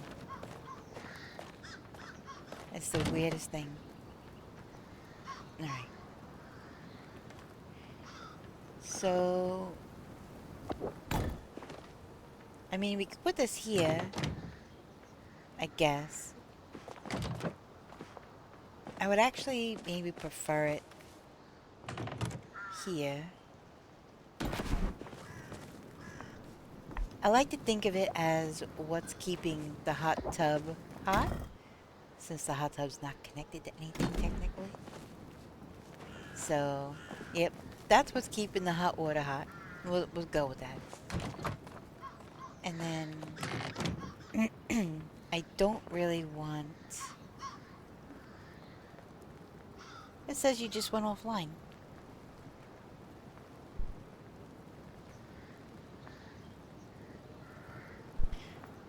It's the weirdest thing. Alright. So, I mean, we could put this here, I guess. I would actually maybe prefer it here. I like to think of it as what's keeping the hot tub hot, since the hot tub's not connected to anything technically. So, yep, that's what's keeping the hot water hot. We'll go with that. And then, I don't really want... It says you just went offline.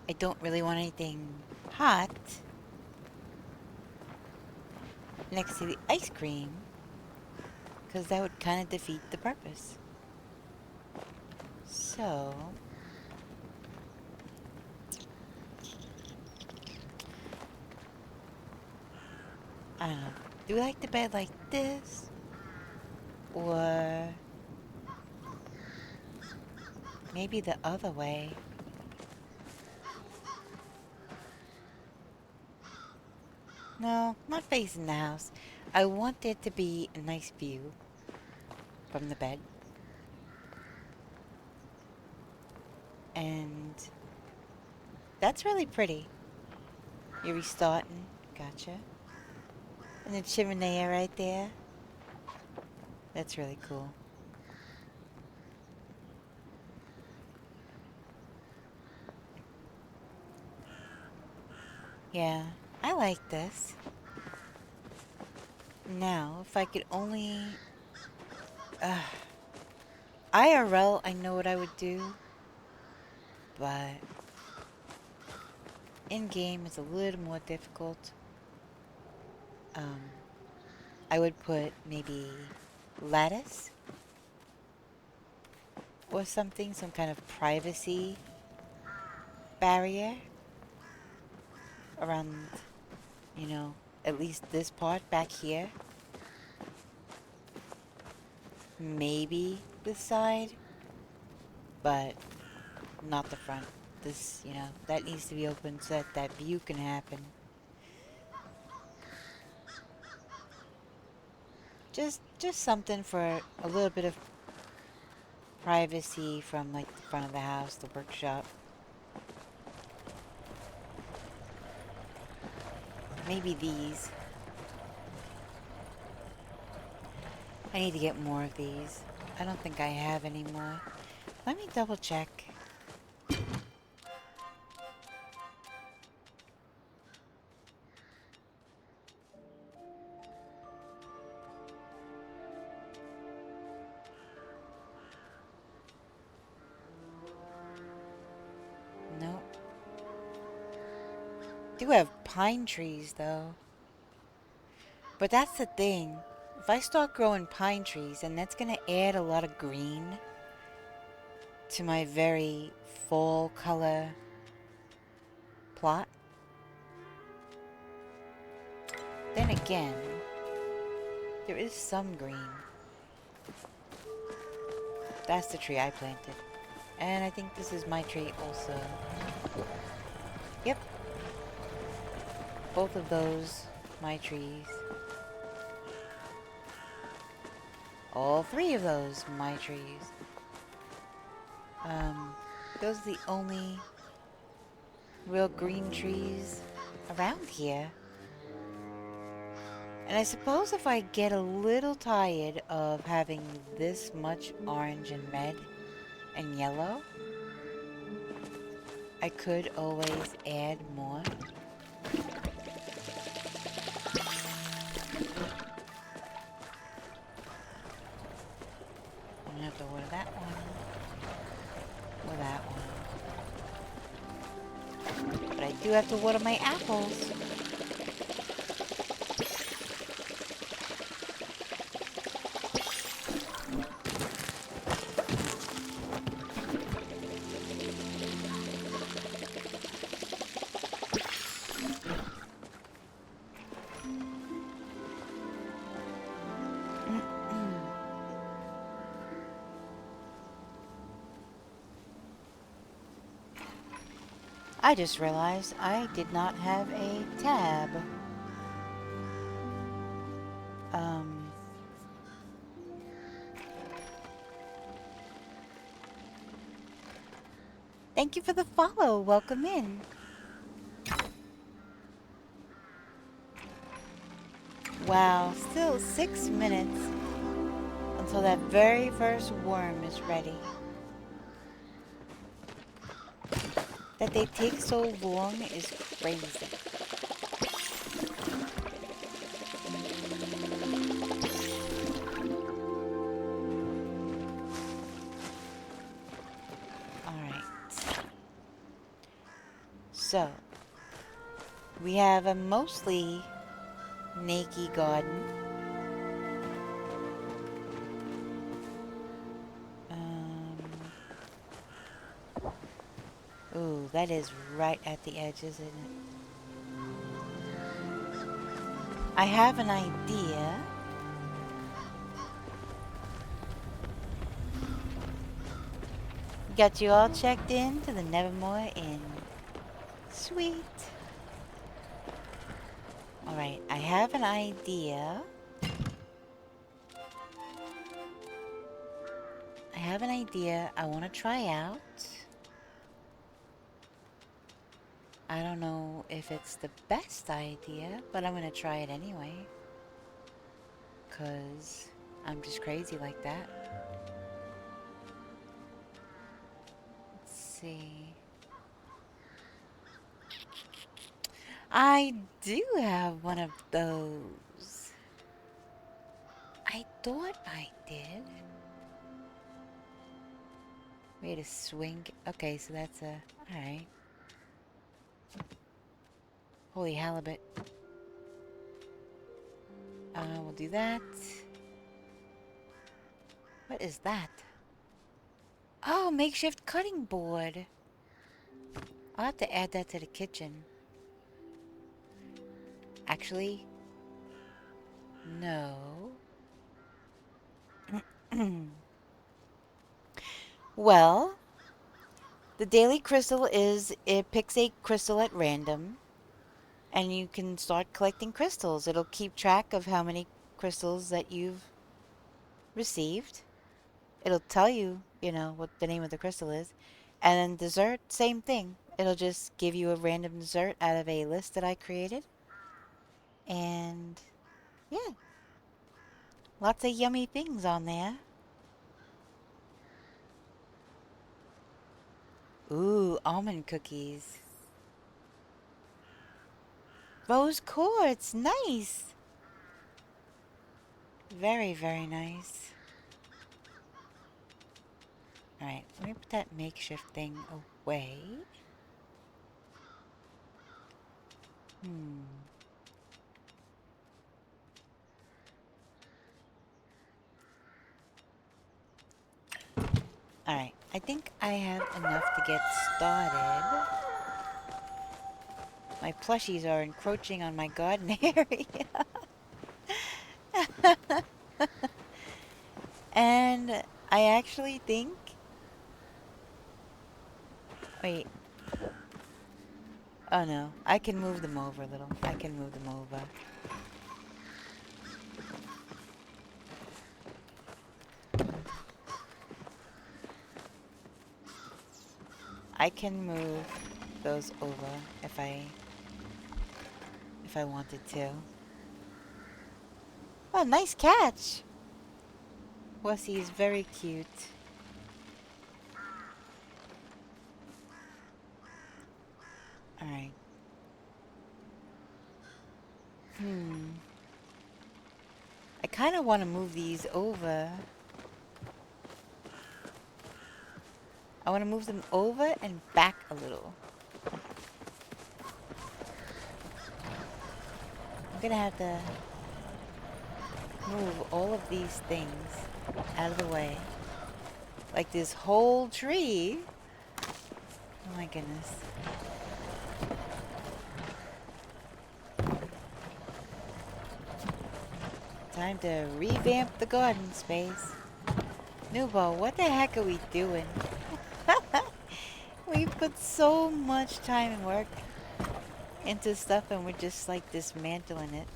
I don't really want anything hot next to the ice cream, because that would kind of defeat the purpose. So, I don't know. Do we like the bed like this? Or maybe the other way? No, not facing the house. I want there to be a nice view from the bed. And that's really pretty. You're restarting. Gotcha. And the chimney right there. That's really cool. Yeah, I like this. Now, if I could only... IRL, I know what I would do. But... in-game, it's a little more difficult. I would put maybe lattice or something, some kind of privacy barrier around, you know, at least this part back here. Maybe this side, but not the front. this, you know, that needs to be open so that that view can happen. Just something for a little bit of privacy from like the front of the house, the workshop. Maybe these. I need to get more of these. I don't think I have any more. Let me double check. Nope. Do have pine trees though. But that's the thing. If I start growing pine trees, then that's gonna add a lot of green to my very fall color plot. Then again, there is some green. That's the tree I planted. And I think this is my tree also. Yep. Both of those, my trees. All three of those, my trees. Those are the only real green trees around here. And I suppose if I get a little tired of having this much orange and red and yellow, I could always add more. I'm gonna have to order that one. Or that one. But I do have to water my apples. I just realized I did not have a tab. Thank you for the follow. Welcome in. Wow, still 6 minutes until that very first worm is ready. That they take so long is crazy. Alright. So, we have a mostly naked garden. Ooh, that is right at the edge, isn't it? I have an idea. Got you all checked in to the Nevermore Inn. Sweet. Alright, I have an idea. I want to try out. I don't know if it's the best idea, but I'm going to try it anyway. 'Cause I'm just crazy like that. Let's see. I do have one of those. I thought I did. Way to swing. Okay, so that's a... Alright. Holy halibut. We'll do that. What is that? Oh, makeshift cutting board. I'll have to add that to the kitchen. Actually, no. Well, The daily crystal is, it picks a crystal at random, and you can start collecting crystals. It'll keep track of how many crystals that you've received. It'll tell you, you know, what the name of the crystal is. And then dessert, same thing. It'll just give you a random dessert out of a list that I created. And yeah, lots of yummy things on there. Ooh, almond cookies. Rose quartz, nice. Very, very nice. Alright, let me put that makeshift thing away. Alright, I think I have enough to get started. My plushies are encroaching on my garden area. And I actually think... Wait. Oh no, I can move them over a little. I can move them over. I can move those over if I wanted to. Oh, nice catch! Wussy is very cute. Alright. I kind of want to move these over. I want to move them over and back a little. I'm gonna have to move all of these things out of the way. Like this whole tree. Oh my goodness. Time to revamp the garden space. Nubo, what the heck are we doing? We put so much time and work into stuff and we're just like dismantling it.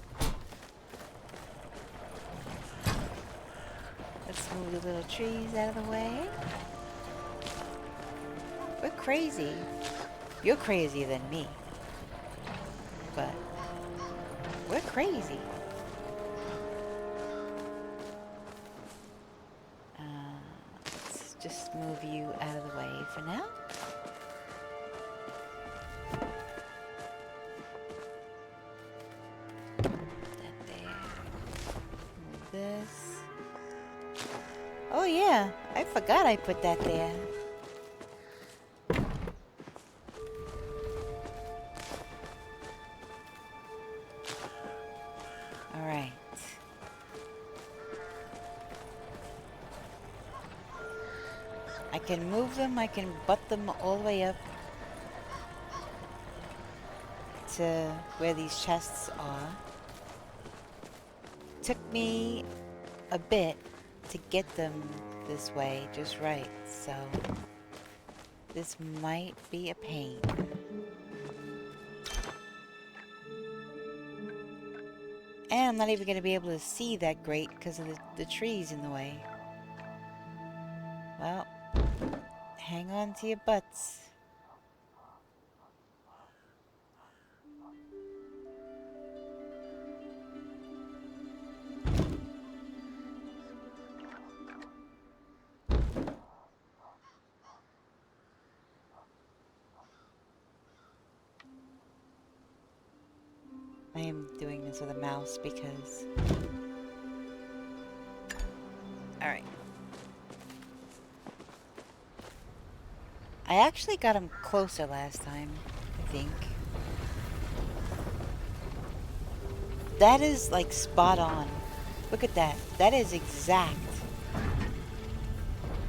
Let's move the little trees out of the way. We're crazy. You're crazier than me. But we're crazy. Let's just move you out of the way for now. That there. Move this. Oh yeah, I forgot I put that there. Alright. I can move them, I can butt them all the way up to where these chests are. Took me a bit to get them this way just right, so this might be a pain. And I'm not even going to be able to see that great because of the trees in the way. Well, hang on to your butts. I am doing this with a mouse because... Alright. I actually got him closer last time, I think. That is like spot on. Look at that. That is exact.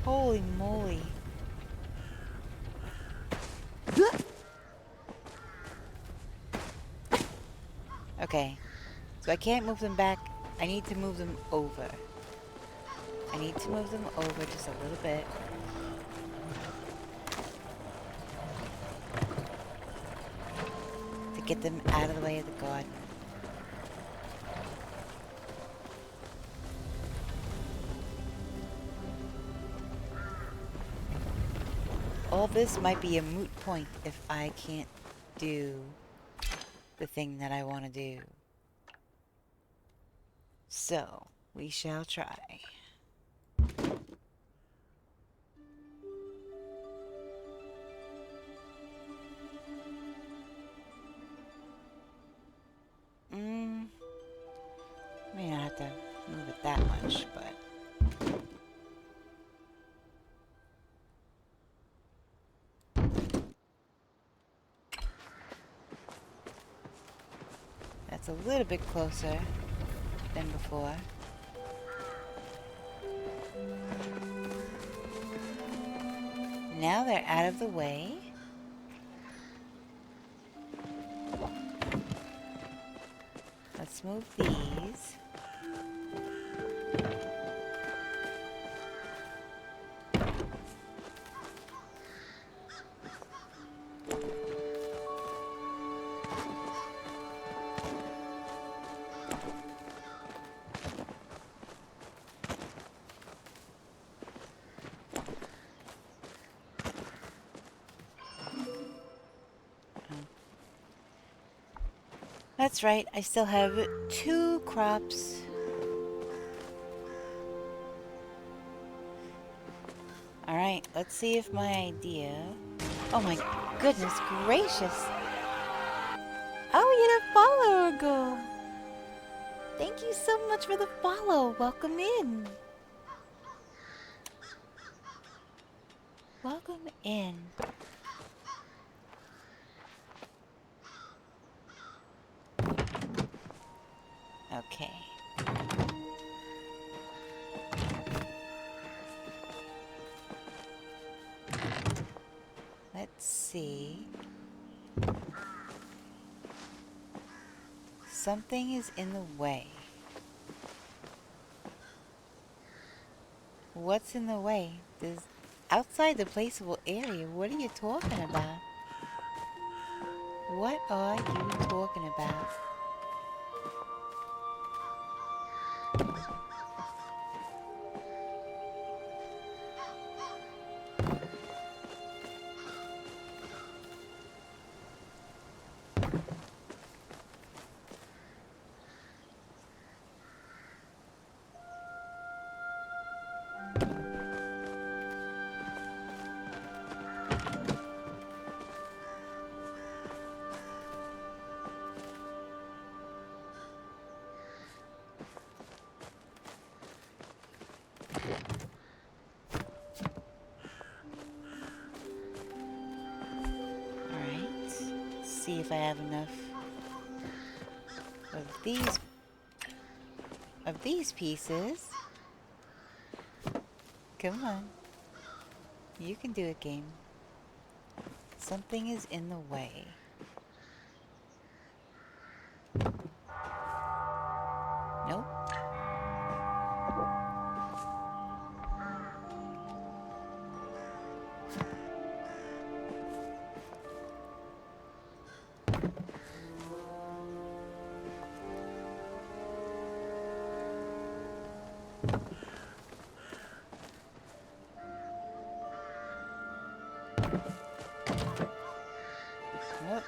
Holy moly. Okay. So I can't move them back. I need to move them over. I need to move them over just a little bit. get them out of the way of the garden. All this might be a moot point if I can't do the thing that I want to do. So, we shall try. May not have to move it that much, but... That's a little bit closer than before. Now they're out of the way. Let's move these. That's right, I still have 2 crops. Alright, let's see if my idea... Oh my goodness gracious! Oh, we had a follower go! Thank you so much for the follow! Welcome in! Welcome in. Okay. Let's see. Something is in the way. What's in the way? There's outside the placeable area. What are you talking about? What are you talking about? See if I have enough of these pieces. Come on. You can do it, game. Something is in the way. Nope. Nope.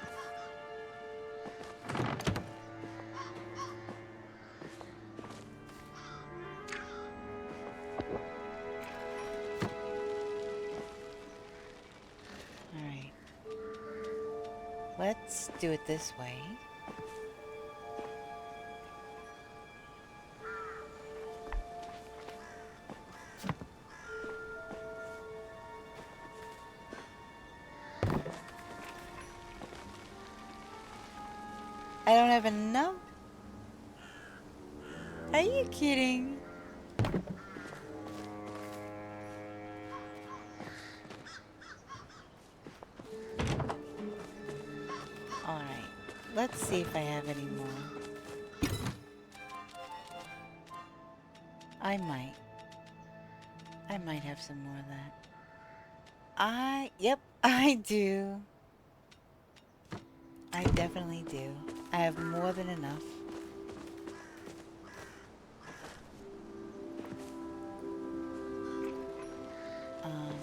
Alright. Let's do it this way. I don't have enough. Are you kidding? Alright, let's see if I have any more. I might have some more of that. Yep, I do. I definitely do. I have more than enough. Um,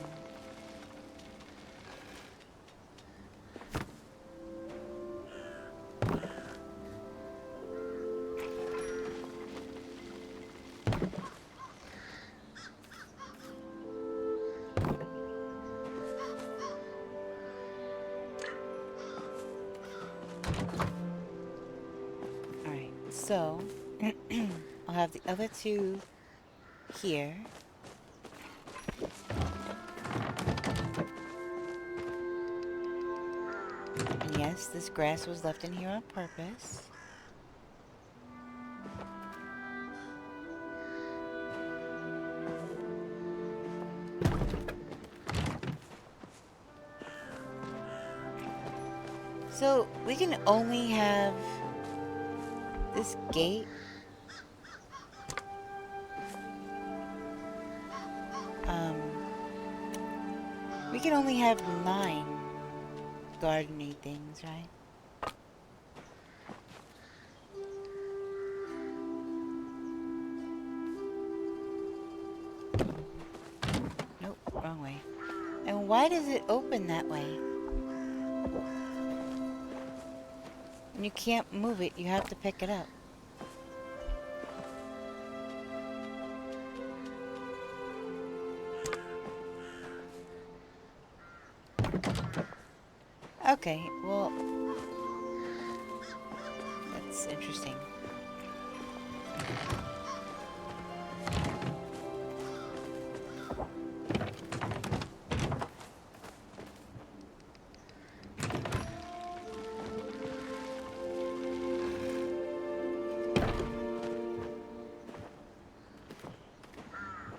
Alright, so I'll have the other two here. And yes, this grass was left in here on purpose. So we can only have this gate. We can only have 9 gardening things, right? Nope, wrong way. And why does it open that way? And you can't move it, you have to pick it up. Okay, well, that's interesting.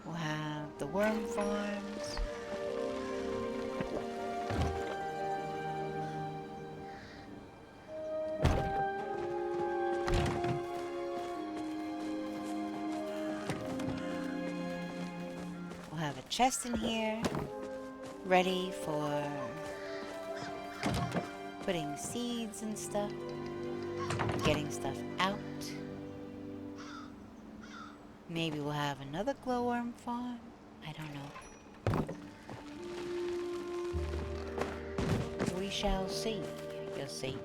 We'll have the worm farms. We'll have a chest in here, ready for putting seeds and stuff, getting stuff out. Maybe we'll have another glowworm farm. I don't know. We shall see. You'll see.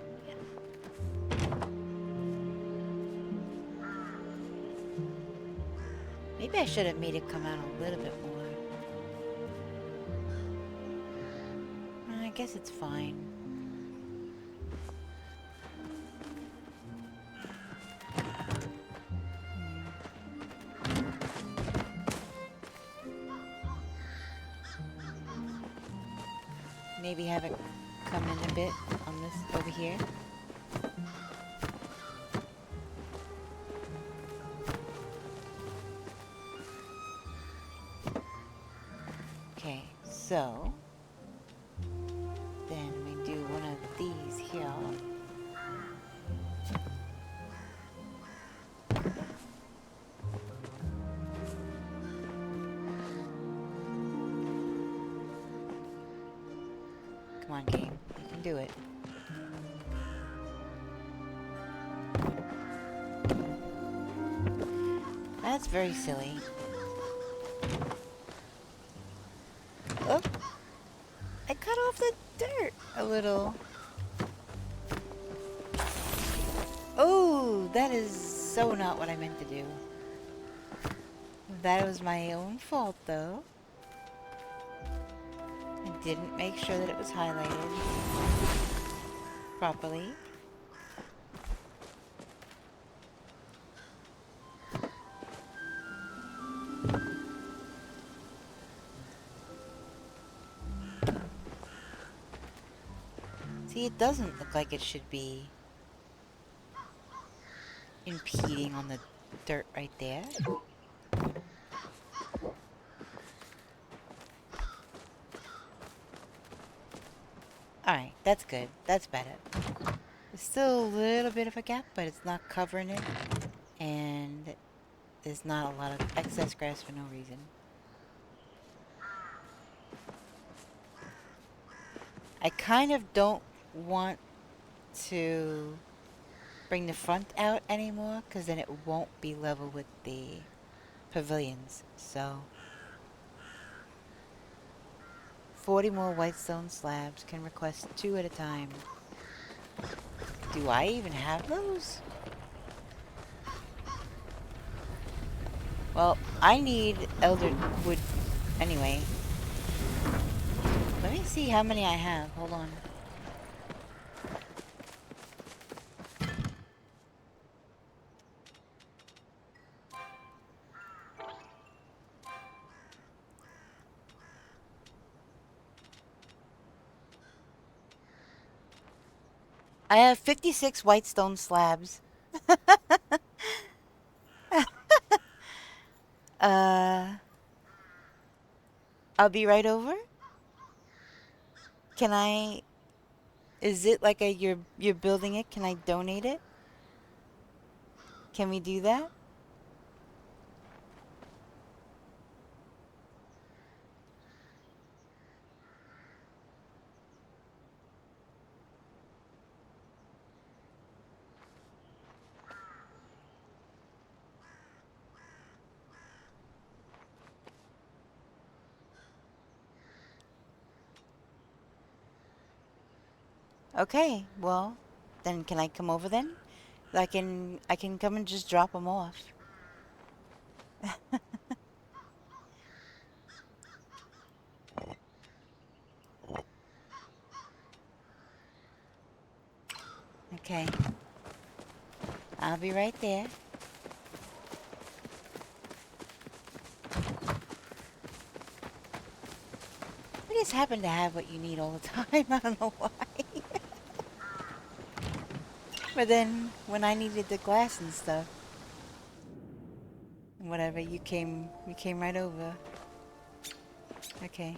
Maybe I should have made it come out a little bit more. I guess it's fine. Maybe have it come in a bit on this over here. Okay, so then we do one of these here. Come on, game. You can do it. That's very silly. Oh! I cut off the dirt a little. Oh, that is so not what I meant to do. That was my own fault, though. I didn't make sure that it was highlighted properly. See, it doesn't look like it should be impeding on the dirt right there. Alright, that's good. That's better. There's still a little bit of a gap, but it's not covering it. And there's not a lot of excess grass for no reason. I kind of don't want to bring the front out anymore, because then it won't be level with the pavilions. So 40 more white stone slabs. Can request 2 at a time. Do I even have those? Well, I need elder wood anyway. Let me see how many I have. Hold on. I have 56 white stone slabs. uh, I'll be right over. Can I? Is it like a you're building it? Can I donate it? Can we do that? Okay. Well, then can I come over then? I can come and just drop them off. Okay. I'll be right there. I just happen to have what you need all the time. I don't know why. But then when I needed the glass and stuff, whatever, you came right over. Okay.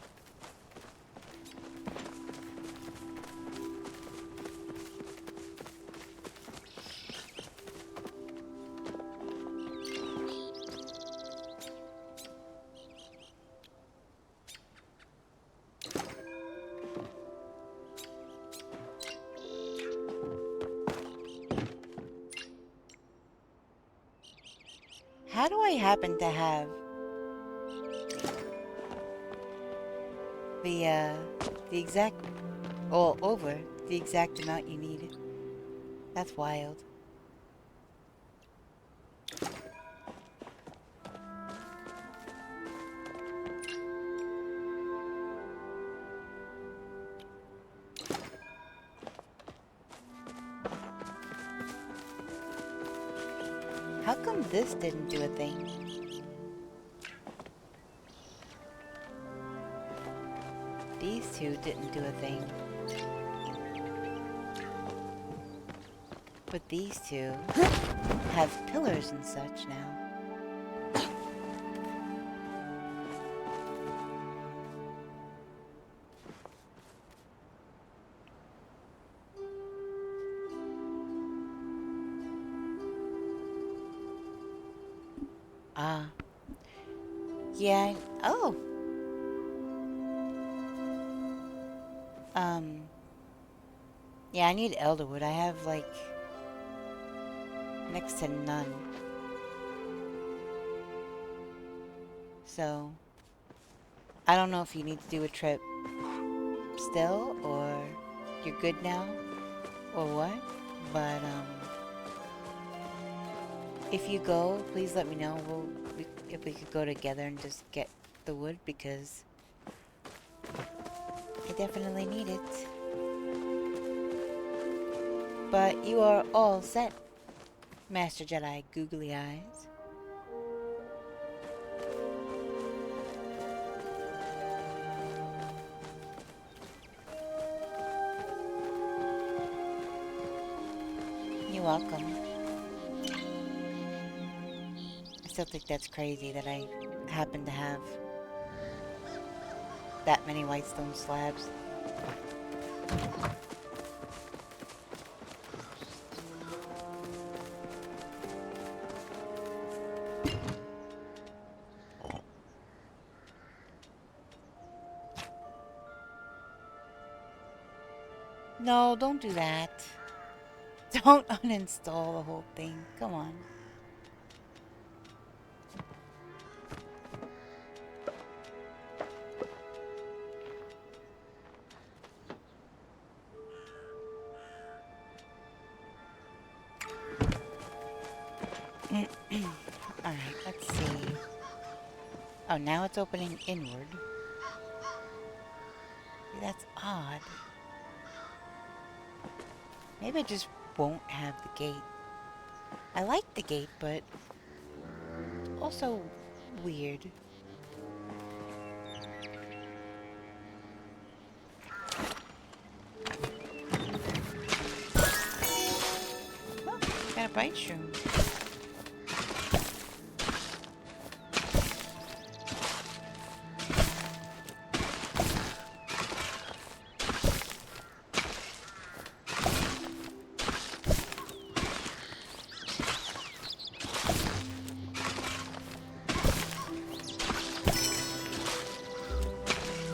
How do I happen to have the exact, all over the exact amount you needed? That's wild. How come this didn't do a thing? These two didn't do a thing. But these two have pillars and such now. Ah. Yeah. Oh. Yeah, I need elderwood. I have, like, next to none. So, I don't know if you need to do a trip still, or you're good now, or what. But, if you go, please let me know. If we could go together and just get the wood, because I definitely need it. But you are all set, Master Jedi Googly Eyes. You're welcome. I still think that's crazy that I happen to have that many white stone slabs. No, don't do that. Don't uninstall the whole thing. Come on. Alright, let's see. Oh, now it's opening inward. See, that's odd. Maybe I just won't have the gate. I like the gate, but also weird. Oh, got a bite shroom.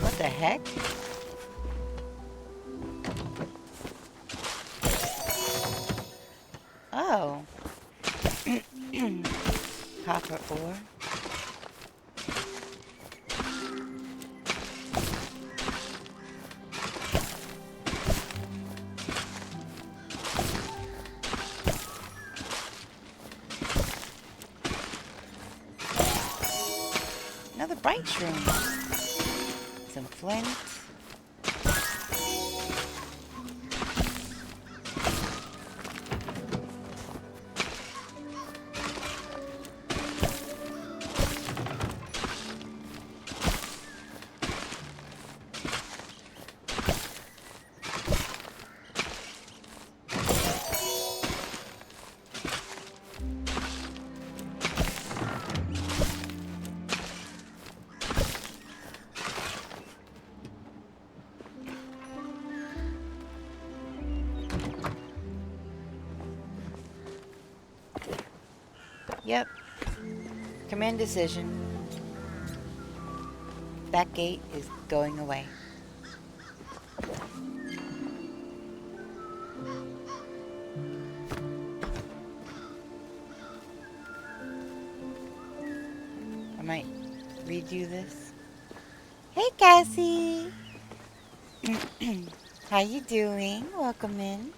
What the heck? Oh. Copper ore. Another bright shroom. Some flint. Yep. Command decision. That gate is going away. I might redo this. Hey, Cassie! How you doing? Welcome in.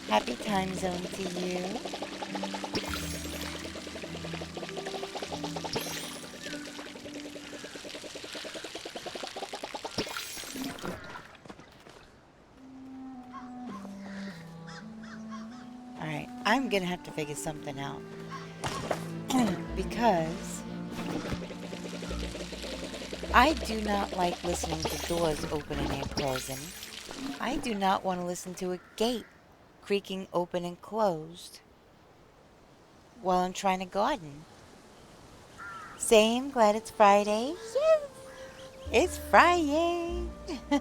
Happy time zone to you. Alright, I'm gonna have to figure something out. Because I do not like listening to doors opening and closing. I do not want to listen to a gate creaking open and closed while I'm trying to garden. Same, glad it's Friday. Yes! It's Friday! It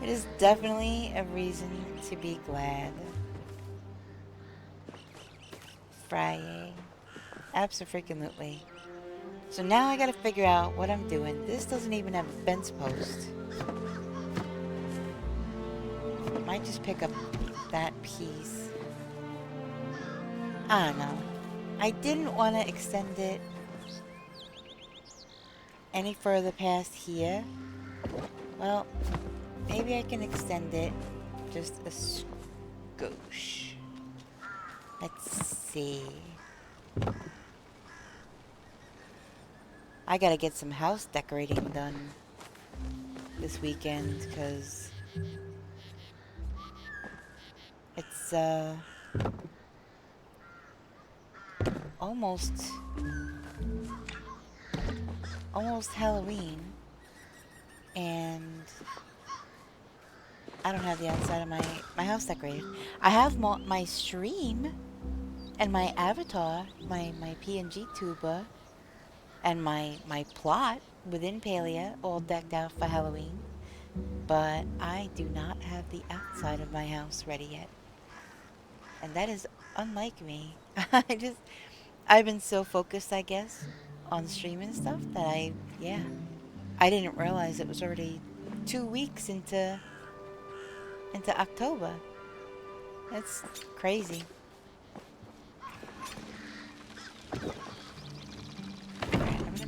is definitely a reason to be glad. Friday. Abso-freaking-lutely. So now I gotta figure out what I'm doing. This doesn't even have a fence post. Might just pick up that piece. I don't know. I didn't want to extend it any further past here. Well, maybe I can extend it just a skosh. Let's see. I gotta get some house decorating done this weekend, because it's almost Halloween, and I don't have the outside of my house decorated. I have my stream and my avatar, my PNG tuba, and my plot within Palia all decked out for Halloween, but I do not have the outside of my house ready yet, and that is unlike me. I've been so focused, I guess, on stream and stuff that I didn't realize it was already 2 weeks into October. That's crazy. Alright, I'm gonna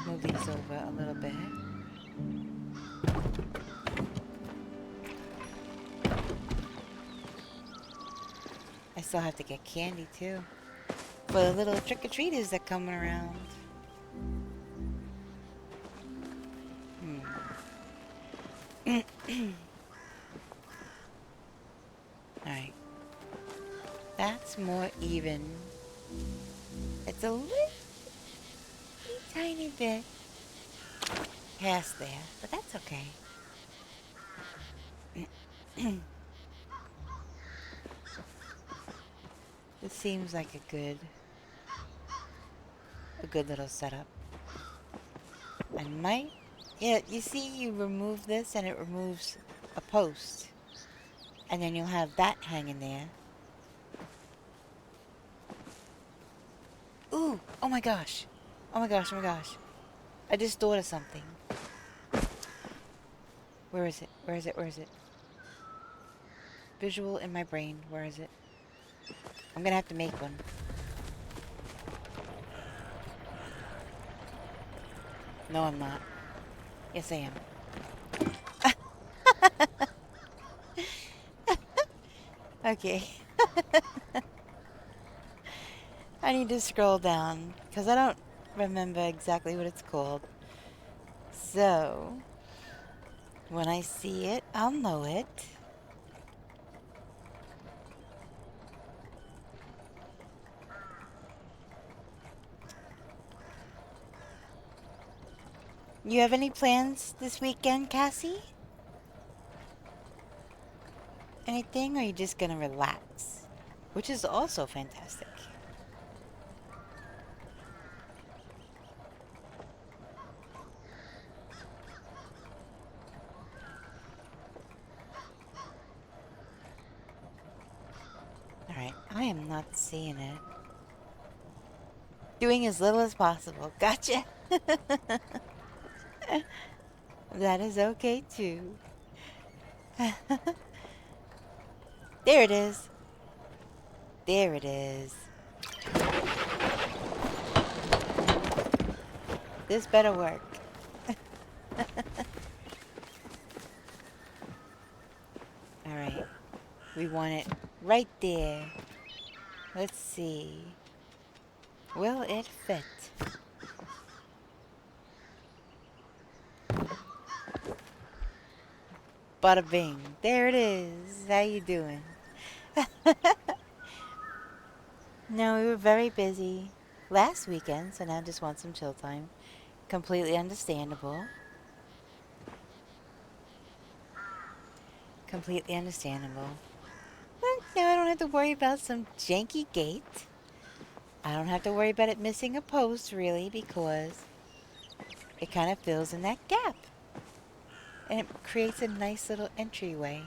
move these over a little bit. I still have to get candy too. For the little trick-or-treaters that coming around. Alright. That's more even. It's a little tiny bit past there, but that's okay. This seems like a good little setup. I might, yeah, you see you remove this and it removes a post. And then you'll have that hanging there. Ooh, oh my gosh. Oh my gosh, oh my gosh. I just thought of something. Where is it? Where is it? Where is it? Visual in my brain. Where is it? I'm gonna have to make one. No, I'm not. Yes, I am. Okay. I need to scroll down because I don't remember exactly what it's called. So, when I see it, I'll know it. You have any plans this weekend, Cassie? Anything, or are you just gonna relax? Which is also fantastic. Alright, I am not seeing it. Doing as little as possible. Gotcha! That is okay, too. There it is. There it is. This better work. Alright. We want it right there. Let's see. Will it fit? Bada bing. There it is. How you doing? No, we were very busy last weekend, so now just want some chill time. Completely understandable. Completely understandable. But now I don't have to worry about some janky gate. I don't have to worry about it missing a post, really, because it kind of fills in that gap. And it creates a nice little entryway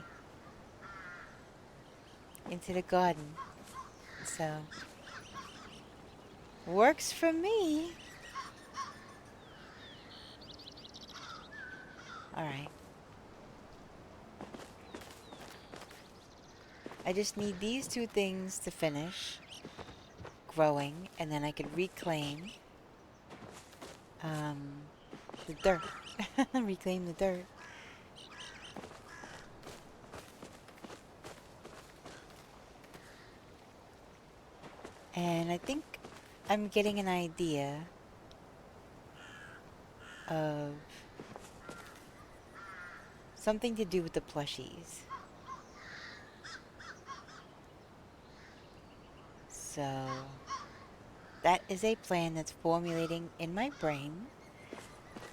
into the garden. So, works for me. Alright. I just need these two things to finish growing, and then I could reclaim the dirt. Reclaim the dirt. And I think I'm getting an idea of something to do with the plushies. So that is a plan that's formulating in my brain.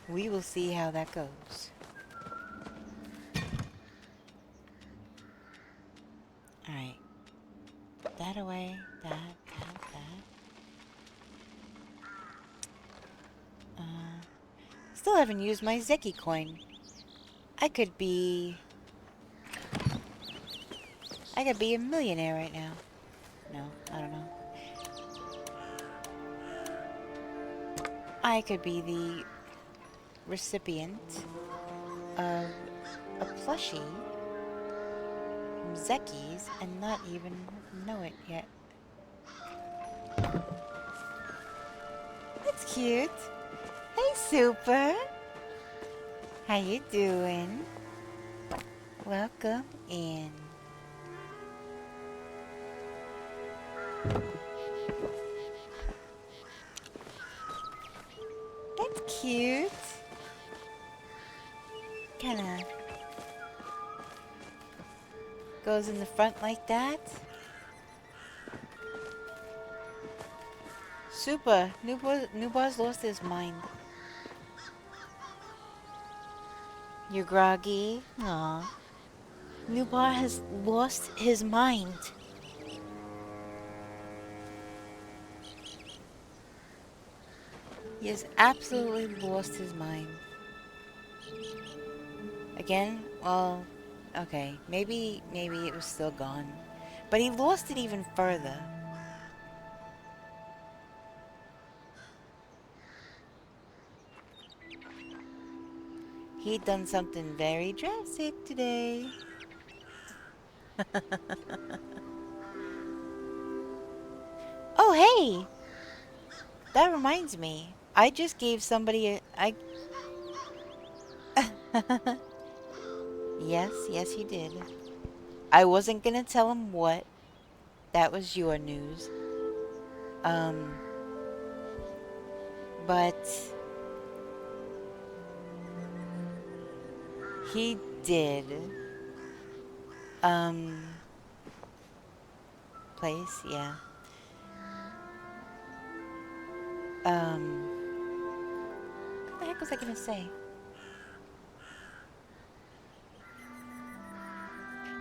We will see how that goes. Alright. That away. That. Still haven't used my Zeki coin. I could be a millionaire right now. No, I don't know. I could be the recipient of a plushie from Zeki's and not even know it yet. That's cute. Hey, Super. How you doing? Welcome in. That's cute. Kinda goes in the front like that. Super. Newbar's lost his mind. You're groggy? Aw. Newbar has lost his mind. He has absolutely lost his mind. Again? Well, okay. Maybe it was still gone. But he lost it even further. He'd done something very drastic today. Oh, hey! That reminds me. I just gave somebody a... Yes, you did. I wasn't gonna tell him what. That was your news. But... he did. Place, yeah. What the heck was I gonna say?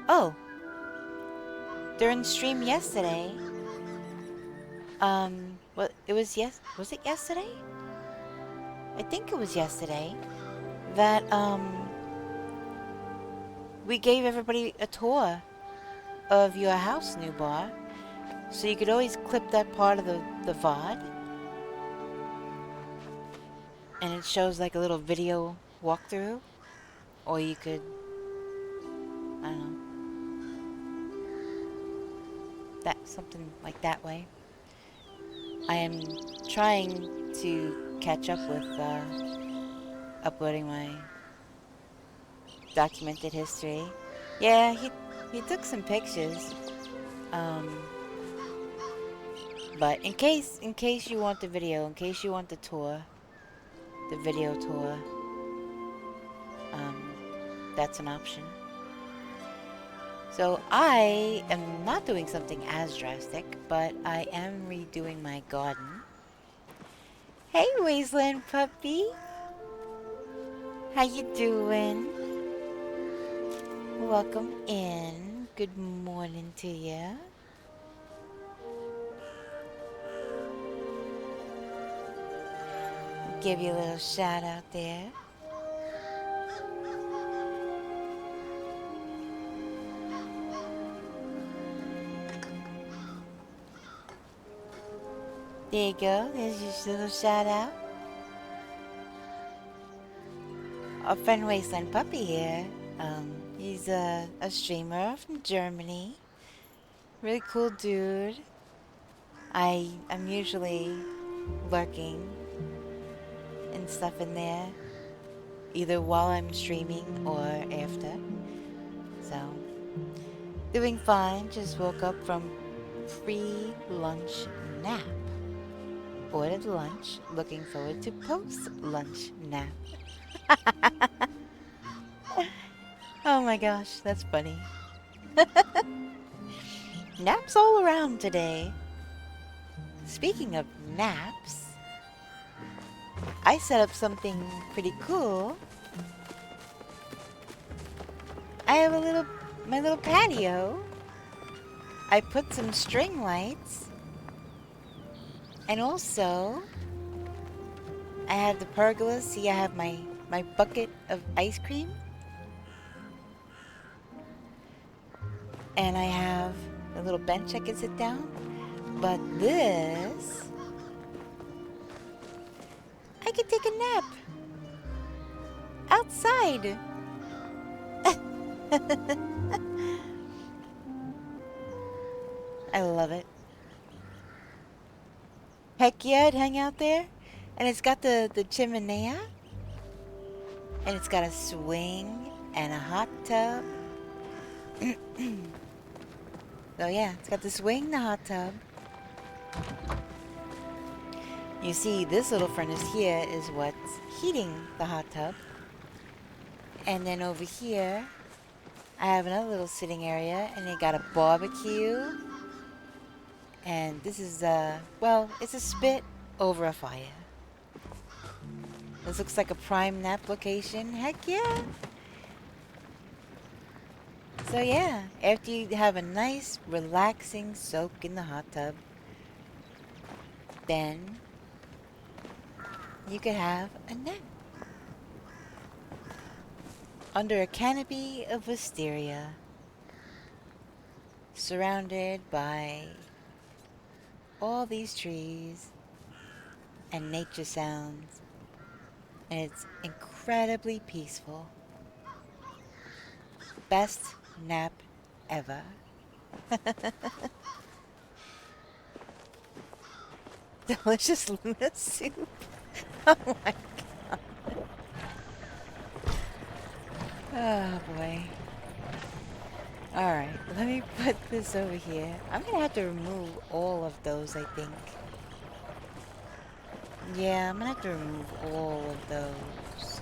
Oh! During stream yesterday, well, it was was it yesterday? I think it was yesterday that, we gave everybody a tour of your house, Newbar. So you could always clip that part of the VOD. And it shows like a little video walkthrough. Or you could, I don't know, something like that way. I am trying to catch up with uploading my documented history. Yeah, he took some pictures. But in case you want the video, in case you want the tour, the video tour, that's an option. So I am not doing something as drastic, but I am redoing my garden. Hey, Wasteland Puppy! How you doing? Welcome in. Good morning to you. Give you a little shout out there. There you go. There's your little shout out. Our friend Wasteland Puppy here. He's a streamer from Germany. Really cool dude. I'm usually lurking and stuff in there, either while I'm streaming or after. So, doing fine. Just woke up from pre-lunch nap. Ordered lunch. Looking forward to post-lunch nap. Oh my gosh, that's funny. Naps all around today. Speaking of naps, I set up something pretty cool. I have my little patio. I put some string lights. And also, I have the pergola. See, I have my bucket of ice cream. And I have a little bench I can sit down. But this, I can take a nap. Outside. I love it. Heck yeah, I'd hang out there. And it's got the chimenea. And it's got a swing and a hot tub. So yeah, it's got the swing, the hot tub. You see, this little furnace here is what's heating the hot tub. And then over here, I have another little sitting area, and they got a barbecue. And this is, well, it's a spit over a fire. This looks like a prime nap location. Heck yeah! So yeah, after you have a nice, relaxing soak in the hot tub, then you could have a nap under a canopy of wisteria, surrounded by all these trees and nature sounds, and it's incredibly peaceful. Best nap ever. Delicious Luna soup. Oh my god. Oh boy. Alright, let me put this over here. I'm gonna have to remove all of those, I think. Yeah, I'm gonna have to remove all of those.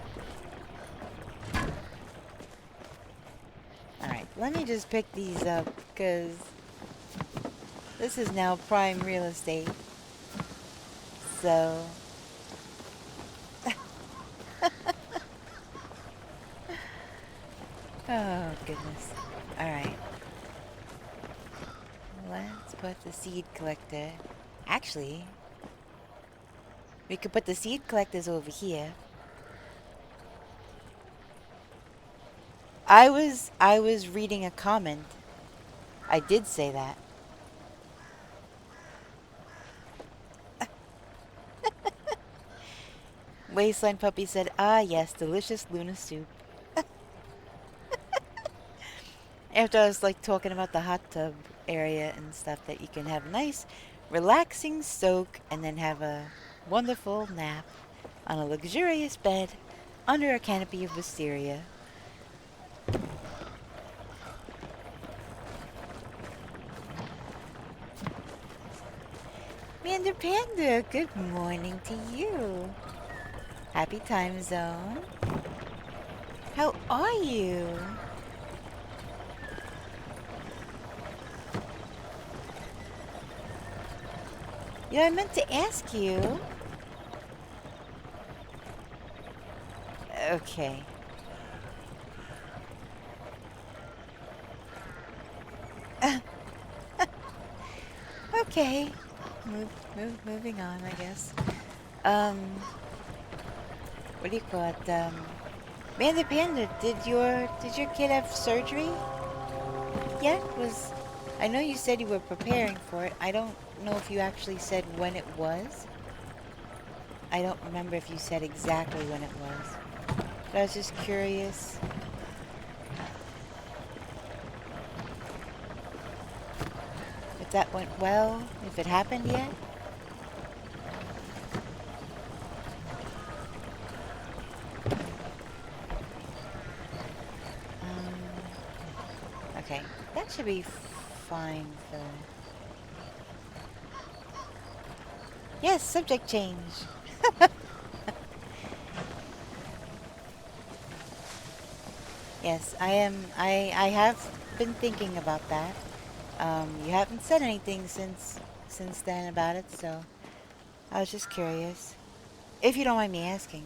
Alright, let me just pick these up, because this is now prime real estate. So... oh, goodness. Alright. Let's put the seed collector... Actually, we could put the seed collectors over here. I was reading a comment. I did say that. Wasteland Puppy said, "Ah yes, delicious Luna soup." After I was like talking about the hot tub area and stuff, that you can have a nice relaxing soak and then have a wonderful nap on a luxurious bed under a canopy of wisteria. Panda Panda, good morning to you. Happy time zone. How are you? Yeah, I meant to ask you. Okay. Okay. Moving on, I guess. What do you call it? Panda Panda, did your kid have surgery yet? I know you said you were preparing for it. I don't know if you actually said when it was. I don't remember if you said exactly when it was. But I was just curious. If that went well, if it happened yet. Okay, that should be fine for... Yes, subject change. Yes, I have been thinking about that. You haven't said anything since then about it, so I was just curious. If you don't mind me asking.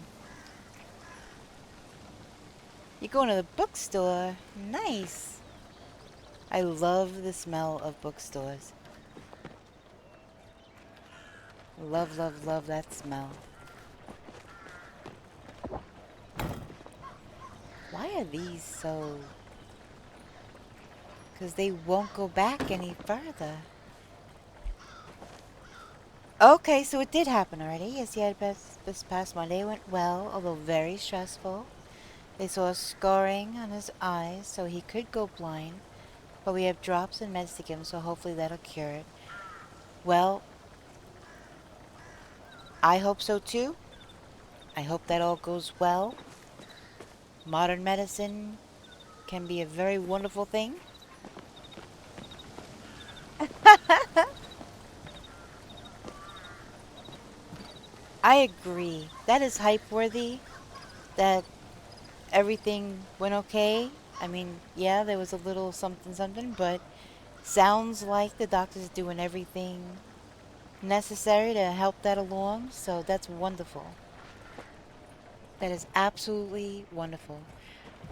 You're going to the bookstore? Nice. I love the smell of bookstores. Love, love, love that smell. Why are these so... Because they won't go back any further. Okay, so it did happen already. Yes, you had best this past Monday went well, although very stressful. They saw scarring on his eyes, so he could go blind. But we have drops and meds to give him, so hopefully that'll cure it. Well, I hope so too. I hope that all goes well. Modern medicine can be a very wonderful thing. I agree. That is hype worthy. That everything went okay. I mean, yeah, there was a little something something, but sounds like the doctor's doing everything necessary to help that along, so that's wonderful. That is absolutely wonderful.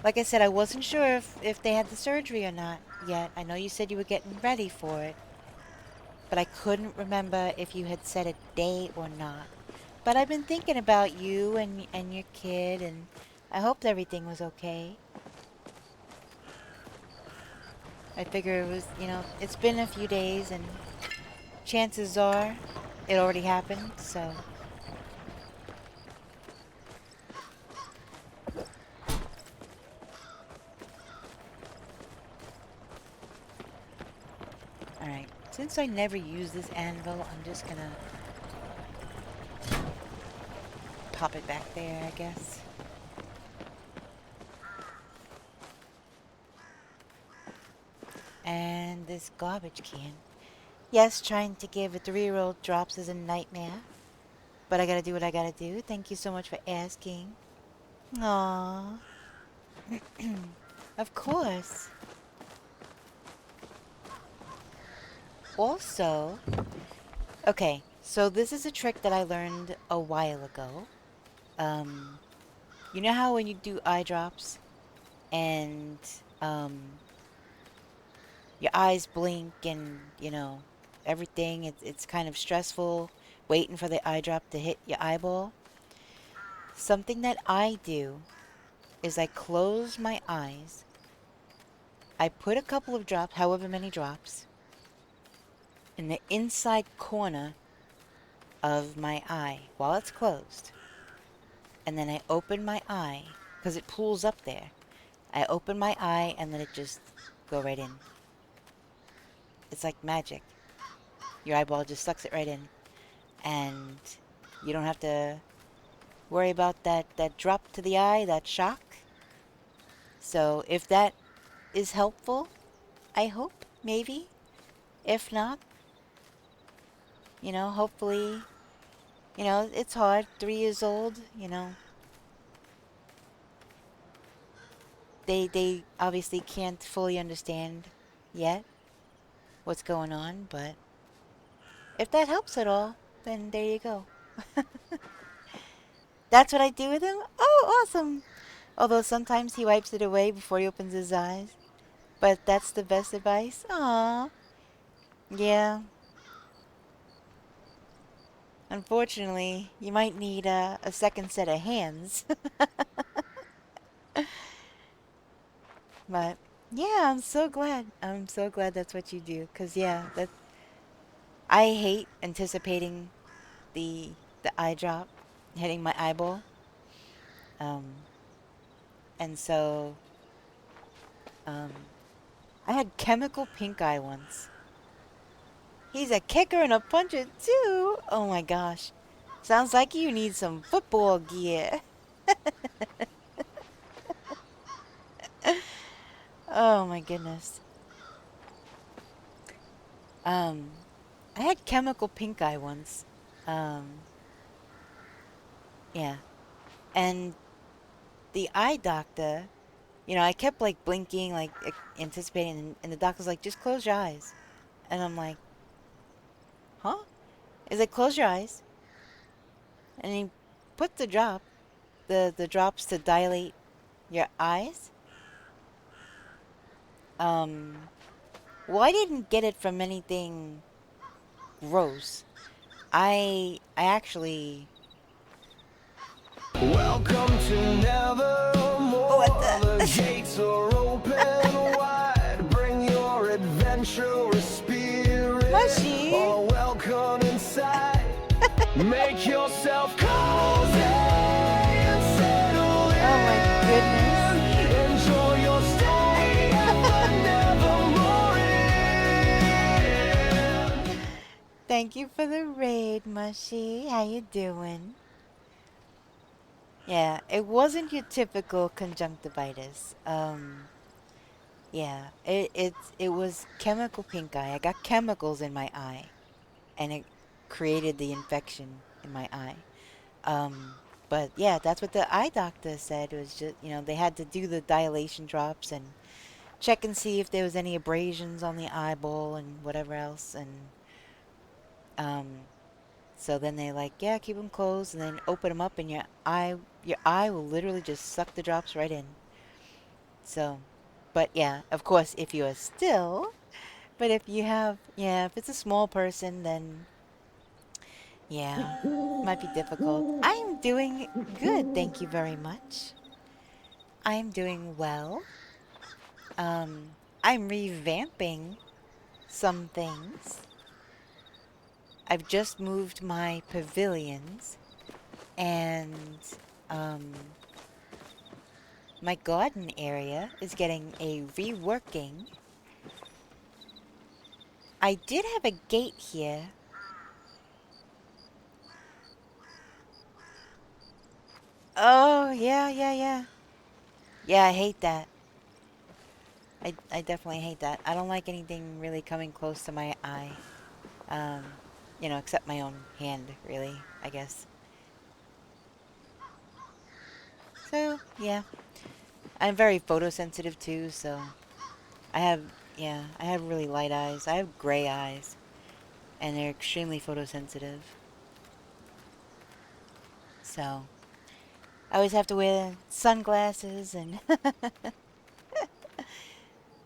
Like I said, I wasn't sure if they had the surgery or not yet. I know you said you were getting ready for it, but I couldn't remember if you had set a date or not. But I've been thinking about you and your kid, and I hoped everything was okay. I figure it was, it's been a few days, and chances are it already happened, so. Alright, since I never use this anvil, I'm just gonna pop it back there, I guess. And this garbage can. Yes, trying to give a 3-year-old drops is a nightmare. But I gotta do what I gotta do. Thank you so much for asking. Aww. Of course. Also, okay, so this is a trick that I learned a while ago. You know how when you do eye drops and your eyes blink and, everything, it's kind of stressful waiting for the eye drop to hit your eyeball? Something that I do is I close my eyes, I put a couple of drops, however many drops, in the inside corner of my eye while it's closed. And then I open my eye, because it pulls up there. I open my eye and let it just go right in. It's like magic. Your eyeball just sucks it right in. And you don't have to worry about that drop to the eye, that shock. So if that is helpful, I hope, maybe. If not, hopefully, it's hard. 3 years old, they obviously can't fully understand yet what's going on, but if that helps at all, then there you go. That's what I do with him? Oh, awesome! Although sometimes he wipes it away before he opens his eyes. But that's the best advice? Aww. Yeah. Unfortunately, you might need a second set of hands. But, yeah, I'm so glad. I'm so glad that's what you do. Because, yeah, I hate anticipating the eye drop hitting my eyeball. And so, I had chemical pink eye once. He's a kicker and a puncher, too. Oh, my gosh. Sounds like you need some football gear. Oh, my goodness. I had chemical pink eye once. Yeah. And the eye doctor, I kept like blinking, like anticipating, and the doctor's like, just close your eyes. And I'm like, huh? He's like, close your eyes. And he put the drops to dilate your eyes. Well, I didn't get it from anything gross. I actually... Welcome to Nevermore. What the? The gates are open wide. Bring your adventurous spirit. Maji? All welcome inside. Make yourself cozy. goodness. Enjoy your stay at the Nevermore. Thank you for the raid, Mushy. How you doing? Yeah, it wasn't your typical conjunctivitis. Yeah, it was chemical pink eye. I got chemicals in my eye, and it created the infection in my eye. Um, but yeah, that's what the eye doctor said. It was just, they had to do the dilation drops and check and see if there was any abrasions on the eyeball and whatever else. And um, so then they like, yeah, keep them closed and then open them up, and your eye will literally just suck the drops right in. So, but yeah, of course, if you are still, but if you have, yeah, if it's a small person, then yeah, might be difficult. I am doing good, thank you very much. I am doing well. I'm revamping some things. I've just moved my pavilions, and um, my garden area is getting a reworking. I did have a gate here. Oh, yeah, yeah, yeah. Yeah, I hate that. I definitely hate that. I don't like anything really coming close to my eye. Um, except my own hand, really, I guess. So, yeah. I'm very photosensitive too, so I have, yeah, I have really light eyes. I have gray eyes, and they're extremely photosensitive. So, I always have to wear sunglasses, and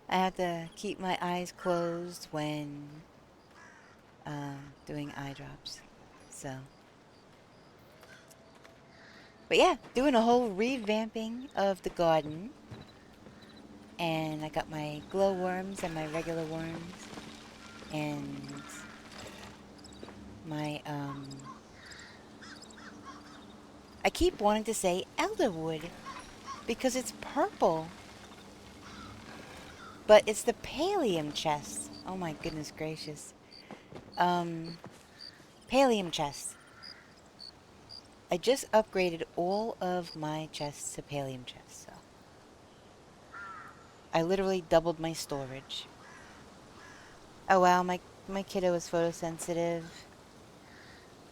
I have to keep my eyes closed when doing eye drops. So, but yeah, doing a whole revamping of the garden. And I got my glowworms and my regular worms. And my, I keep wanting to say elderwood because it's purple. But it's the pallium chest. Oh my goodness gracious. Um, pallium chest. I just upgraded all of my chests to pallium chests, so I literally doubled my storage. Oh wow, my kiddo is photosensitive.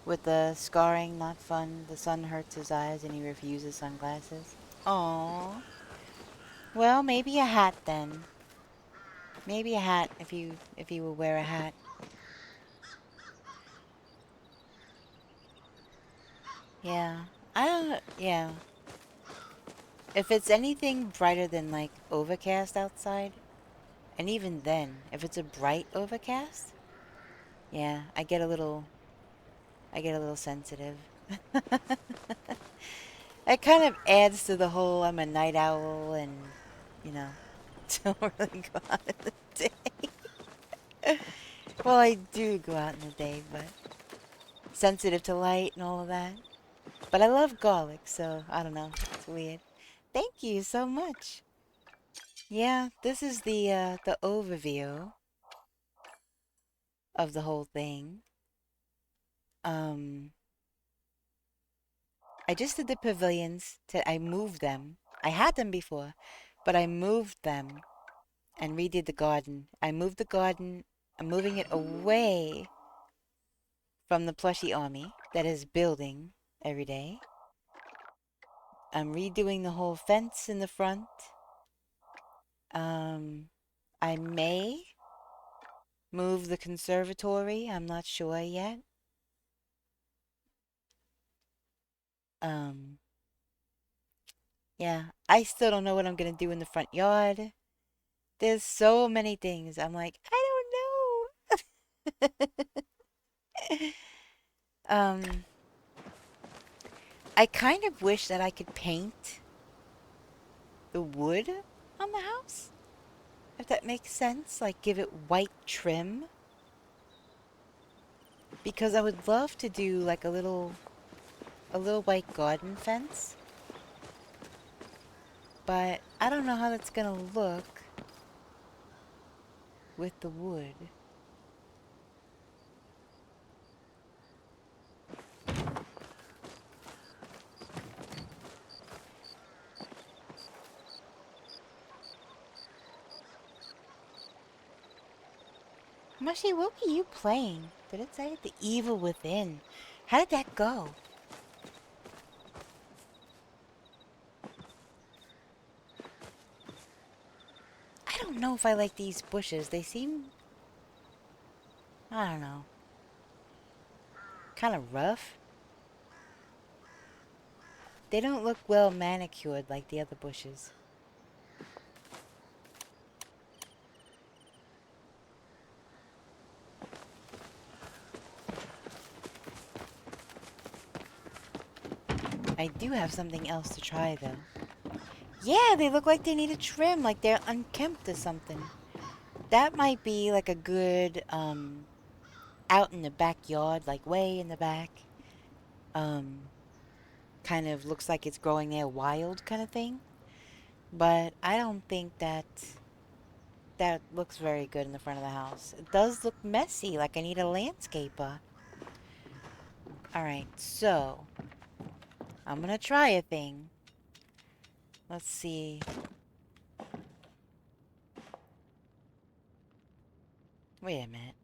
With the scarring, not fun. The sun hurts his eyes and he refuses sunglasses. Aww. Well, maybe a hat then. Maybe a hat if you will wear a hat. Yeah. I don't, yeah. If it's anything brighter than like overcast outside, and even then, if it's a bright overcast, yeah, I get a little sensitive. It kind of adds to the whole I'm a night owl and, you know, don't really go out in the day. Well, I do go out in the day, but sensitive to light and all of that. But I love garlic, so I don't know. It's weird. Thank you so much. Yeah, this is the overview of the whole thing. Um, I just did the pavilions I moved them. I had them before, but I moved them and redid the garden. I moved the garden. I'm moving it away from the plushie army that is building every day. I'm redoing the whole fence in the front. I may move the conservatory. I'm not sure yet. Um, yeah, I still don't know what I'm gonna do in the front yard. There's so many things. I'm like, I don't know. um, I kind of wish that I could paint the wood on the house, if that makes sense. Like give it white trim. Because I would love to do like a little white garden fence. But I don't know how that's gonna look with the wood. Mushy, what were you playing? Did it say The Evil Within? How did that go? I don't know if I like these bushes. They seem... I don't know. Kind of rough. They don't look well manicured like the other bushes. I do have something else to try, though. Yeah, they look like they need a trim, like they're unkempt or something. That might be like a good, out in the backyard, like way in the back. Kind of looks like it's growing there wild kind of thing. But I don't think that looks very good in the front of the house. It does look messy, like I need a landscaper. Alright, so I'm gonna try a thing. Let's see. Wait a minute.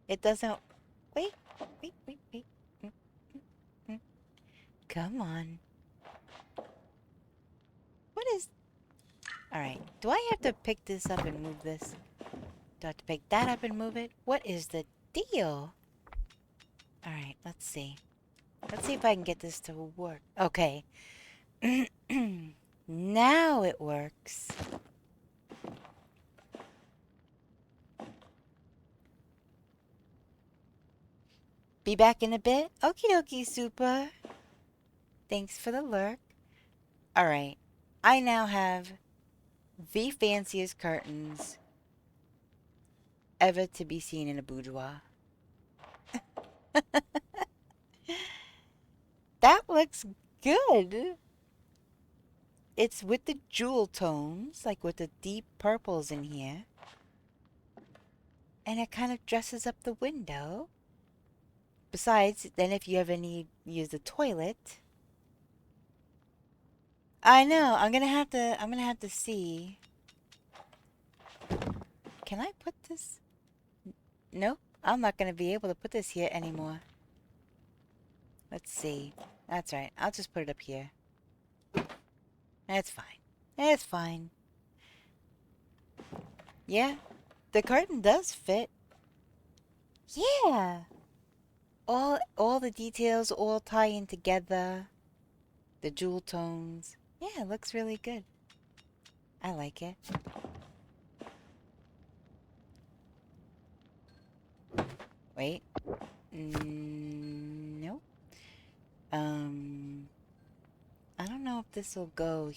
It doesn't... Wait, wait. Mm, mm. Come on. What is... Alright, do I have to pick this up and move this? Do I have to pick that up and move it? What is the deal? Alright, let's see. Let's see if I can get this to work. Okay. Now it works. Be back in a bit? Okie dokie, super. Thanks for the lurk. Alright. I now have the fanciest curtains ever to be seen in a boudoir. That looks good. It's with the jewel tones, like with the deep purples in here. And it kind of dresses up the window. Besides, then if you ever need use the toilet. I know, I'm gonna have to see. Can I put this? Nope, I'm not gonna be able to put this here anymore. Let's see. That's right, I'll just put it up here. That's fine. It's fine. Yeah, the curtain does fit. Yeah. All the details all tie in together. The jewel tones. Yeah, it looks really good. I like it. Wait. Nope. I don't know if this will go.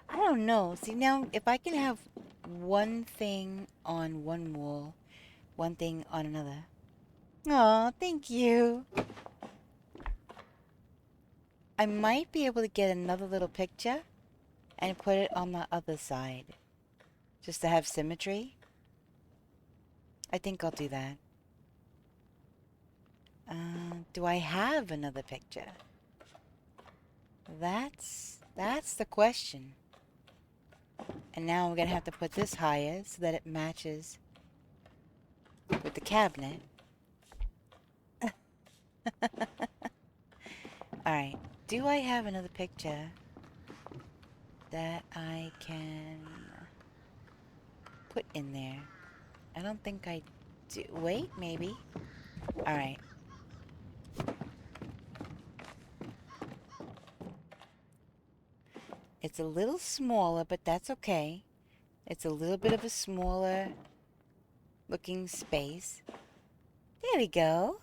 I don't know. See, now, if I can have one thing on one wall, one thing on another. Aw, thank you. I might be able to get another little picture and put it on the other side. Just to have symmetry. I think I'll do that. Do I have another picture? That's the question. And now we're gonna have to put this higher so that it matches with the cabinet. Alright, do I have another picture that I can put in there? I don't think I do. Wait, maybe. Alright. It's a little smaller, but that's okay. It's a little bit of a smaller looking space. There we go.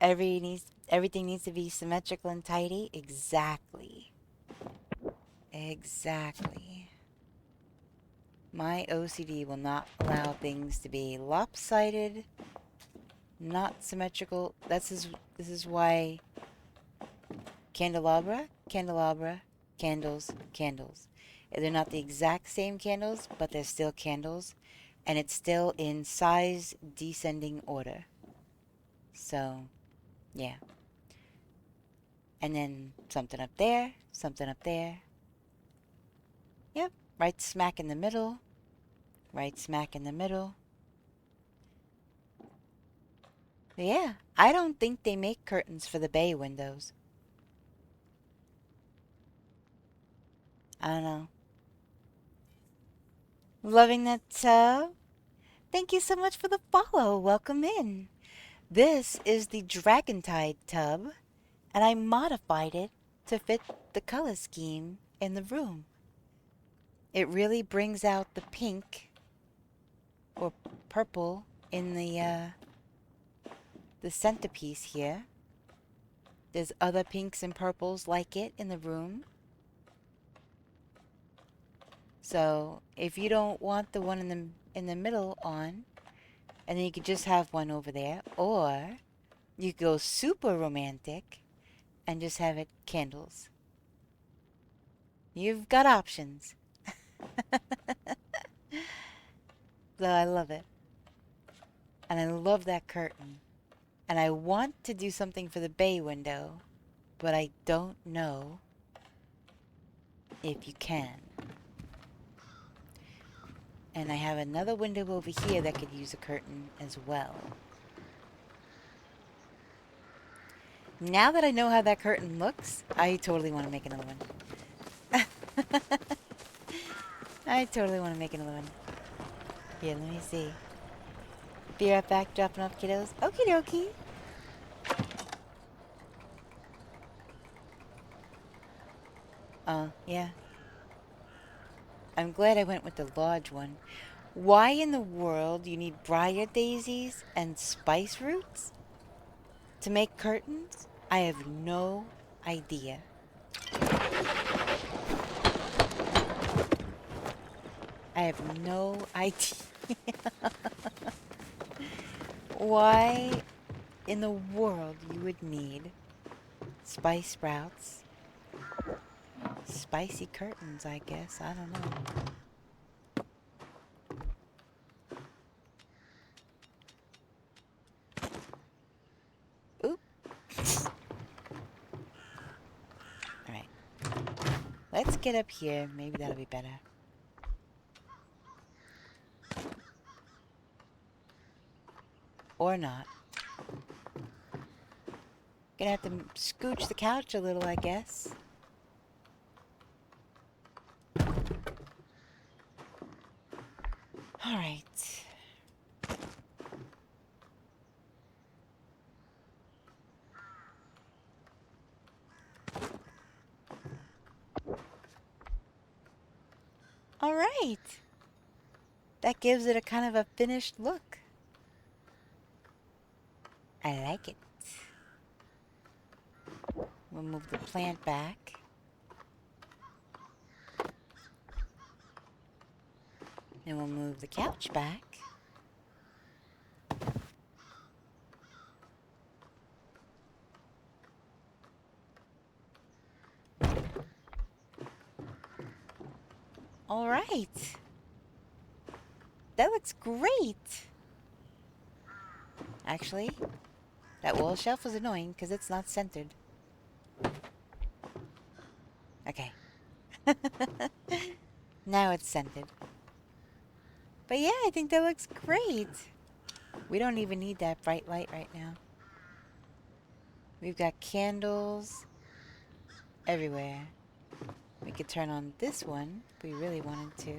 Everything needs to be symmetrical and tidy. Exactly. Exactly. My OCD will not allow things to be lopsided not symmetrical. This is why candelabra, candelabra, candles, candles. They're not the exact same candles, but they're still candles, and it's still in size descending order. So, yeah. And then something up there, something up there. Yep, right smack in the middle, right smack in the middle. Yeah, I don't think they make curtains for the bay windows. I don't know. Loving that tub? Thank you so much for the follow. Welcome in. This is the Dragon Tide tub, and I modified it to fit the color scheme in the room. It really brings out the pink or purple in the centerpiece here. There's other pinks and purples like it in the room. So if you don't want the one in the middle on, and then you could just have one over there, or you could go super romantic and just have it candles. You've got options. So I love it. And I love that curtain. And I want to do something for the bay window, but I don't know if you can. And I have another window over here that could use a curtain as well. Now that I know how that curtain looks, I totally want to make another one. I totally want to make another one. Here, let me see. Be right back, dropping off kiddos. Okie dokie. Yeah. I'm glad I went with the large one. Why in the world do you need briar daisies and spice roots to make curtains? I have no idea. I have no idea. Why in the world you would need spice sprouts, spicy curtains, I guess. I don't know. Oop. Alright. Let's get up here. Maybe that'll be better. Or not. Gonna have to scooch the couch a little, I guess. Alright. Alright. That gives it a kind of a finished look. I like it. We'll move the plant back. And we'll move the couch back. All right. That looks great. Actually, that wall shelf was annoying because it's not centered. Okay. Now it's centered. But yeah, I think that looks great. We don't even need that bright light right now. We've got candles everywhere. We could turn on this one if we really wanted to.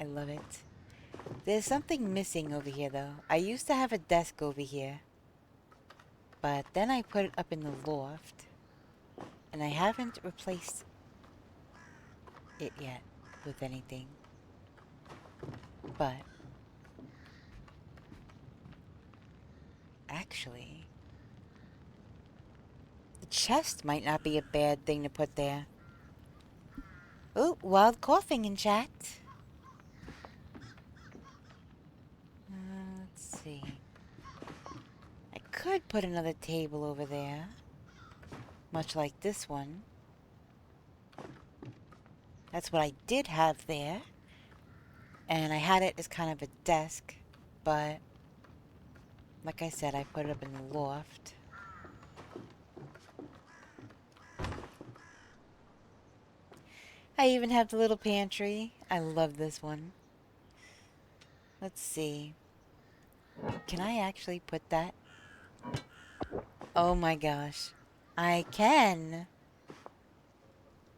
I love it. There's something missing over here though. I used to have a desk over here, but then I put it up in the loft, and I haven't replaced it yet with anything. But actually, the chest might not be a bad thing to put there. Oh, wild coughing in chat. could put another table over there, much like this one. That's what I did have there. And I had it as kind of a desk, but like I said, I put it up in the loft. I even have the little pantry. I love this one. Let's see. Can I actually put that? Oh my gosh. I can.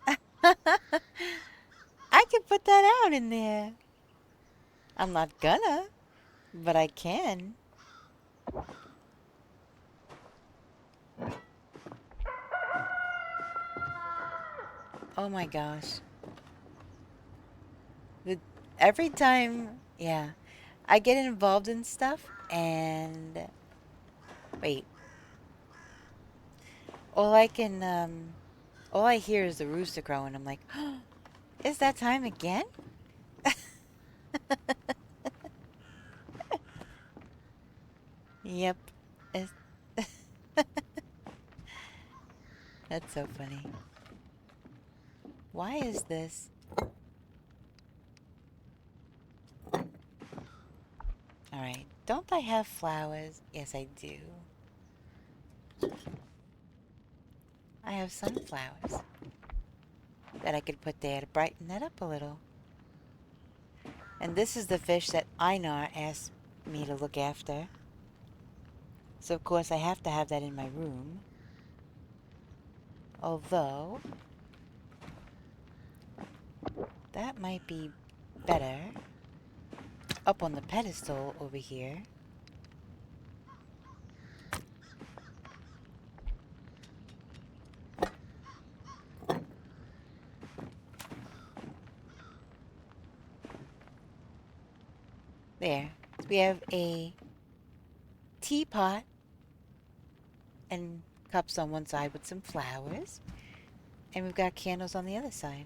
I can put that out in there. I'm not gonna, but I can. Oh my gosh. The, every time, yeah, I get involved in stuff and wait. All I can, all I hear is the rooster crowing. I'm like, oh, is that time again? Yep. It's That's so funny. Why is this? Alright. Don't I have flowers? Yes, I do. I have sunflowers that I could put there to brighten that up a little. And this is the fish that Einar asked me to look after. So, of course, I have to have that in my room. Although, that might be better up on the pedestal over here. There. We have a teapot and cups on one side with some flowers. And we've got candles on the other side.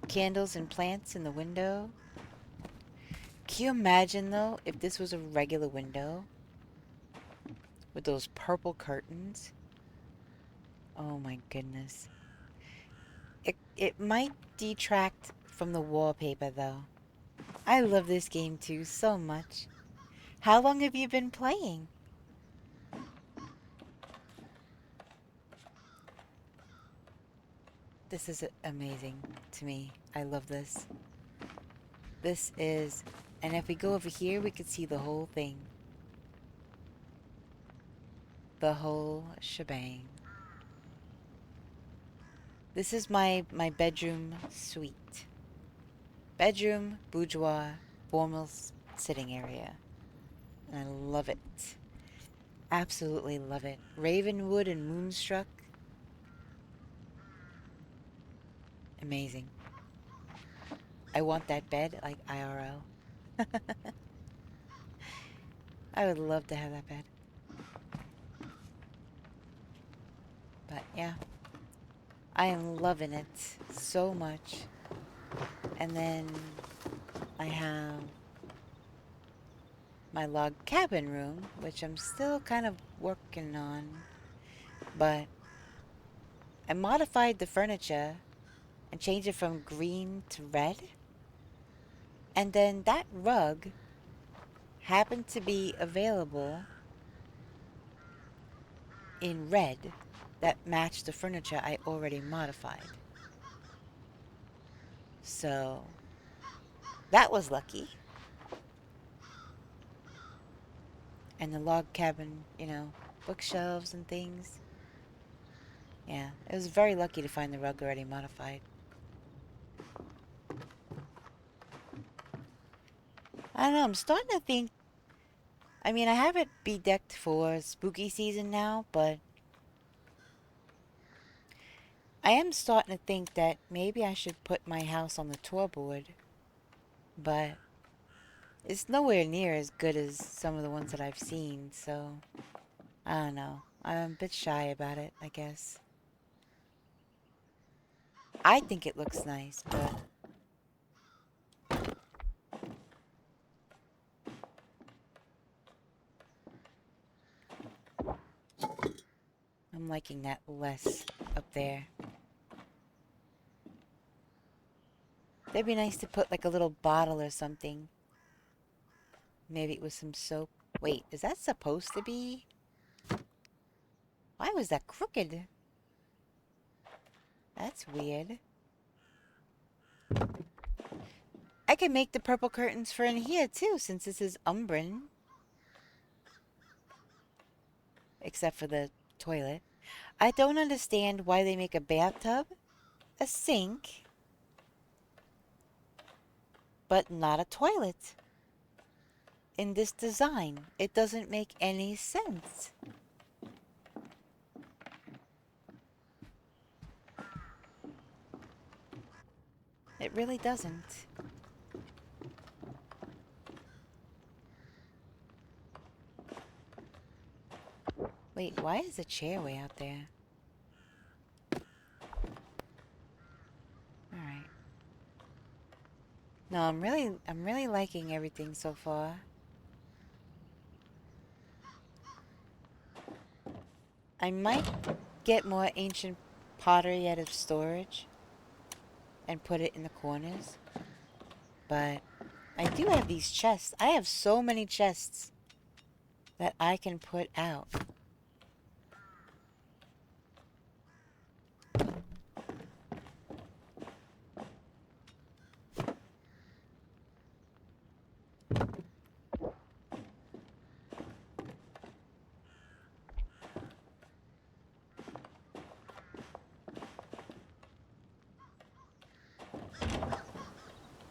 Candles and plants in the window. Can you imagine, though, if this was a regular window with those purple curtains? Oh my goodness. It might detract from the wallpaper, though. I love this game, too, so much. How long have you been playing? This is amazing to me. I love this. This is... And if we go over here, we could see the whole thing. The whole shebang. This is my bedroom suite. Bedroom, boudoir, formal sitting area. And I love it. Absolutely love it. Ravenwood and Moonstruck. Amazing. I want that bed like IRL. I would love to have that bed. But yeah. I am loving it so much. And then I have my log cabin room, which I'm still kind of working on. But I modified the furniture and changed it from green to red. And then that rug happened to be available in red that matched the furniture I already modified. So that was lucky. And the log cabin, you know, bookshelves and things. Yeah, it was very lucky to find the rug already modified. I don't know, I'm starting to think... I mean, I have it bedecked for spooky season now, but... I am starting to think that maybe I should put my house on the tour board. But... it's nowhere near as good as some of the ones that I've seen, so... I don't know. I'm a bit shy about it, I guess. I think it looks nice, but... I'm liking that less up there. That'd be nice to put like a little bottle or something. Maybe it was some soap. Wait, is that supposed to be? Why was that crooked? That's weird. I can make the purple curtains for in here too, since this is Umbran. Except for the toilet. I don't understand why they make a bathtub, a sink, but not a toilet. In this design, it doesn't make any sense. It really doesn't. Wait, why is the chair way out there? Alright. No, I'm really liking everything so far. I might get more ancient pottery out of storage and put it in the corners. But I do have these chests. I have so many chests that I can put out.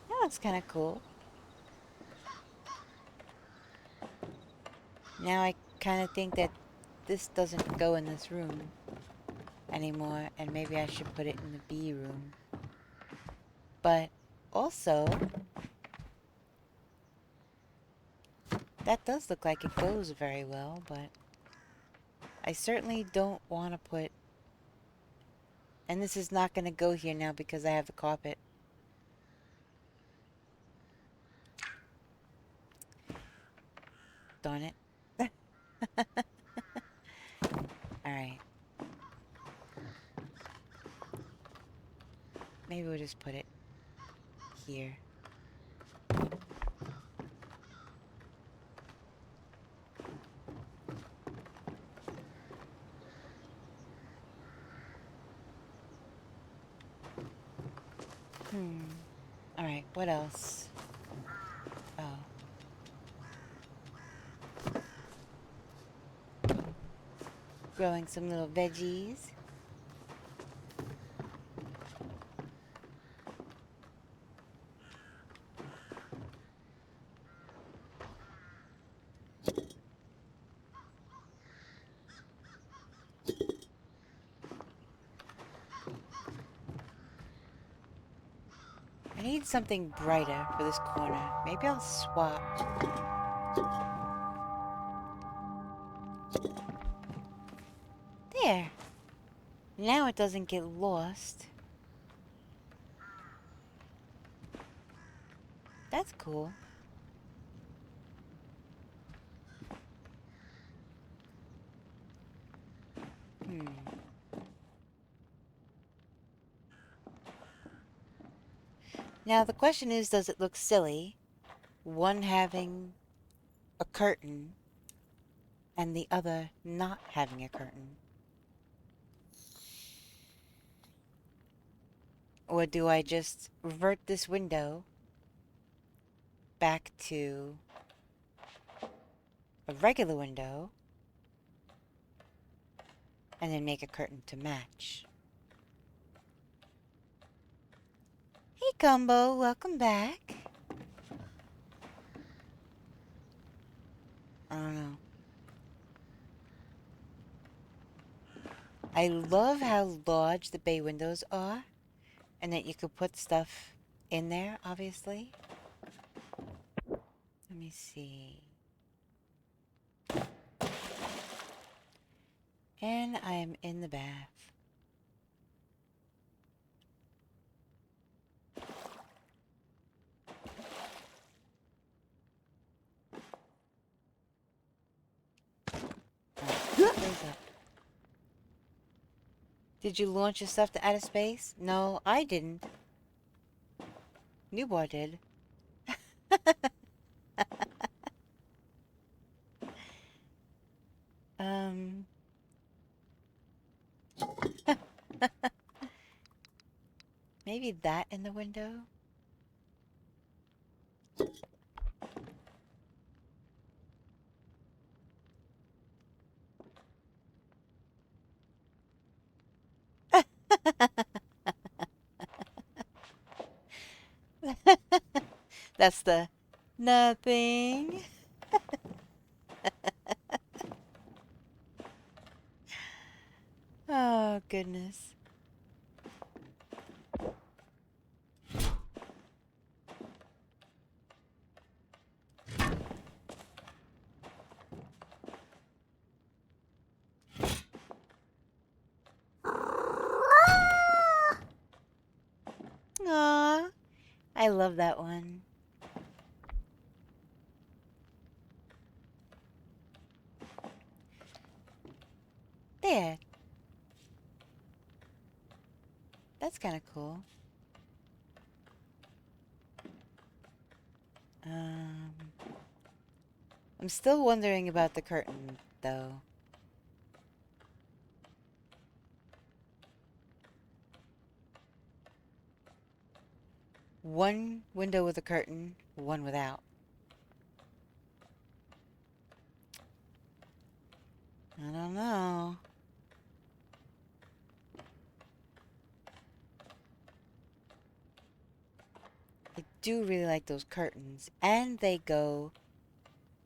That looks kind of cool. Now I kind of think that this doesn't go in this room anymore, and maybe I should put it in the B room. But also, that does look like it goes very well, but I certainly don't want to put... And this is not going to go here now because I have the carpet. Darn it. Alright. Maybe we'll just put it here. Alright, what else? Oh. Growing some little veggies. I need something brighter for this corner. Maybe I'll swap. There. Now it doesn't get lost. That's cool. Now the question is, does it look silly? One having a curtain and the other not having a curtain? Or do I just revert this window back to a regular window and then make a curtain to match? Hey Gumbo, welcome back. I don't know. I love how large the bay windows are and that you could put stuff in there, obviously. Let me see. And I am in the bath. Right, close up. Did you launch your stuff to outer space? No, I didn't. Newbar did. Um... Maybe that in the window? That's the nothing. Oh, goodness. Aw, I love that one. There. That's kind of cool. Um, I'm still wondering about the curtain, though. One window with a curtain, one without. I don't know. I do really like those curtains, and they go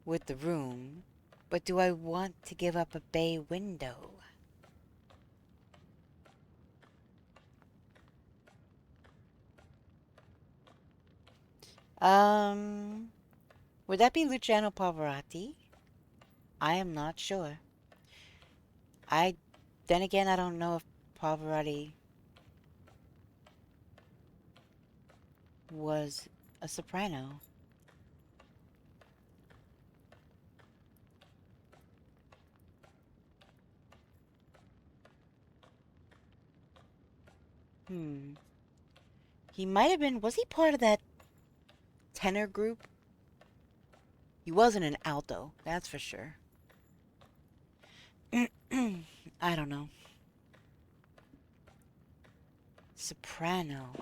with the room. But do I want to give up a bay window? Would that be Luciano Pavarotti? I am not sure. Then again, I don't know if Pavarotti was a soprano. He might have been, was he part of that tenor group? He wasn't an alto, that's for sure. I don't know. Soprano.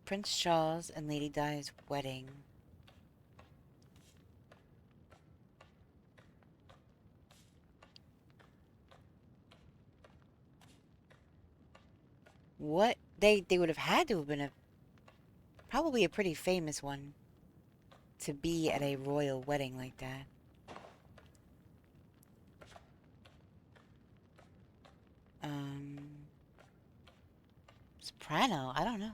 Prince Charles and Lady Di's wedding. What? They would have had to have been probably a pretty famous one to be at a royal wedding like that. Soprano, I don't know.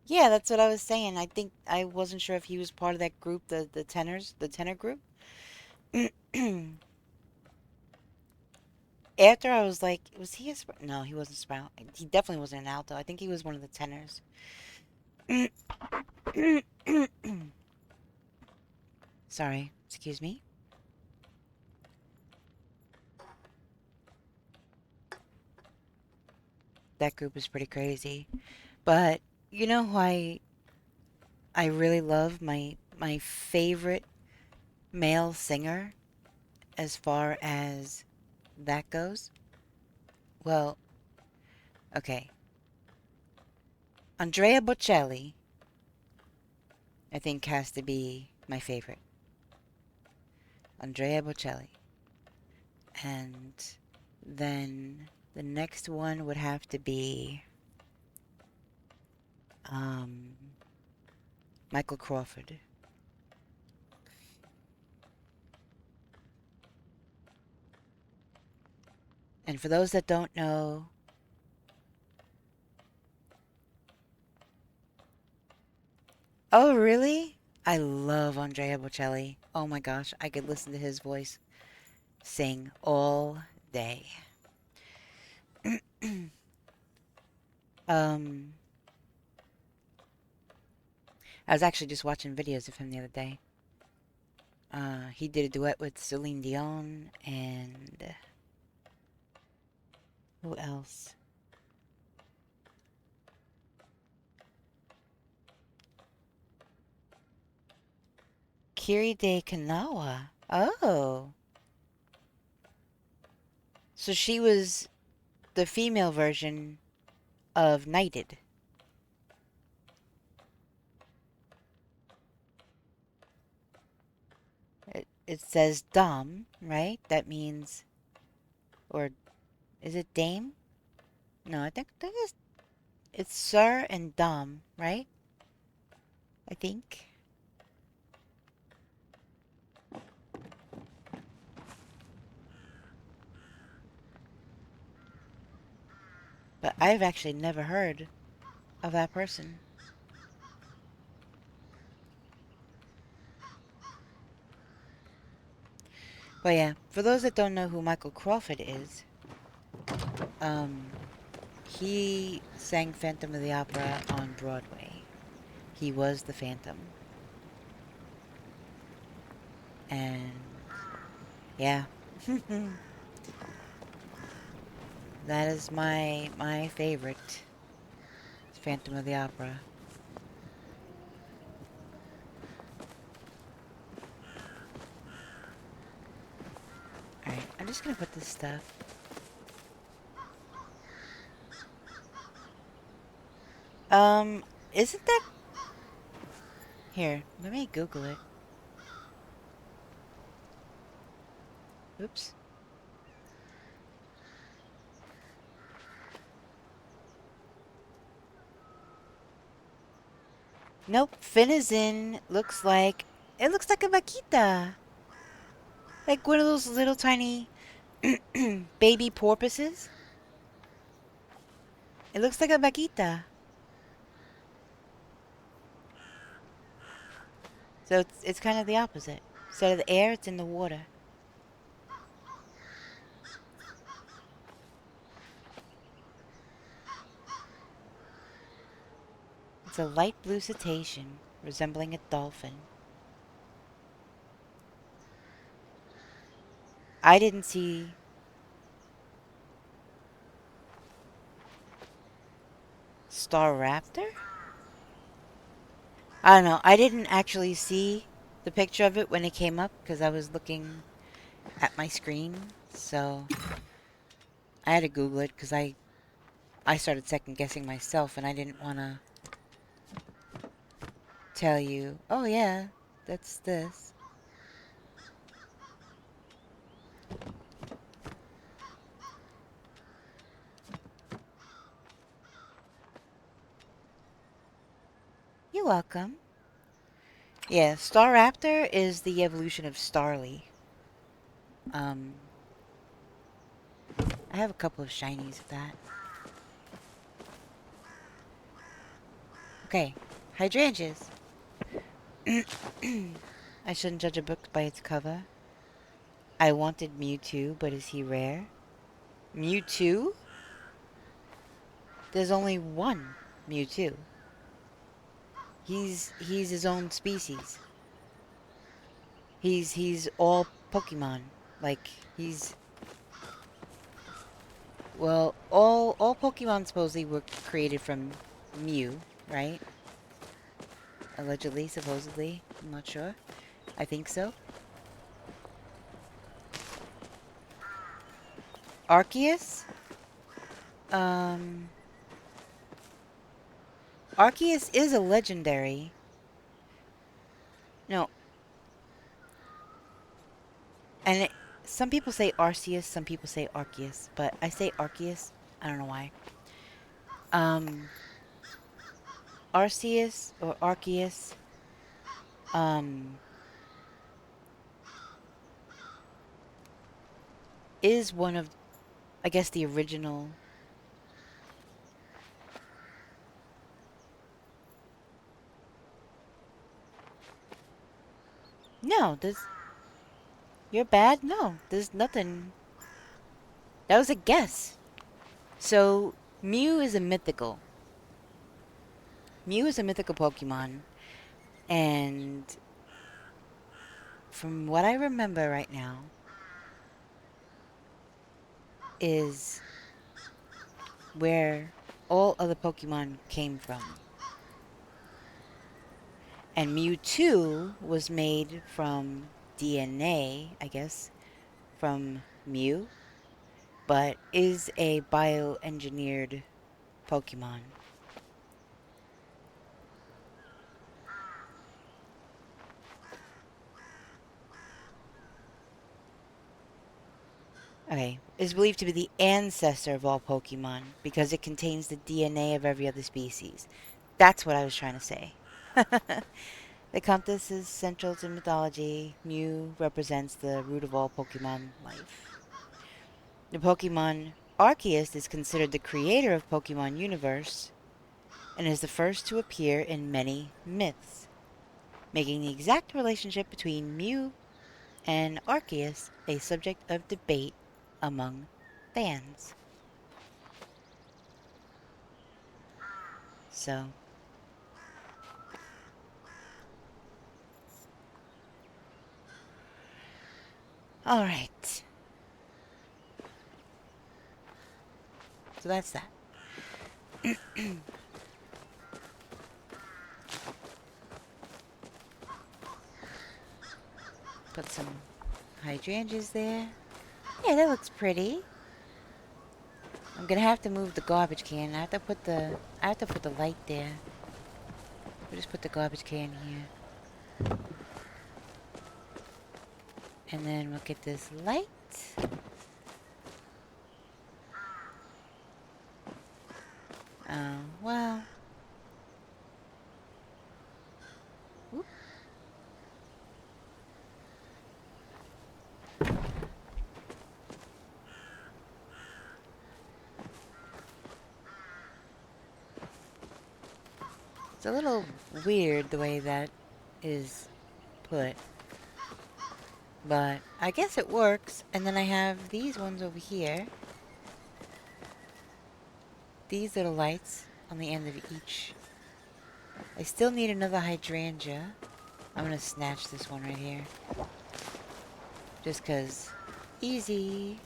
Yeah, that's what I was saying. I think I wasn't sure if he was part of that group, the tenor group. After I was like, was he a soprano? No, he wasn't a soprano. He definitely wasn't an alto. I think he was one of the tenors. Sorry, excuse me. That group is pretty crazy. But you know who I really love? My favorite male singer as far as that goes? Well, okay. Andrea Bocelli, I think, has to be my favorite. Andrea Bocelli. And then the next one would have to be Michael Crawford. And for those that don't know, oh really? I love Andrea Bocelli. Oh my gosh, I could listen to his voice sing all day. um, I was actually just watching videos of him the other day. He did a duet with Celine Dion, and Who else? Kiri de Kanawa. Oh. So she was the female version of Knighted. It says Dom, right? That means, or is it Dame? No, I think it's Sir and Dom, right? I think. But I've actually never heard of that person. But yeah, for those that don't know who Michael Crawford is, um, he sang Phantom of the Opera on Broadway. He was the Phantom. And yeah. That is my favorite. Phantom of the Opera. Alright, I'm just gonna put this stuff. Isn't that... Here, let me Google it. Oops. Nope, Finizen looks like... It looks like a vaquita. Like one of those little tiny baby porpoises. It looks like a vaquita. So it's kind of the opposite. Instead of the air, it's in the water. It's a light blue cetacean, resembling a dolphin. I didn't see... Star Raptor? I don't know. I didn't actually see the picture of it when it came up because I was looking at my screen. So I had to Google it because I started second guessing myself and I didn't want to tell you, oh yeah, that's this. You're welcome. Yeah, Star Raptor is the evolution of Starly. Um, I have a couple of shinies of that. Okay, hydrangeas. I shouldn't judge a book by its cover. I wanted Mewtwo, but is he rare? Mewtwo? There's only one Mewtwo. He's his own species. He's all Pokemon. Like he's well, all Pokemon supposedly were created from Mew, right? Allegedly, supposedly. I'm not sure. I think so. Arceus? Um Arceus is a legendary. No. And some people say Arceus, some people say Arceus, but I say Arceus. I don't know why. Um Arceus or Arceus is one of, I guess, the original. No, there's... You're bad? No, there's nothing. That was a guess. So, Mew is a mythical. Mew is a mythical Pokemon. And from what I remember right now, is where all other Pokemon came from. And Mewtwo was made from DNA, I guess, from Mew, but is a bioengineered Pokemon. Okay, is believed to be the ancestor of all Pokemon because it contains the DNA of every other species. That's what I was trying to say. The compass is central to mythology. Mew represents the root of all Pokemon life. The Pokemon Arceus is considered the creator of Pokemon universe and is the first to appear in many myths, making the exact relationship between Mew and Arceus a subject of debate among fans. So, alright. So that's that. Put some hydrangeas there. Yeah, that looks pretty. I'm gonna have to move the garbage can. I have to put the light there. We'll just put the garbage can here. And then we'll get this light. Oh, well. Whoop. It's a little weird the way that is put. But I guess it works. And then I have these ones over here. These little lights on the end of each. I still need another hydrangea. I'm gonna snatch this one right here. Just 'cause easy.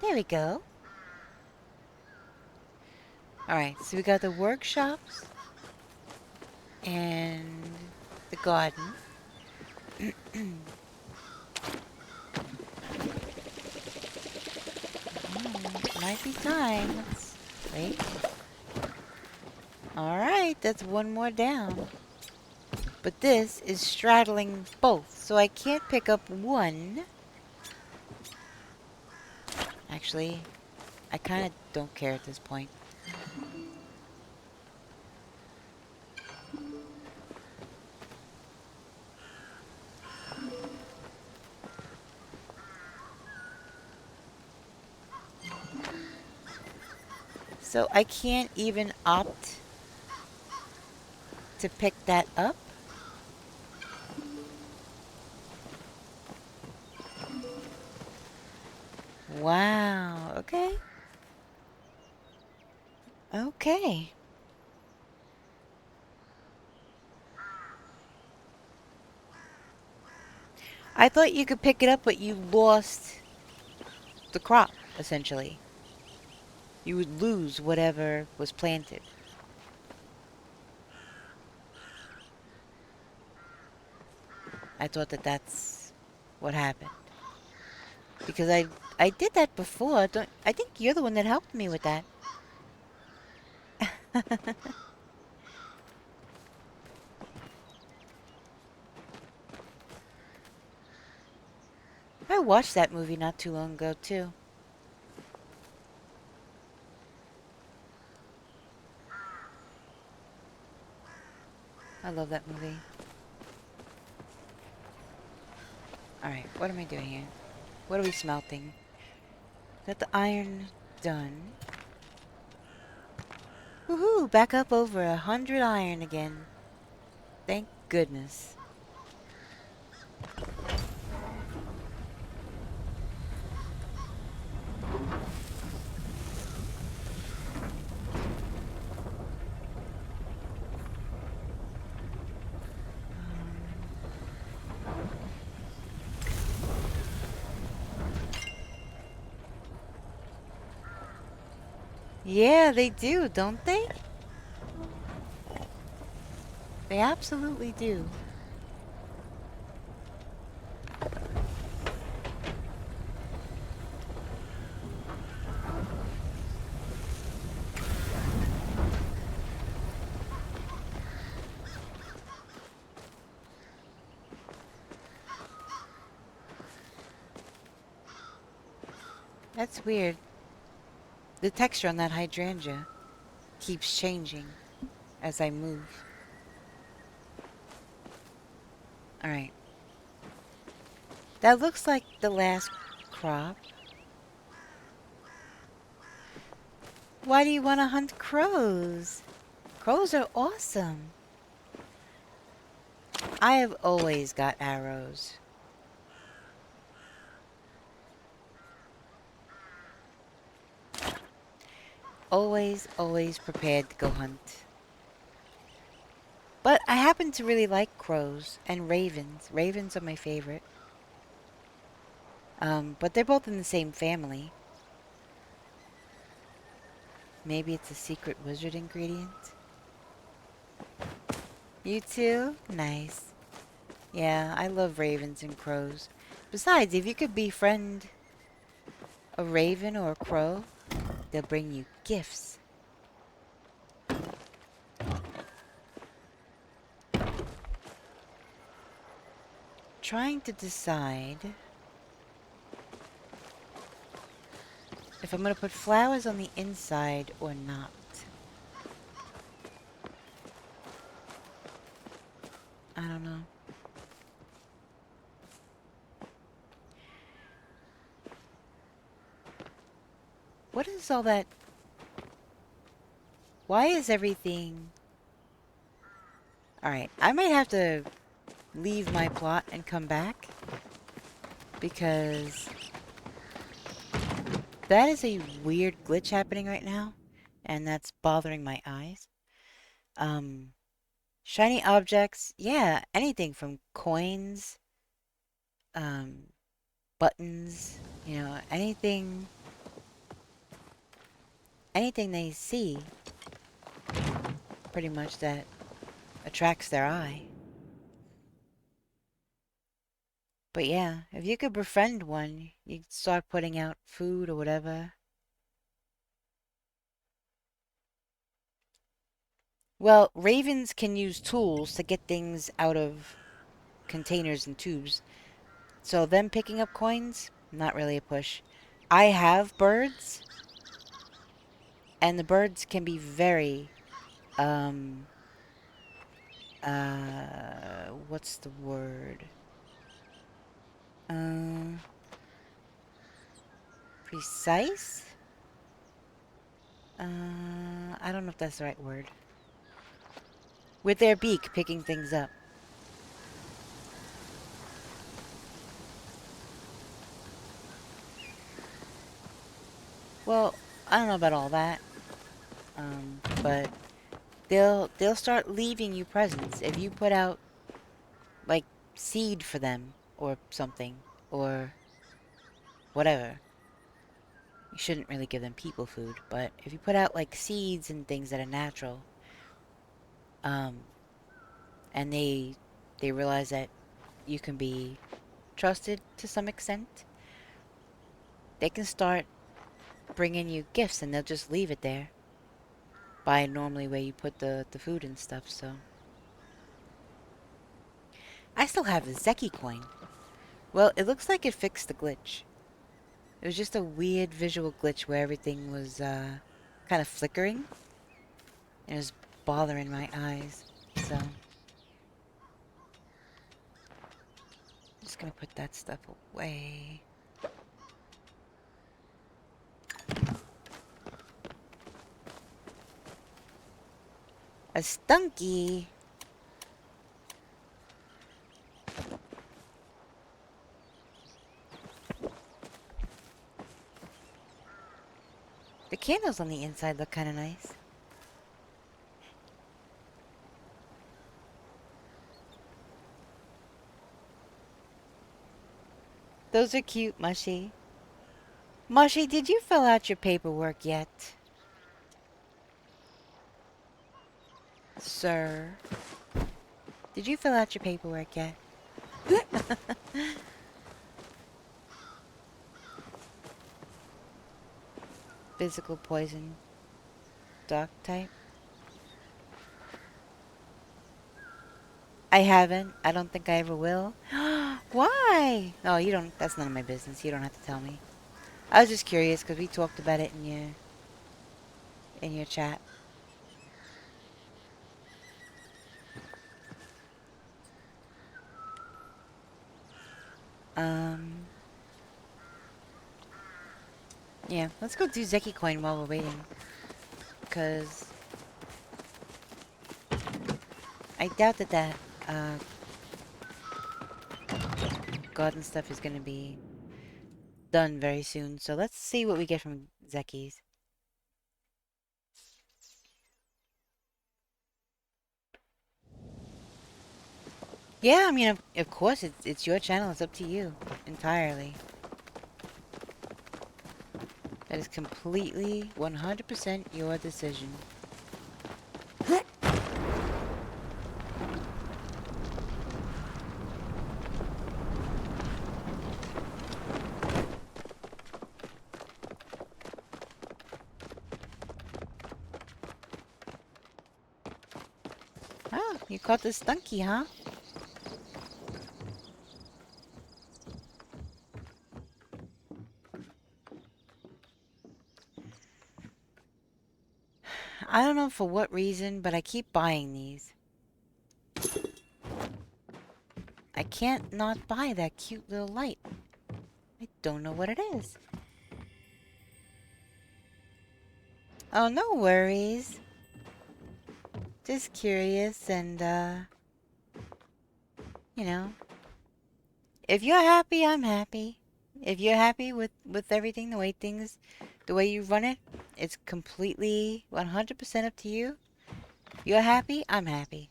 There we go. Alright, so we got the workshops and the garden. Might be time. Let's wait. Alright, that's one more down. But this is straddling both, so I can't pick up one. Actually, I kind of don't care at this point. So I can't even opt to pick that up? Wow, okay. Okay. I thought you could pick it up, but you lost the crop, essentially. You would lose whatever was planted. I thought that that's what happened. Because I did that before. I think you're the one that helped me with that. I watched that movie not too long ago, too. I love that movie. Alright, what am I doing here? What are we smelting? Got the iron done. Woohoo! Back up over 100 iron again. Thank goodness. Yeah, they do, don't they? They absolutely do. That's weird. The texture on that hydrangea keeps changing as I move. Alright. That looks like the last crop. Why do you want to hunt crows? Crows are awesome. I have always got arrows. Always, always prepared to go hunt. But I happen to really like crows and ravens. Ravens are my favorite. But they're both in the same family. Maybe it's a secret wizard ingredient? You too? Nice. Yeah, I love ravens and crows. Besides, if you could befriend a raven or a crow, they'll bring you gifts. Trying to decide if I'm going to put flowers on the inside or not. I don't know. What is all that? Why is everything... Alright, I might have to leave my plot and come back, because that is a weird glitch happening right now, and that's bothering my eyes. Shiny objects, yeah, anything from coins, buttons, you know, anything they see, pretty much, that attracts their eye. But yeah, if you could befriend one, you could start putting out food or whatever. Well, ravens can use tools to get things out of containers and tubes. So them picking up coins, not really a push. I have birds, and the birds can be very, what's the word? Precise? I don't know if that's the right word. With their beak, picking things up. Well, I don't know about all that. But they'll start leaving you presents if you put out, like, seed for them or something, or whatever. You shouldn't really give them people food, but if you put out, like, seeds and things that are natural, and they realize that you can be trusted to some extent, they can start bringing you gifts, and they'll just leave it there by normally where you put the food and stuff. So I still have the Zeki coin. Well, it looks like it fixed the glitch. It was just a weird visual glitch where everything was kind of flickering. It was bothering my eyes. So I'm just gonna put that stuff away. A stunky. The candles on the inside look kind of nice. Those are cute, Mushy. Mushy, did you fill out your paperwork yet? Sir. Did you fill out your paperwork yet? Physical poison. Dark type. I haven't. I don't think I ever will. Why? Oh, you don't. That's none of my business. You don't have to tell me. I was just curious because we talked about it in your chat. Yeah. Let's go do Zeki coin while we're waiting, because I doubt that uh, garden stuff is gonna be done very soon. So let's see what we get from Zeki's. Yeah, I mean, of course, it's your channel. It's up to you entirely. That is completely 100% your decision. Oh, you caught the stunky, huh? I don't know for what reason, but I keep buying these. I can't not buy that cute little light. I don't know what it is. Oh, no worries. Just curious and, you know. If you're happy, I'm happy. If you're happy with everything, the way you run it, it's completely 100% up to you. You're happy, I'm happy.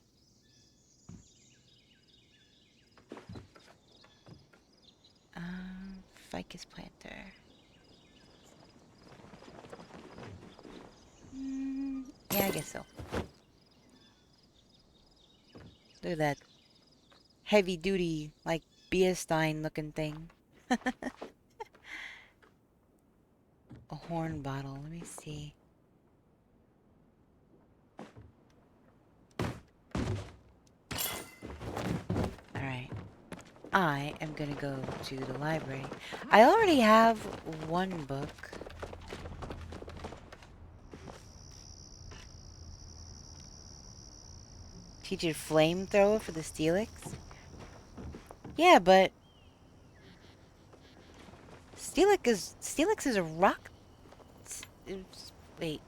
Ficus planter. Yeah, I guess so. Look at that heavy duty, like beer stein looking thing. A horn bottle. Let me see. Alright. I am gonna go to the library. I already have one book. Teach a flamethrower for the Steelix? Yeah, but Steelix is a rock. Wait,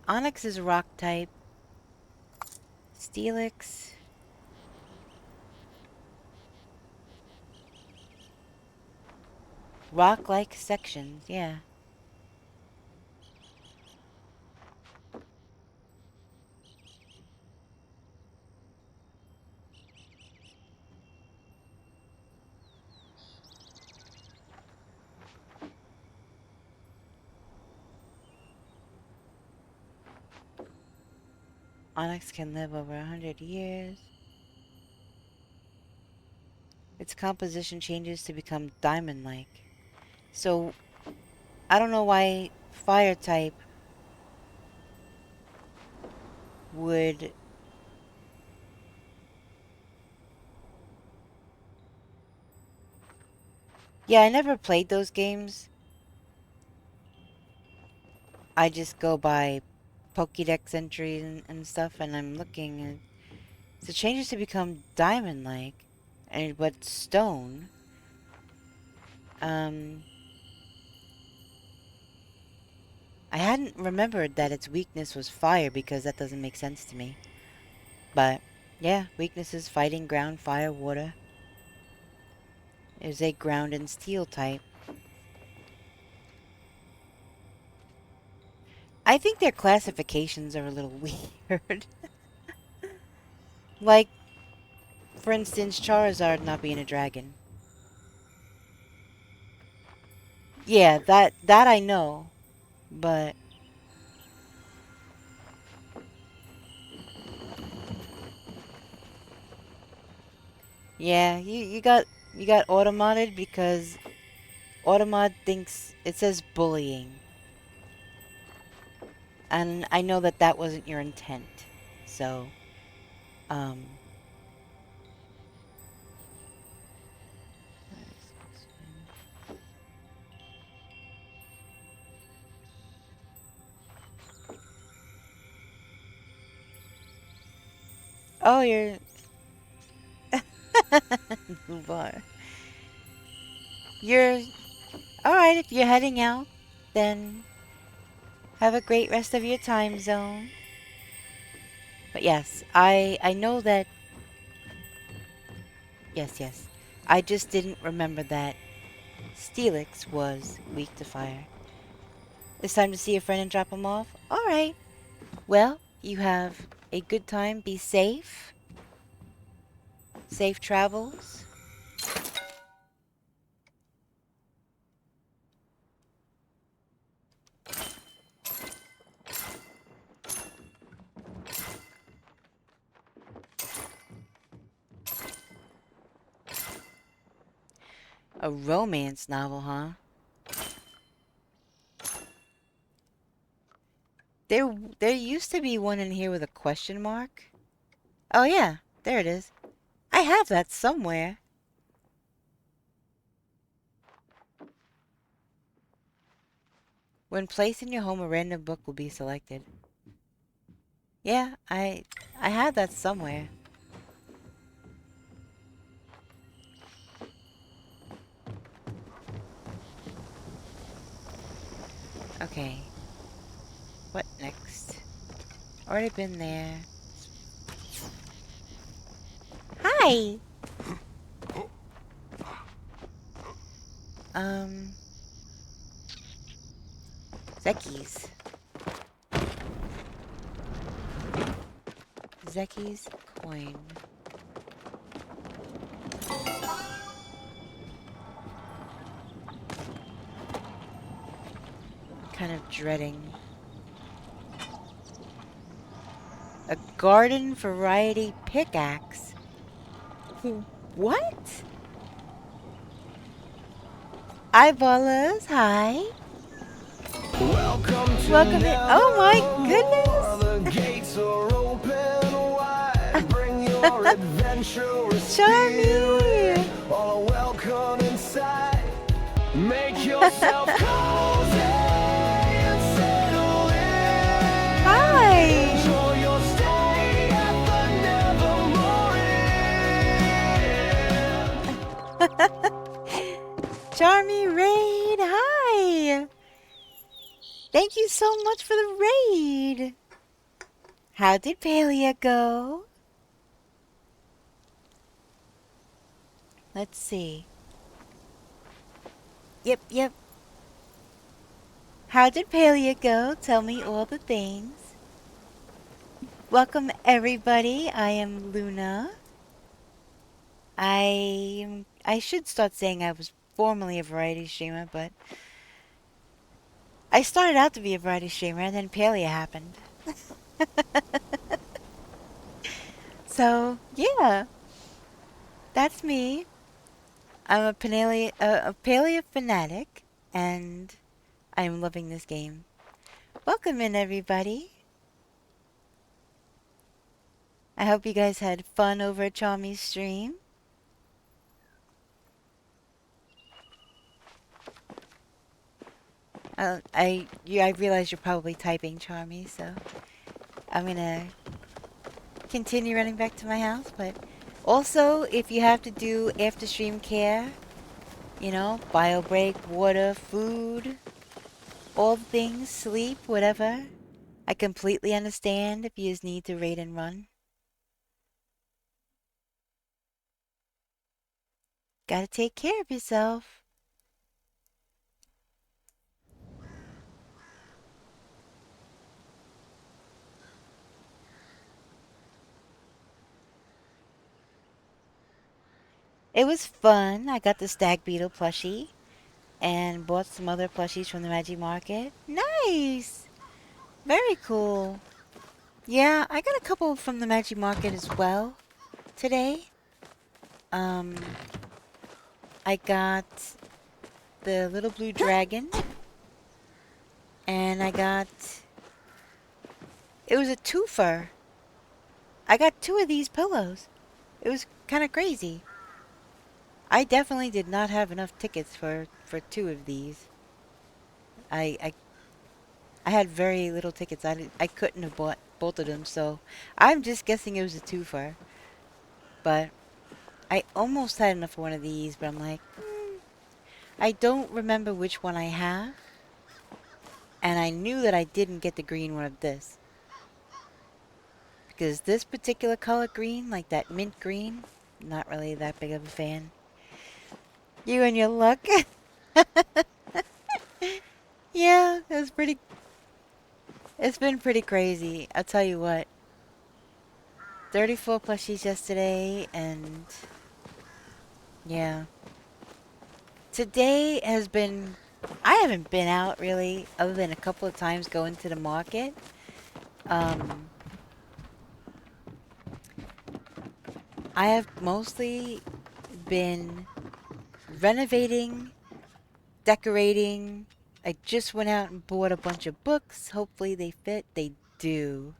Onyx is a rock type. Steelix. Rock-like sections, yeah. Onyx can live over 100 years. Its composition changes to become diamond-like. So, I don't know why fire type would... Yeah, I never played those games. I just go by Pokédex entries and stuff, and I'm looking and... So it changes to become diamond-like. And but stone... I hadn't remembered that its weakness was fire because that doesn't make sense to me. But, yeah, weaknesses fighting ground, fire, water. It is a ground and steel type. I think their classifications are a little weird. Like, for instance, Charizard not being a dragon. Yeah, that I know. But Yeah, you got automodded because automod thinks it says bullying. And I know that that wasn't your intent. So, um... Oh, you're... Bar. You're... Alright, if you're heading out, then have a great rest of your time zone. But yes, I know that... Yes, yes. I just didn't remember that Steelix was weak to fire. It's time to see a friend and drop him off? Alright. Well, you have a good time. Be safe. Safe travels. A romance novel, huh? There used to be one in here with a question mark. Oh yeah, there it is. I have that somewhere. When placed in your home, a random book will be selected. Yeah, I have that somewhere. Okay. What next? Already been there. Hi! Um... Zeki's. Zeki's coin. Kind of dreading. A garden variety pickaxe? What? Eyeballers, hi. Welcome in. Oh my The gates are open wide. Bring your adventurous spirit. Charmy! All are welcome inside. Make yourself cozy and settle in. Hi! Enjoy your stay at the Nevermore. Charmy raid, hi! Thank you so much for the raid! How did Palia go? Let's see. Yep. How did Palia go? Tell me all the things. Welcome everybody, I am Luna. I should start saying I was formerly a variety streamer, but I started out to be a variety streamer and then Palia happened. So, yeah. That's me. I'm a Palia fanatic, and I'm loving this game. Welcome in, everybody. I hope you guys had fun over at Charmy's stream. I realize you're probably typing, Charmy, so I'm gonna continue running back to my house. But also, if you have to do after stream care, you know, bio break, water, food, all the things, sleep, whatever, I completely understand if you just need to raid and run. Gotta take care of yourself. It was fun. I got the Stag Beetle plushie and bought some other plushies from the Maji Market. Nice! Very cool. Yeah, I got a couple from the Maji Market as well today. Um, I got the little blue dragon, and I got... It was a twofer. I got 2 of these pillows. It was kind of crazy. I definitely did not have enough tickets for 2 of these. I, I, I had very little tickets. I couldn't have bought both of them, so I'm just guessing it was a twofer. But I almost had enough for one of these, but I'm like, I don't remember which one I have. And I knew that I didn't get the green one of this. Because this particular color green, like that mint green, not really that big of a fan. You and your luck. Yeah, it was pretty... It's been pretty crazy. I'll tell you what. 34 plushies yesterday, and... Yeah. Today has been... I haven't been out, really, other than a couple of times going to the market. I have mostly been renovating, decorating. I just went out and bought a bunch of books. Hopefully they fit. They do.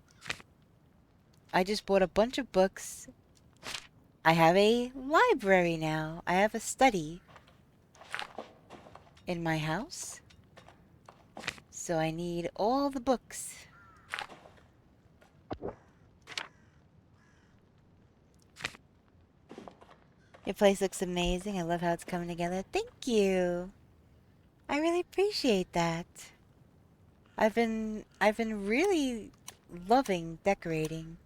I just bought a bunch of books. I have a library now. I have a study in my house. So I need all the books. Your place looks amazing. I love how it's coming together. Thank you. I really appreciate that. I've been really loving decorating.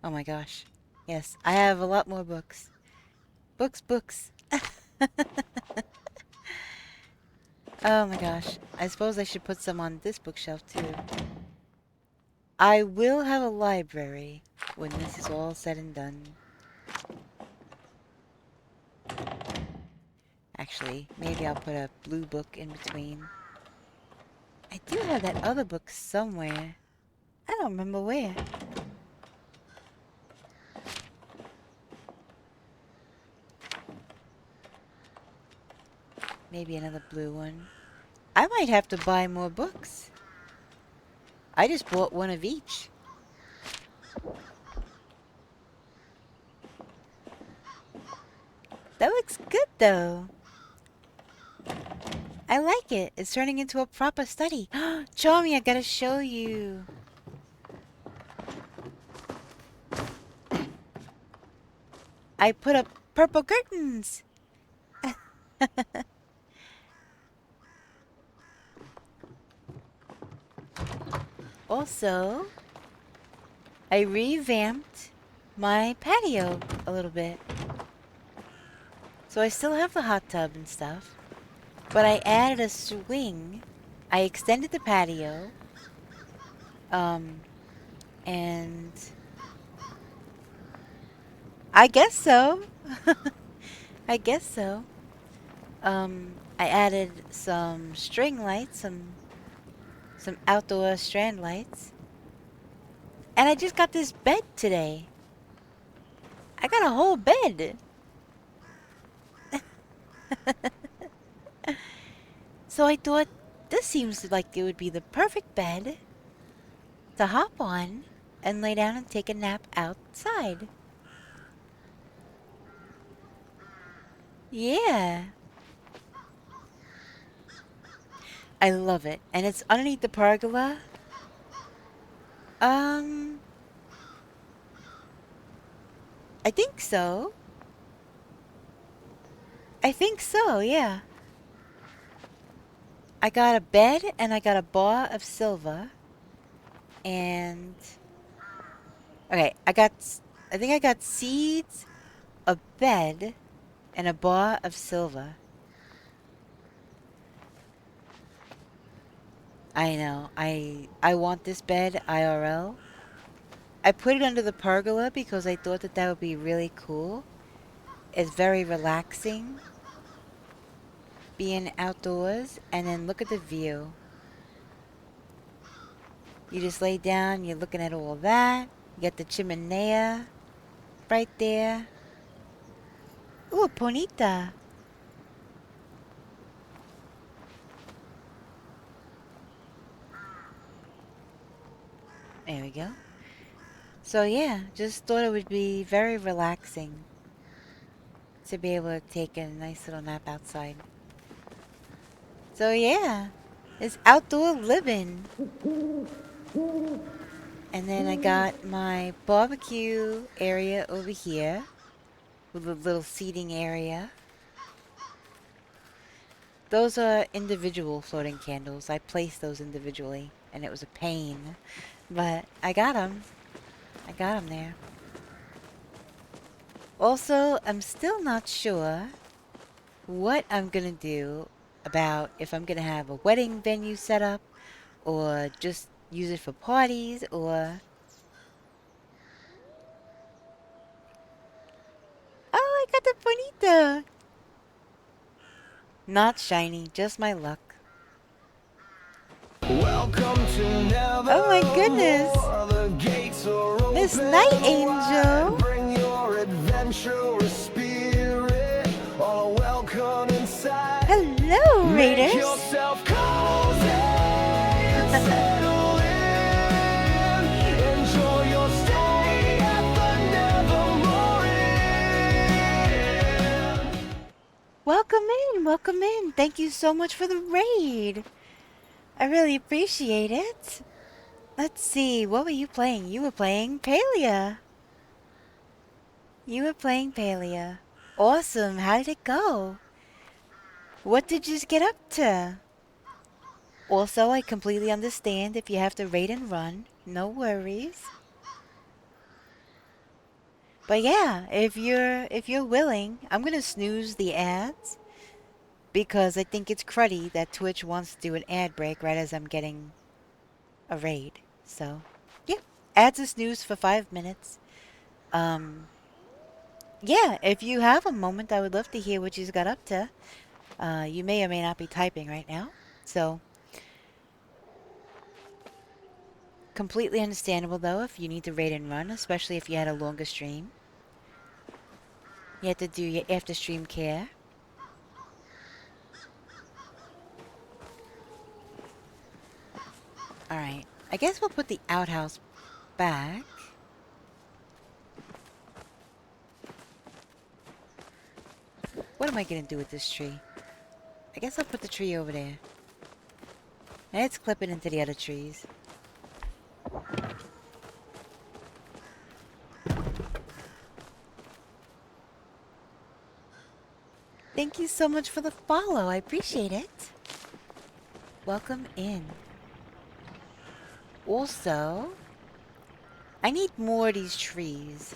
Oh my gosh. Yes, I have a lot more books. Books. Oh my gosh. I suppose I should put some on this bookshelf too. I will have a library when this is all said and done. Actually, maybe I'll put a blue book in between. I do have that other book somewhere. I don't remember where. Maybe another blue one. I might have to buy more books. I just bought one of each. That looks good though. I like it. It's turning into a proper study. Charmy, I gotta show you. I put up purple curtains. Also, I revamped my patio a little bit. So I still have the hot tub and stuff, but I added a swing. I extended the patio. And I guess so. I guess so. I added some string lights, some outdoor strand lights. And I just got this bed today. I got a whole bed. So I thought this seems like it would be the perfect bed to hop on and lay down and take a nap outside. Yeah. I love it. And it's underneath the pergola. I think so. I think so, yeah. I got a bed and I got a bar of silver. And... Okay, I think I got seeds, a bed, and a bar of silver. I know. I want this bed IRL. I put it under the pergola because I thought that that would be really cool. It's very relaxing being outdoors, and then look at the view. You just lay down, you're looking at all that. You got the chimenea right there. Ooh, a Ponita. There we go. So yeah, just thought it would be very relaxing to be able to take a nice little nap outside. So yeah, it's outdoor living. And then I got my barbecue area over here with a little seating area. Those are individual floating candles. I placed those individually, and it was a pain. But I got them. I got them there. Also, I'm still not sure what I'm gonna do about if I'm gonna have a wedding venue set up, or just use it for parties, or... Oh, I got the bonita! Not shiny, just my luck. Welcome to Oh my goodness! Nevermore. The gates are open Miss Night Angel! wide. Bring your adventurous spirit. All welcome inside. Hello, Make Raiders! yourself cozy and settle in. Enjoy your stay at the Nevermore Inn. Welcome in, welcome in. Thank you so much for the raid. I really appreciate it. Let's see, what were you playing? You were playing Palia. You were playing Palia. Awesome, how did it go? What did you get up to? Also, I completely understand if you have to raid and run. No worries. But yeah, if you're willing, I'm gonna snooze the ads because I think it's cruddy that Twitch wants to do an ad break right as I'm getting a raid. So, yeah, ads a snooze for 5 minutes. Yeah, if you have a moment, I would love to hear what you got up to. You may or may not be typing right now, so completely understandable though if you need to raid and run, especially if you had a longer stream. You have to do your after stream care. Alright, I guess we'll put the outhouse back. What am I gonna do with this tree? I guess I'll put the tree over there. And let's clip it into the other trees. Thank you so much for the follow. I appreciate it. Welcome in. Also, I need more of these trees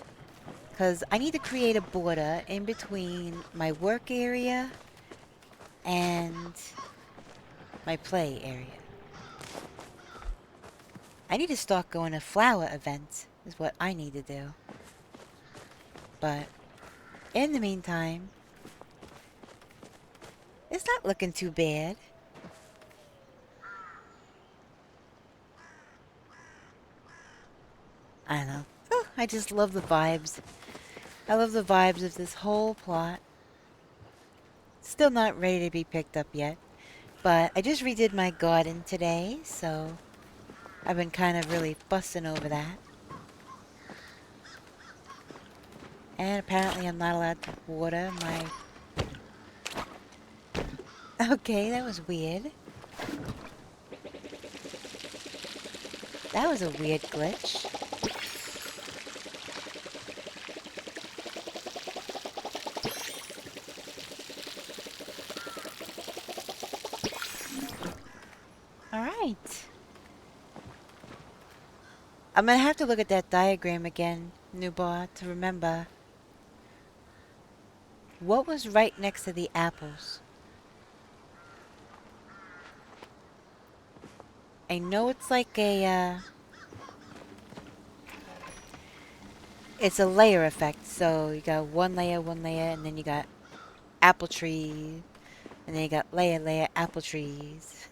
because I need to create a border in between my work area and my play area. I need to start going to flower events is what I need to do. But in the meantime, it's not looking too bad. I don't know. Oh, I just love the vibes. I love the vibes of this whole plot. Still not ready to be picked up yet. But I just redid my garden today, so I've been kind of really fussing over that. And apparently I'm not allowed to water my... Okay, that was weird. That was a weird glitch. Alright. I'm gonna have to look at that diagram again, Newbar, to remember what was right next to the apples. I know it's like a, it's a layer effect, so you got one layer, and then you got apple tree, and then you got layer, apple trees.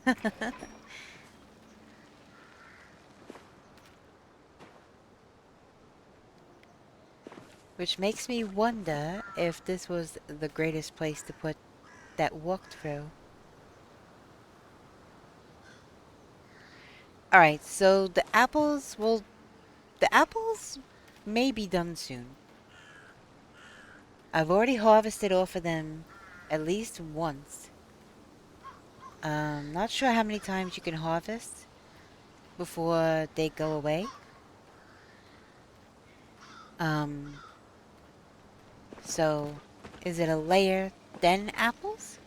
Which makes me wonder if this was the greatest place to put that walkthrough. Alright, so the apples may be done soon. I've already harvested off of them at least once. Not sure how many times you can harvest before they go away. So is it a layer then apples?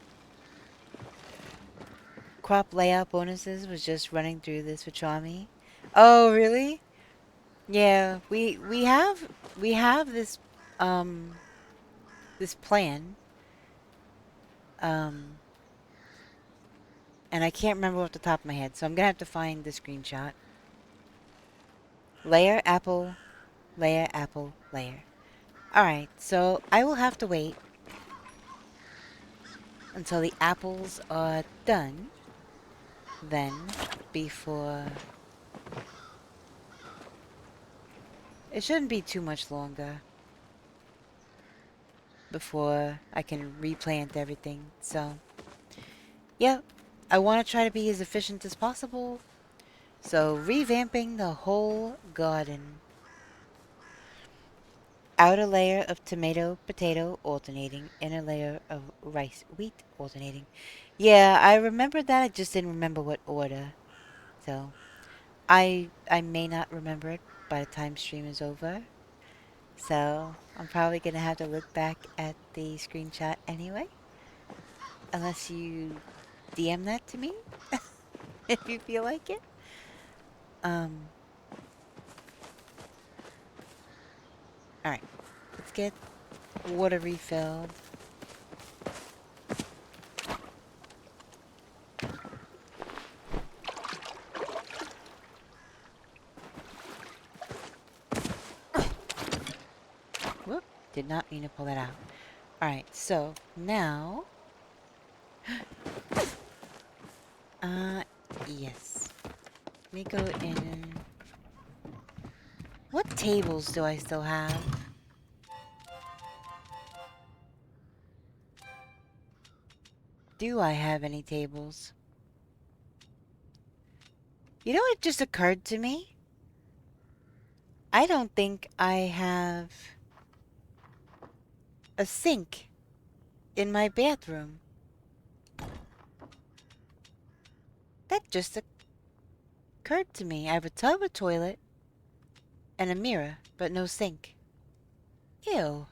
Crop layout bonuses was just running through this with Charmy. Oh, really? Yeah, we have this this plan. And I can't remember off the top of my head, so I'm gonna have to find the screenshot. Layer, apple, layer, apple, layer. Alright, so I will have to wait until the apples are done, then, before... It shouldn't be too much longer before I can replant everything, so... Yeah, I want to try to be as efficient as possible, so revamping the whole garden. Outer layer of tomato, potato, alternating. Inner layer of rice, wheat, alternating. Yeah, I remembered that. I just didn't remember what order. So, I may not remember it by the time stream is over. So, I'm probably going to have to look back at the screenshot anyway. Unless you DM that to me. If you feel like it. Alright. Let's get water refilled. Whoop. Did not mean to pull that out. Alright, so now... yes. Let me go in... What tables do I still have? Do I have any tables? You know what just occurred to me? I don't think I have a sink in my bathroom. That just occurred to me. I have a tub, a toilet, and a mirror, but no sink. Ew.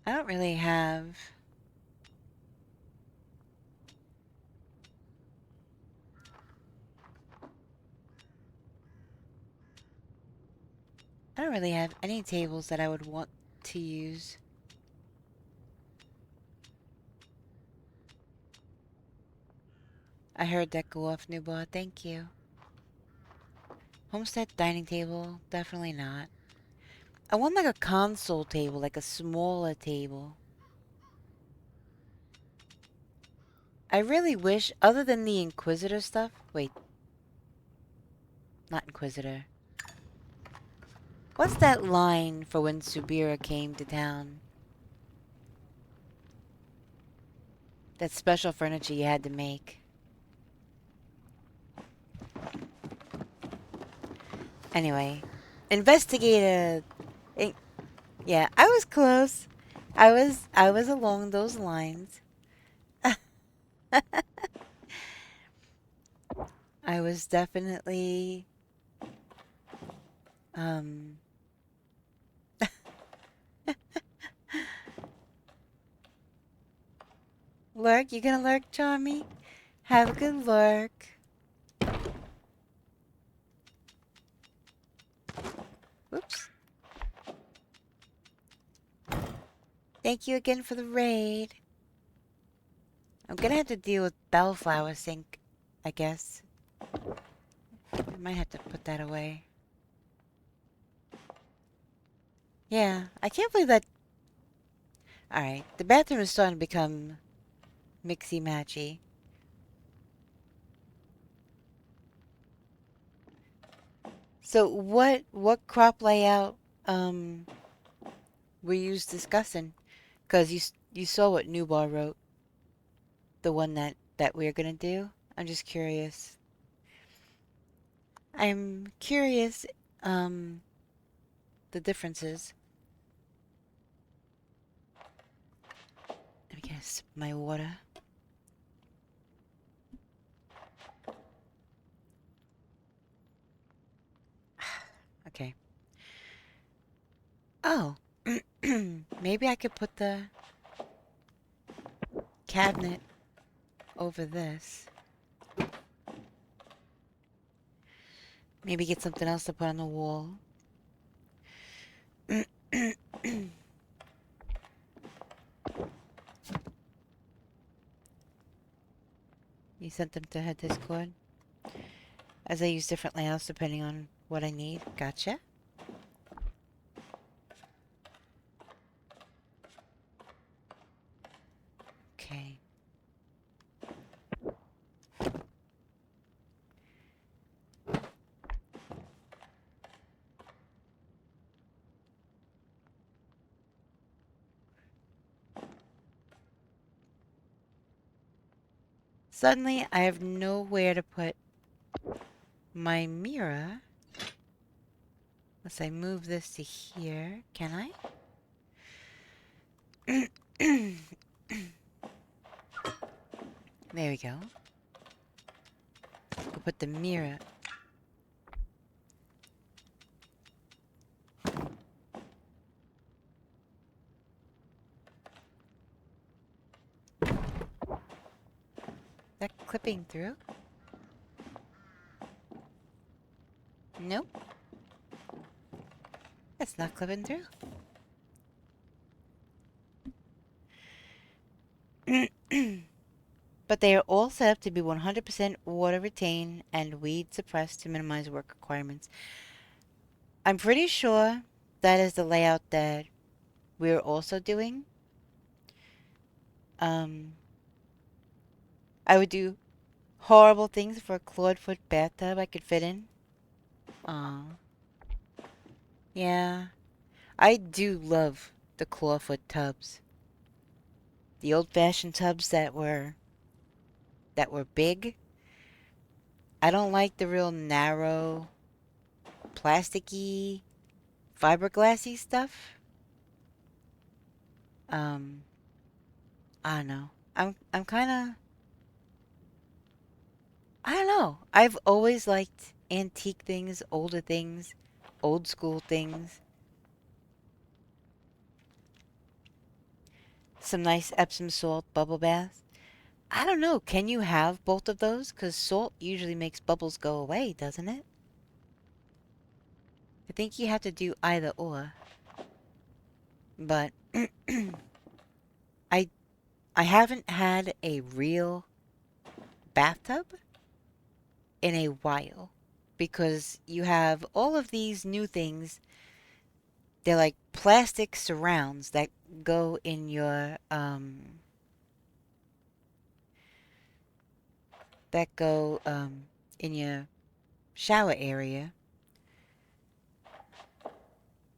I don't really have... I don't really have any tables that I would want to use. I heard that go off, Newbot. Thank you. Homestead dining table? Definitely not. I want like a console table, like a smaller table. I really wish, other than the Inquisitor stuff... Wait. Not Inquisitor. What's that line for when Subira came to town? That special furniture you had to make. Anyway. Investigator! Yeah, I was close. I was along those lines. I was definitely... Lurk? You gonna lurk, Charmy? Have a good lurk. Whoops. Thank you again for the raid. I'm gonna have to deal with Bellflower Sink I guess. I might have to put that away. Yeah, I can't believe that... Alright, the bathroom is starting to become mixy-matchy. So what crop layout were you discussing? Because you saw what Newbar wrote, the one that we're gonna do. I'm just curious. I'm curious the differences. Let me get a sip of my water. Okay. Oh, maybe I could put the cabinet over this. Maybe get something else to put on the wall. You sent them to her Discord? As I use different layouts depending on what I need. Gotcha. Okay. Suddenly, I have nowhere to put my mirror. Unless I move this to here. Can I? There we go. I'll put the mirror. Is that clipping through? Nope. That's not clipping through. But they are all set up to be 100% water retained and weed suppressed to minimize work requirements. I'm pretty sure that is the layout that we're also doing. I would do horrible things for a clawed-foot bathtub I could fit in. Aw. Yeah. I do love the clawfoot tubs. The old-fashioned tubs that were big. I don't like the real narrow, plasticky, fiberglassy stuff. I don't know. I'm kind of... I don't know. I've always liked antique things, older things, old school things. Some nice Epsom salt bubble baths. I don't know. Can you have both of those? Because salt usually makes bubbles go away, doesn't it? I think you have to do either or. But I haven't had a real bathtub in a while. Because you have all of these new things. They're like plastic surrounds that go in your in your shower area.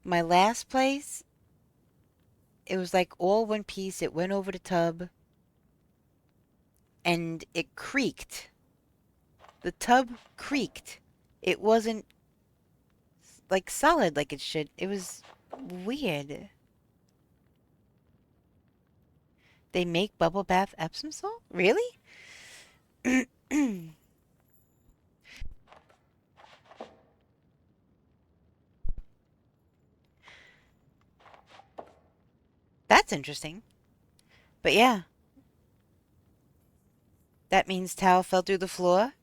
My last place, it was like all one piece. It went over the tub and it creaked. The tub creaked. It wasn't like solid like it should. It was weird. They make bubble bath Epsom salt? Really? That's interesting. But yeah. That means towel fell through the floor.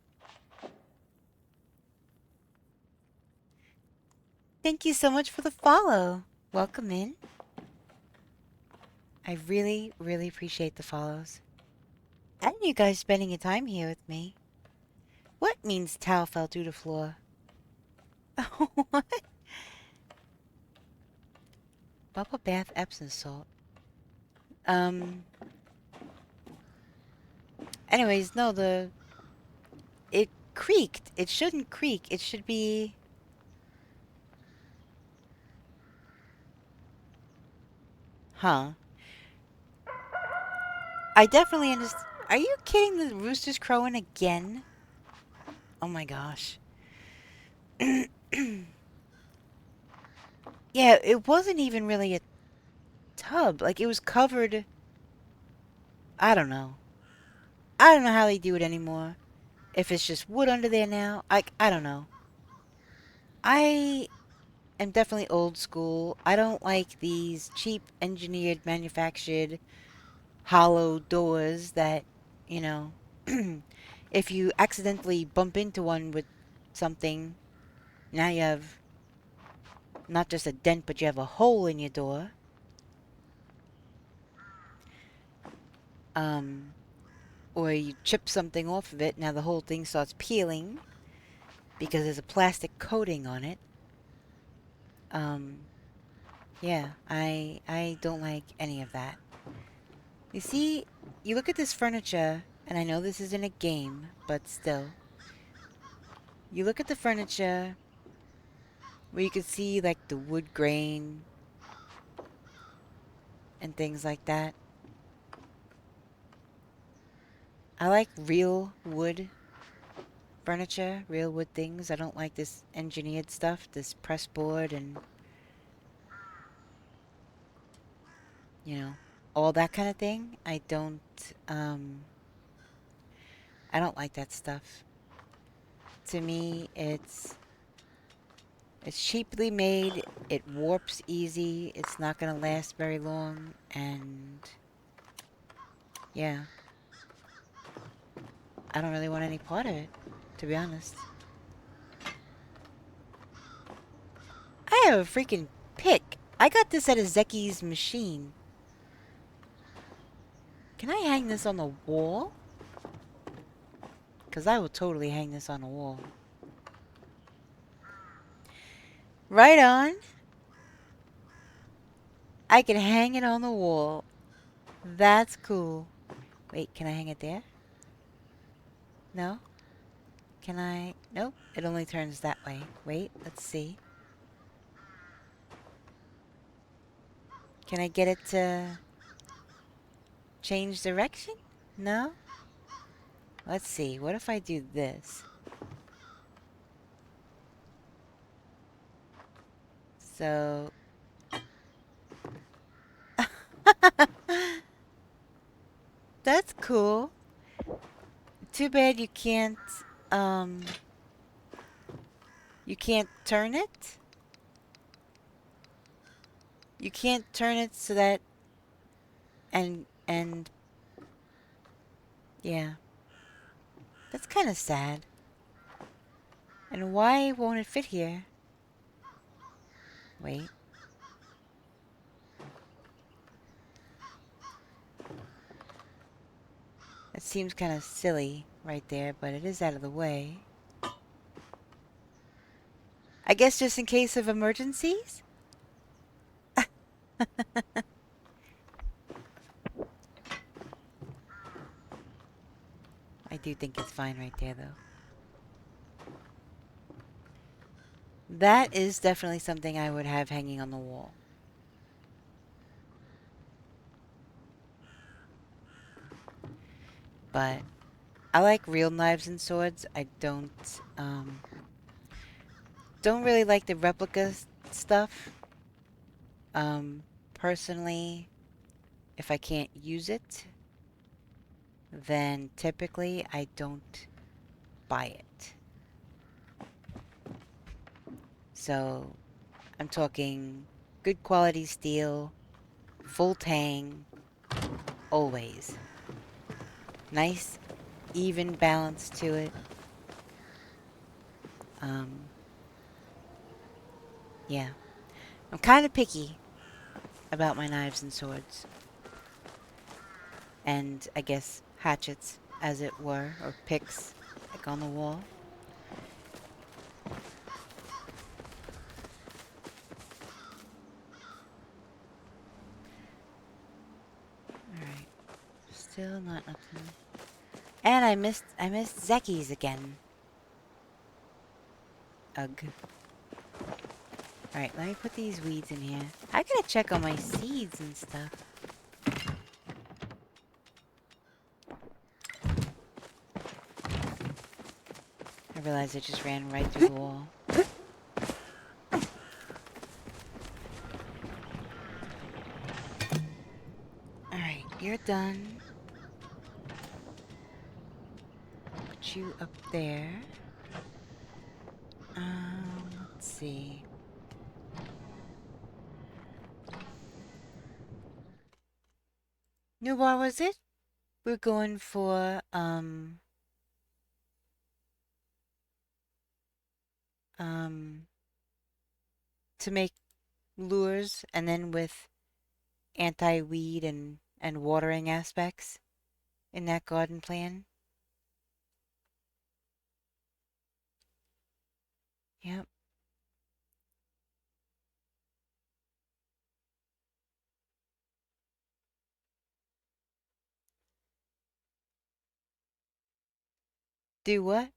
Thank you so much for the follow. Welcome in. I really, really appreciate the follows. And you guys spending your time here with me. What means towel fell through the floor? What? Bubble bath Epsom salt. Um. Anyways, no, it creaked. It shouldn't creak. It should be. Huh. I definitely understand. Are you kidding? The rooster's crowing again? Oh my gosh. Yeah, it wasn't even really a tub. Like, it was covered. I don't know. I don't know how they do it anymore. If it's just wood under there now. I don't know. I am definitely old school. I don't like these cheap, engineered, manufactured, hollow doors that, you know, if you accidentally bump into one with something, now you have not just a dent, but you have a hole in your door. Um, or you chip something off of it, now the whole thing starts peeling because there's a plastic coating on it. Um, yeah, I don't like any of that. You see, you look at this furniture, and I know this isn't a game, but still. You look at the furniture where you can see like the wood grain and things like that. I like real wood furniture, real wood things. I don't like this engineered stuff, this press board and, you know, all that kind of thing. I don't like that stuff. To me, it's cheaply made, it warps easy, it's not gonna last very long, and yeah, I don't really want any part of it, to be honest. I have a freaking pick. I got this at a Zeki's machine. Can I hang this on the wall? Because I will totally hang this on the wall. Right on. I can hang it on the wall. That's cool. Wait, can I hang it there? No? Can I? Nope. It only turns that way. Wait, let's see. Can I get it to change direction? No? Let's see. What if I do this? So... That's cool. Too bad um... you can't turn it? You can't turn it so that... And... Yeah. That's kind of sad. And why won't it fit here? Wait. That seems kind of silly right there, but it is out of the way. I guess just in case of emergencies? I do think it's fine right there, though. That is definitely something I would have hanging on the wall. But I like real knives and swords. I don't really like the replica stuff. Personally, if I can't use it, then typically I don't buy it. So I'm talking good quality steel, full tang, always. Nice, even balance to it. Yeah. I'm kind of picky about my knives and swords. And I guess hatchets, as it were, or picks, like on the wall. Still not nothing. And I missed Zeki's again. Ugh. Alright, let me put these weeds in here. I gotta check on my seeds and stuff. I realized I just ran right through the wall. Alright, you're done. Put you up there. Let's see. New bar, was it? We're going for, to make lures and then with anti-weed and watering aspects in that garden plan. Yep. Do what?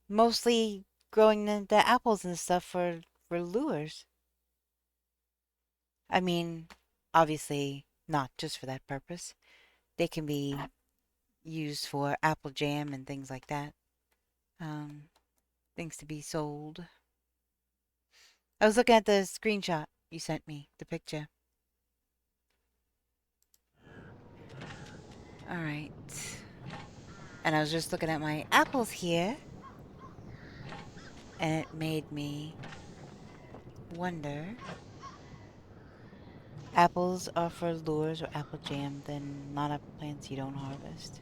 Mostly growing the apples and stuff for lures. I mean, obviously not just for that purpose. They can be used for apple jam and things like that. Things to be sold. I was looking at the screenshot you sent me, the picture. Alright. And I was just looking at my apples here. And it made me wonder. Apples are for lures or apple jam, then non-apple plants you don't harvest.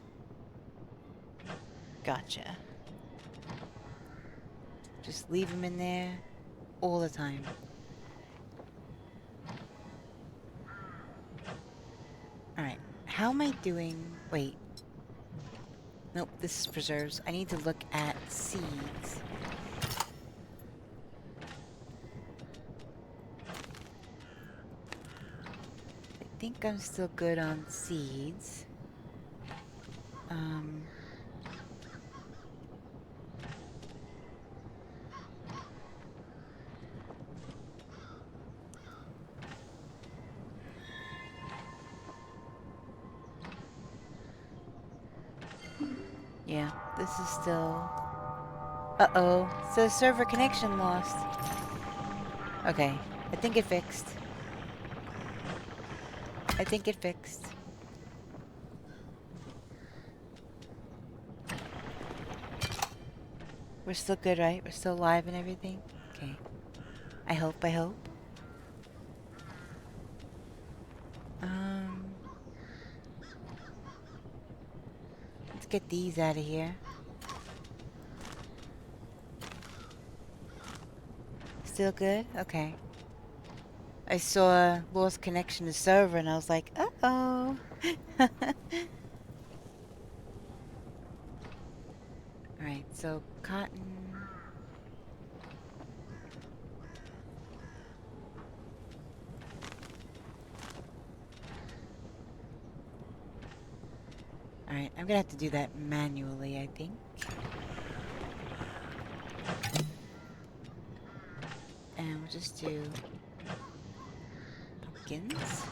Gotcha. Just leave them in there all the time. Alright, how am I doing? Wait. Nope, this is preserves. I need to look at seeds. I think I'm still good on seeds. Yeah, this is still... Uh-oh, says server connection lost. Okay, I think it fixed. I think it fixed. We're still good, right? We're still live and everything? Okay. I hope, I hope. Let's get these out of here. Still good? Okay. I saw lost connection to server and I was like, uh-oh. Alright, so cotton. Alright, I'm gonna have to do that manually, I think. And we'll just do pumpkins.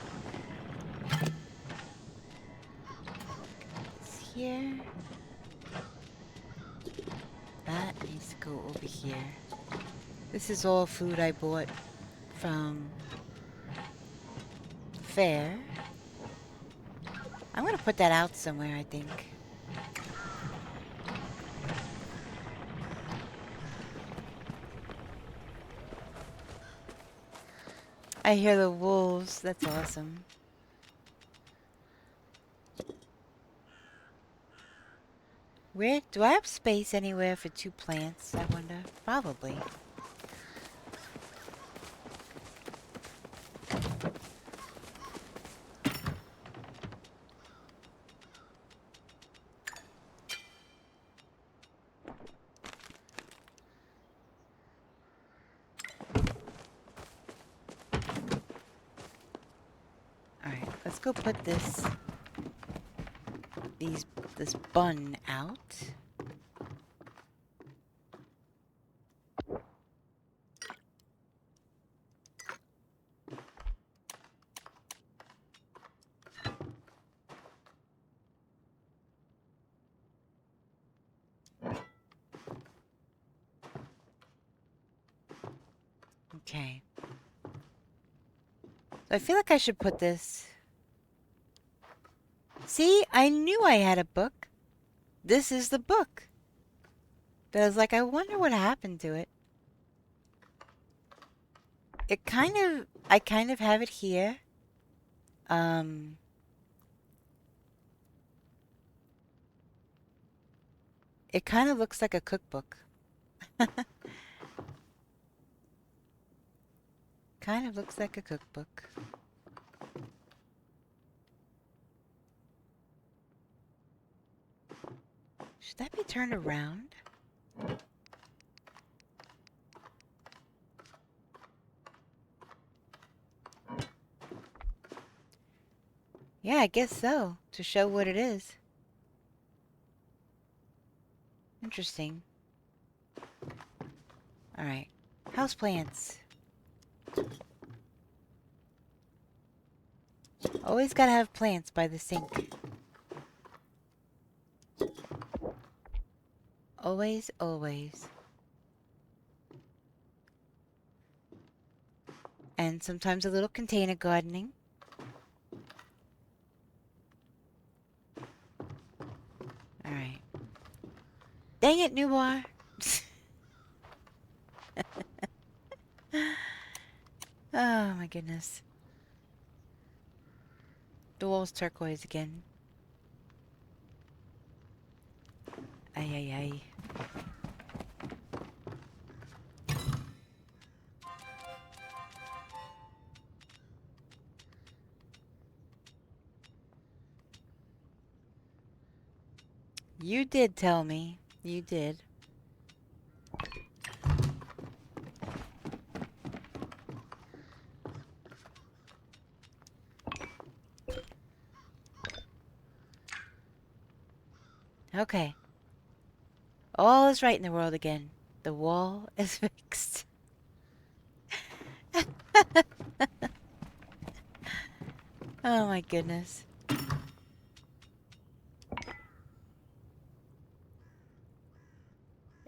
This here. That needs to go over here. This is all food I bought from the fair. I'm gonna put that out somewhere, I think. I hear the wolves. That's awesome. Where do I have space anywhere for 2 plants, I wonder? Probably. go put this bun out. Okay. So I feel like I should put this... See, I knew I had a book. This is the book. But I was like, I wonder what happened to it. I kind of have it here. It kind of looks like a cookbook. Kind of looks like a cookbook. Should that be turned around? Yeah, I guess so. To show what it is. Interesting. Alright. Houseplants. Always gotta have plants by the sink. Always, always. And sometimes a little container gardening. Alright. Dang it, Newbar! Oh my goodness. The wall's turquoise again. Ay, ay, ay. You did tell me. You did. Okay. All is right in the world again. The wall is fixed. Oh my goodness.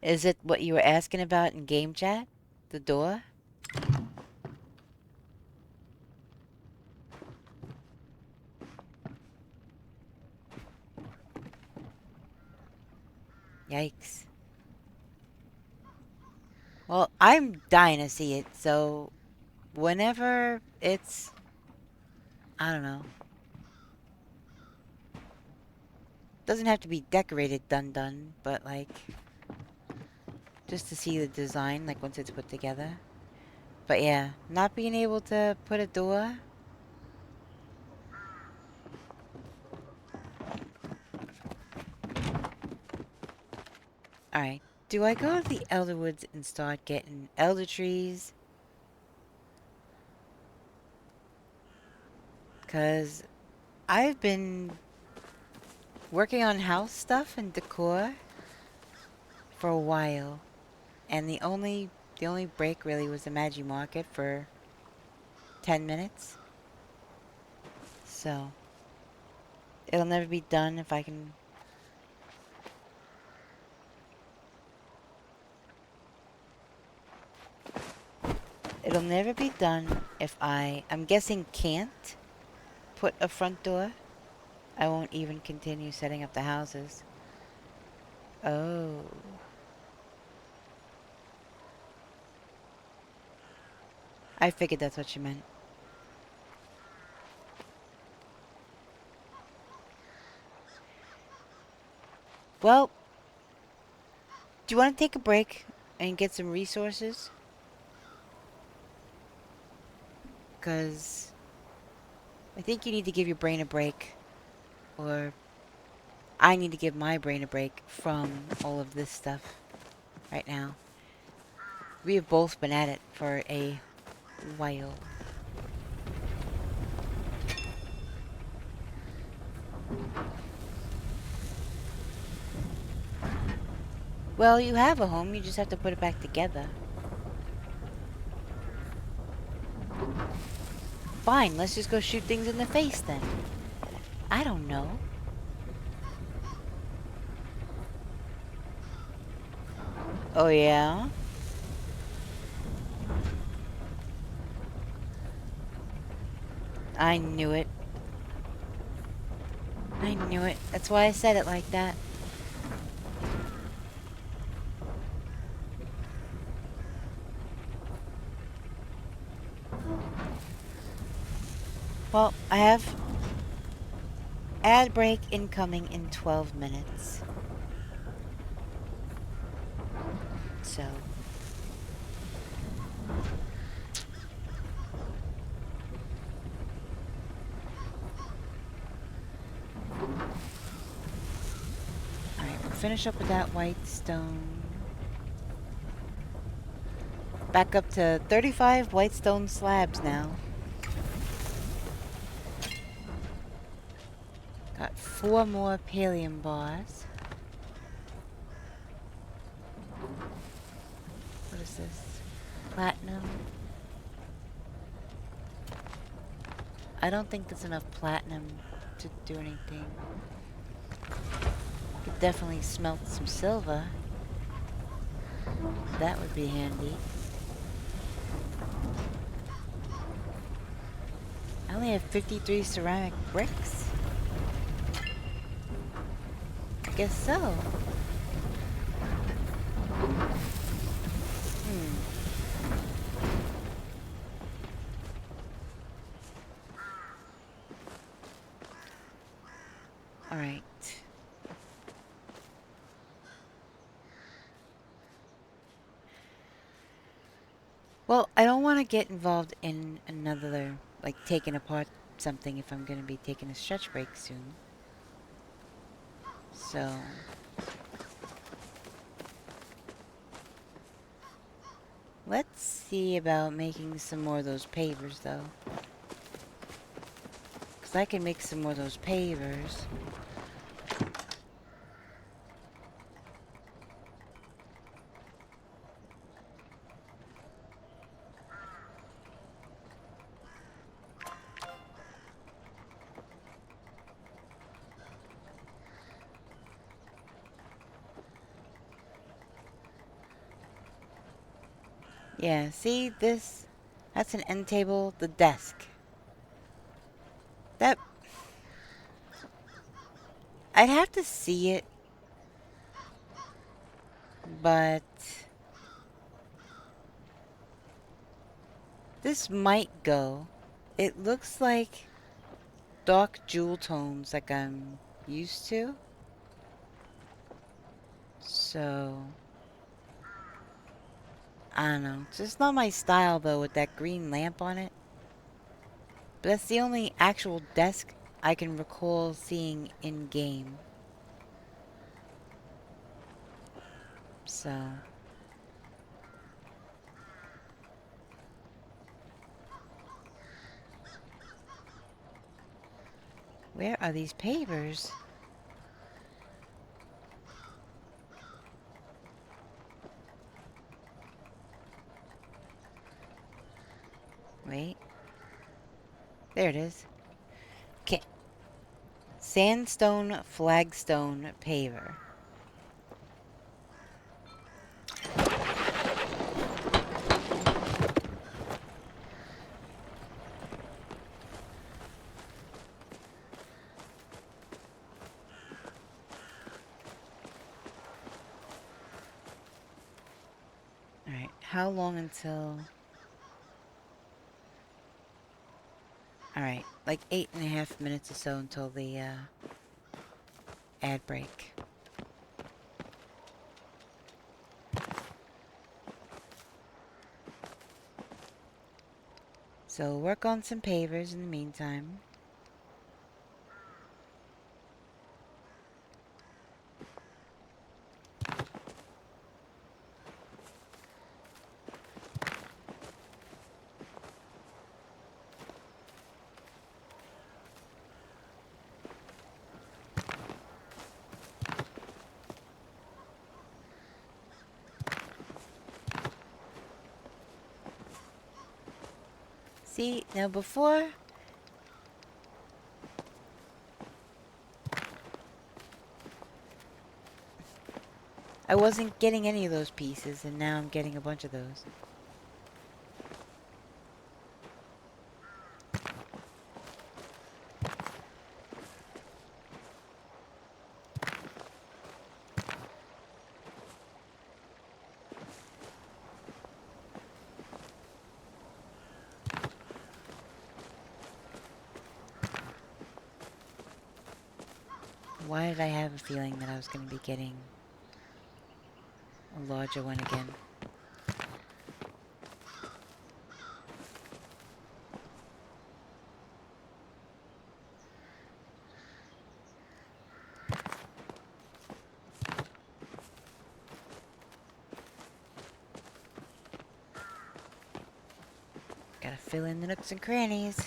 Is it what you were asking about in game chat? The door? Yikes. Well, I'm dying to see it, so whenever it's... I don't know. Doesn't have to be decorated done, but like... just to see the design, like once it's put together. But yeah, not being able to put a door... Alright, do I go to the Elder Woods and start getting elder trees? Because I've been working on house stuff and decor for a while. And the only break really was the Maji Market for 10 minutes. So, it'll never be done if I can... It'll never be done if I'm guessing can't put a front door. I won't even continue setting up the houses. Oh. I figured that's what you meant. Well, do you want to take a break and get some resources? Because I think you need to give your brain a break. Or I need to give my brain a break from all of this stuff right now. We have both been at it for a while. Well, you have a home, you just have to put it back together. Fine, let's just go shoot things in the face then. I don't know. Oh yeah? I knew it. I knew it. That's why I said it like that. Well, I have ad break incoming in 12 minutes. So. Alright, we'll finish up with that white stone. Back up to 35 white stone slabs now. Got 4 more pallium bars. What is this? Platinum. I don't think there's enough platinum to do anything. Could definitely smelt some silver. That would be handy. I only have 53 ceramic bricks. I guess so. Alright. Well, I don't want to get involved in another, like, taking apart something if I'm going to be taking a stretch break soon. So. Let's see about making some more of those pavers, though. Because I can make some more of those pavers. Yeah, see this? That's an end table, the desk. That... I'd have to see it. But... this might go. It looks like dark jewel tones like I'm used to. So... I don't know. It's just not my style, though, with that green lamp on it. But that's the only actual desk I can recall seeing in-game. So... where are these pavers? Wait. There it is. Okay. Sandstone flagstone paver. Alright, how long until... Alright, like 8.5 minutes or so until the ad break. So work on some pavers in the meantime. See, now before... I wasn't getting any of those pieces, and now I'm getting a bunch of those. Why did I have a feeling that I was going to be getting a larger one again? Gotta fill in the nooks and crannies.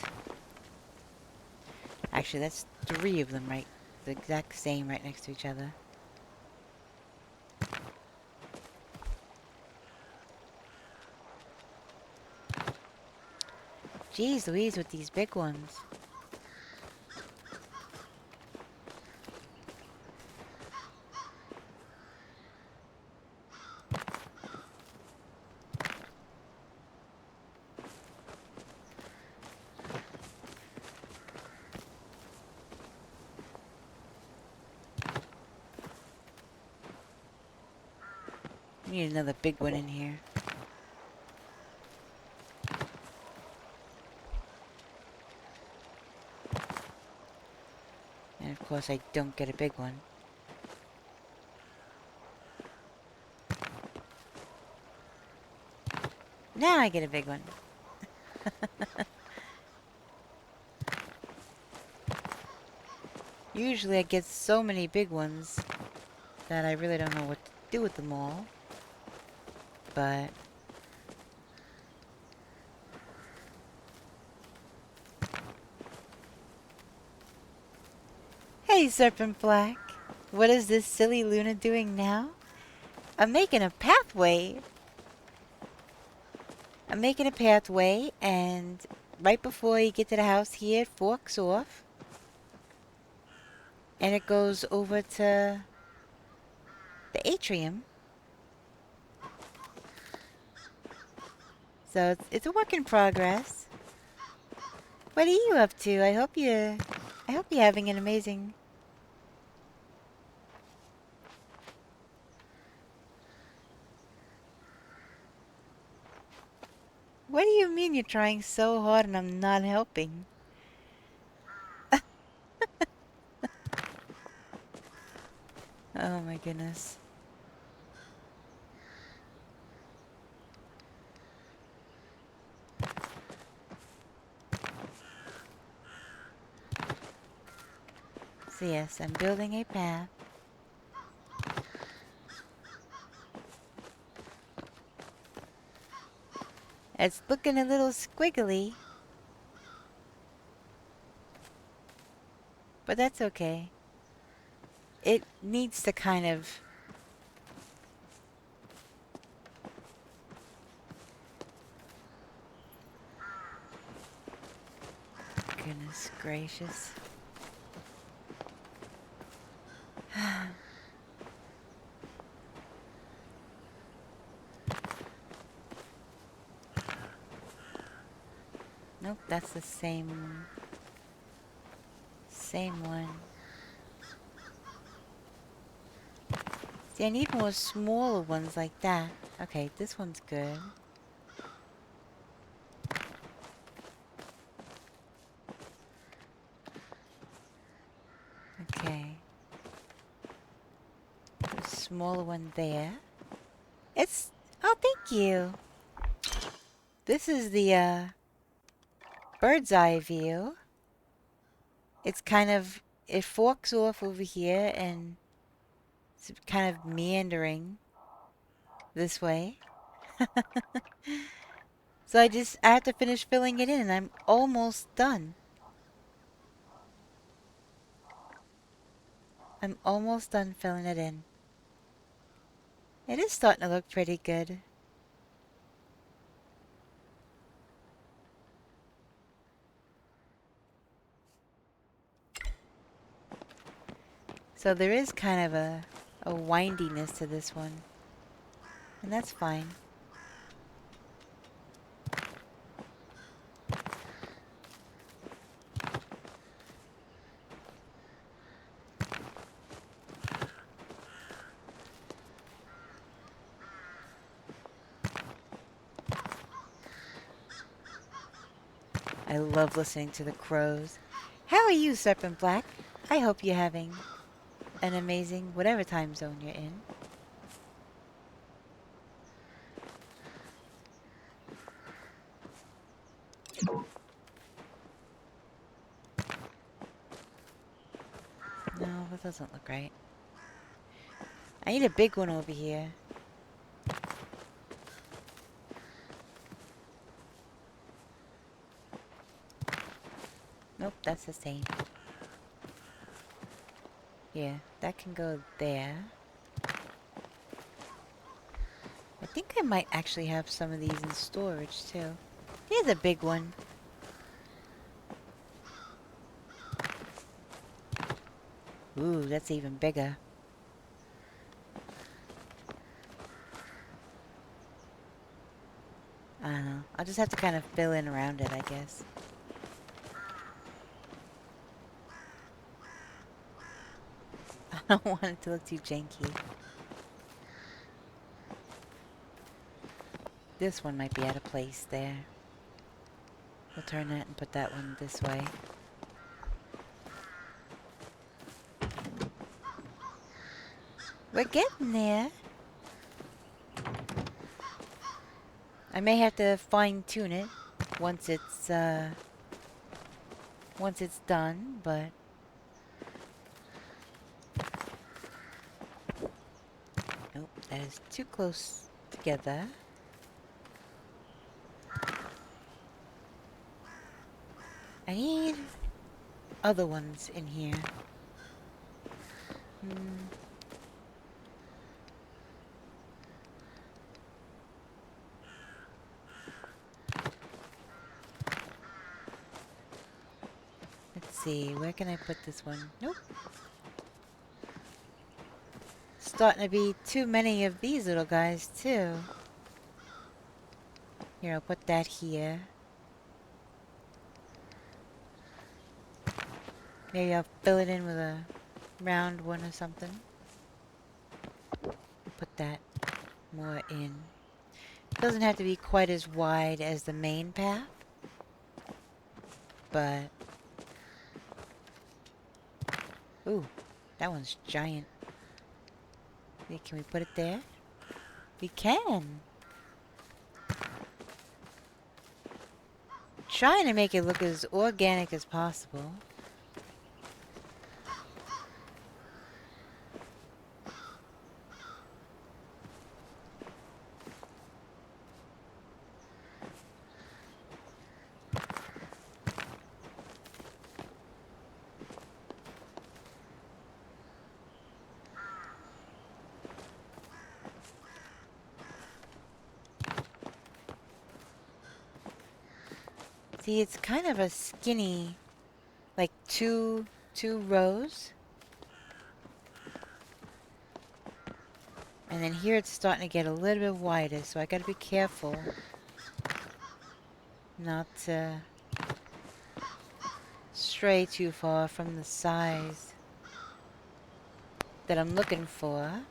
Actually, that's 3 of them, right? The exact same right next to each other. Jeez Louise with these big ones. We need another big one in here. And of course I don't get a big one. Now I get a big one. Usually I get so many big ones that I really don't know what to do with them all. But... Hey, Serpent Black! What is this silly Luna doing now? I'm making a pathway! I'm making a pathway, and right before you get to the house here, it forks off. And it goes over to the atrium. So it's a work in progress. What are you up to? I hope you're having an amazing... What do you mean you're trying so hard and I'm not helping? Oh my goodness. So yes, I'm building a path. It's looking a little squiggly. But that's okay. It needs to kind of... Goodness gracious. Nope, that's the same one. See, I need more smaller ones like that. Okay, this one's good. Okay. Put a smaller one there. It's... Oh, thank you! This is the, bird's eye view. It's kind of... It forks off over here and... It's kind of meandering this way. So I have to finish filling it in and I'm almost done. I'm almost done filling it in. It is starting to look pretty good. So there is kind of a windiness to this one. And that's fine. I love listening to the crows. How are you, Serpent Black? I hope you're having an amazing whatever time zone you're in. No, that doesn't look right. I need a big one over here. Nope, that's the same. Yeah, that can go there. I think I might actually have some of these in storage too. Here's a big one. Ooh, that's even bigger. I don't know. I'll just have to kind of fill in around it, I guess. I don't want it to look too janky. This one might be out of place there. We'll turn that and put that one this way. We're getting there. I may have to fine-tune it once it's done, but nope, that is too close together. I need other ones in here. Let's see, where can I put this one? Nope. Starting to be too many of these little guys, too. Here, I'll put that here. Maybe I'll fill it in with a round one or something. Put that more in. Doesn't have to be quite as wide as the main path, but ooh, that one's giant. Can we put it there? We can. Trying to make it look as organic as possible. See, it's kind of a skinny, like two rows. And then here it's starting to get a little bit wider, so I gotta be careful not to stray too far from the size that I'm looking for.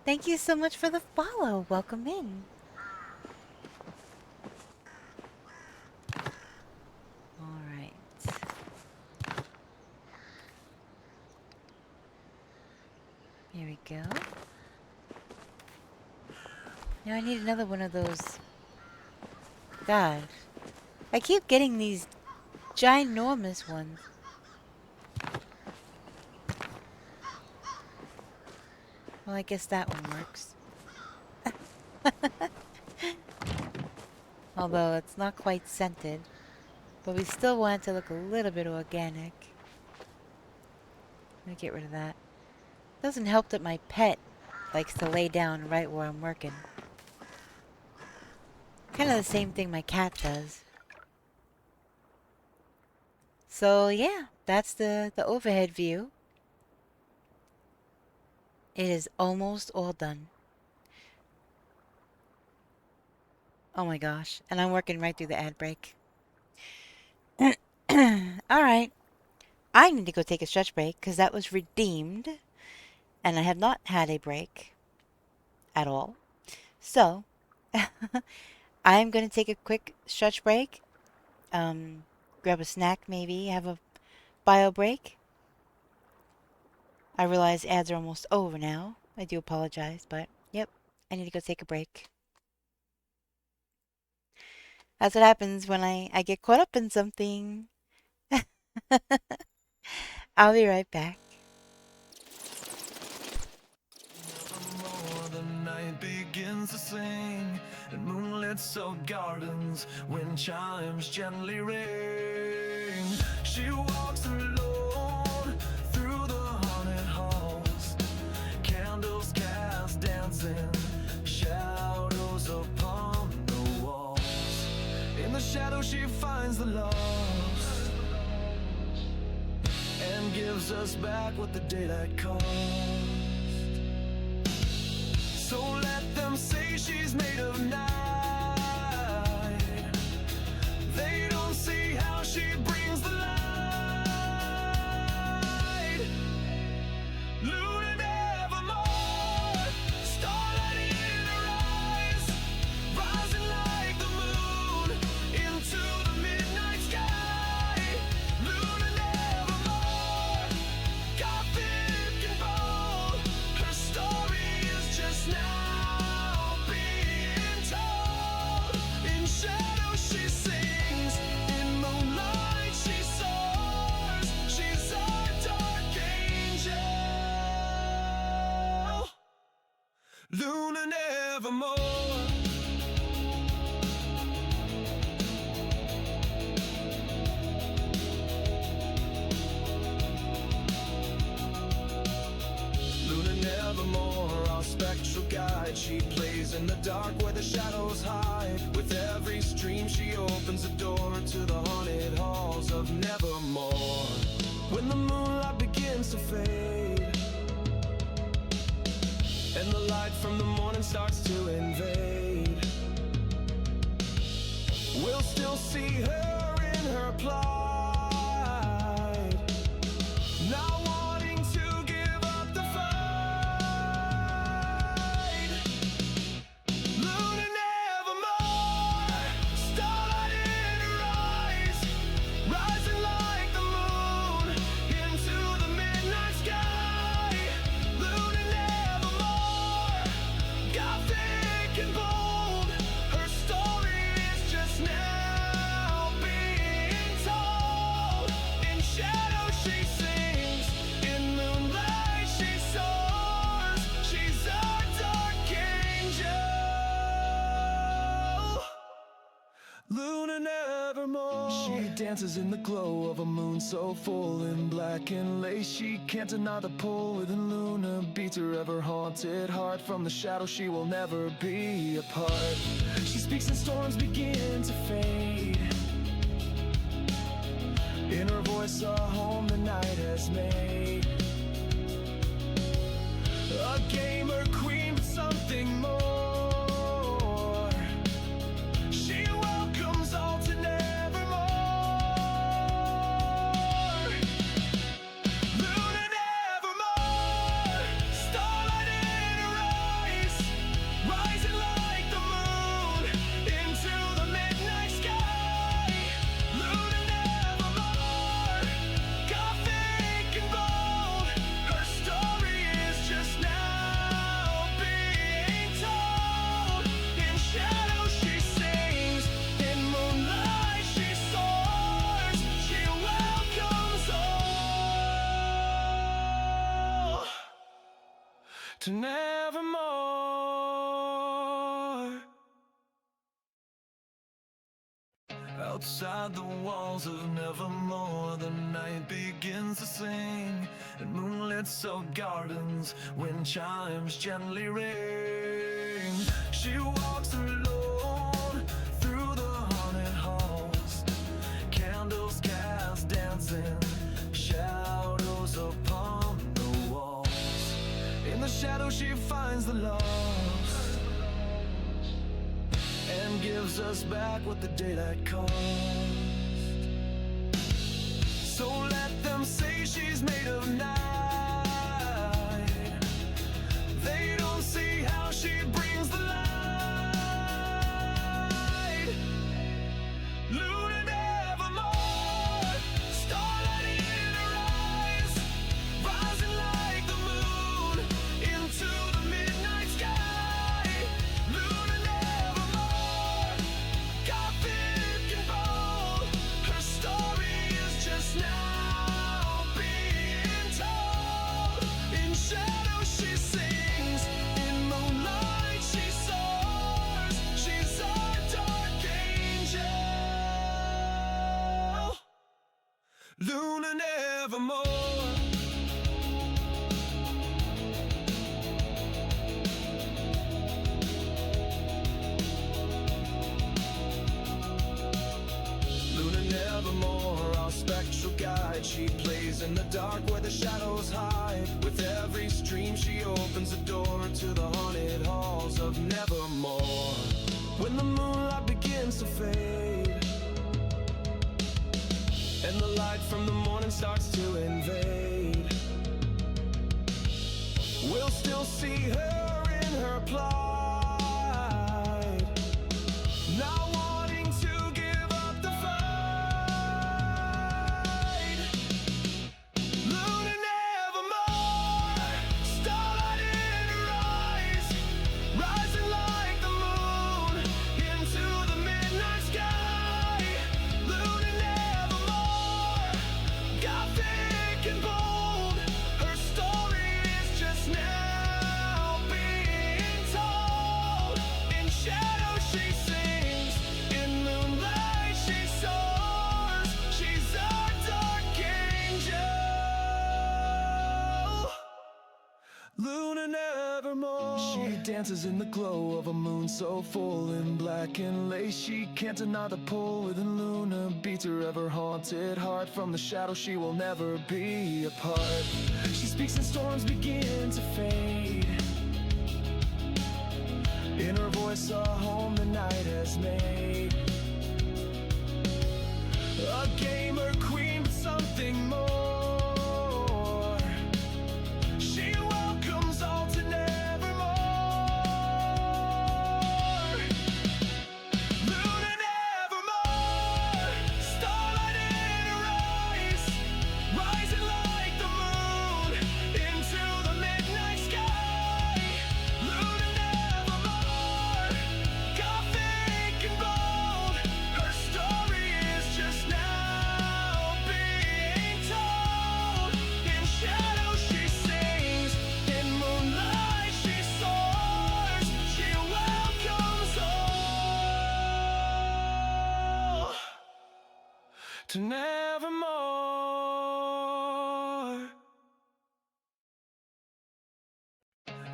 Thank you so much for the follow. Welcome in. Alright. Here we go. Now I need another one of those. God. I keep getting these ginormous ones. Well, I guess that one works. Although it's not quite scented. But we still want it to look a little bit organic. Let me get rid of that. Doesn't help that my pet likes to lay down right where I'm working. Kind of the same thing my cat does. So yeah, that's the overhead view. It is almost all done. Oh my gosh. And I'm working right through the ad break. Alright. I need to go take a stretch break because that was redeemed. And I have not had a break at all. So, I am going to take a quick stretch break. Grab a snack maybe, have a bio break. I realize ads are almost over now. I do apologize, but yep, I need to go take a break. That's what happens when I get caught up in something. I'll be right back. The night begins to sing, and moonlit soaked gardens, wind chimes gently ring. She walks alone through the haunted halls, candles cast dancing shadows upon the walls. In the shadow she finds the lost and gives us back what the daylight cost. So let them say she's made of night. They don't see how she brings the light. Luna nevermore, starlight in her eyes, rising like the moon into the midnight sky. Luna nevermore, gothic and bold, her story is just now being told. In shadow she sings, in moonlight she soars. She's a dark angel, Luna nevermore. Luna nevermore, our spectral guide. She plays in the dark where the shadows hide. With every stream she opens a door to the haunted halls of nevermore. When the moonlight begins to fade and the light from the morning starts to invade, we'll still see her in her plight, not wanting to give up the fight. Luna nevermore, starlight in her eyes, rising like the moon into the midnight sky. Luna nevermore, gothic and bold, her story is just now being told. In shadow she sings, in moonlight she soars. She's a dark angel, Luna nevermore. She dances in the glow of a moon so full in black and lace. She can't deny the pull within Luna beats her ever haunted heart. From the shadow she will never be apart. She speaks and storms begin to fade. In her voice a home the night has made. A gamer queen, but something more. She welcomes all to nevermore. Luna nevermore, starlight in her eyes, rising like the moon into the midnight sky. Luna nevermore, gothic and bold, her story is just now being told. In shadow she sings, in moonlight she soars. She welcomes all to nevermore. Outside the walls of nevermore, the night begins to sing, and moonlit soaked gardens, wind chimes gently ring. She walks alone shadow she finds the lost and gives us back what the daylight cost. So let them say she's made of night. They don't see how she brings the light. Luna nevermore, starlight in her eyes, rising like the moon into the midnight sky. Luna nevermore, gothic and bold, her story is just now being told. In shadow she sings, in moonlight she soars, she's our dark angel. Luna nevermore. Luna nevermore, our spectral guide. She plays in the dark where the shadows hide. With every stream she opens the door to the haunted halls of nevermore. When the moonlight begins to fade and the light from the morning starts to invade, we'll still see her in her plight, not wanting to give up the fight. Luna nevermore, starlight in her eyes, rising like the moon into the midnight sky. Luna nevermore, gothic and bold, her story is just now being told. In shadow she sings, in moonlight she soars, she's our dark angel. Luna nevermore. She dances in the glow of a moon so full in black and lace. She can't deny the pull within Luna beats her ever haunted heart. From the shadow she will never be apart. She speaks and storms begin to fade. In her voice a home the night has made. A gamer queen but something more. She welcomes all to nevermore. Luna nevermore, starlight in her eyes, rising like the moon into the midnight sky. Luna nevermore, gothic and bold, her story is just now being told. In shadow she sings, in moonlight she soars, she welcomes all to nevermore.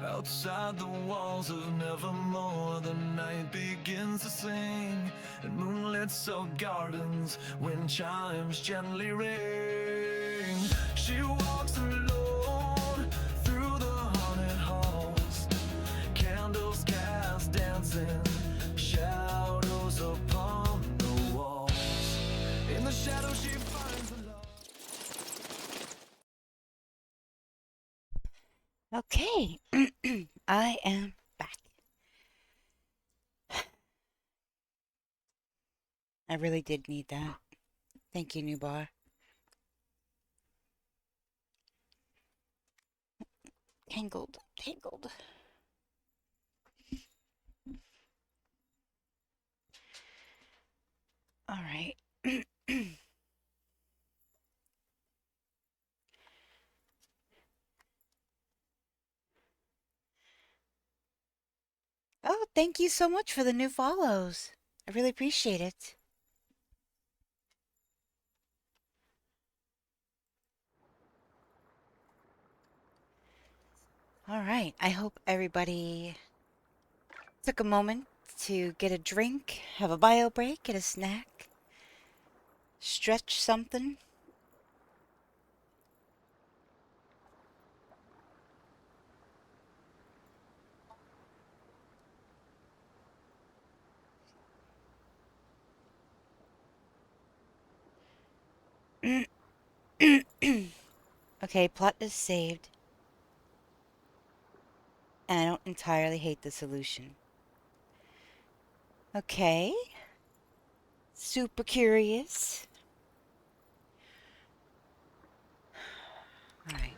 Outside the walls of nevermore, the night begins to sing, and moonlit silk gardens, wind chimes gently ring. She walks alone through the haunted halls, candles cast dancing shadows upon the walls. In the shadow she finds the love. Okay, I am back. I really did need that. Thank you, new bar. Tangled, tangled. All right. Oh, thank you so much for the new follows. I really appreciate it. All right. I hope everybody took a moment to get a drink, have a bio break, get a snack, stretch something. Okay, plot is saved. And I don't entirely hate the solution. Okay. Super curious. Alright.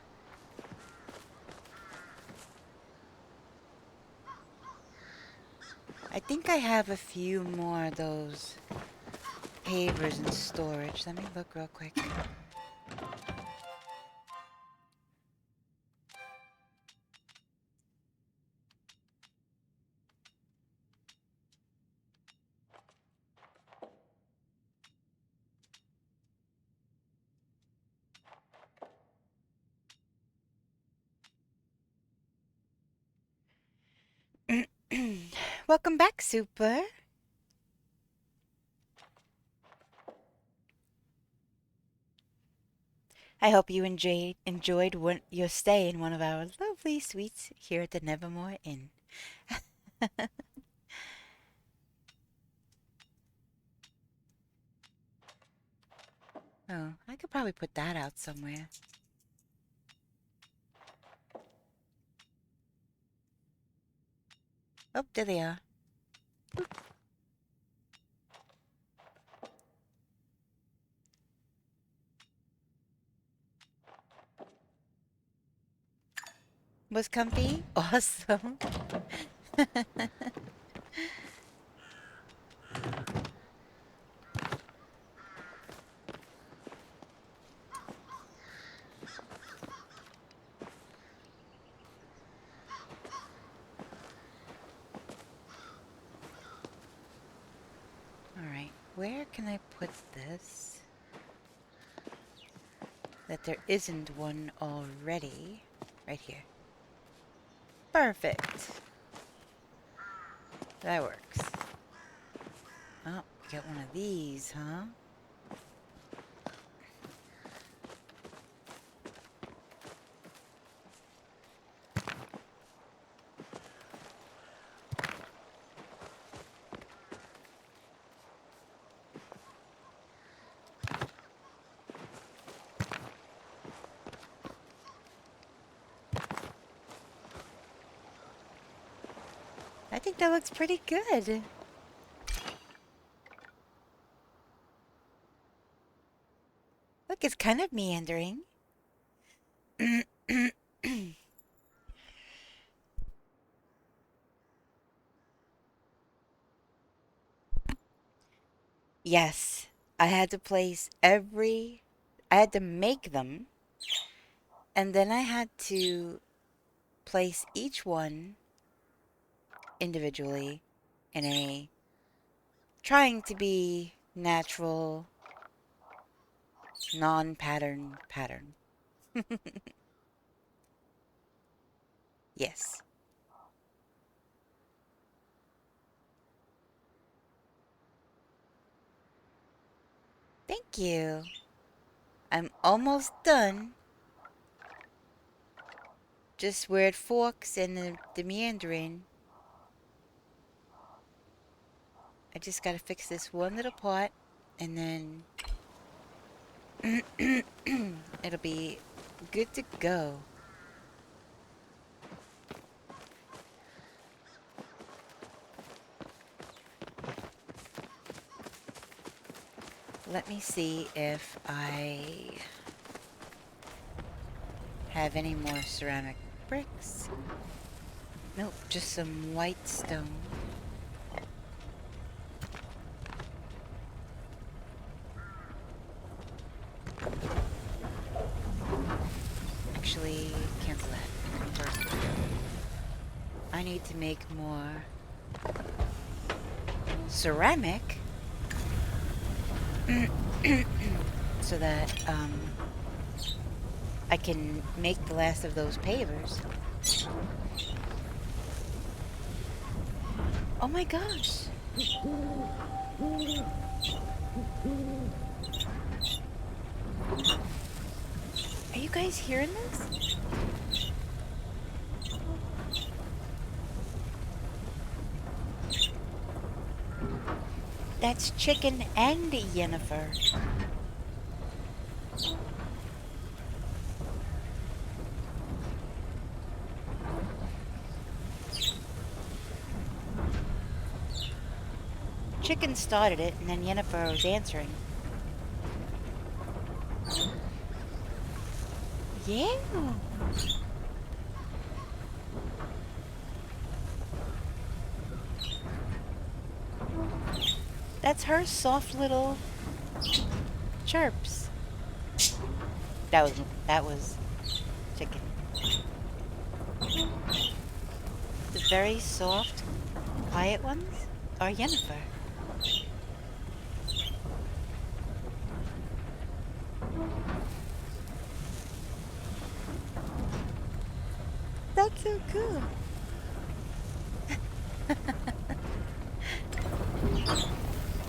I think I have a few more of those pavers in storage. Let me look real quick. Welcome back, Super. I hope you enjoyed your stay in one of our lovely suites here at the Nevermore Inn. Oh, I could probably put that out somewhere. Oh, there they are. Boop. Was comfy? Awesome. Alright, where can I put this? That there isn't one already. Right here. Perfect. That works. Oh, get one of these, huh? I think that looks pretty good. Look, it's kind of meandering. Yes, I had to I had to make them, and then I had to place each one individually in a trying to be natural, non-pattern pattern. Yes. Thank you. I'm almost done. Just where it forks and the meandering. I just gotta fix this one little part, and then it'll be good to go. Let me see if I have any more ceramic bricks. Nope, just some white stone. Actually, cancel that first. I need to make more ceramic so that I can make the last of those pavers. Oh my gosh! Are you guys hearing this? That's Chicken and Yennefer. chicken started it, and then Yennefer was answering. Yeah. That's her soft little chirps. That was chicken. The very soft, quiet ones are Yennefer. That's so cool.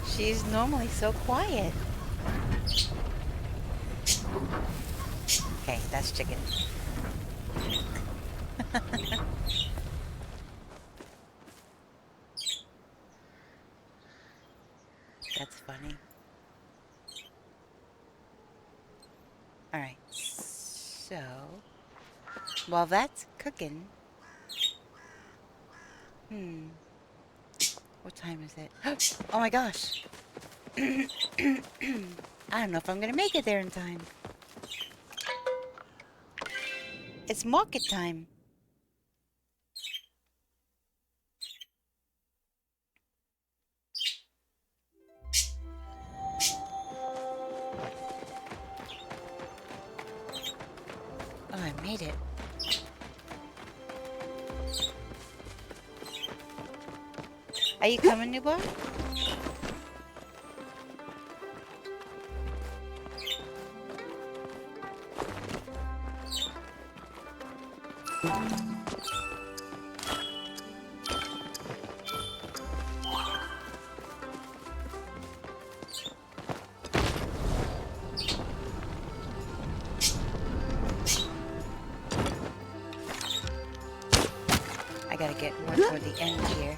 She's normally so quiet. Okay, that's chicken. That's funny. Alright, so while that's cooking, what time is it? Oh my gosh! I don't know if I'm gonna make it there in time. It's market time. Oh, I made it. Are you coming, Newborn? I gotta get more toward the end here.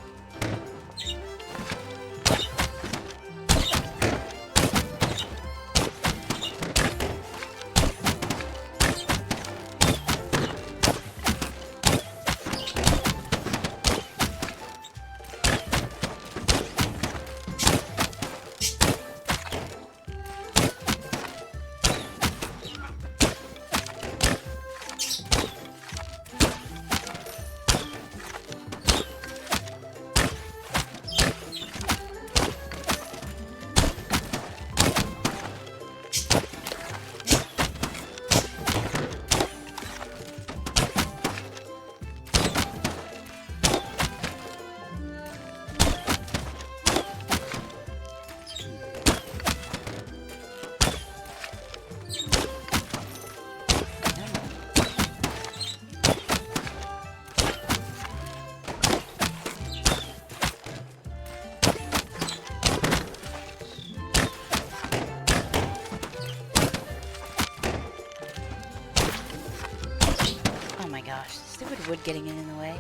Oh my gosh, stupid wood getting in the way.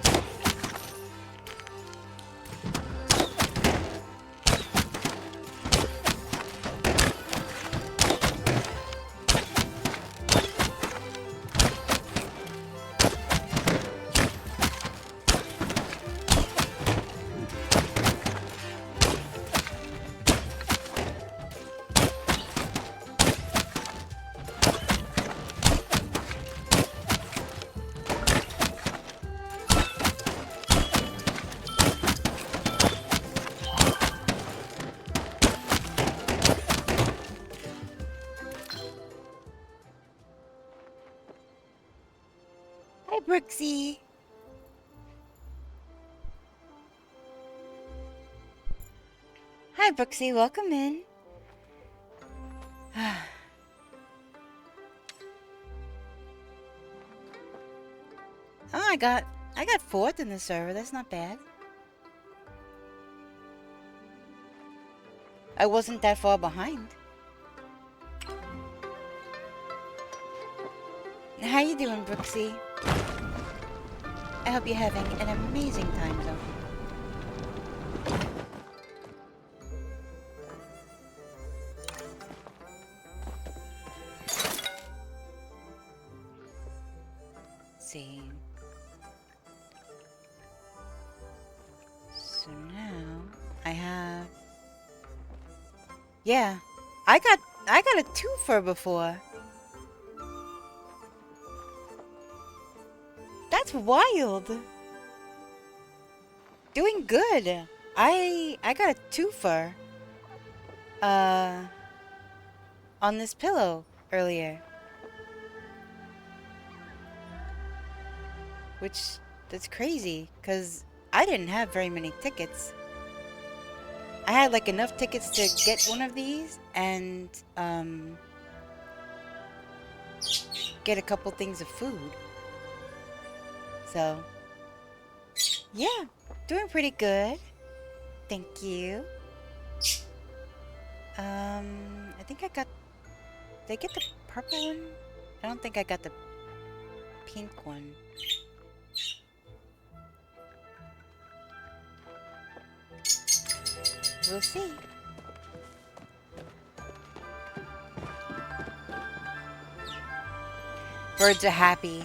Hi, Brooksy. Hi, Brooksy. Welcome in. Oh, I got fourth in the server. That's not bad. I wasn't that far behind. How you doing, Brooksy? I hope you're having an amazing time, though. See. So now I have Yeah. I got a twofer before. That's wild. Doing good. I got a twofer. On this pillow earlier. Which, that's crazy, because I didn't have very many tickets. I had like enough tickets to get one of these and get a couple things of food. So, yeah, doing pretty good. Thank you. I think I got... Did I get the purple one? I don't think I got the pink one. We'll see. Birds are happy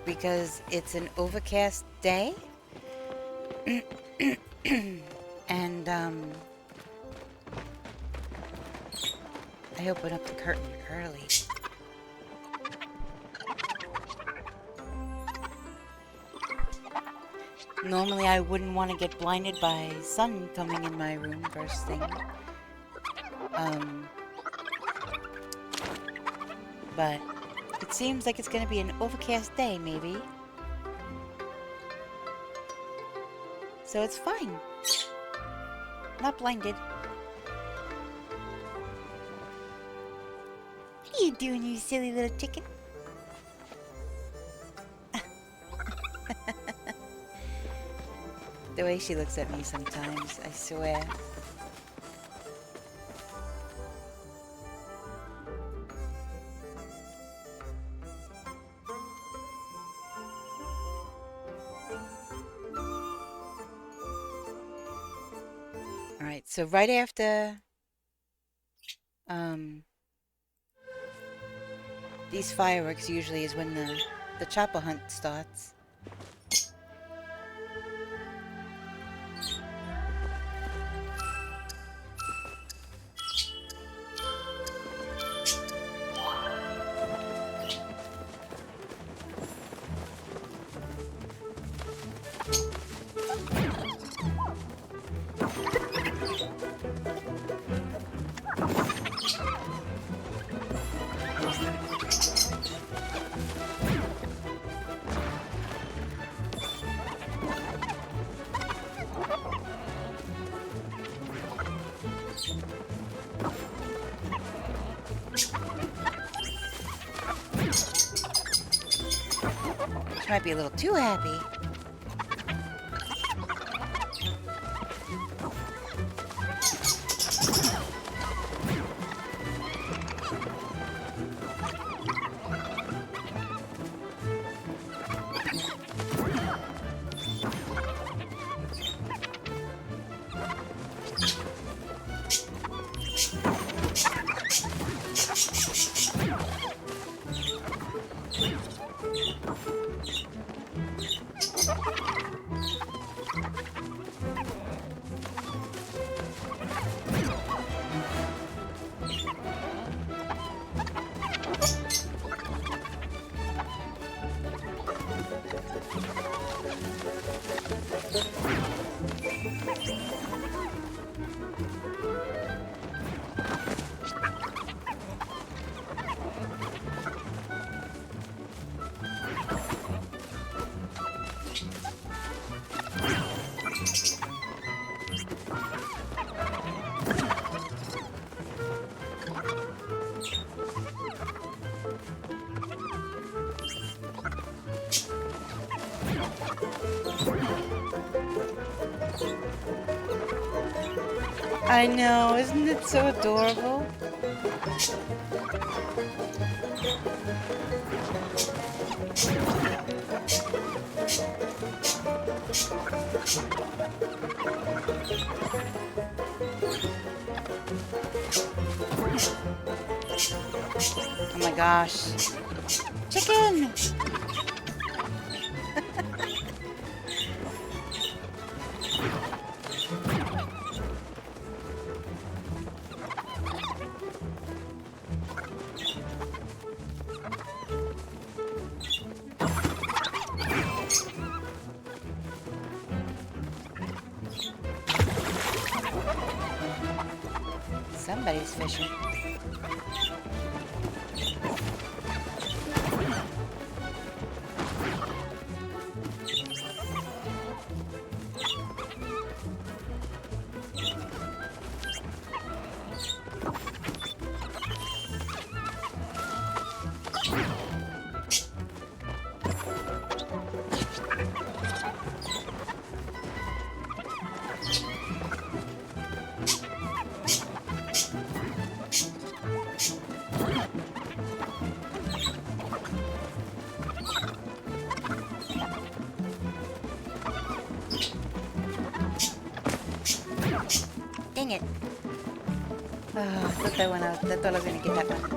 because it's an overcast day. And, I open up the curtain early. Normally I wouldn't want to get blinded by sun coming in my room first thing. But it seems like it's gonna be an overcast day, maybe. So it's fine. Not blinded. What are you doing, you silly little chicken? The way she looks at me sometimes, I swear. Alright, so right after these fireworks usually is when the chopper hunt starts. She might be a little too happy. I know, isn't it so adorable? Oh my gosh. Chicken! Somebody's fishing. Dang it. Oh, I thought that one out. I thought I was gonna get that one.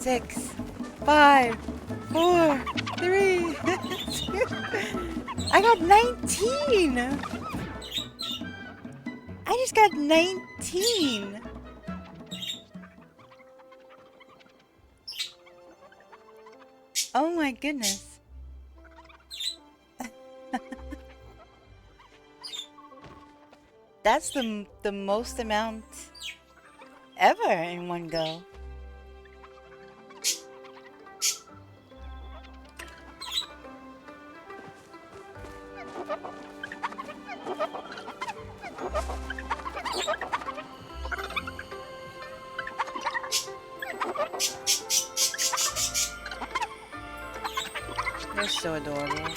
6, 5, 4, 3, 2. I got 19. I just got 19. Oh my goodness. That's the most amount ever in one go. They're so adorable.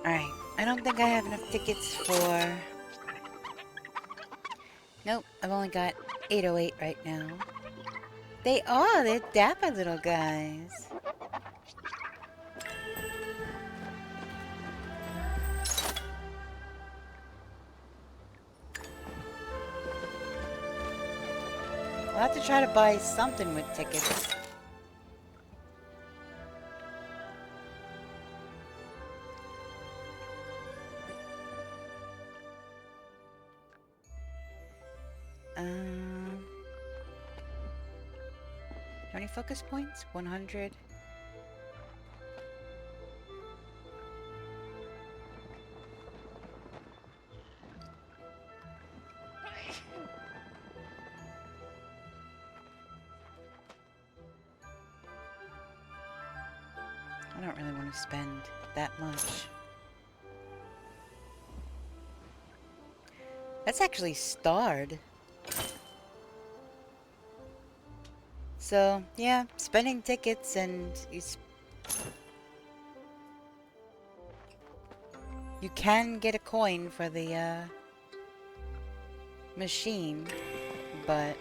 Alright, I don't think I have enough tickets for... Nope, I've only got 808 right now. They're dapper little guys. I'll have to try to buy something with tickets. How many focus points? 100. I don't really want to spend that much. That's actually starred. So, yeah, spending tickets and you can get a coin for the machine, but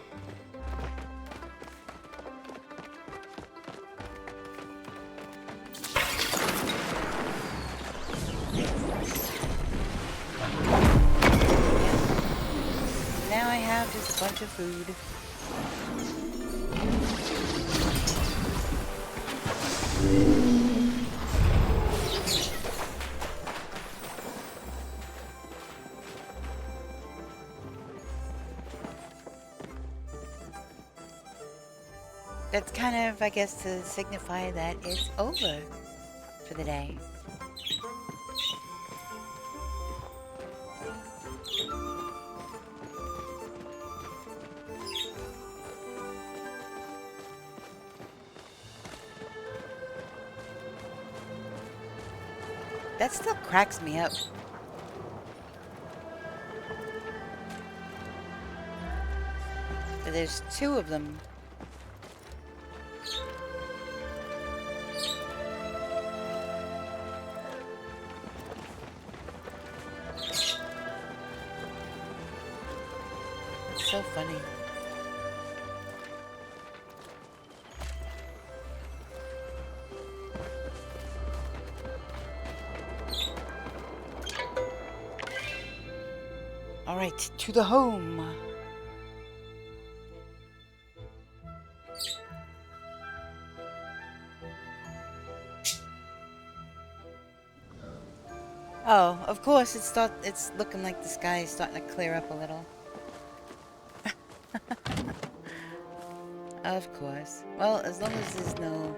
now I have just a bunch of food. That's kind of, I guess, to signify that it's over for the day. That still cracks me up. But there's 2 of them. so funny. Alright, to the home. Oh, of course, it's looking like the sky is starting to clear up a little. Of course. Well, as long as there's no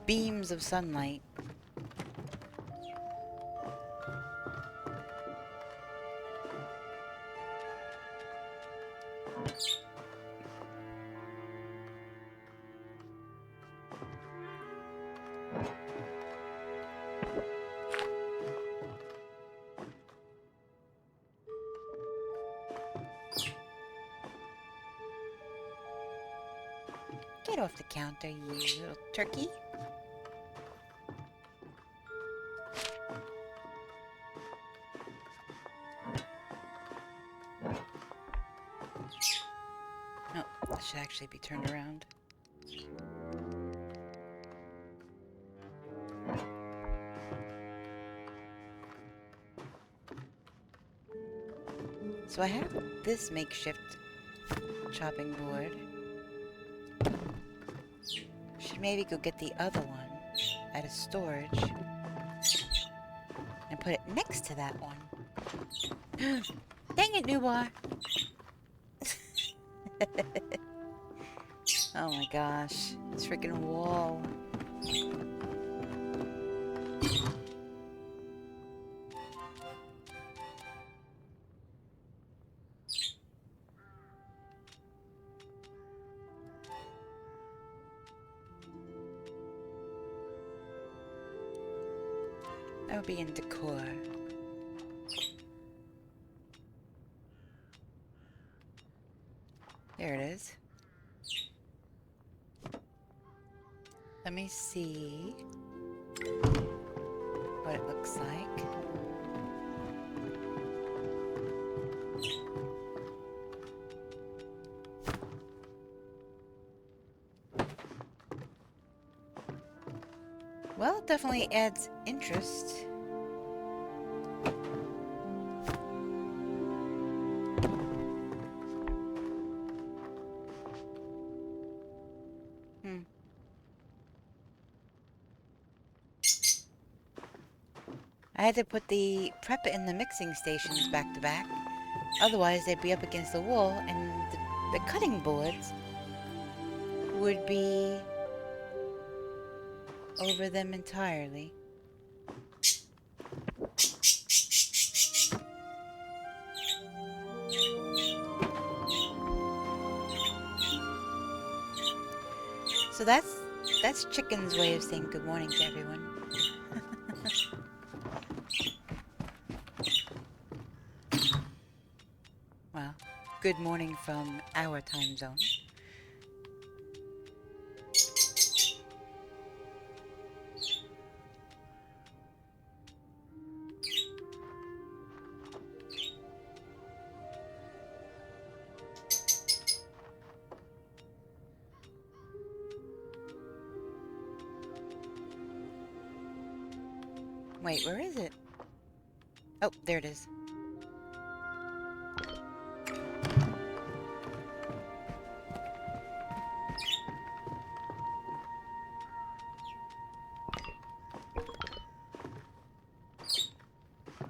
beams of sunlight. Get off the counter, you little turkey. No, that should actually be turned around. So I have this makeshift chopping board. Should maybe go get the other one at a storage and put it next to that one. Dang it, Newbar! Oh my gosh, this freaking wall. That would be in decor. There it is. Let me see what it looks like. Well, it definitely adds interest. I had to put the prep and the mixing stations back to back. Otherwise, they'd be up against the wall and the cutting boards would be over them entirely. So that's Chicken's way of saying good morning to everyone. Well, good morning from our time zone. Wait, where is it? Oh, there it is.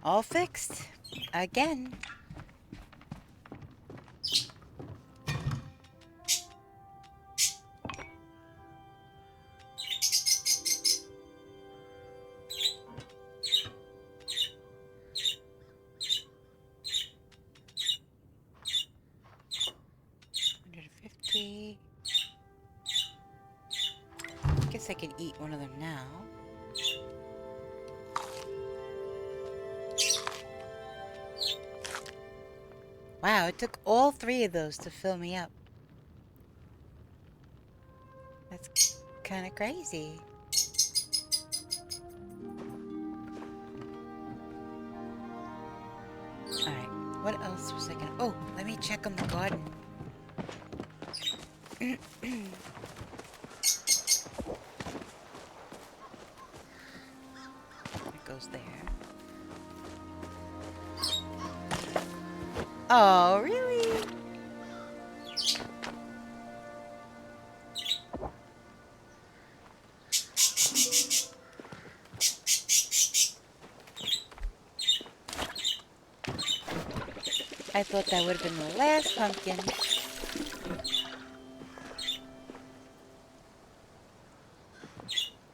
All fixed. Again. Guess I can eat one of them now. Wow, it took all 3 of those to fill me up. That's kind of crazy. Alright, what else was I gonna... Oh, check on the garden. It goes there. Oh, really? I thought that would have been the last pumpkin.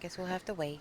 Guess we'll have to wait.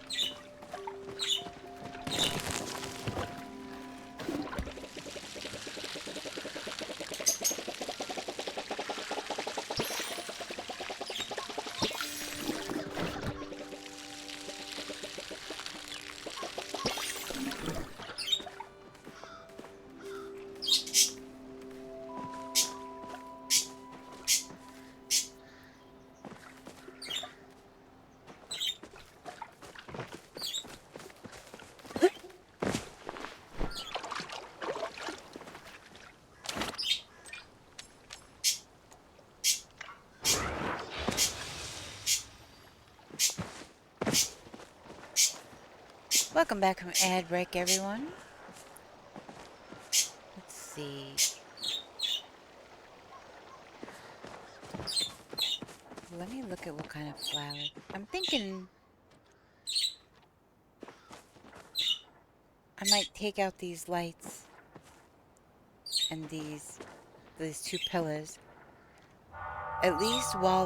Welcome back from ad break, everyone. Let's see. Let me look at what kind of flowers. I'm thinking I might take out these lights and these two pillars, at least while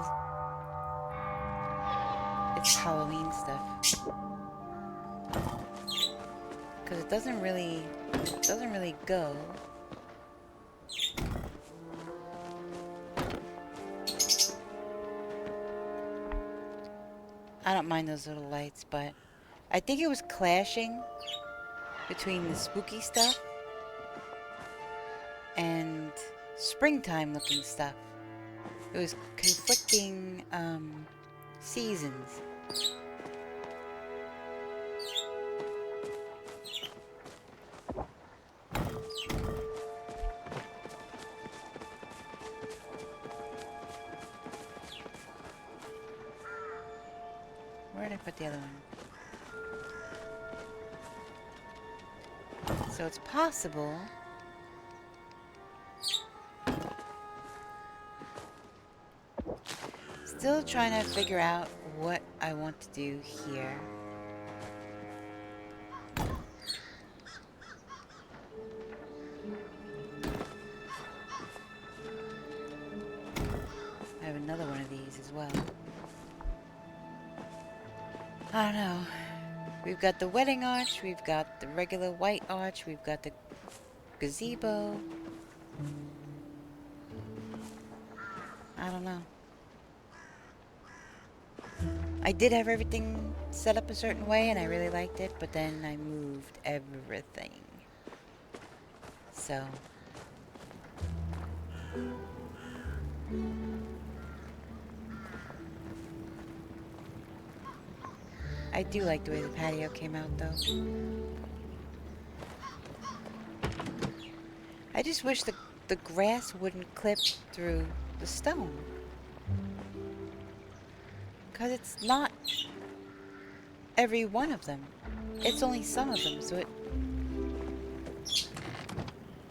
it's Halloween stuff, because it doesn't really go. I don't mind those little lights, but I think it was clashing between the spooky stuff and springtime looking stuff. It was conflicting seasons. Where did I put the other one? So it's possible still trying to figure out what I want to do here. I have another one of these as well. I don't know. We've got the wedding arch, we've got the regular white arch, we've got the gazebo. I don't know. I did have everything set up a certain way and I really liked it, but then I moved everything. So I do like the way the patio came out, though. I just wish the grass wouldn't clip through the stone. Because it's not every one of them. It's only some of them, so it...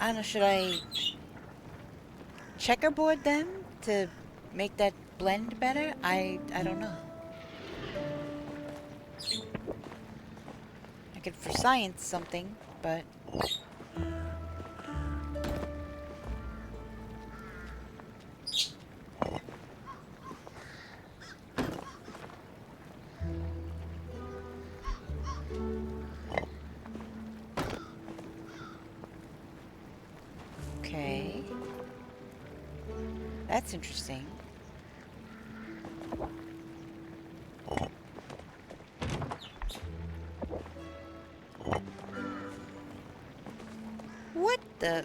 I don't know, should I checkerboard them to make that blend better? I don't know. I could for science something, but... Okay. That's interesting. What the...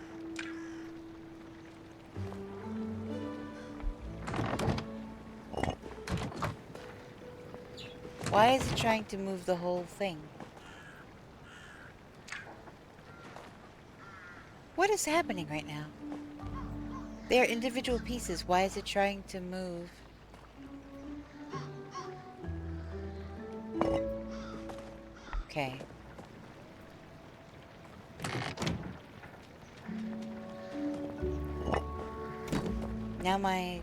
Why is it trying to move the whole thing? What is happening right now? They are individual pieces. Why is it trying to move? Okay. Now my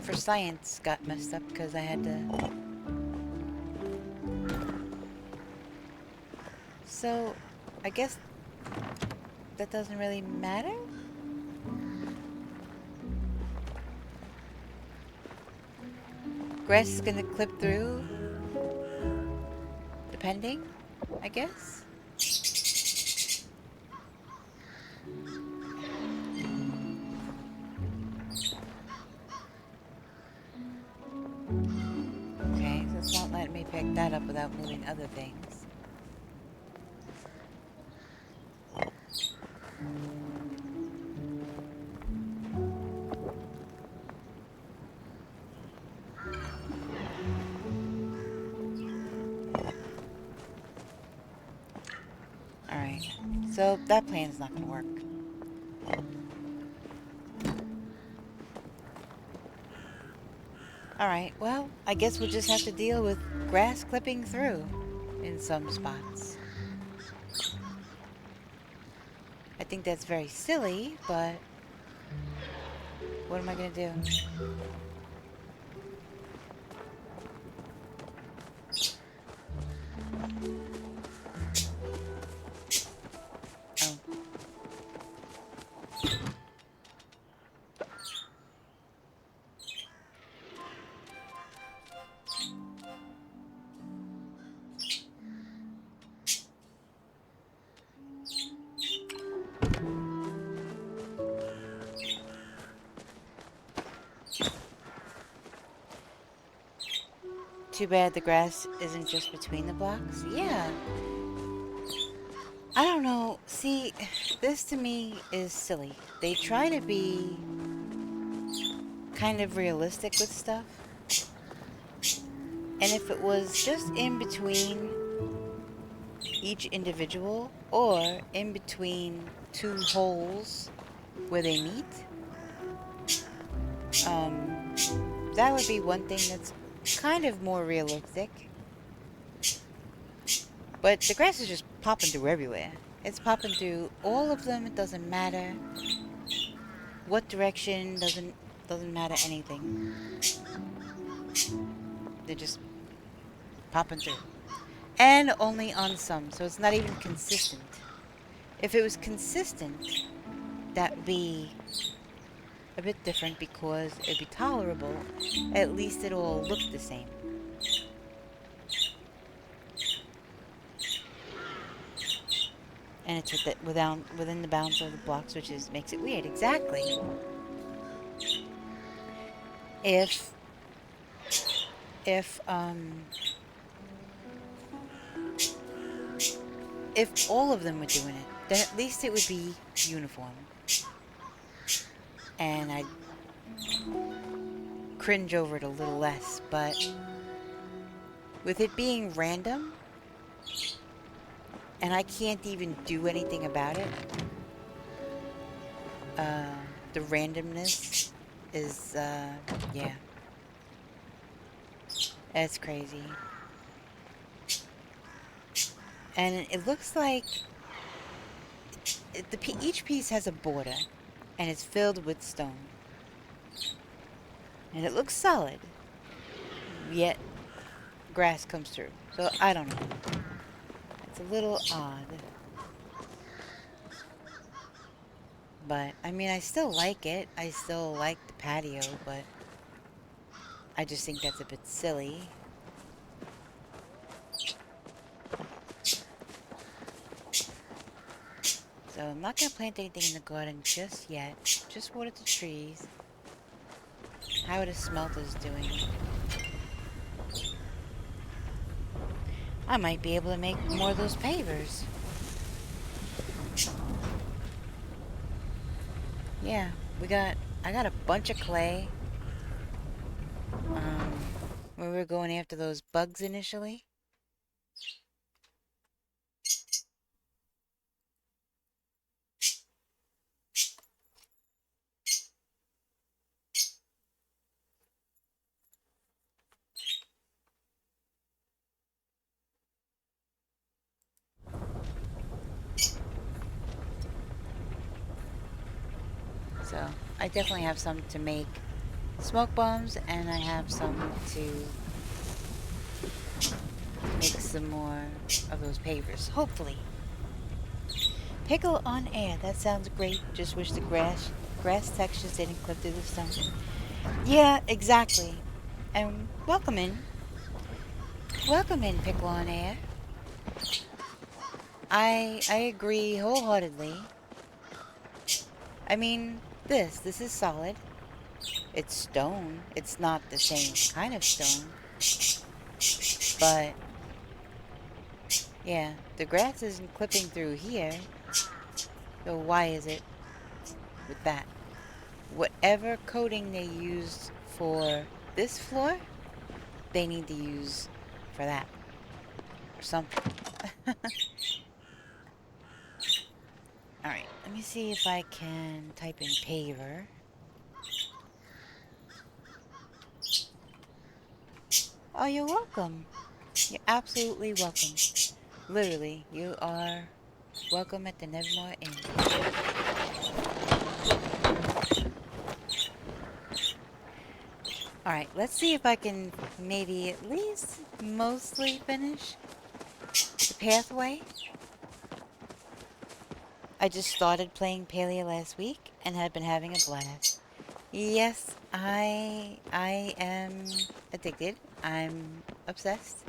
for science got messed up because I had to. So, I guess that doesn't really matter? Grass is gonna clip through, depending, I guess? Okay, so it's not letting me pick that up without moving other things. Alright, so that plan's not gonna work. Alright, well, I guess we'll just have to deal with grass clipping through in some spots. I think that's very silly, but what am I gonna do? Oh. Too bad the grass isn't just between the blocks. Yeah. I don't know. See, this to me is silly. They try to be kind of realistic with stuff. And if it was just in between each individual or in between two holes where they meet, that would be one thing that's kind of more realistic. But the grass is just popping through everywhere. It's popping through all of them. It doesn't matter what direction. Doesn't matter anything. They're just popping through. And only on some, so it's not even consistent. If it was consistent, that would be a bit different because it'd be tolerable. At least it all looked the same. And it's within the bounds of the blocks, which makes it weird. Exactly. If all of them were doing it, then at least it would be uniform. And I'd cringe over it a little less, but with it being random, and I can't even do anything about it, the randomness is, yeah. It's crazy. And it looks like each piece has a border, and it's filled with stone. And it looks solid, yet grass comes through. So, I don't know. It's a little odd. But, I mean, I still like it. I still like the patio, but I just think that's a bit silly. So I'm not going to plant anything in the garden just yet. Just water the trees. How are the smelters doing? I might be able to make more of those pavers. Yeah, I got a bunch of clay. When we were going after those bugs initially. I definitely have some to make smoke bombs, and I have some to make some more of those pavers, hopefully. Pickle on air, that sounds great. Just wish the grass textures didn't clip through the stone. Yeah, exactly. And welcome in. Welcome in, Pickle on air. I agree wholeheartedly. I mean, this is solid. It's stone. It's not the same kind of stone. But, yeah, the grass isn't clipping through here. So why is it with that? Whatever coating they used for this floor, they need to use for that. Or something. Alright, let me see if I can type in paver. Oh, you're welcome. You're absolutely welcome. Literally, you are welcome at the Nevermore Inn. Alright, let's see if I can maybe at least mostly finish the pathway. I just started playing Palia last week and have been having a blast. Yes, I am addicted. I'm obsessed.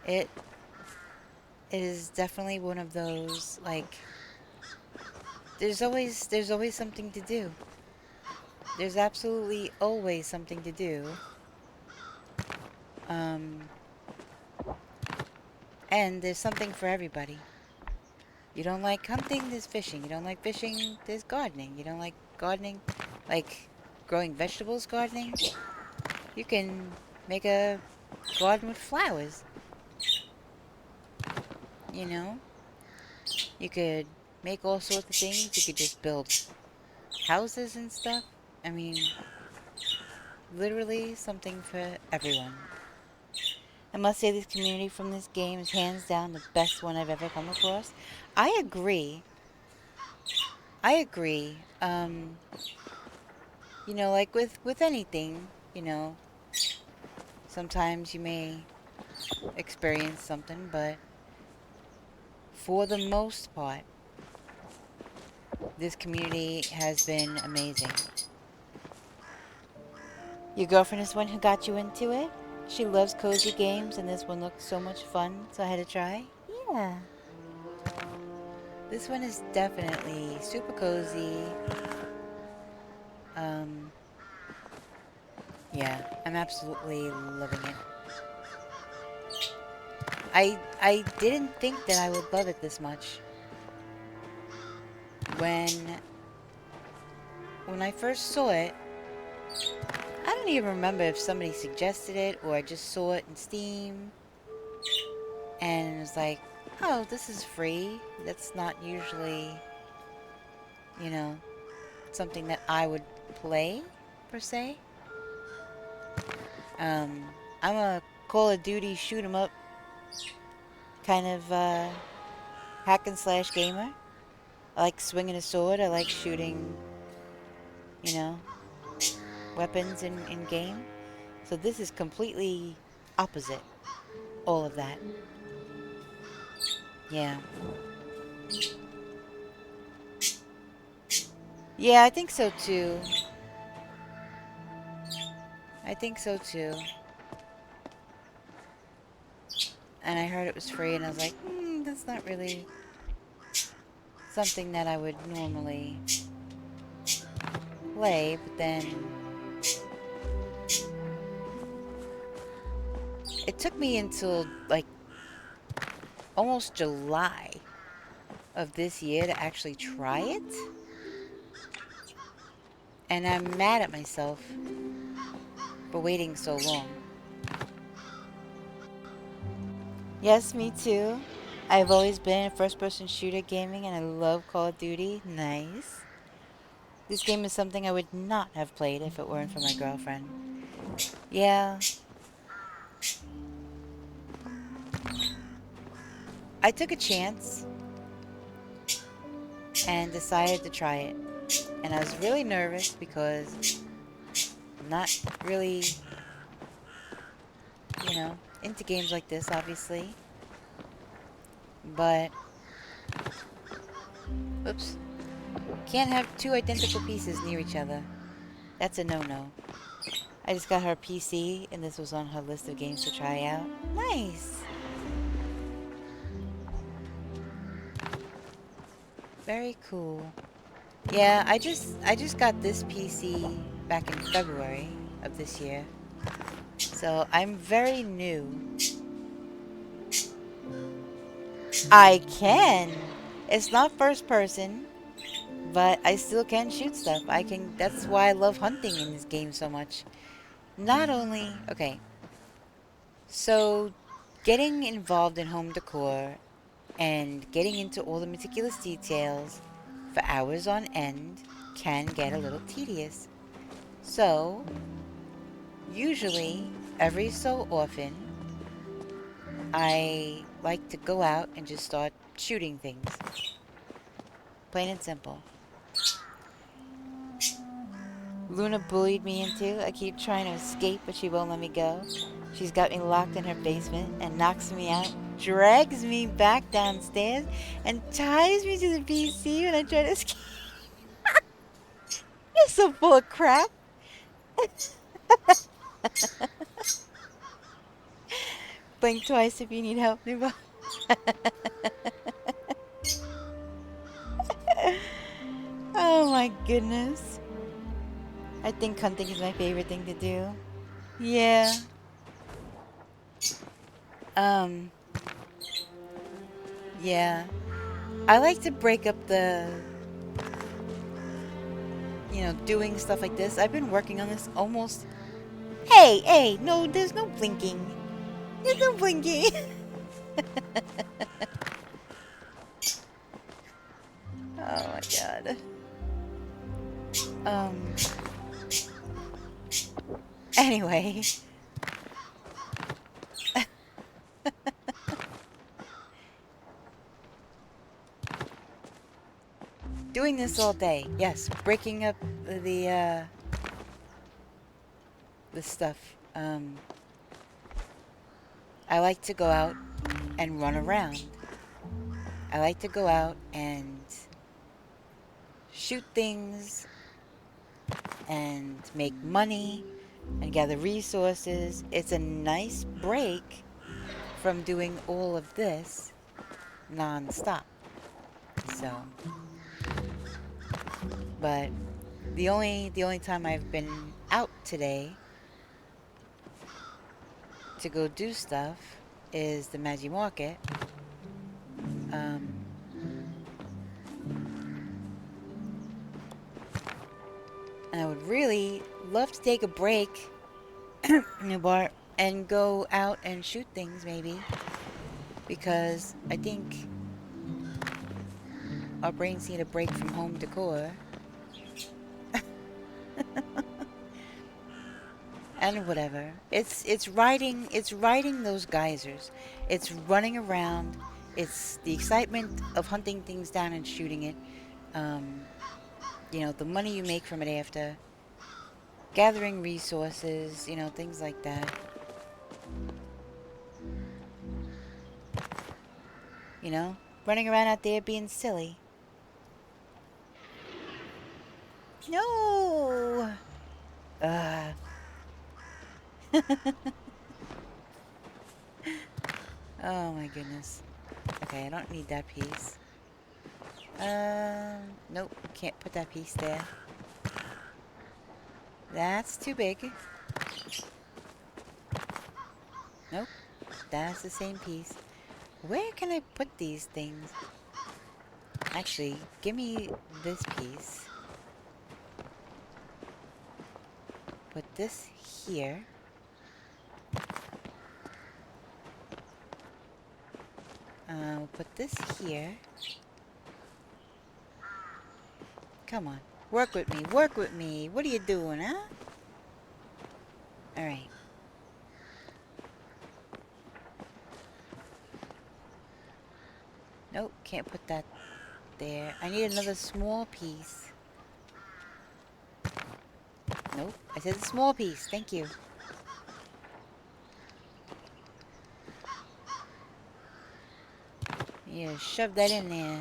It is definitely one of those, like, there's always something to do. There's absolutely always something to do. And there's something for everybody. You don't like hunting, there's fishing. You don't like fishing, there's gardening. You don't like gardening, like growing vegetables gardening. You can make a garden with flowers. You know? You could make all sorts of things. You could just build houses and stuff. I mean, literally something for everyone. I must say this community from this game is hands down the best one I've ever come across. I agree. I agree. You know, like with anything, you know, sometimes you may experience something, but for the most part, this community has been amazing. Your girlfriend is the one who got you into it? She loves cozy games, and this one looks so much fun, so I had to try. Yeah. This one is definitely super cozy. Yeah, I'm absolutely loving it. I didn't think that I would love it this much. When I first saw it, I don't even remember if somebody suggested it or I just saw it in Steam. And it was like, oh, this is free. That's not usually, you know, something that I would play, per se. I'm a Call of Duty shoot 'em up kind of hack and slash gamer. I like swinging a sword. I like shooting, you know, weapons in game. So this is completely opposite all of that. Yeah. Yeah, I think so too. I think so too. And I heard it was free and I was like, that's not really something that I would normally play, but then it took me until like almost July of this year to actually try it. And I'm mad at myself for waiting so long. Yes, me too. I've always been a first-person shooter gaming and I love Call of Duty. Nice. This game is something I would not have played if it weren't for my girlfriend. Yeah. I took a chance. and decided to try it. And I was really nervous because I'm not really, you know, into games like this, obviously. But, oops, can't have two identical pieces near each other. That's a no-no. I just got her PC, and this was on her list of games to try out. Nice! Very cool. Yeah, I just got this PC back in February of this year. So I'm very new. I can! It's not first person, but I still can shoot stuff. That's why I love hunting in this game so much. Not only, okay, so getting involved in home decor and getting into all the meticulous details for hours on end can get a little tedious. So, usually, every so often, I like to go out and just start shooting things. Plain and simple. Luna bullied me into. I keep trying to escape, but she won't let me go. She's got me locked in her basement and knocks me out, drags me back downstairs, and ties me to the PC when I try to escape. You're so full of crap. Blink twice if you need help, Nubo. Oh my goodness. I think hunting is my favorite thing to do. Yeah. Um. Yeah. I like to break up doing stuff like this. I've been working on this almost. Hey, hey, no, there's no blinking. There's no blinking. Oh my god. Um. Anyway. Doing this all day. Yes, breaking up the stuff. I like to go out and run around. I like to go out and shoot things and make money and gather resources. It's a nice break from doing all of this non-stop. So, but the only time I've been out today to go do stuff is the Maji Market. Um, and I would really love to take a break in a bar and go out and shoot things maybe, because I think our brains need a break from home decor. And whatever. It's riding those geysers. It's running around. It's the excitement of hunting things down and shooting it. Um, the money you make from it after. Gathering resources, things like that. Running around out there being silly. No! Oh my goodness. Okay, I don't need that piece. Nope, can't put that piece there. That's too big. Nope, that's the same piece. Where can I put these things? Actually, give me this piece. Put this here. We'll put this here. Come on. Work with me. Work with me. What are you doing, huh? Alright. Nope, can't put that there. I need another small piece. Nope, I said a small piece. Thank you. Yeah, shove that in there.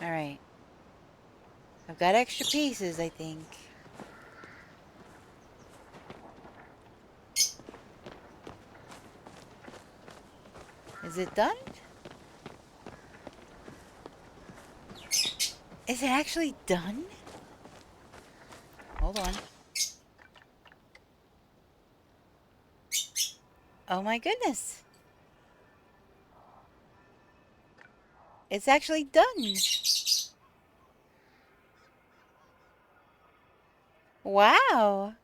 Alright. I've got extra pieces, I think. Is it done? Is it actually done? Hold on. Oh my goodness. It's actually done. Wow.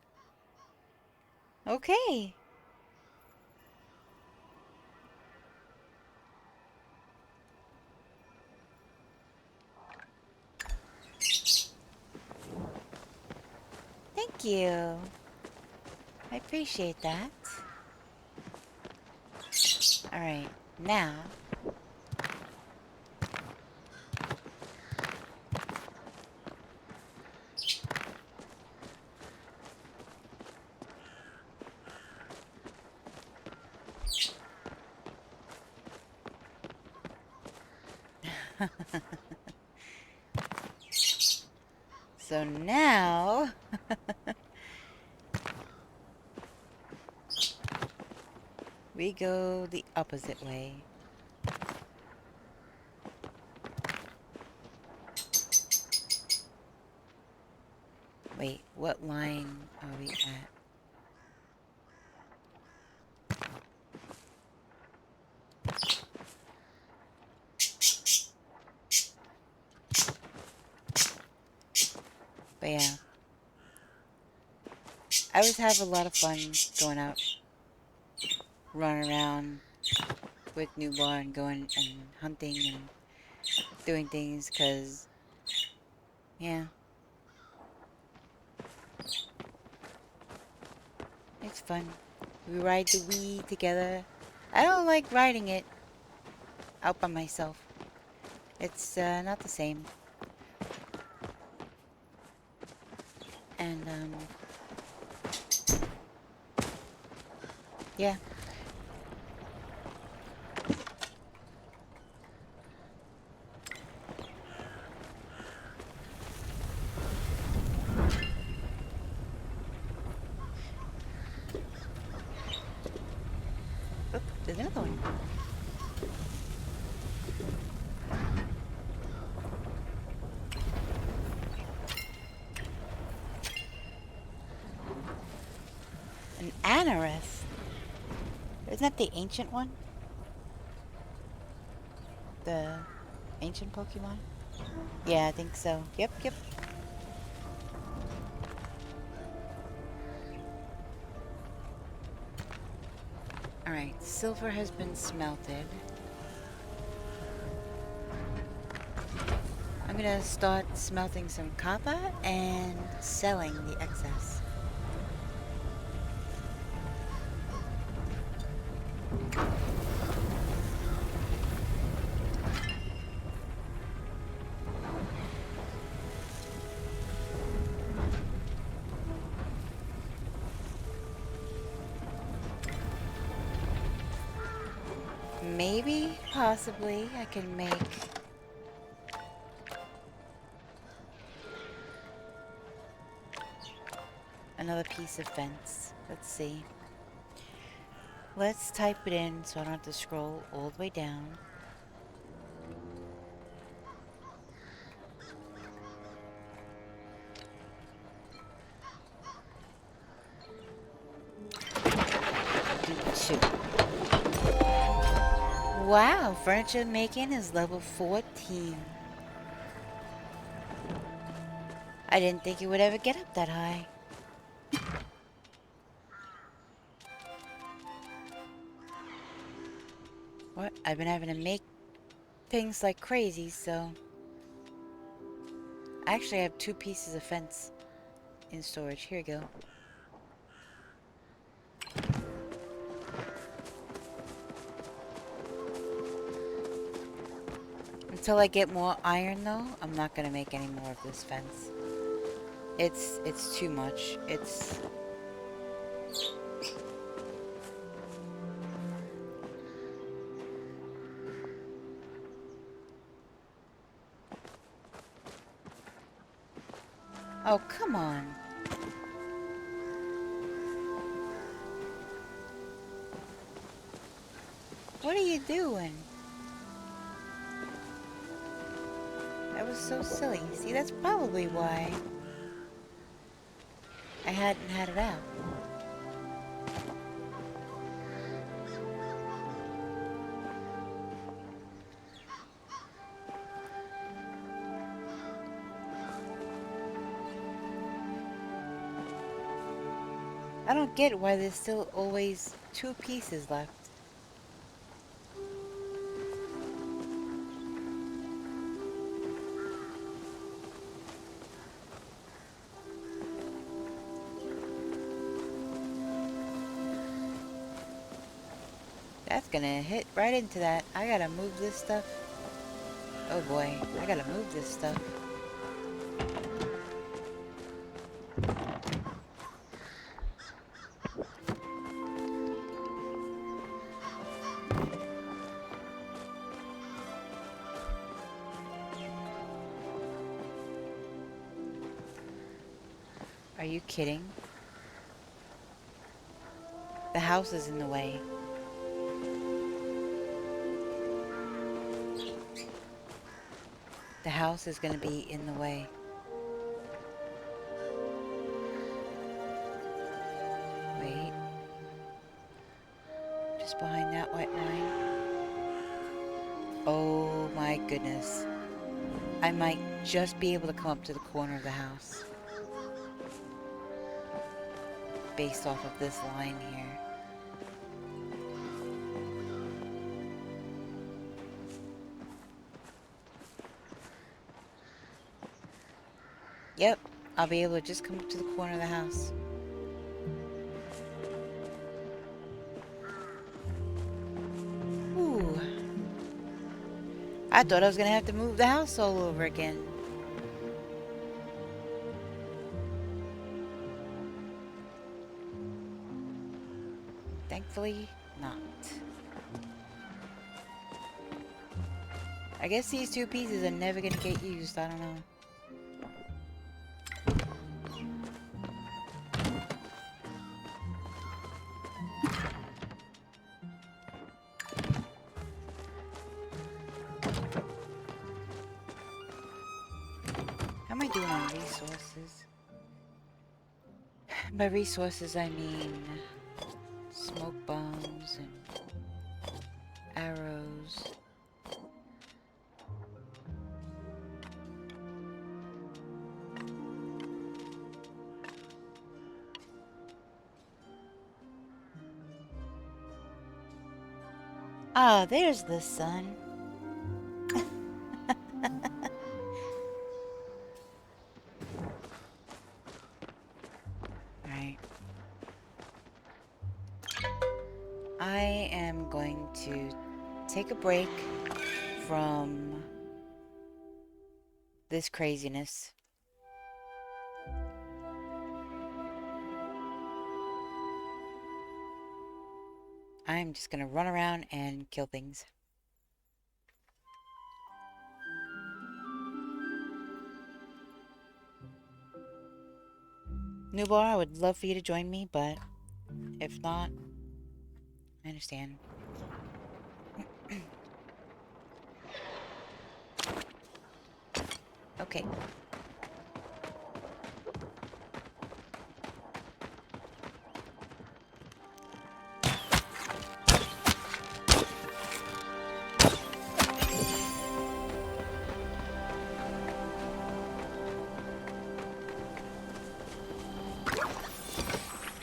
Okay. Thank you. I appreciate that. Alright, now. So now. We go the opposite way. Wait, what line are we at? But yeah. I always have a lot of fun going out, running around with newborn, going and hunting and doing things, cause yeah, it's fun. We ride the Wii together. I don't like riding it out by myself. It's not the same. And yeah. Oh, there's another one. An Anorith. Isn't that the ancient one? The ancient Pokemon? Yeah, I think so. Yep, yep. Alright, silver has been smelted. I'm gonna start smelting some copper and selling the excess. Maybe, possibly, I can make another piece of fence. Let's see. Let's type it in so I don't have to scroll all the way down. Do 2. Wow, furniture making is level 14. I didn't think it would ever get up that high. What? I've been having to make things like crazy, so... I actually have 2 pieces of fence in storage. Here you go. Until I get more iron, though, I'm not gonna make any more of this fence. It's too much. It's... Oh, come on. What are you doing? That was so silly. See, that's probably why I hadn't had it out. I don't get why there's still always 2 pieces left. That's gonna hit right into that. I gotta move this stuff. Oh boy, I gotta move this stuff. Are you kidding? The house is in the way. The house is gonna be in the way. Wait. Just behind that white line. Oh my goodness. I might just be able to come up to the corner of the house. Based off of this line here. Yep, I'll be able to just come up to the corner of the house. Ooh. I thought I was gonna have to move the house all over again. Thankfully, not. I guess these 2 pieces are never gonna get used, I don't know. How am I doing on resources? By resources, I mean smoke bombs and arrows. Ah, there's the sun. Alright. I am going to take a break from this craziness. I'm just gonna run around and kill things. Newbar, I would love for you to join me, but if not, I understand. Okay.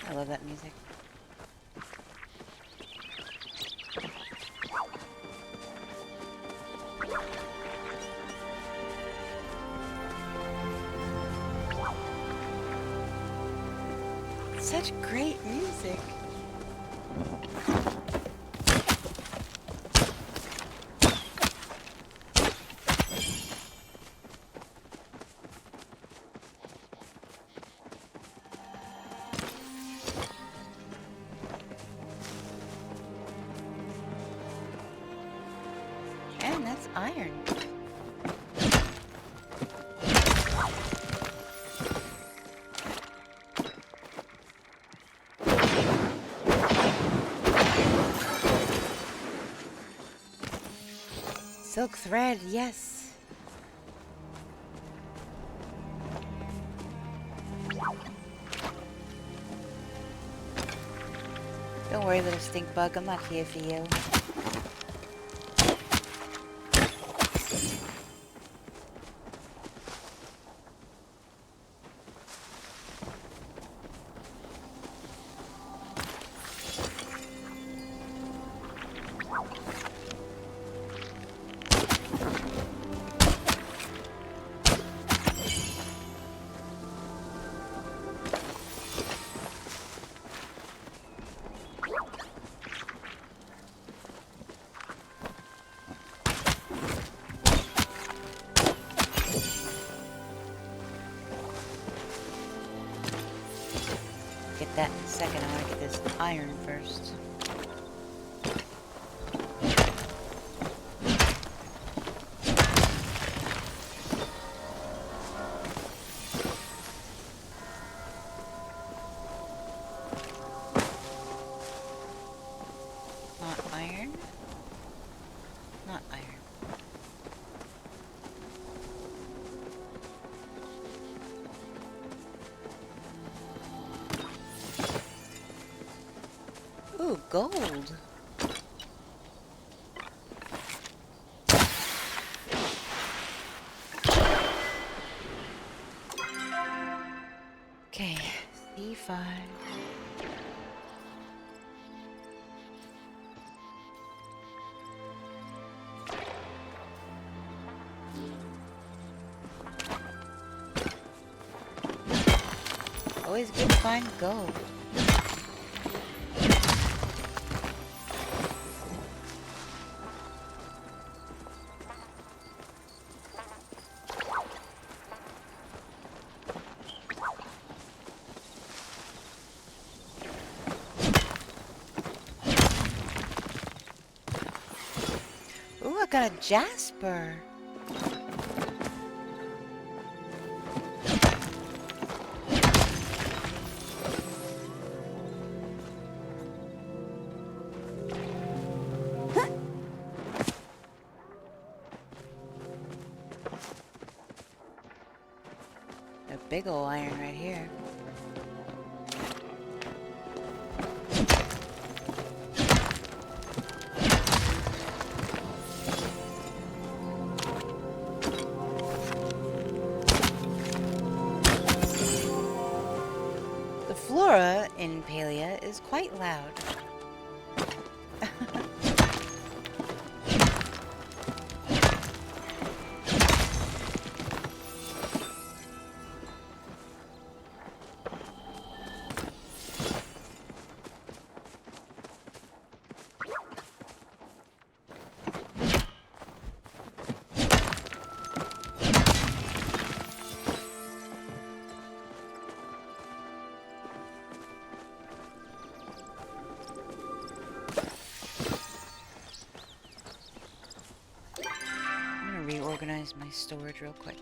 I love that music. Such great music. Silk thread, yes. Don't worry, little stink bug. I'm not here for you. Get that in a second. I want to get this iron first. Not iron. Not iron. Ooh, gold. Okay, C5. Always good to find gold. Ooh, I got a jasper. A big ol' iron right here. The flora in Palia is quite loud. Reorganize my storage real quick.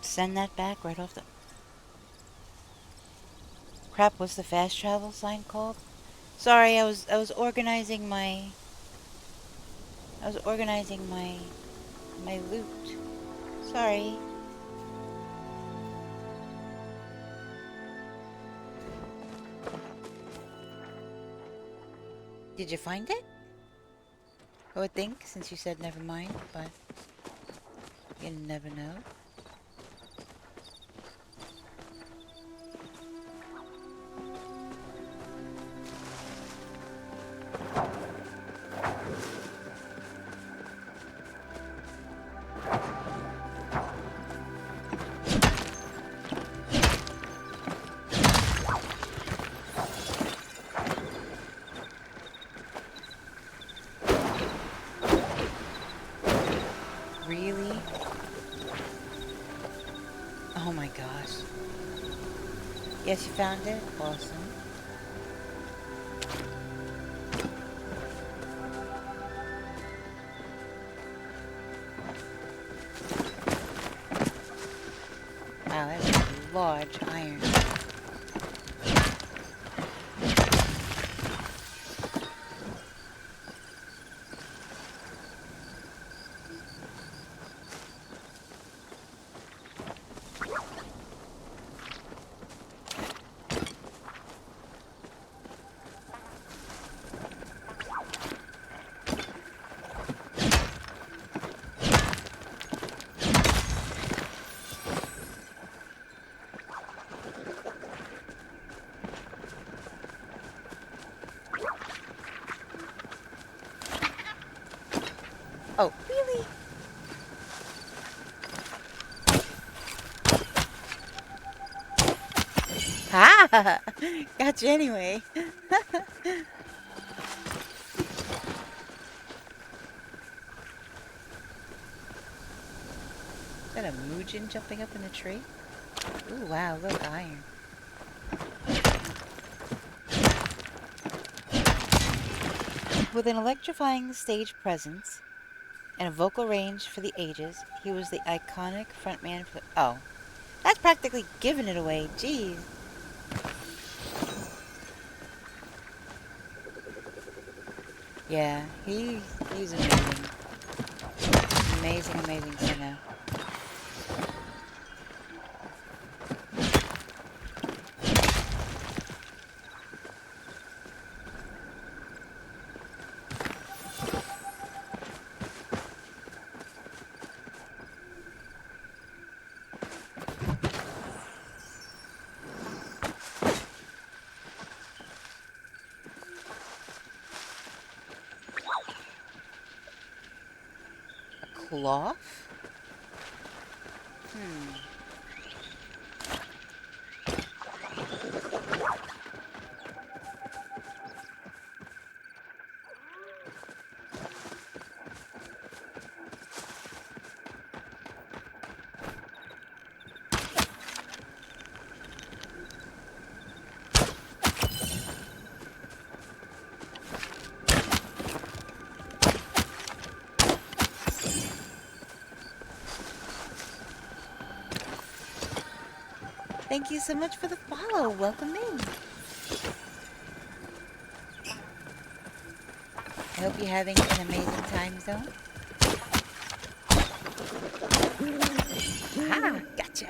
Send that back right off the... Crap, what's the fast travel sign called? Sorry, I was organizing my... my loot. Sorry. Did you find it? I would think, since you said never mind, but... You never know. Really? Oh my gosh. Yes, you found it? Awesome. Wow, that's a large iron. Oh, really? Ha! Got you anyway. Is that a Muujin jumping up in a tree? Ooh, wow, look, iron. With an electrifying stage presence and a vocal range for the ages, he was the iconic frontman for... Oh, that's practically giving it away. Jeez. Yeah, he's amazing. Amazing, amazing singer. Cloth? Hmm. Thank you so much for the follow. Welcome in. I hope you're having an amazing time zone. Ah, gotcha.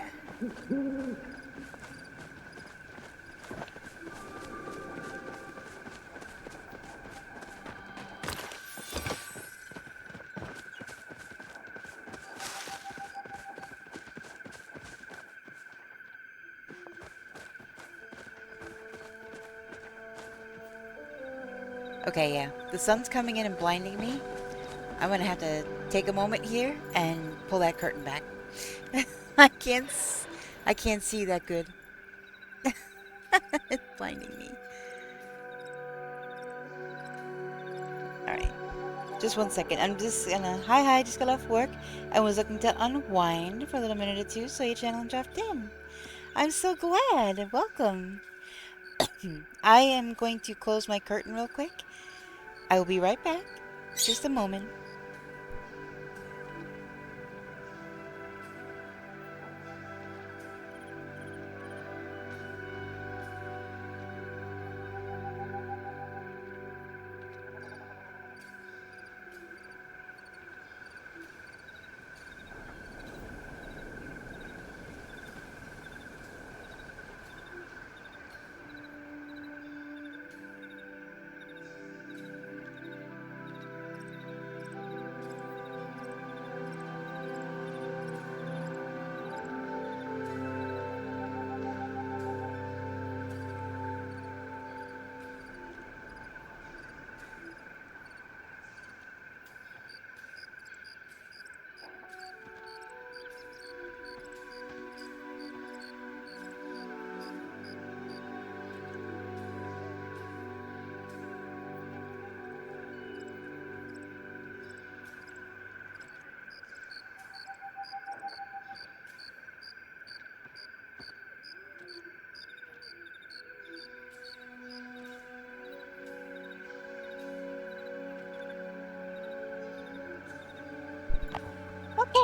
Okay, yeah. The sun's coming in and blinding me. I'm gonna have to take a moment here and pull that curtain back. I can't see that good. It's blinding me. Alright. Just one second. I'm just gonna... Hi, just got off work. I was looking to unwind for a little minute or two, so your channel dropped in. I'm so glad. Welcome. I am going to close my curtain real quick. I will be right back. Just a moment.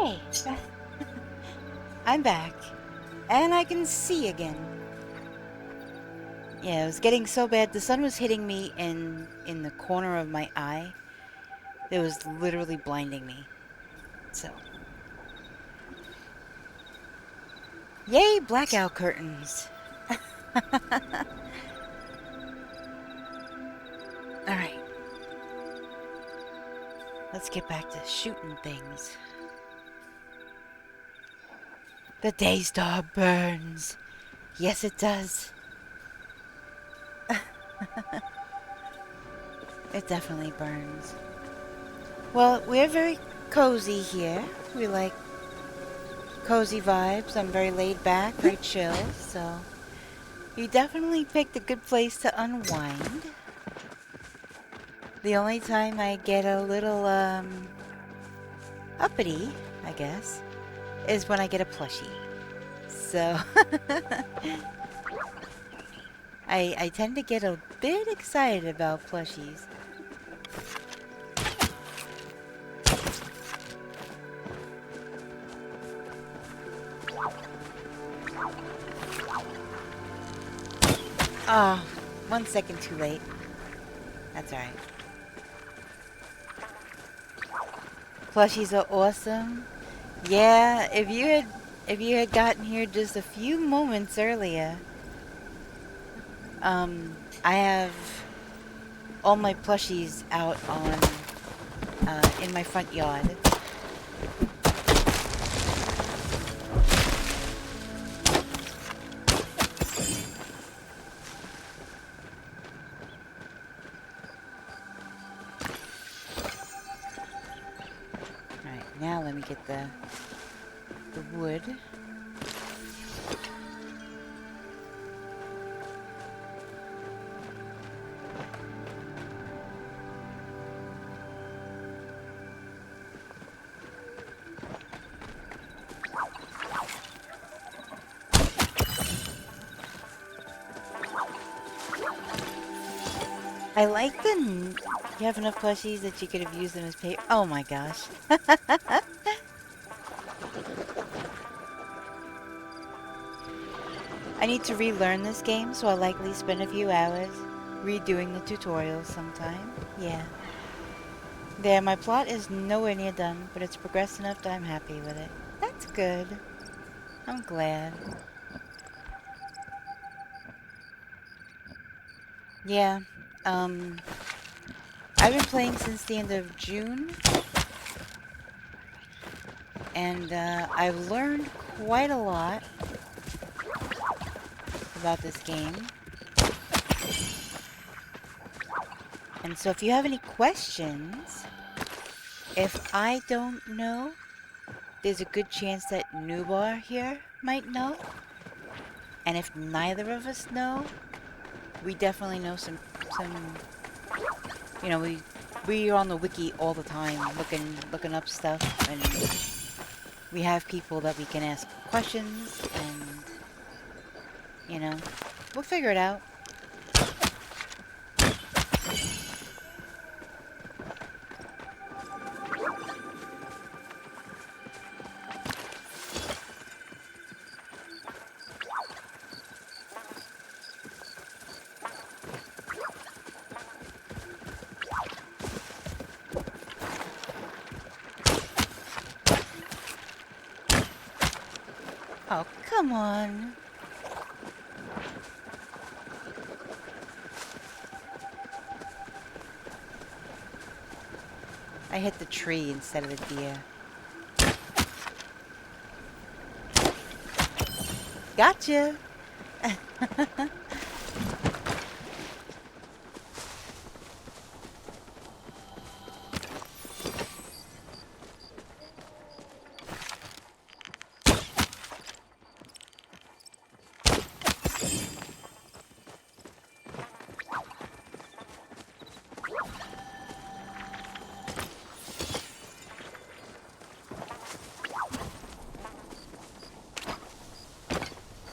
Hey! I'm back. And I can see again. Yeah, it was getting so bad. The sun was hitting me in the corner of my eye. It was literally blinding me. So. Yay, blackout curtains. Alright. Let's get back to shooting things. The Daystar burns. Yes, it does. It definitely burns. Well, we're very cozy here. We like cozy vibes. I'm very laid back, very chill, so you definitely picked a good place to unwind. The only time I get a little, uppity, I guess, is when I get a plushie. So, I tend to get a bit excited about plushies. Ah, 1 second too late. That's alright. Plushies are awesome. Yeah, if you had gotten here just a few moments earlier, I have all my plushies out on in my front yard. Alright, now let me get the wood. I like you have enough plushies that you could have used them as paper. Oh my gosh. I need to relearn this game, so I'll likely spend a few hours redoing the tutorials sometime. Yeah. There, my plot is nowhere near done, but it's progressed enough that I'm happy with it. That's good. I'm glad. Yeah, I've been playing since the end of June, and I've learned quite a lot about this game. And so if you have any questions, if I don't know, there's a good chance that Nubar here might know. And if neither of us know, we definitely know some you know, we are on the wiki all the time looking up stuff, and we have people that we can ask questions, and you know, we'll figure it out. Oh, come on. I hit the tree instead of the deer. Gotcha!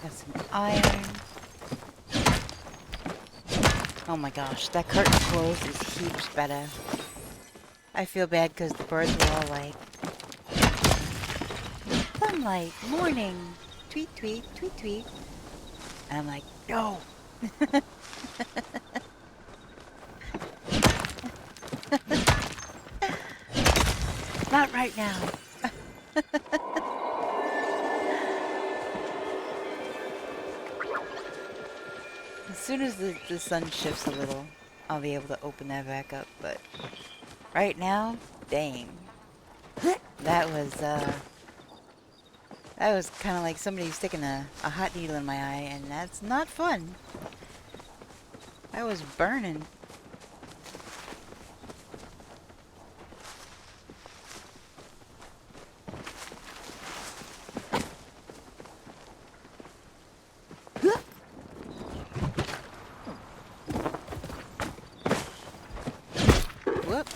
Got some iron. Oh my gosh, that curtain closed is heaps better. I feel bad because the birds were all like sunlight, morning, tweet, tweet, tweet, tweet. And I'm like, no. Not right now. As soon as the sun shifts a little, I'll be able to open that back up, but right now, dang. That was kind of like somebody sticking a hot needle in my eye, and that's not fun. I was burning. Whoop.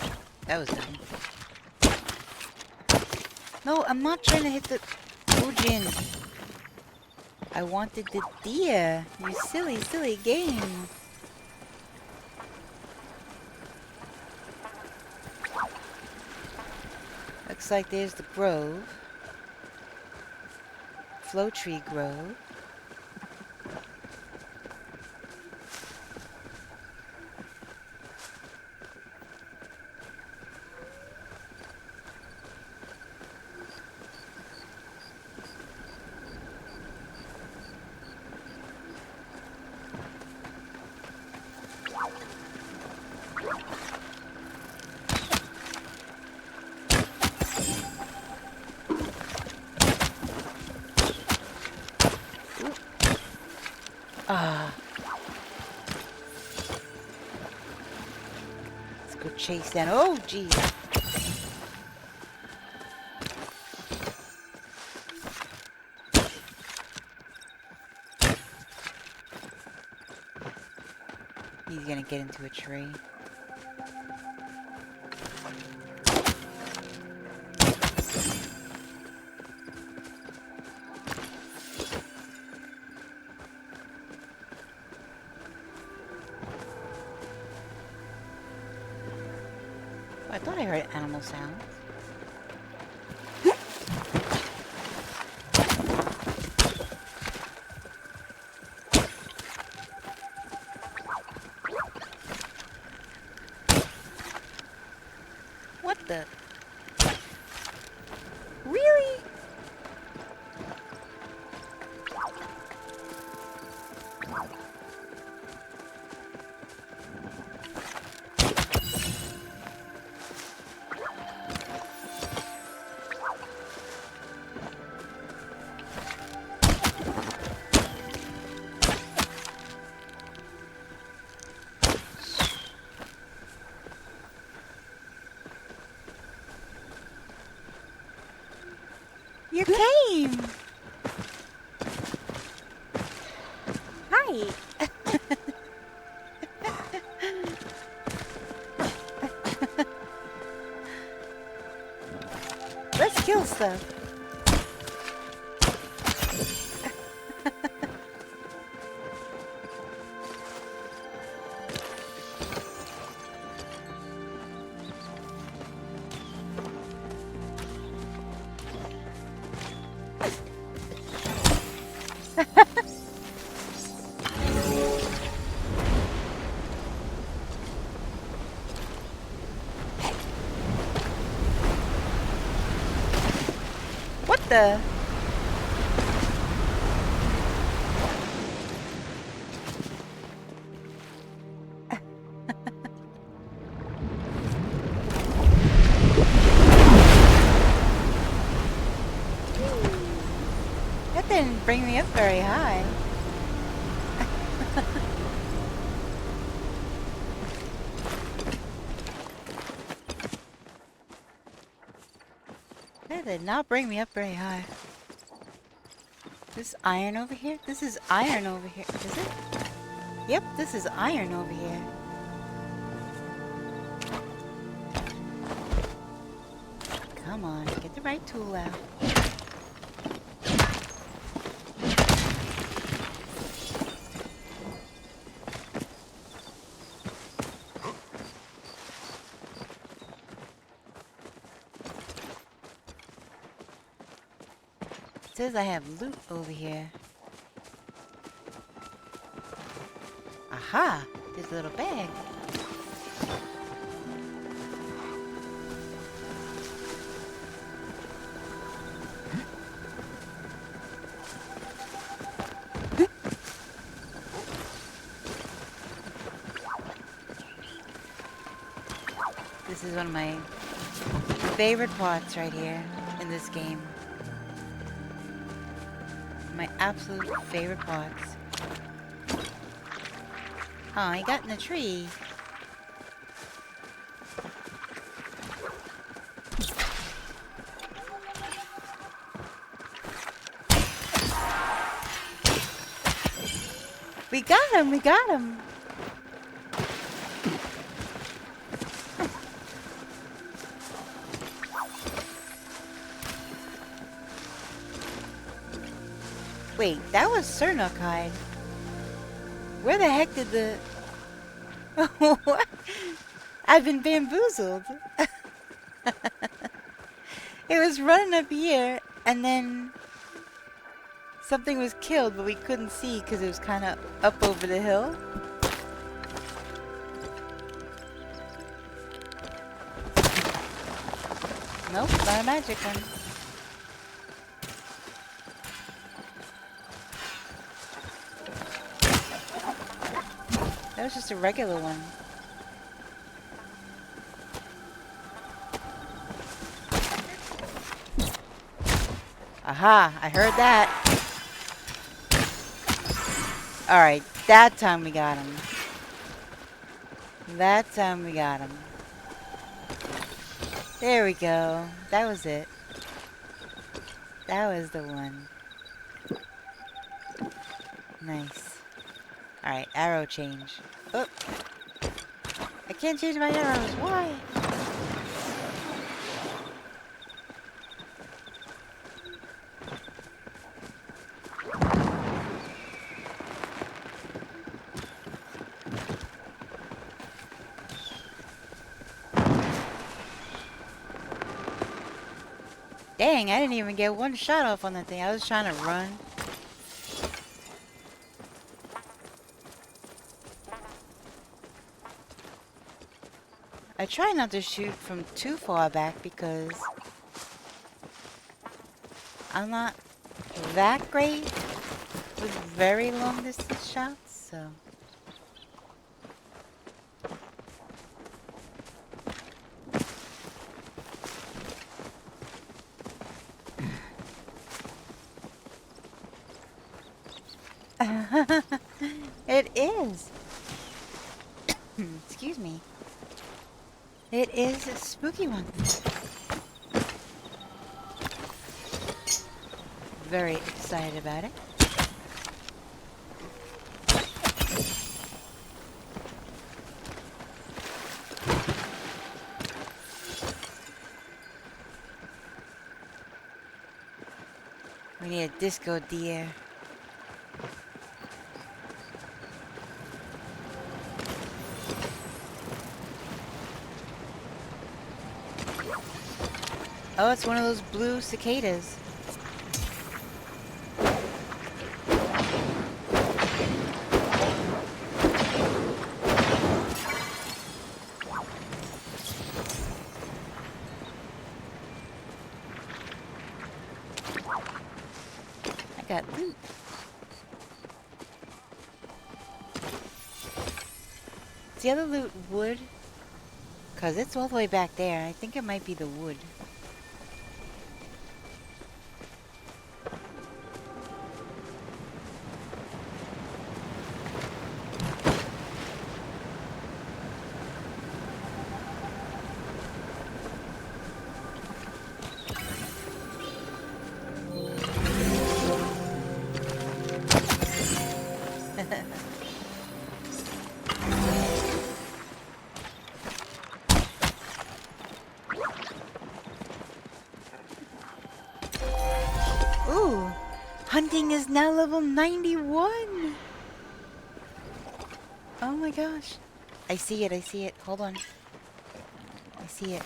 That was dumb. No, I'm not trying to hit the Ujin. I wanted the deer. You silly, silly game. Looks like there's the grove. Flow Tree Grove. Ah. Let's go chase that. Oh, geez. He's gonna get into a tree. I thought I heard animal sounds. What the? Really? You came! Hi! Let's kill stuff. What the? That didn't bring me up very high. That did not bring me up very high. This iron over here? This is iron over here. Is it? Yep, this is iron over here. Come on, get the right tool out. says I have loot over here. Aha! There's a little bag. This is one of my favorite parts right here in this game. My absolute favorite parts. Oh, he got in the tree. We got him, we got him. Wait, that was Sernok hide. Where the heck did the... What? I've been bamboozled. It was running up here, and then something was killed, but we couldn't see because it was kind of up over the hill. Nope, not a magic one. That was just a regular one. Aha, I heard that. Alright, that time we got him. That time we got him. There we go. That was it. That was the one. Nice. Alright, arrow change. Oh! I can't change my arrows. Why? Dang, I didn't even get one shot off on that thing. I was trying to run. I try not to shoot from too far back because I'm not that great with very long distance shots, so. It is. Excuse me. It is a spooky one. Very excited about it. We need a disco deer. Oh, it's one of those blue cicadas. I got loot. Is the other loot wood? Because it's all the way back there. I think it might be the wood. Ooh, hunting is now level 91. Oh my gosh. I see it, I see it. Hold on. I see it.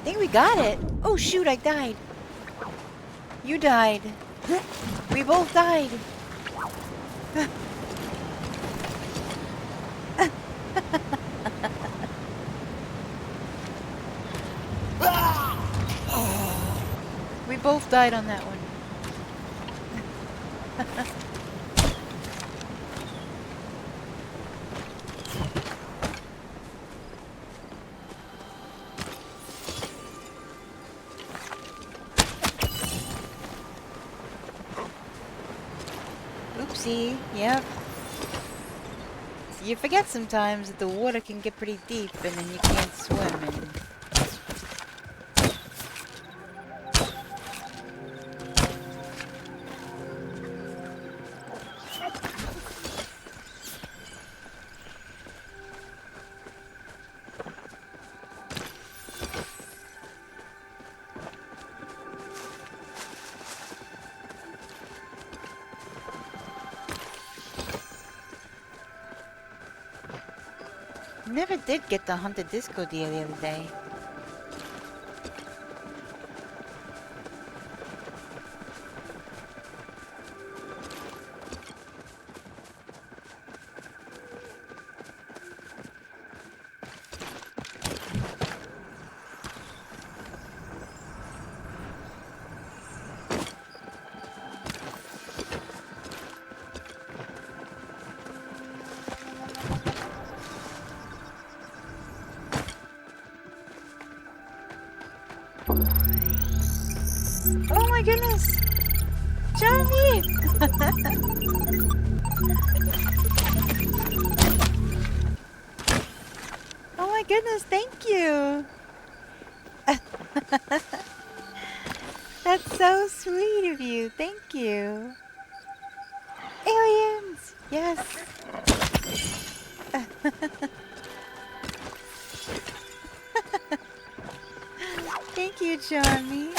think we got it. Oh shoot, I died. You died. We both died. We both died on that one. Oopsie, yep. You forget sometimes that the water can get pretty deep and then you can't swim and... Never did get to hunt a disco deer the other day. Oh my goodness! Johnny! Oh my goodness, thank you! That's so sweet of you, thank you! Aliens! Yes! Thank you, Johnny!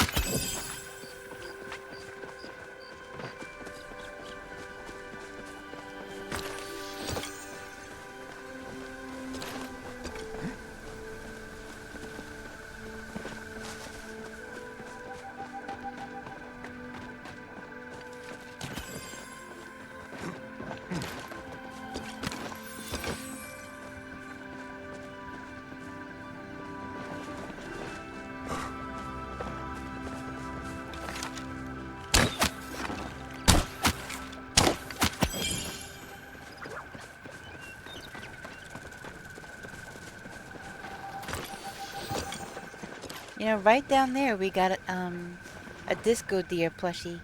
You know, right down there we got a disco deer plushie.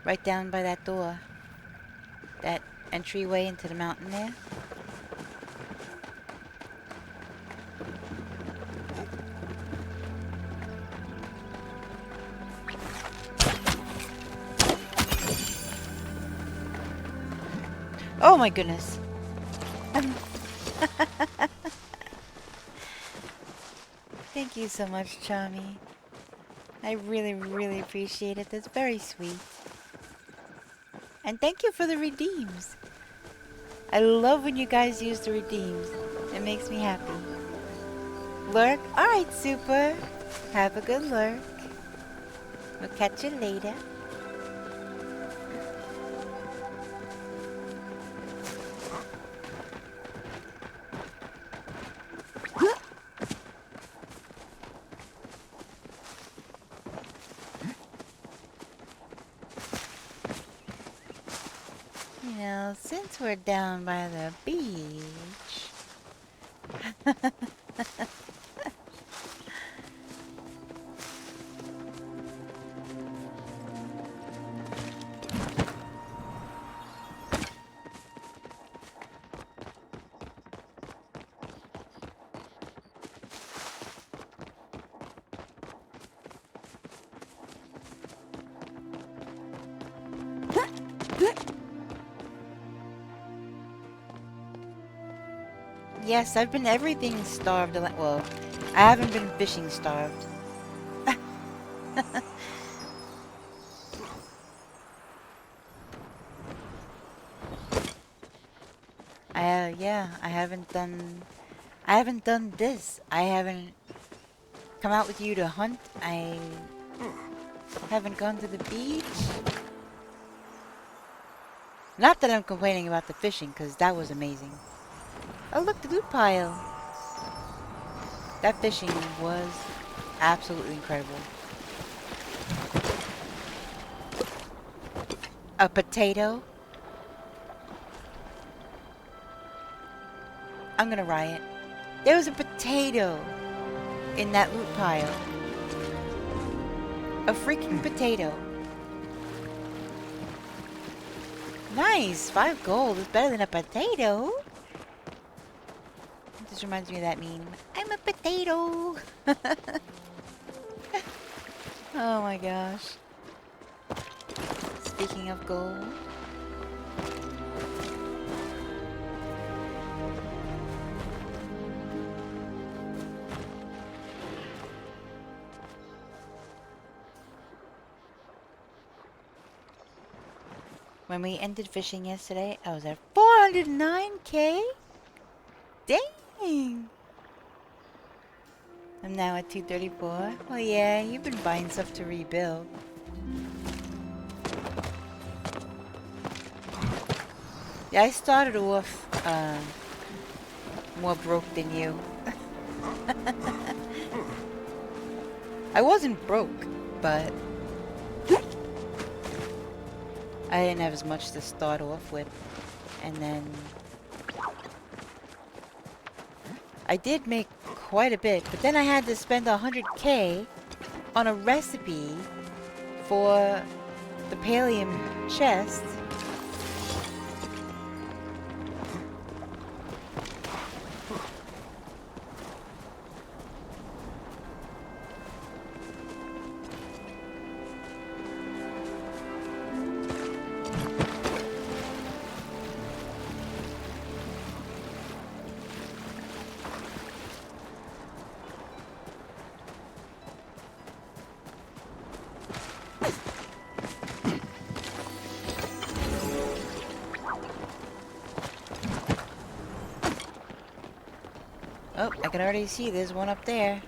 Right down by that door. That entryway into the mountain there. Oh my goodness. Thank you so much, Chami. I really, really appreciate it. That's very sweet. And thank you for the redeems. I love when you guys use the redeems. It makes me happy. Lurk? Alright, super. Have a good lurk. We'll catch you later. You know, since we're down by the beach... Yes, I've been everything starved. Well, I haven't been fishing starved. Yeah, I haven't done this. I haven't come out with you to hunt. I haven't gone to the beach. Not that I'm complaining about the fishing, because that was amazing. Oh, look, the loot pile. That fishing was absolutely incredible. A potato? I'm gonna riot. There was a potato in that loot pile. A freaking potato. Nice! 5 gold is better than a potato. This reminds me of that meme. I'm a potato! Oh my gosh. Speaking of gold. When we ended fishing yesterday, I was at 409k? Dang! I'm now at 234. Well, yeah, you've been buying stuff to rebuild. Yeah, I started off more broke than you. I wasn't broke, but I didn't have as much to start off with. And then I did make quite a bit, but then I had to spend 100k on a recipe for the pallium chest. Oh, I can already see there's one up there.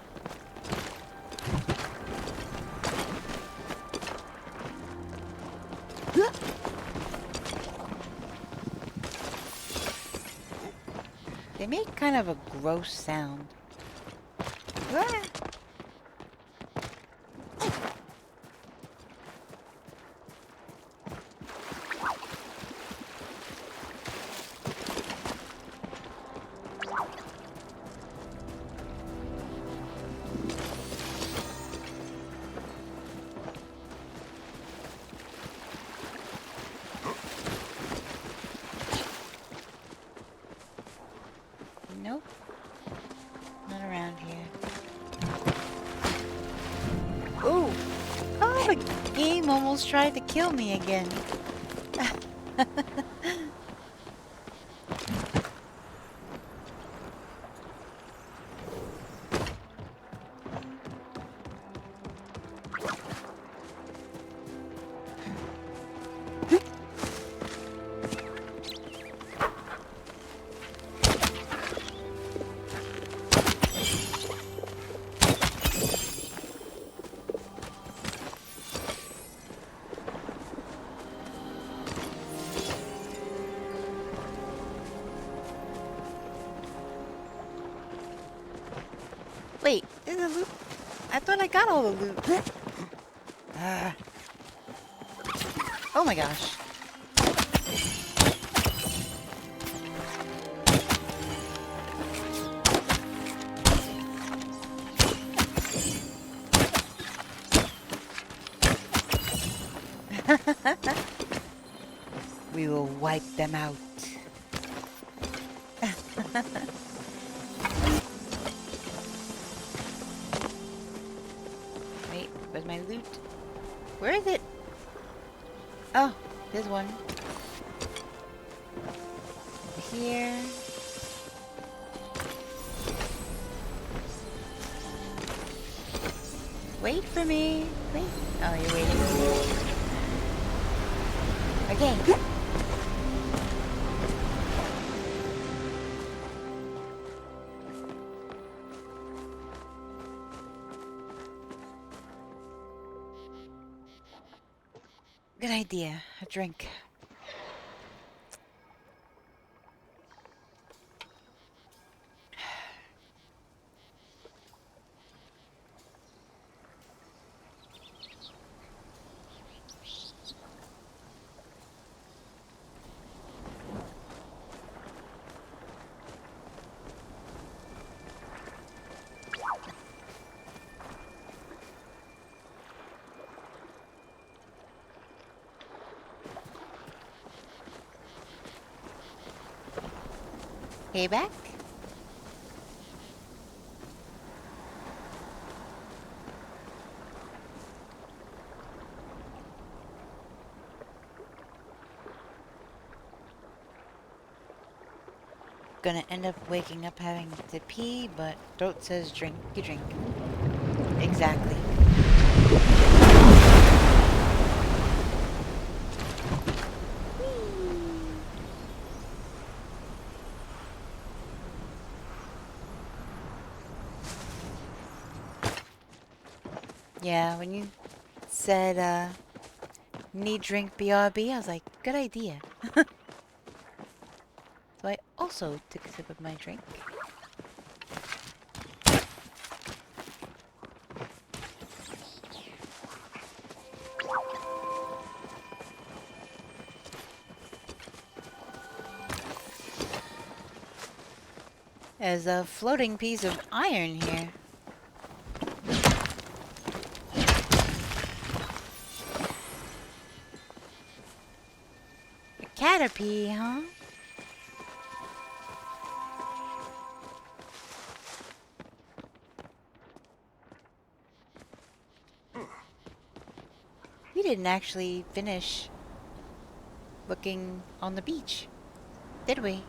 They make kind of a gross sound. Ah! Nope. Not around here. Ooh! Oh, the game almost tried to kill me again. Wait, there's a loot. I thought I got all the loot. Oh my gosh. We will wipe them out. Wait, where's my loot? Where is it? Oh, there's one. Here. Wait for me. Wait. Oh, you're waiting. Okay. Good idea. A drink. Hey, back? Gonna end up waking up having to pee, but throat says drink, you drink. Exactly. Yeah, when you said, need drink BRB, I was like, good idea. So I also took a sip of my drink. There's a floating piece of iron here. A caterpie, huh? We didn't actually finish looking on the beach, did we?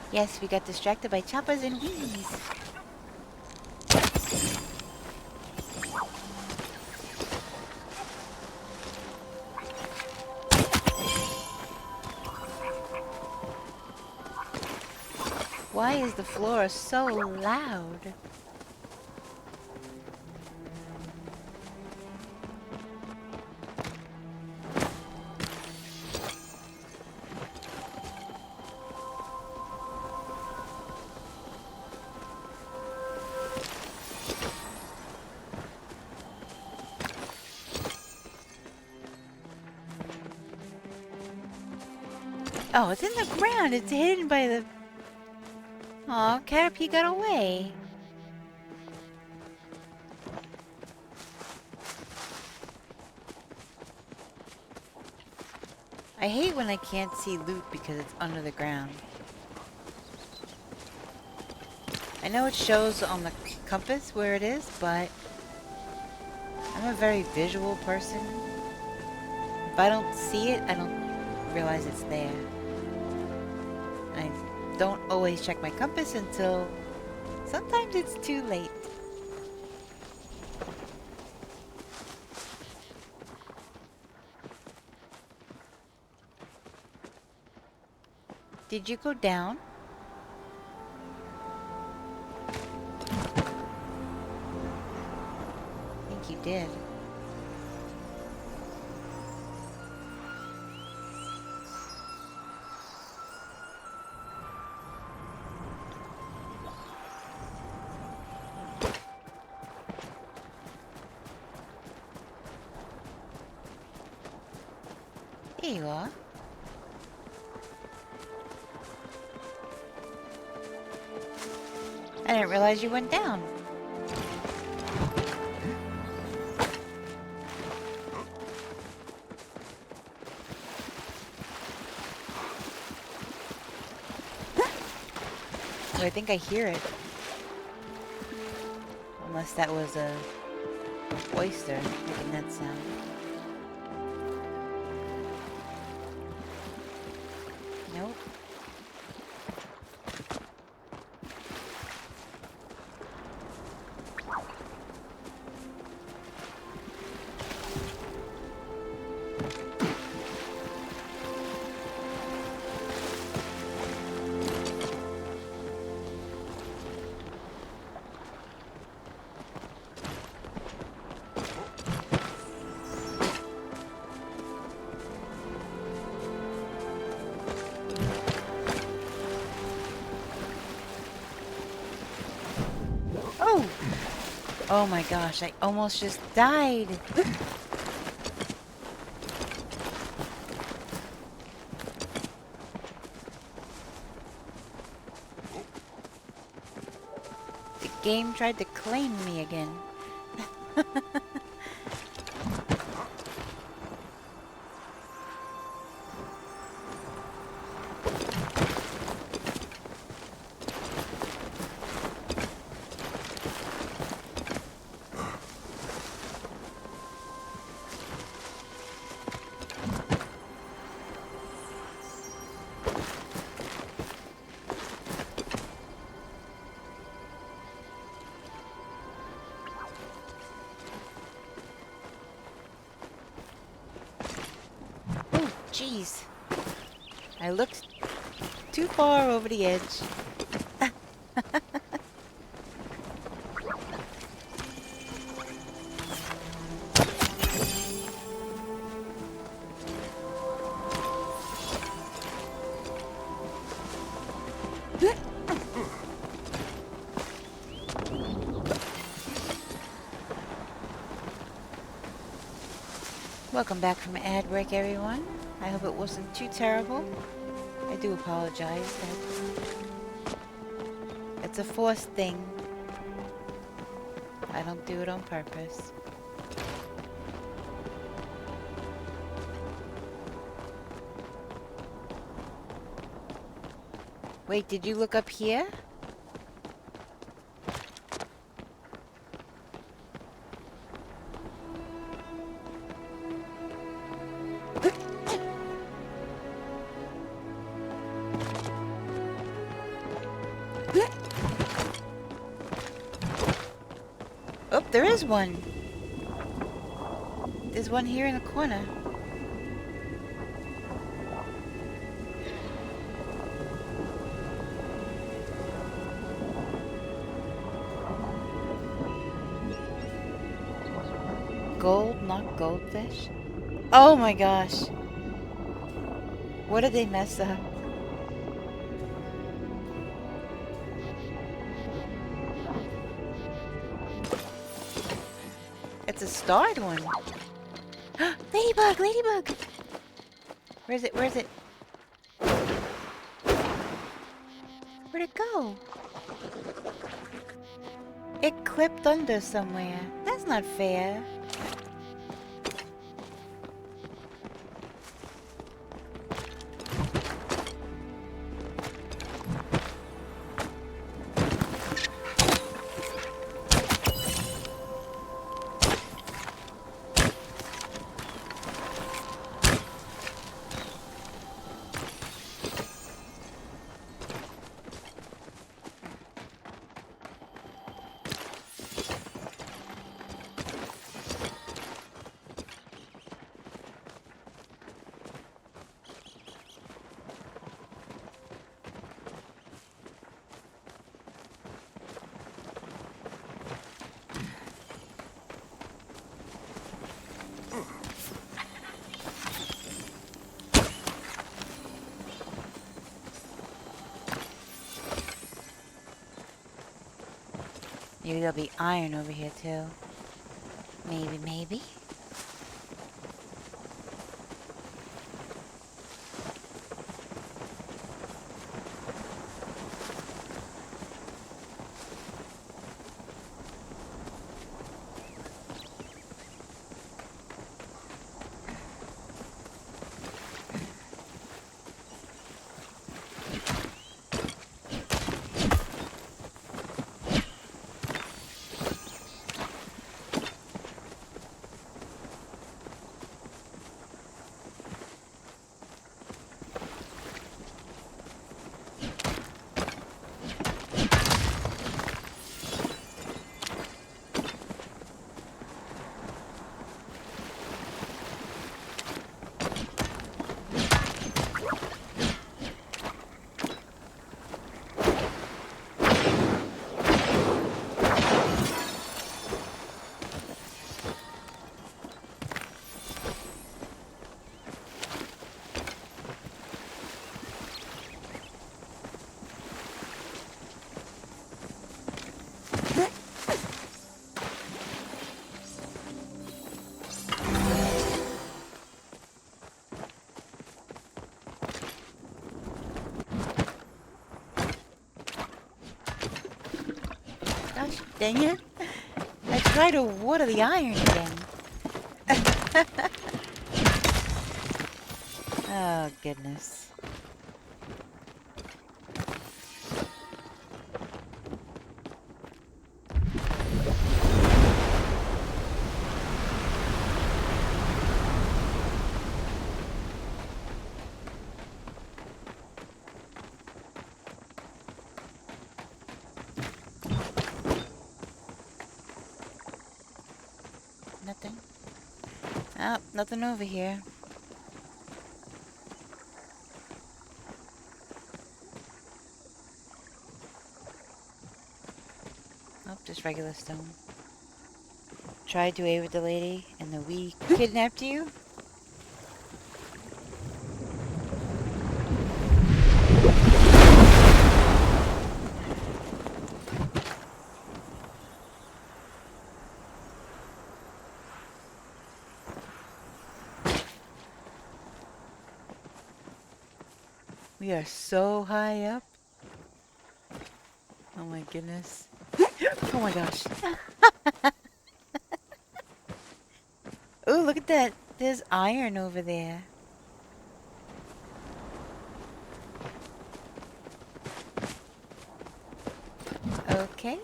Yes, we got distracted by choppers and bees. Why is the floor so loud? Oh, it's in the ground. It's hidden by the... Aw, Caterpie got away. I hate when I can't see loot because it's under the ground. I know it shows on the compass where it is, but I'm a very visual person. If I don't see it, I don't realize it's there. I don't always check my compass until sometimes it's too late. Did you go down? I think you did. There you are. I didn't realize you went down. Oh, I think I hear it. Unless that was a oyster making that sound. Nope. Oh my gosh, I almost just died. The game tried to claim me again. Oh, jeez. I looked too far over the edge. Welcome back from ad break, everyone. I hope it wasn't too terrible. I do apologize. It's a forced thing. I don't do it on purpose. Wait, did you look up here? Oh, there is one. There's one here in the corner. Gold, not goldfish? Oh my gosh. What did they mess up? It's a starred one. Ladybug! Ladybug! Where is it? Where is it? Where'd it go? It clipped under somewhere. That's not fair. Maybe there'll be iron over here too. Maybe, maybe. Dang it. I tried to water the iron again. Oh, goodness. Nothing. Oh, nothing over here. Oh, just regular stone. Tried to aid with the lady, and the we kidnapped you? We are so high up. Oh my goodness. Oh my gosh. Oh, look at that. There's iron over there. Okay.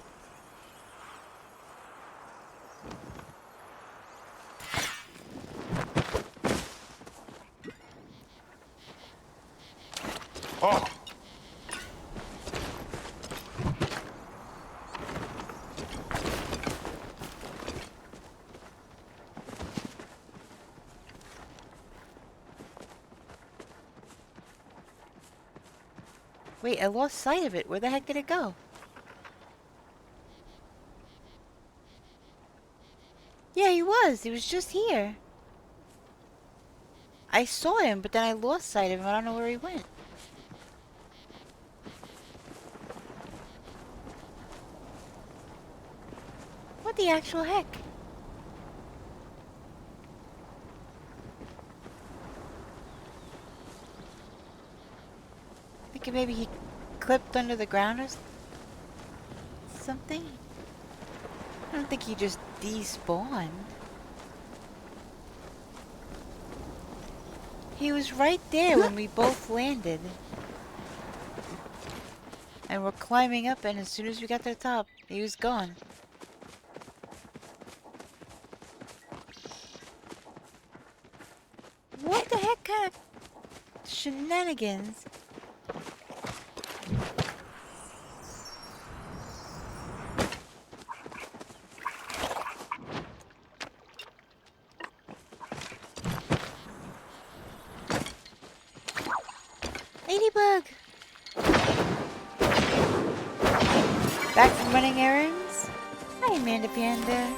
Oh! Wait, I lost sight of it. Where the heck did it go? Yeah, he was. He was just here. I saw him, but then I lost sight of him. I don't know where he went. What the actual heck? Thinking maybe he clipped under the ground or something? I don't think he just despawned. He was right there when we both landed. And we're climbing up, and as soon as we got to the top, he was gone. What the heck kind of shenanigans? Ladybug! Back from running errands? Hi, Amanda Panda.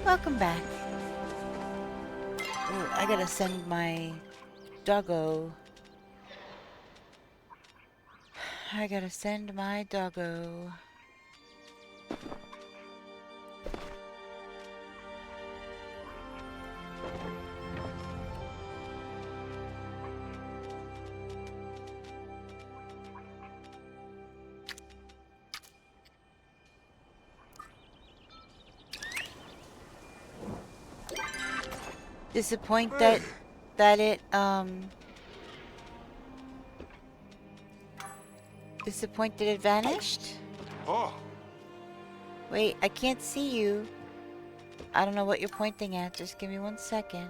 Welcome back. Ooh, I gotta send my doggo. I gotta send my doggo. Disappoint that it disappointed it vanished? Oh! Wait, I can't see you. I don't know what you're pointing at. Just give me 1 second.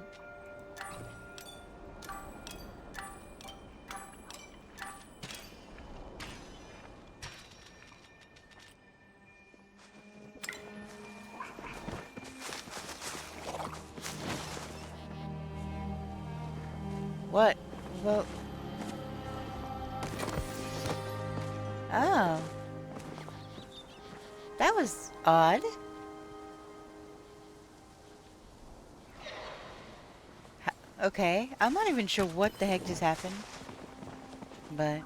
What? Well... Oh. That was odd. Okay, I'm not even sure what the heck just happened. But...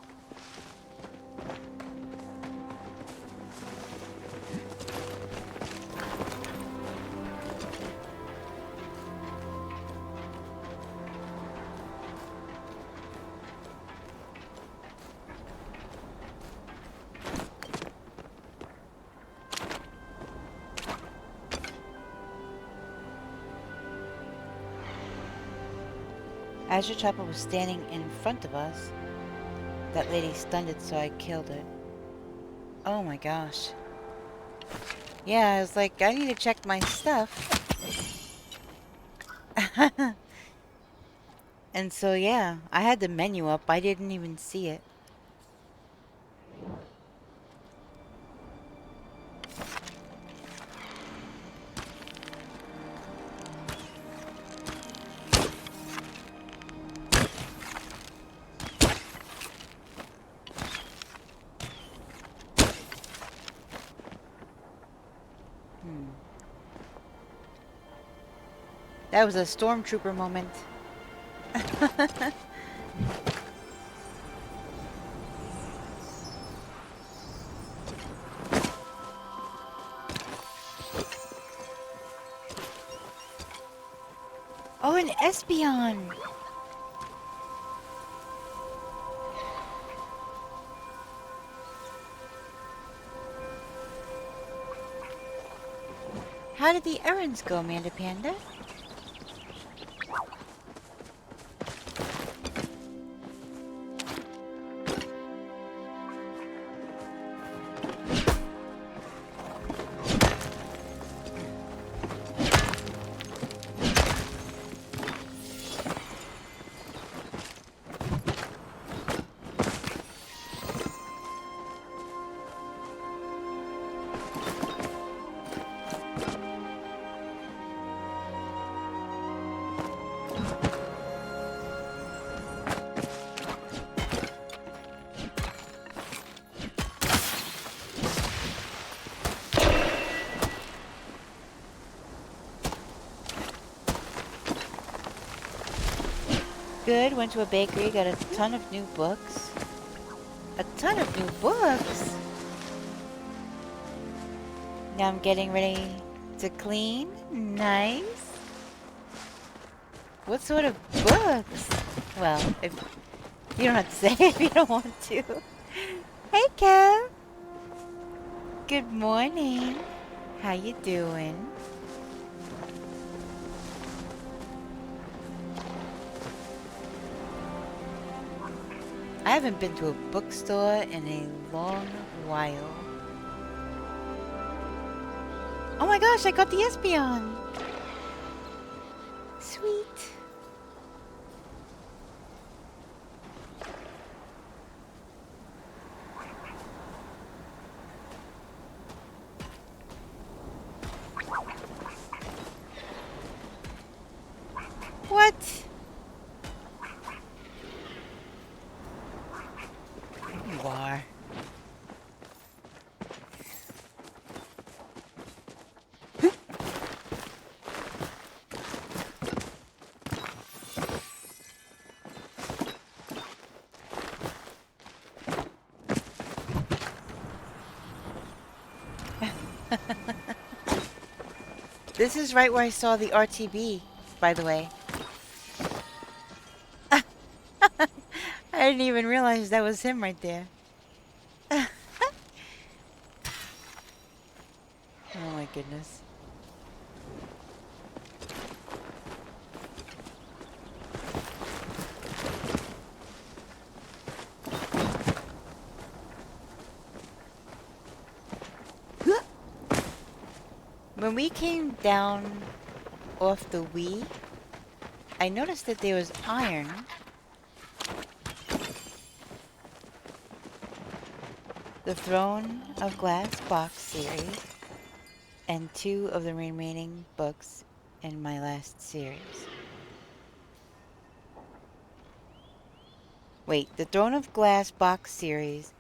Azure Chopper was standing in front of us. That lady stunned it, so I killed it. Oh my gosh. Yeah, I was like, I need to check my stuff. And so, yeah, I had the menu up. I didn't even see it. That was a stormtrooper moment. Oh, an Espeon! How did the errands go, Amanda Panda? Good, went to a bakery, got a ton of new books. A ton of new books? Now I'm getting ready to clean. Nice. What sort of books? Well, if you don't have to say if you don't want to. Hey, Kev. Good morning. How you doing? I haven't been to a bookstore in a long while. Oh my gosh, I got the Espeon! Sweet. What? You are. This is right where I saw the RTB, by the way. I didn't even realize that was him right there. Oh my goodness. When we came down off the Wii, I noticed that there was iron. The Throne of Glass box series, and 2 of the remaining books in my last series. Wait, the Throne of Glass box series,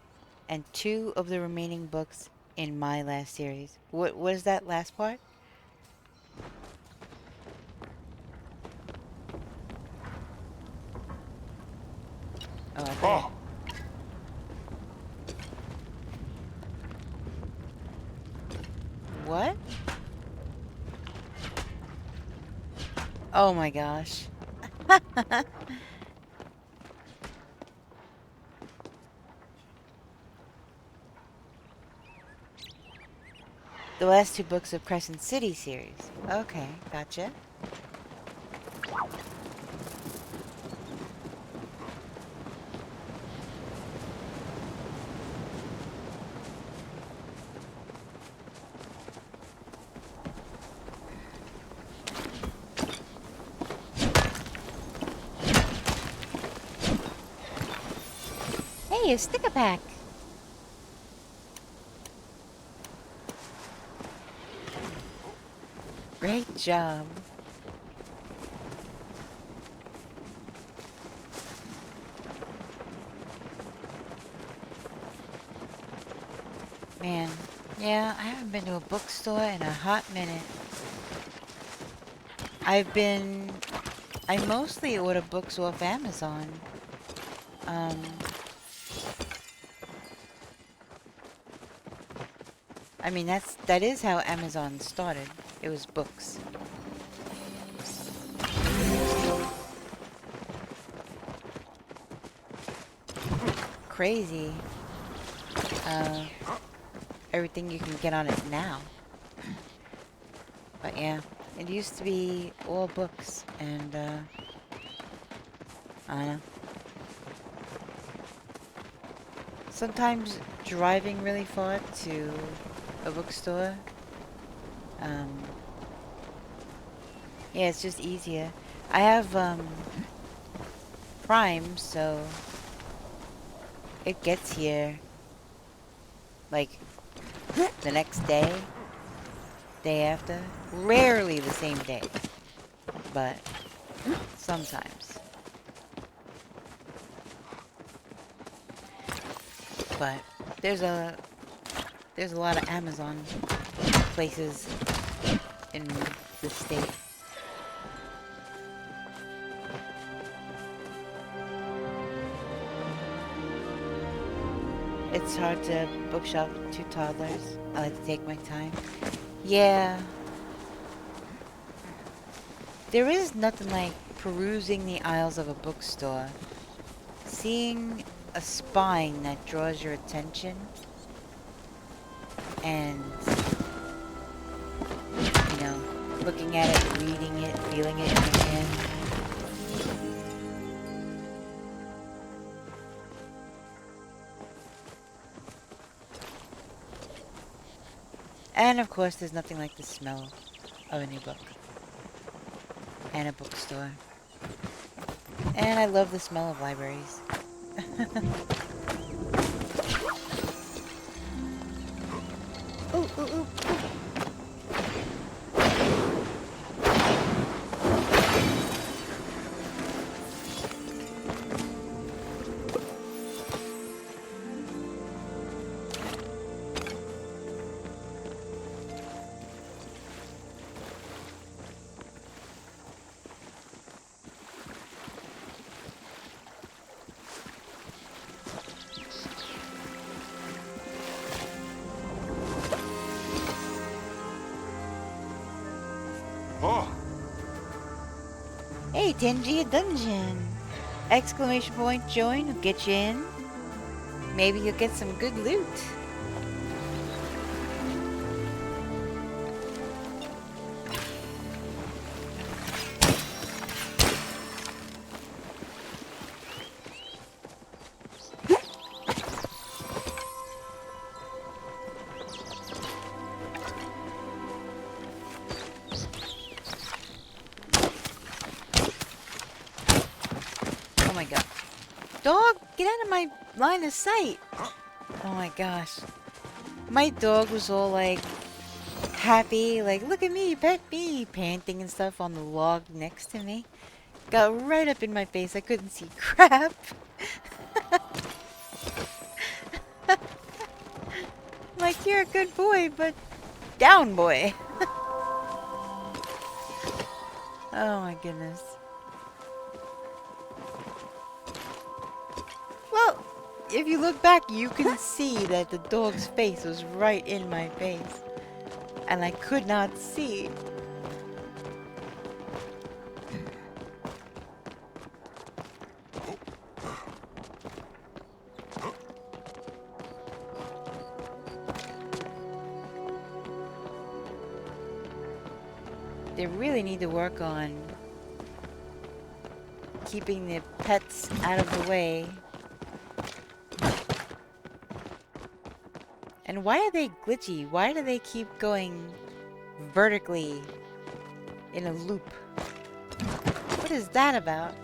and 2 of the remaining books in my last series. What is that last part? Oh, I bet. What? Oh my gosh. The last 2 books of Crescent City series. Okay, gotcha. Hey, a sticker pack. Great job. Man, yeah, I haven't been to a bookstore in a hot minute. I mostly order books off Amazon. I mean, that is how Amazon started. It was books. Crazy. Everything you can get on it now. But yeah, it used to be all books, and I don't know. Sometimes driving really far to a bookstore, yeah, it's just easier. I have Prime, so it gets here like the next day, day after. Rarely the same day, but sometimes. But there's a lot of Amazon places in the state. It's hard to bookshelf 2 toddlers. I like to take my time. Yeah. There is nothing like perusing the aisles of a bookstore, seeing a spine that draws your attention, and, you know, looking at it, reading it, feeling it in your hand. And of course, there's nothing like the smell of a new book. And a bookstore. And I love the smell of libraries. Ooh, ooh, ooh, ooh. Oh! Hey, Tenji, a dungeon! Exclamation point join will get you in. Maybe you'll get some good loot. Oh my god. Dog, get out of my line of sight! Oh my gosh. My dog was all like happy, like, look at me, pet me, panting and stuff on the log next to me. Got right up in my face, I couldn't see crap. Like, you're a good boy, but down boy. Oh my goodness. Well, if you look back, you can see that the dog's face was right in my face. And I could not see. They really need to work on keeping the pets out of the way. And why are they glitchy? Why do they keep going vertically in a loop? What is that about?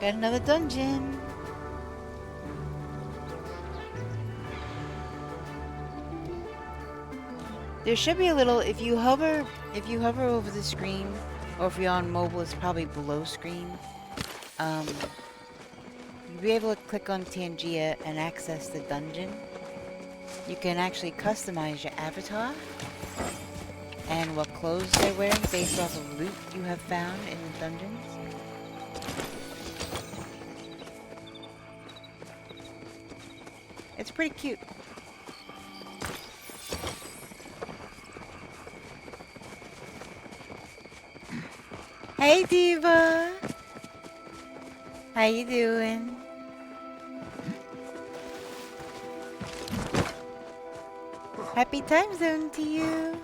Got another dungeon. There should be a little, if you hover over the screen, or if you're on mobile, it's probably below screen. You'll be able to click on Tangia and access the dungeon. You can actually customize your avatar and what clothes they're wearing based off of loot you have found in the dungeons. It's pretty cute. Hey Diva! How you doing? Happy time zone to you!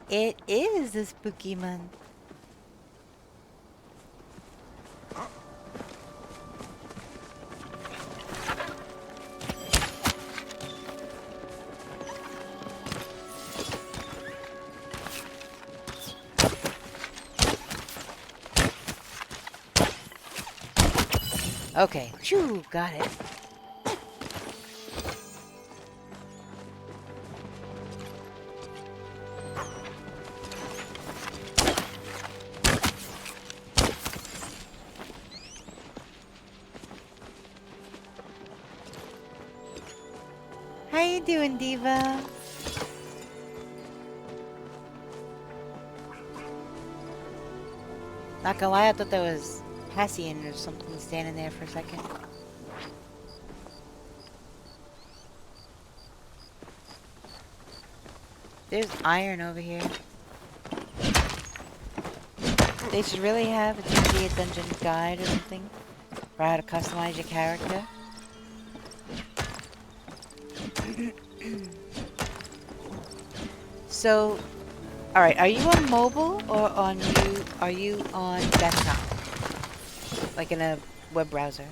It is the spooky month. Okay, phew, got it. How you doing, Diva? Not gonna lie, I thought that was Hassian or something standing there for a second. There's iron over here. They should really have a D&D dungeon guide or something for how to customize your character. So, alright, are you on mobile or are you on desktop? Like in a web browser?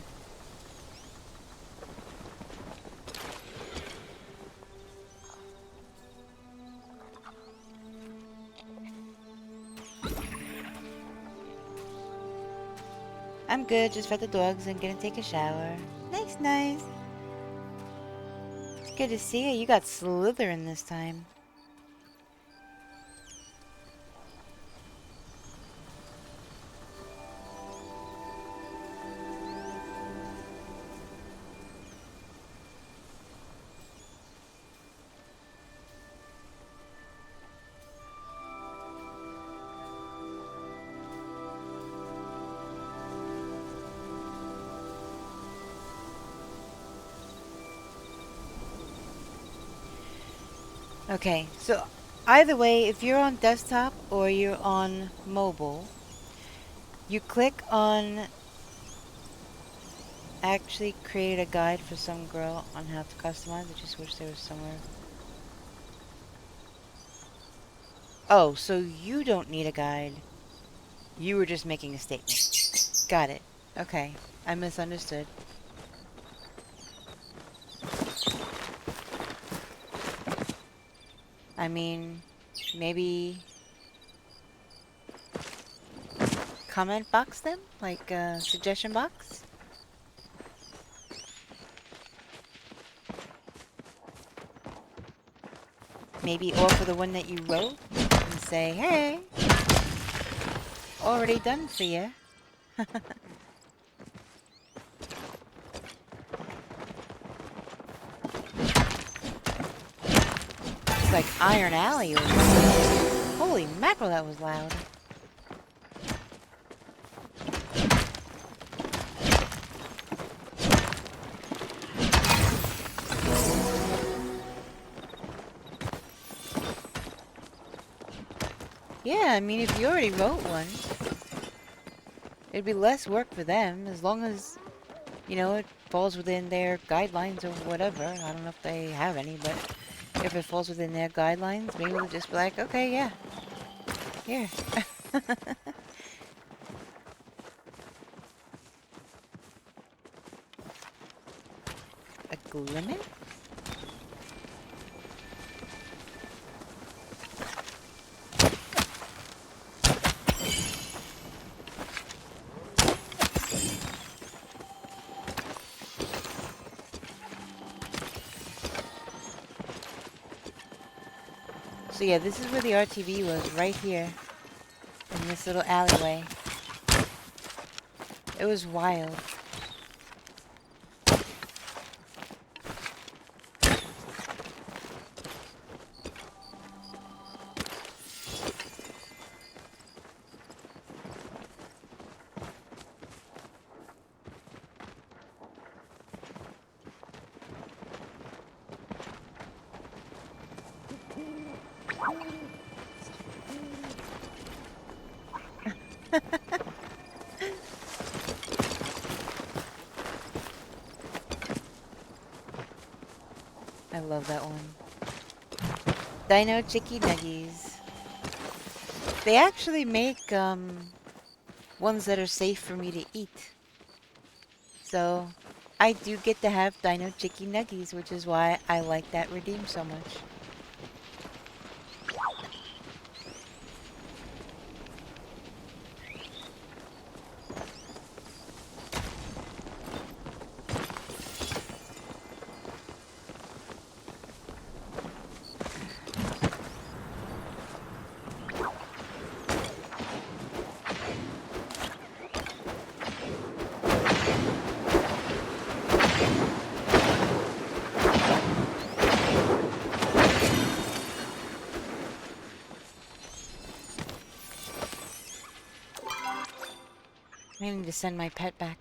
I'm good, just fed the dogs and gonna take a shower. Nice, nice. It's good to see you. You got Slytherin this time. Okay, so either way, if you're on desktop or you're on mobile, you click on actually create a guide for some girl on how to customize. I just wish there was somewhere. Oh, so you don't need a guide. You were just making a statement. Got it. Okay, I misunderstood. I mean, maybe comment box them? Like a suggestion box? Maybe offer the one that you wrote and say, hey, already done for you. It's like Iron Alley or something. Holy mackerel, that was loud. Yeah, I mean, if you already wrote one, it'd be less work for them, as long as, you know, it falls within their guidelines or whatever. I don't know if they have any, but if it falls within their guidelines, maybe they'll just be like, okay, yeah, here. A glimmer? So yeah, this is where the RTV was, right here. In this little alleyway. It was wild. I love that one. Dino Chicky Nuggies. They actually make ones that are safe for me to eat. So I do get to have Dino Chicky Nuggies, which is why I like that redeem so much. I need to send my pet back.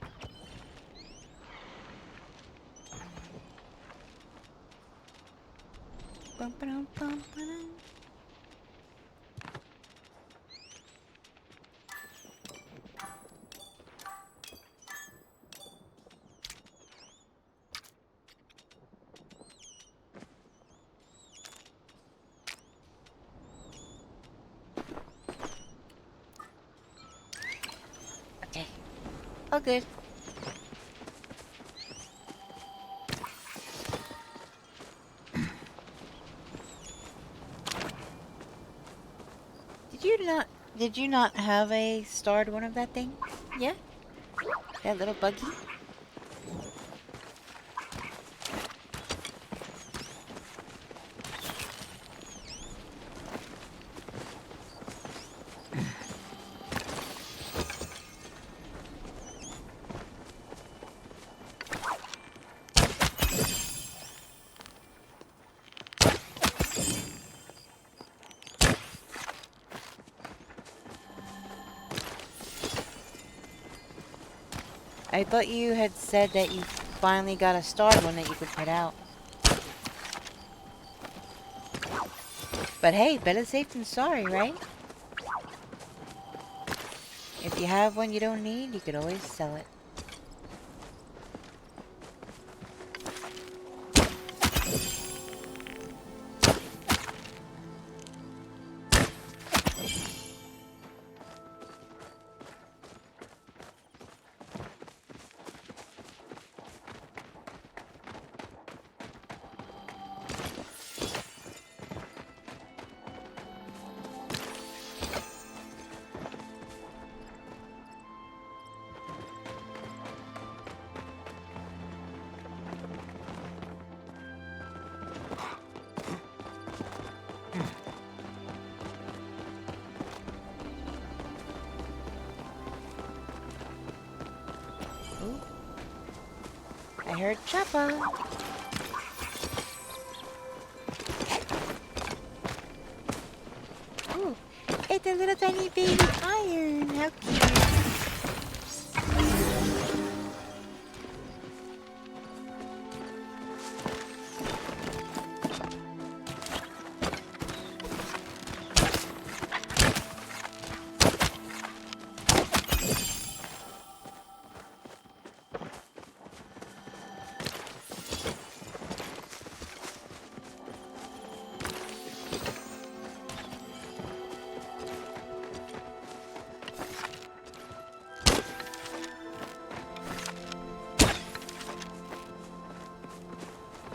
Bum, ba-dum, bum, ba-dum. Okay. All good. Did you not have a starred one of that thing? Yeah? That little buggy? I thought you had said that you finally got a starred one that you could put out. But hey, better safe than sorry, right? If you have one you don't need, you could always sell it. Ooh. I heard Choppa. Ooh, it's a little tiny baby iron. How cute.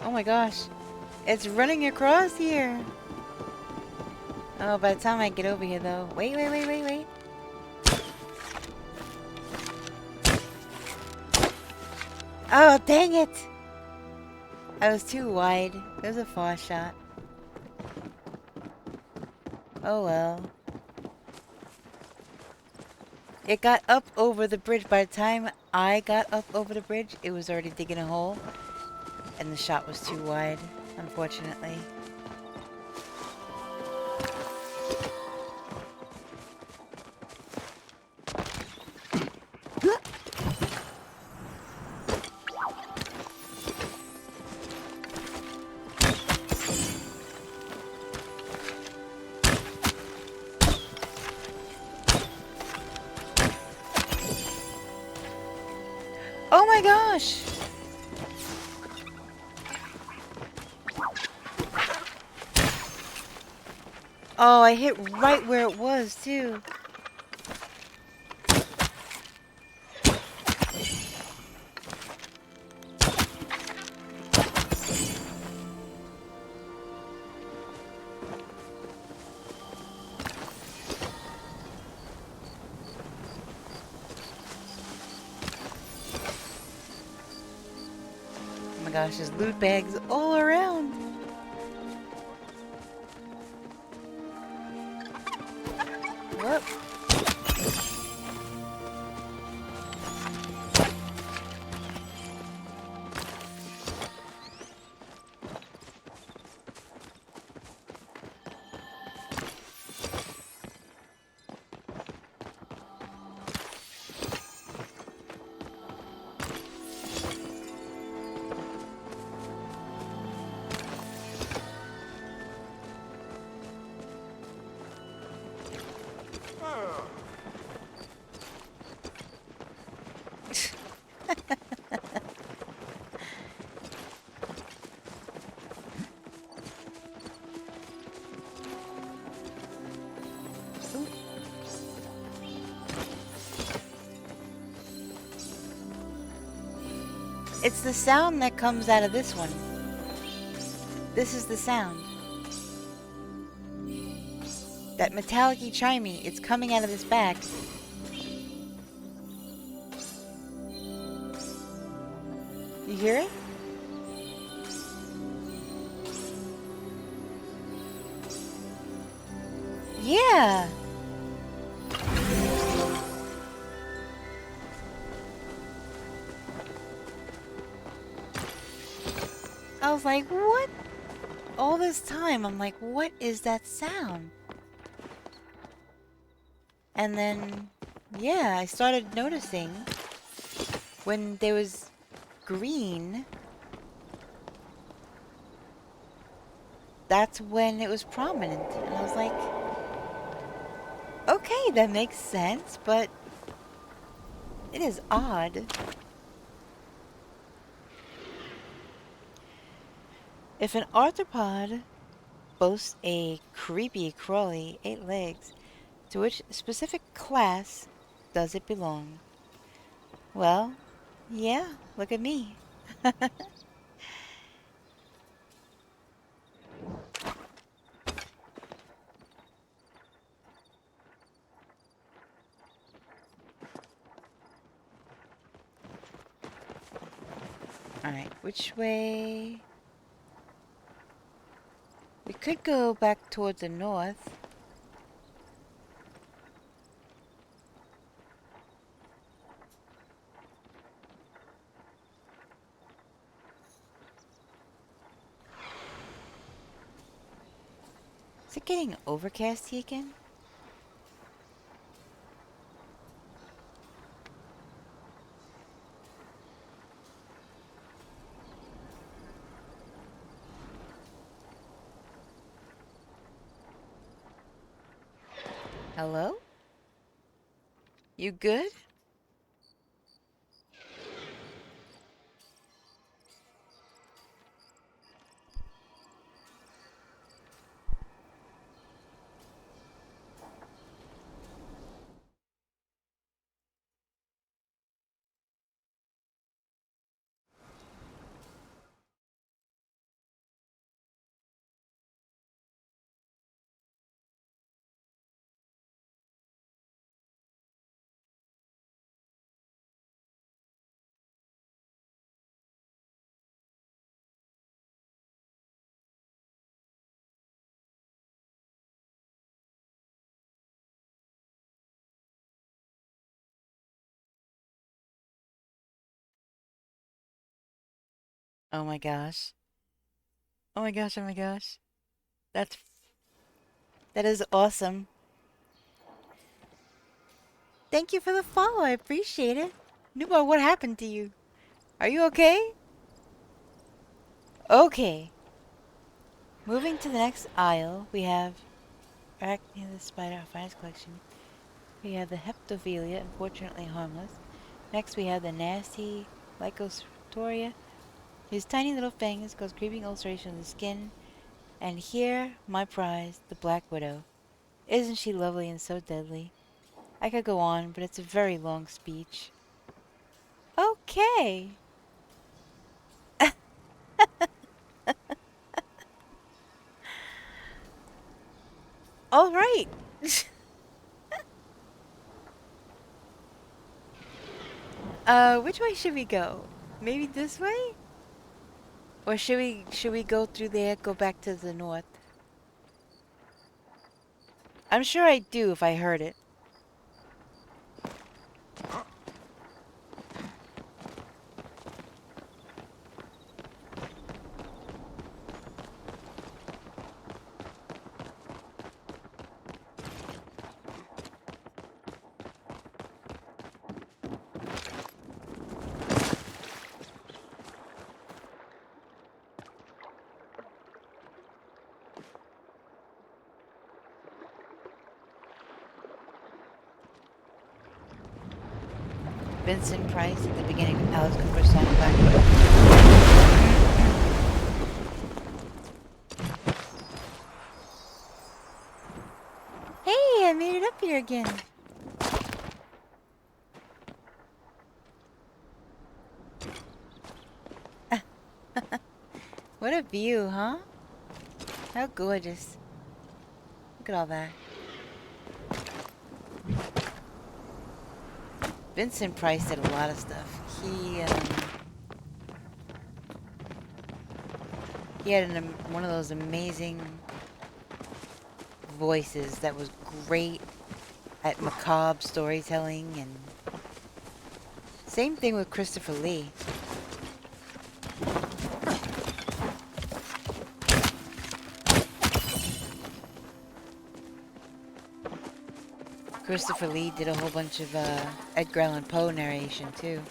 Oh my gosh. It's running across here. Oh, by the time I get over here though. Wait. Oh, dang it! I was too wide. It was a far shot. Oh well. It got up over the bridge. By the time I got up over the bridge, it was already digging a hole. And the shot was too wide, unfortunately. Oh my gosh! Oh, I hit right where it was, too. Oh my gosh, there's loot bags all around. Whoop. It's the sound that comes out of this one. This is the sound. That metallic-y chimey, it's coming out of this bag. You hear it? Yeah. I was like, what? All this time, I'm like, what is that sound? And then, yeah, I started noticing when there was green, that's when it was prominent. And I was like, okay, that makes sense, but it is odd. If an arthropod boasts a creepy, crawly 8 legs, to which specific class does it belong? Well, yeah, look at me. Alright, which way? We could go back towards the north. Is it getting overcasty again? Hello? You good? Oh my gosh. Oh my gosh, oh my gosh. That is awesome. Thank you for the follow. I appreciate it. Nuba, what happened to you? Are you okay? Okay. Moving to the next aisle, we have Arachne the spider, our finest collection. We have the Heptophilia, unfortunately harmless. Next, we have the nasty Lycostoria, whose tiny little fangs cause creeping ulceration of the skin. And here, my prize, the Black Widow. Isn't she lovely and so deadly? I could go on, but it's a very long speech. Okay. All right. Which way should we go? Maybe this way? Or should we go through there, go back to the north? I'm sure I do if I heard it. Vincent Price at the beginning of Alice Cooper's song Black Widow. Hey, I made it up here again. What a view, huh? How gorgeous. Look at all that. Vincent Price did a lot of stuff. He had one of those amazing voices that was great at macabre storytelling, and same thing with Christopher Lee. Christopher Lee did a whole bunch of Edgar Allan Poe narration too.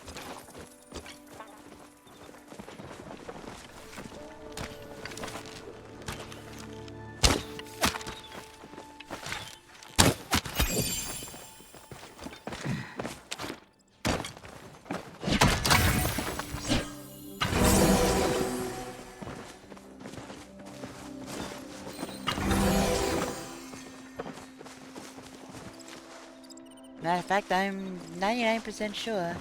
Matter of fact, I'm 99% sure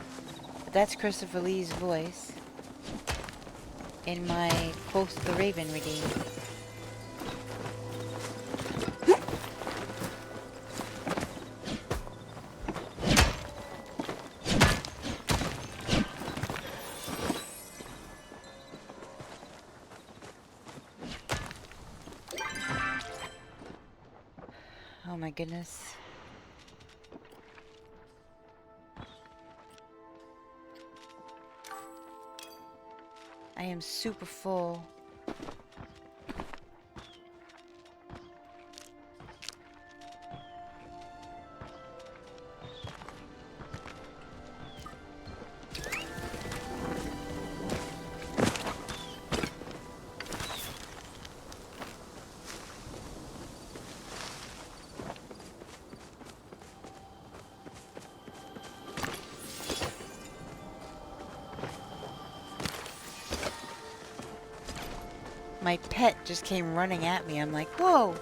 that's Christopher Lee's voice in my Quoth the Raven redeem. Oh my goodness. I am super full. My pet just came running at me. I'm like, whoa!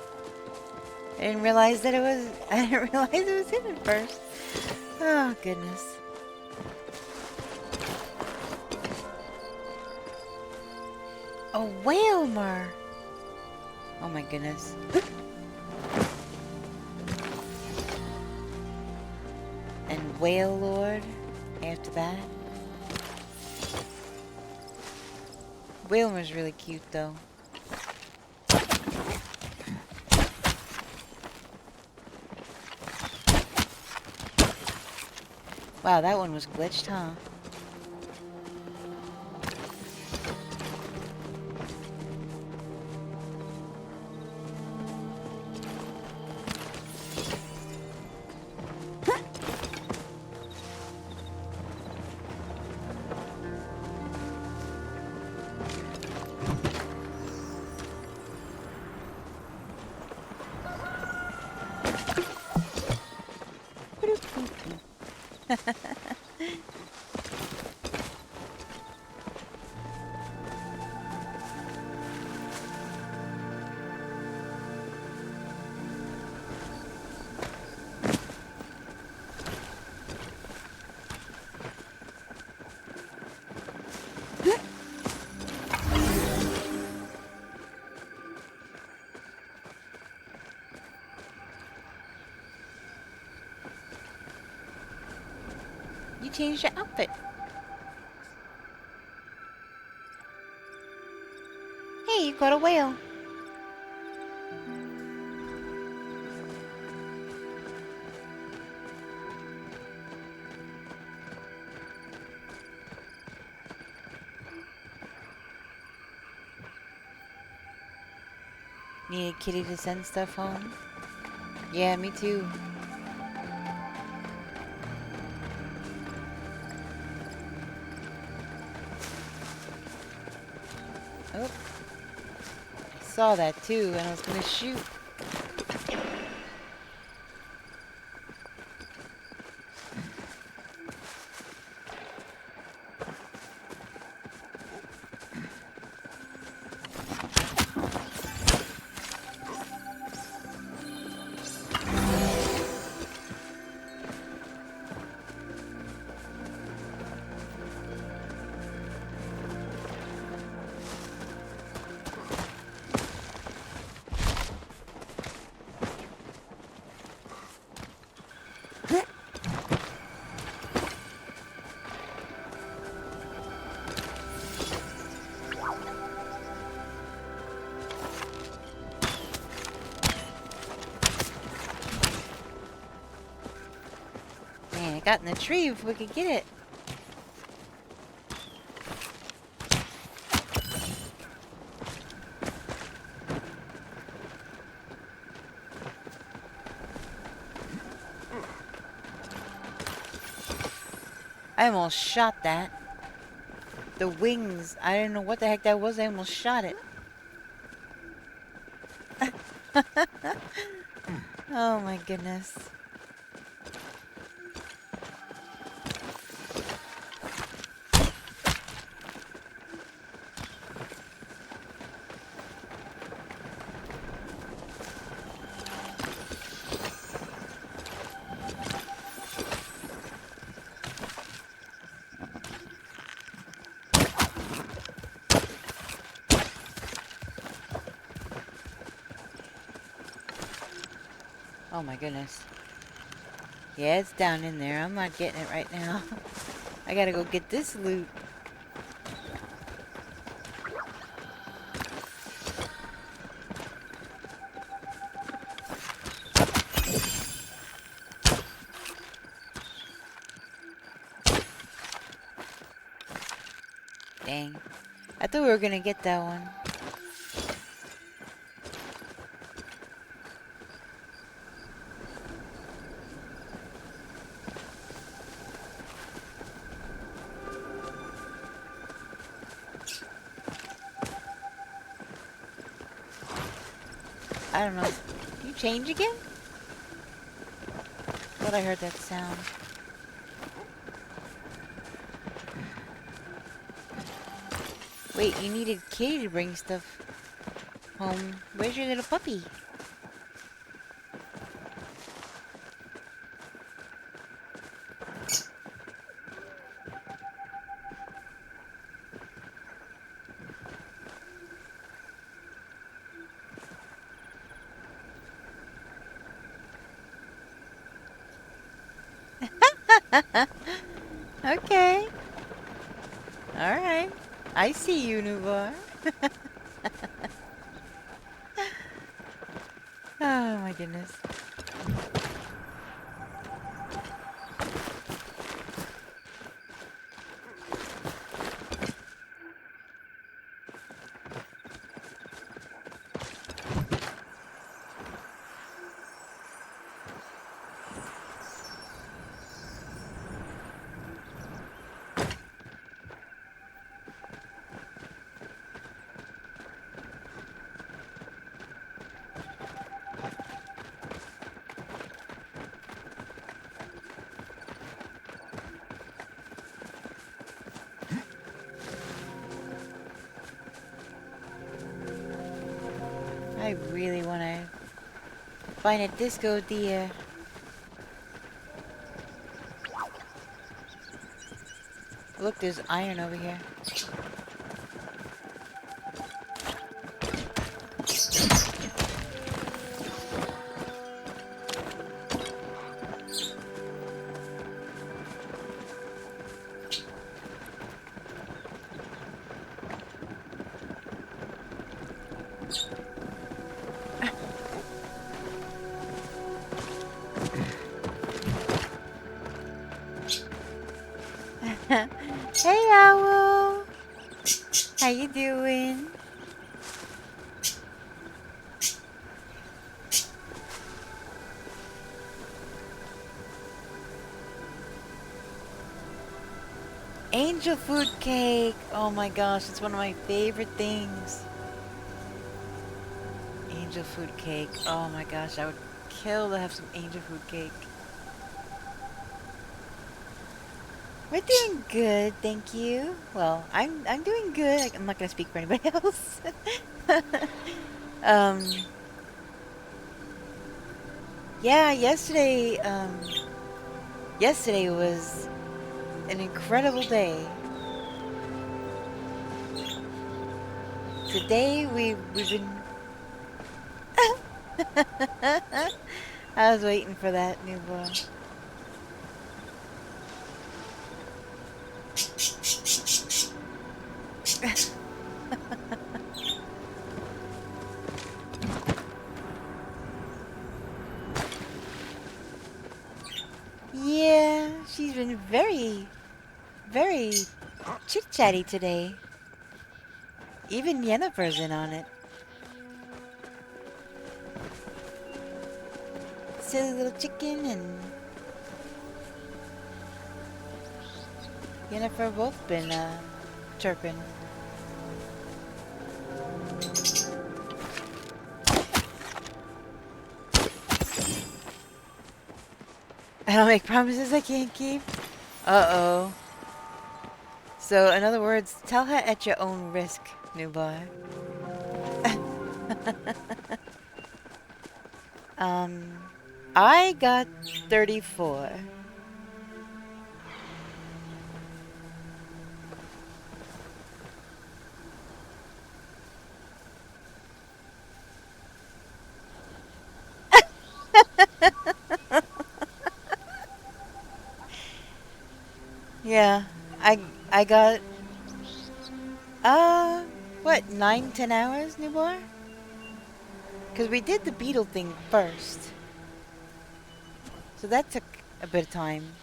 I didn't realize that it was. I didn't realize it was him at first. Oh goodness. A whalmer. Oh my goodness. And Whale Lord after that. Whalmer's really cute though. Wow, that one was glitched, huh? You changed your outfit. Hey, you caught a whale. Need a kitty to send stuff home? Yeah, me too. Oh. I saw that too, and I was gonna shoot. Man, it got in the tree if we could get it. I almost shot that. The wings, I didn't know what the heck that was. I almost shot it. Oh my goodness. Oh my goodness. Yeah, it's down in there. I'm not getting it right now. I gotta go get this loot. Dang. I thought we were gonna get that one. I don't know. You change again? Thought I heard that sound. Wait, you needed Kitty to bring stuff home. Where's your little puppy? Okay. Alright. I see you, Nubar. Oh my goodness. I really want to find a disco deer. Look, there's iron over here. Hey, Owl! How you doing? Angel food cake! Oh my gosh, it's one of my favorite things. Angel food cake. Oh my gosh, I would kill to have some angel food cake. We're doing good, thank you. Well, I'm doing good. I'm not gonna speak for anybody else. Yeah, yesterday was an incredible day. Today we've been I was waiting for that, new boy. Yeah, she's been very chit-chatty today. Even Yennefer's in on it. Silly little chicken and Yennefer both been chirping. I don't make promises I can't keep. Uh-oh. So, in other words, tell her at your own risk, new boy. I got 34. Yeah, I got what, 9-10 hours, new boy? Cause we did the beetle thing first. So that took a bit of time.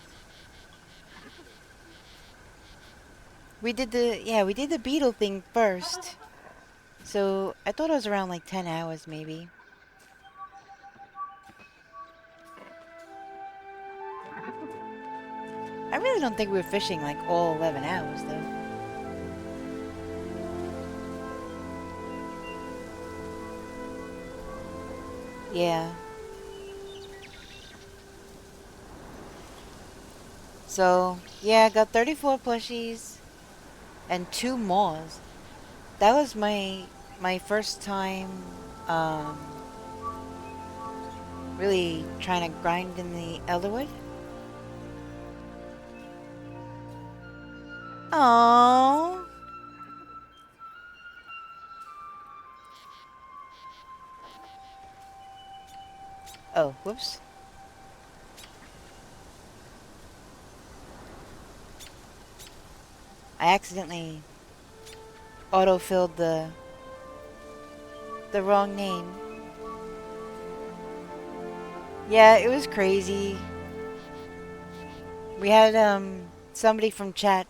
We did the beetle thing first. So I thought it was around like 10 hours maybe. I really don't think we were fishing like all 11 hours though. Yeah. So, yeah, I got 34 plushies and 2 moors. That was my first time really trying to grind in the Elderwood. Aww. Oh, whoops. I accidentally auto-filled the wrong name. Yeah, it was crazy. We had somebody from chat.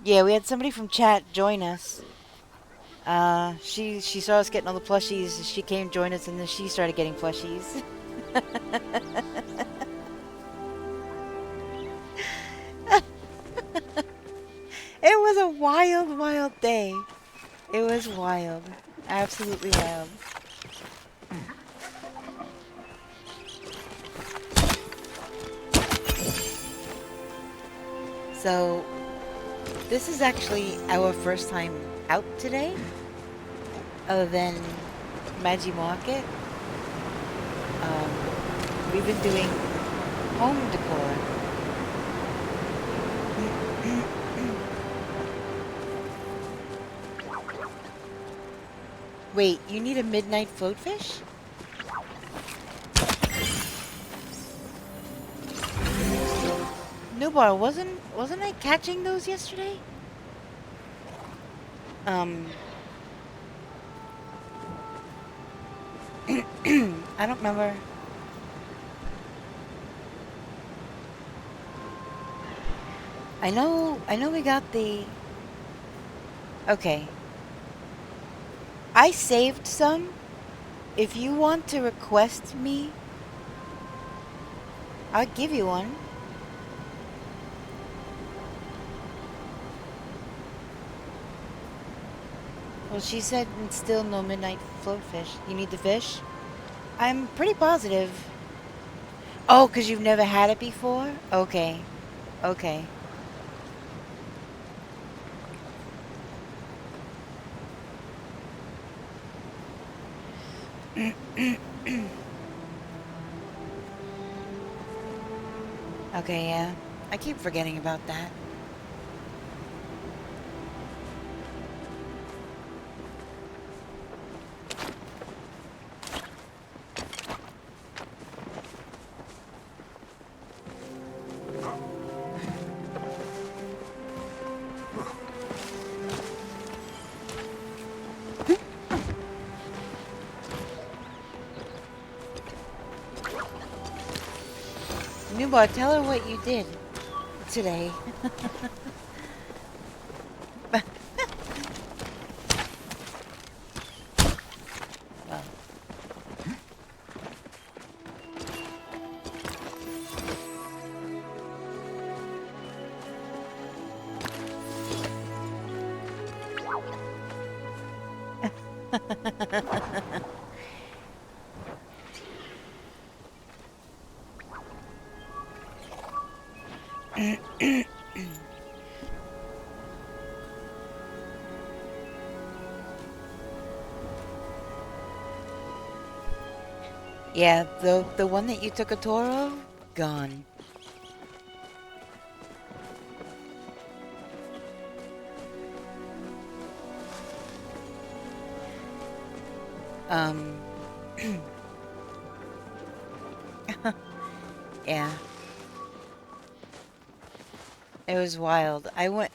Yeah, we had somebody from chat join us. She saw us getting all the plushies. She came join us, and then she started getting plushies. It was a wild, wild day. It was wild. Absolutely wild. So, this is actually our first time out today. other than Maji Market. We've been doing home decor. Wait, you need a midnight floatfish? No bar, wasn't I catching those yesterday? I don't remember. I know we got the... Okay. I saved some. If you want to request me, I'll give you one. Well, she said still no midnight floatfish. You need the fish? I'm pretty positive. Oh, because you've never had it before? Okay. Okay. Okay, yeah. I keep forgetting about that. Newbar, tell her what you did today. Well. Yeah, the one that you took a tour of, gone. Yeah. It was wild. I went,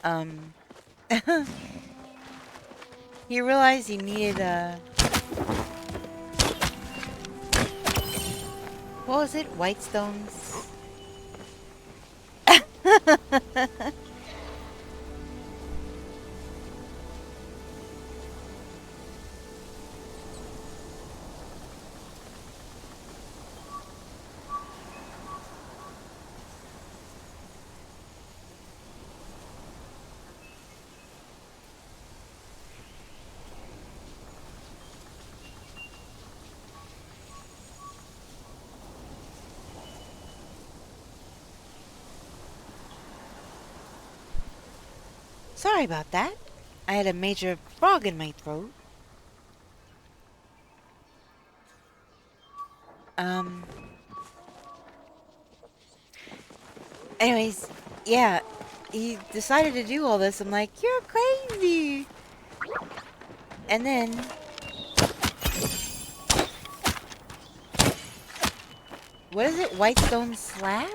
he realized he needed, what was it? Whitestones? Sorry about that. I had a major frog in my throat. Anyways, yeah, he decided to do all this. I'm like, you're crazy. And then... What is it? Whitestone slab?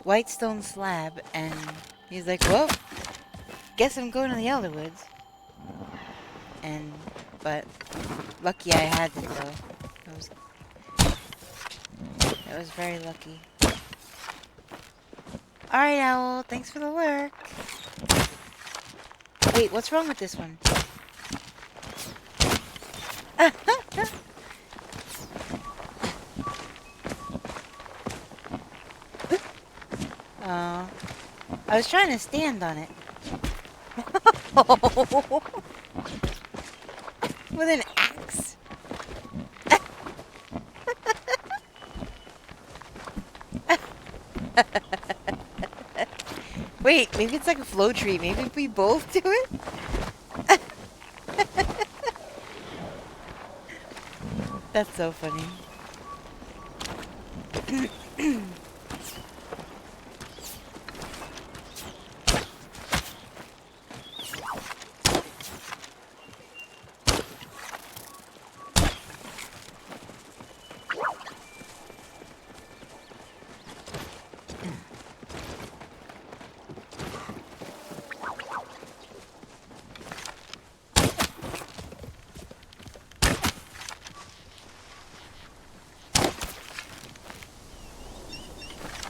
Whitestone slab, and he's like, well, guess I'm going to the Elderwoods. And, but, lucky I had to go. It was very lucky. Alright, Owl, thanks for the lurk. Wait, what's wrong with this one? I was trying to stand on it. With an axe. Wait, maybe it's like a flow tree. Maybe if we both do it? That's so funny.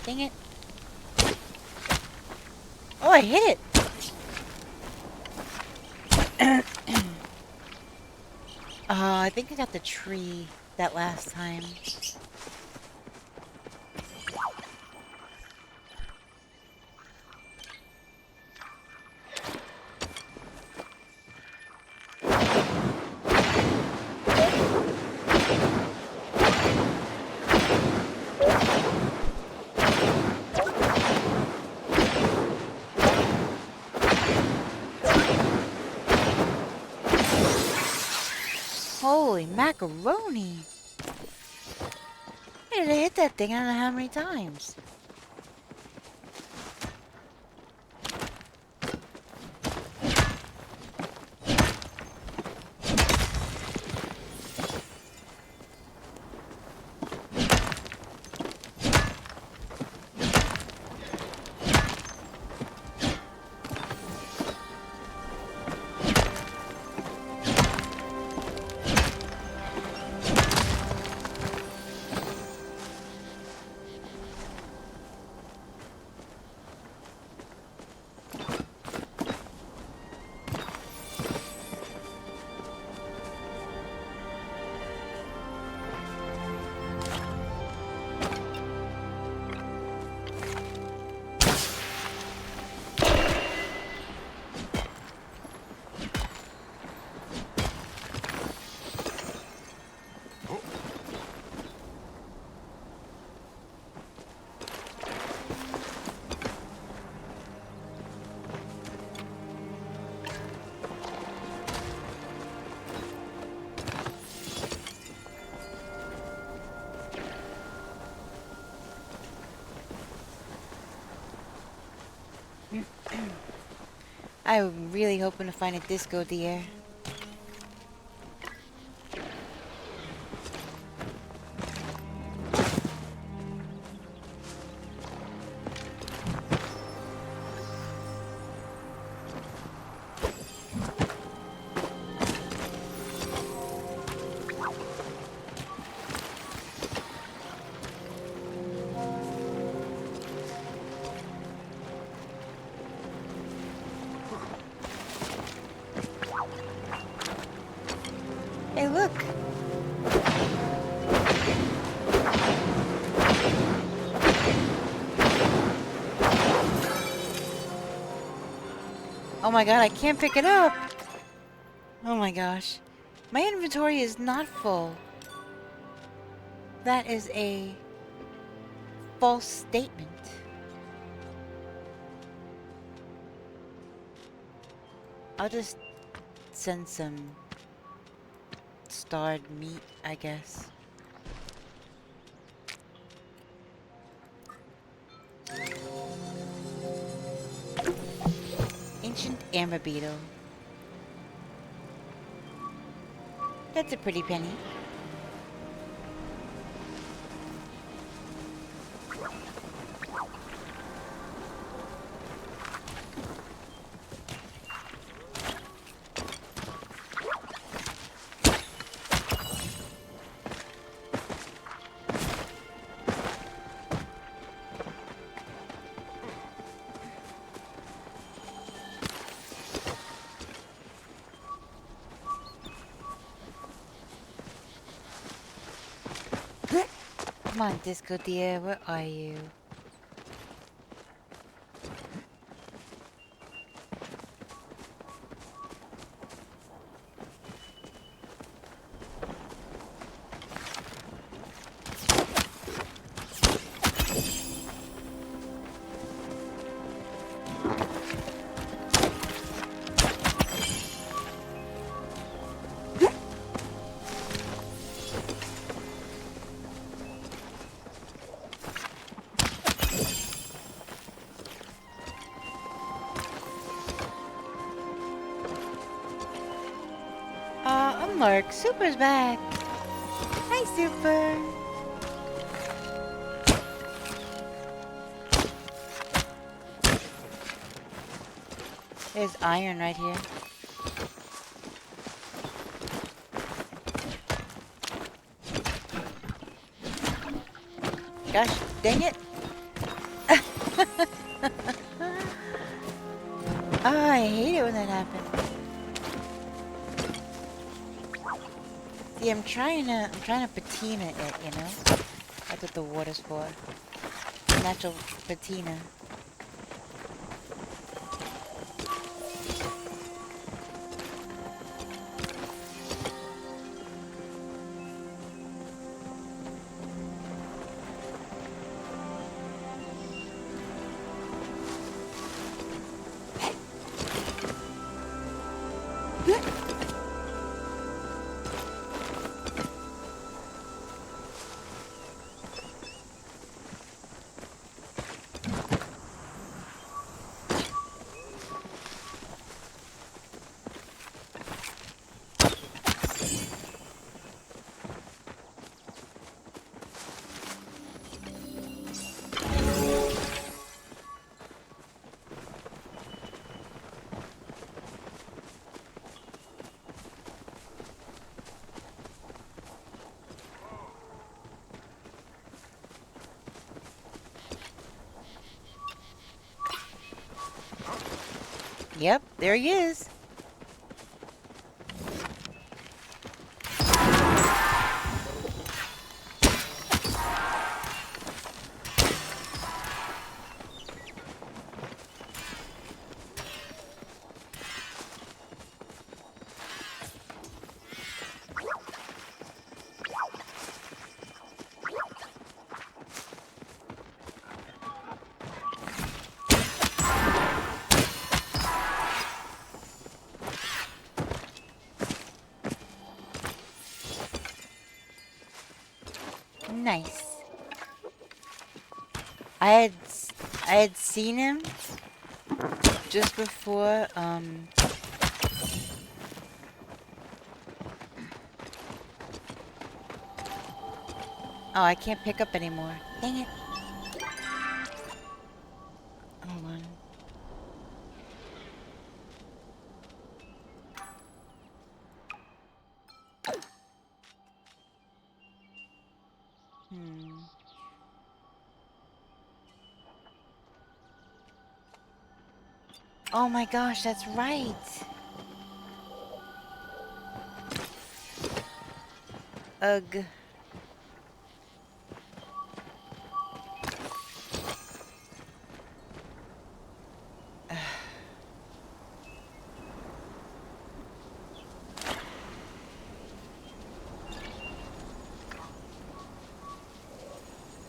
Dang it. Oh, I hit it. I think I got the tree that last time. Holy macaroni! Hey, did I hit that thing? I don't know how many times. I'm really hoping to find a disco deer. Hey, look! Oh my god, I can't pick it up! Oh my gosh. My inventory is not full. That is a false statement. I'll just send some starred meat, I guess. Ancient amber beetle. That's a pretty penny. Come on, disco deer, where are you? Mark, Super's back. Hi, Super. There's iron right here. Gosh, dang it. Oh, I hate it when that happens. See, I'm trying to patina it, you know? That's what the water's for. Natural patina. Yep, there he is. Nice. I had I had seen him just before oh, I can't pick up anymore. Dang it. Hold on. Oh my gosh, that's right. Ugh.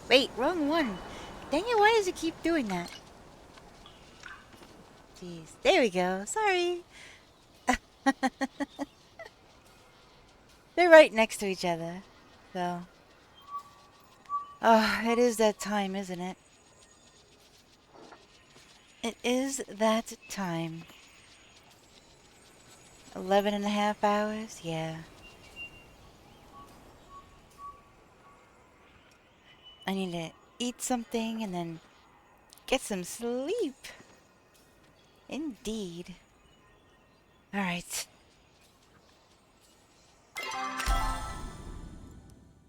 Wait, wrong one. Dang it, why does it keep doing that? Jeez. There we go. Sorry. They're right next to each other. So. Oh, it is that time, isn't it? It is that time. 11.5 hours? Yeah. I need to eat something and then get some sleep. Indeed. Alright.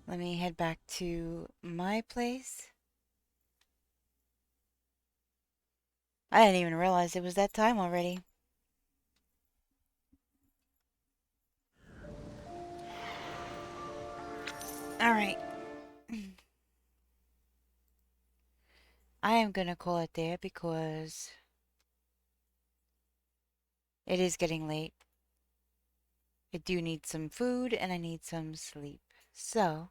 Let me head back to my place. I didn't even realize it was that time already. Alright. I am gonna call it there because it is getting late. I do need some food and I need some sleep. So,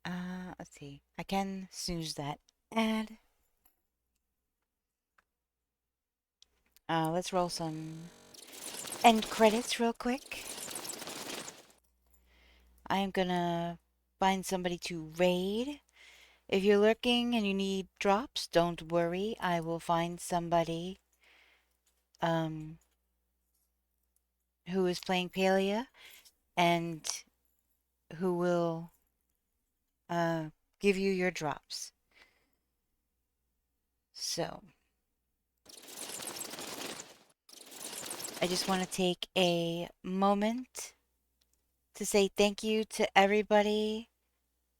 let's see. I can snooze that ad. Let's roll some end credits real quick. I am gonna find somebody to raid. If you're lurking and you need drops, don't worry. I will find somebody who is playing Palia and who will give you your drops. So, I just want to take a moment to say thank you to everybody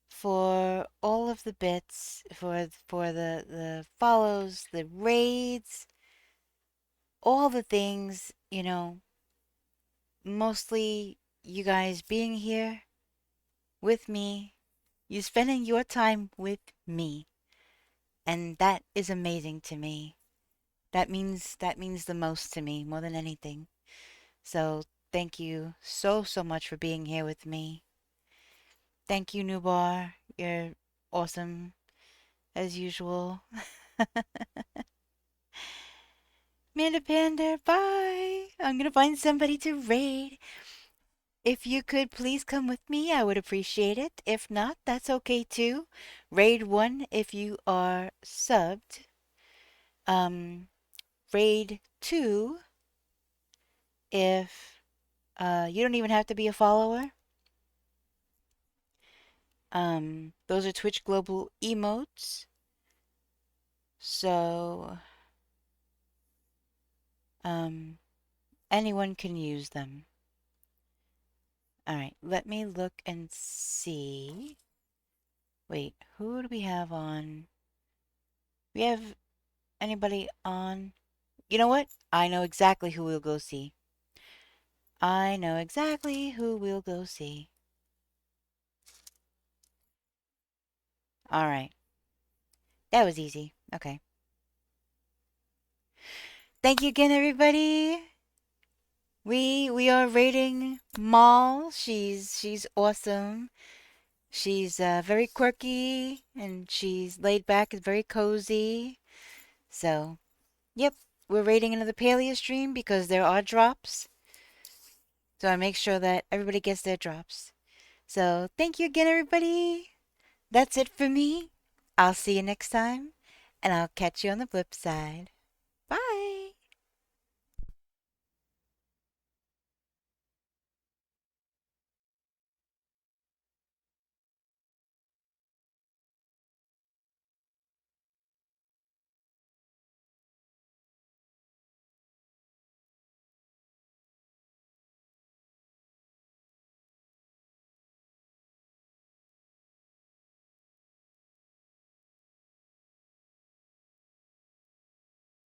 for all of the bits, for the follows, the raids, all the things, you know, mostly you guys being here with me, you spending your time with me. And that is amazing to me. That means the most to me, more than anything. So thank you so much for being here with me. Thank you, Nubar. You're awesome as usual. Manda Panda, bye. I'm gonna find somebody to raid. If you could please come with me, I would appreciate it. If not, that's okay too. Raid 1 if you are subbed. Raid 2 if you don't even have to be a follower. Those are Twitch Global emotes. So, anyone can use them. Alright, let me look and see. Wait, who do we have on? We have anybody on? You know what? I know exactly who we'll go see. I know exactly who we'll go see. Alright. That was easy. Okay. Thank you again, everybody. We are rating Maul. She's awesome. She's very quirky and she's laid back and very cozy. So, yep, we're rating another Paleo stream because there are drops. So I make sure that everybody gets their drops. So thank you again, everybody. That's it for me. I'll see you next time, and I'll catch you on the flip side. Bye.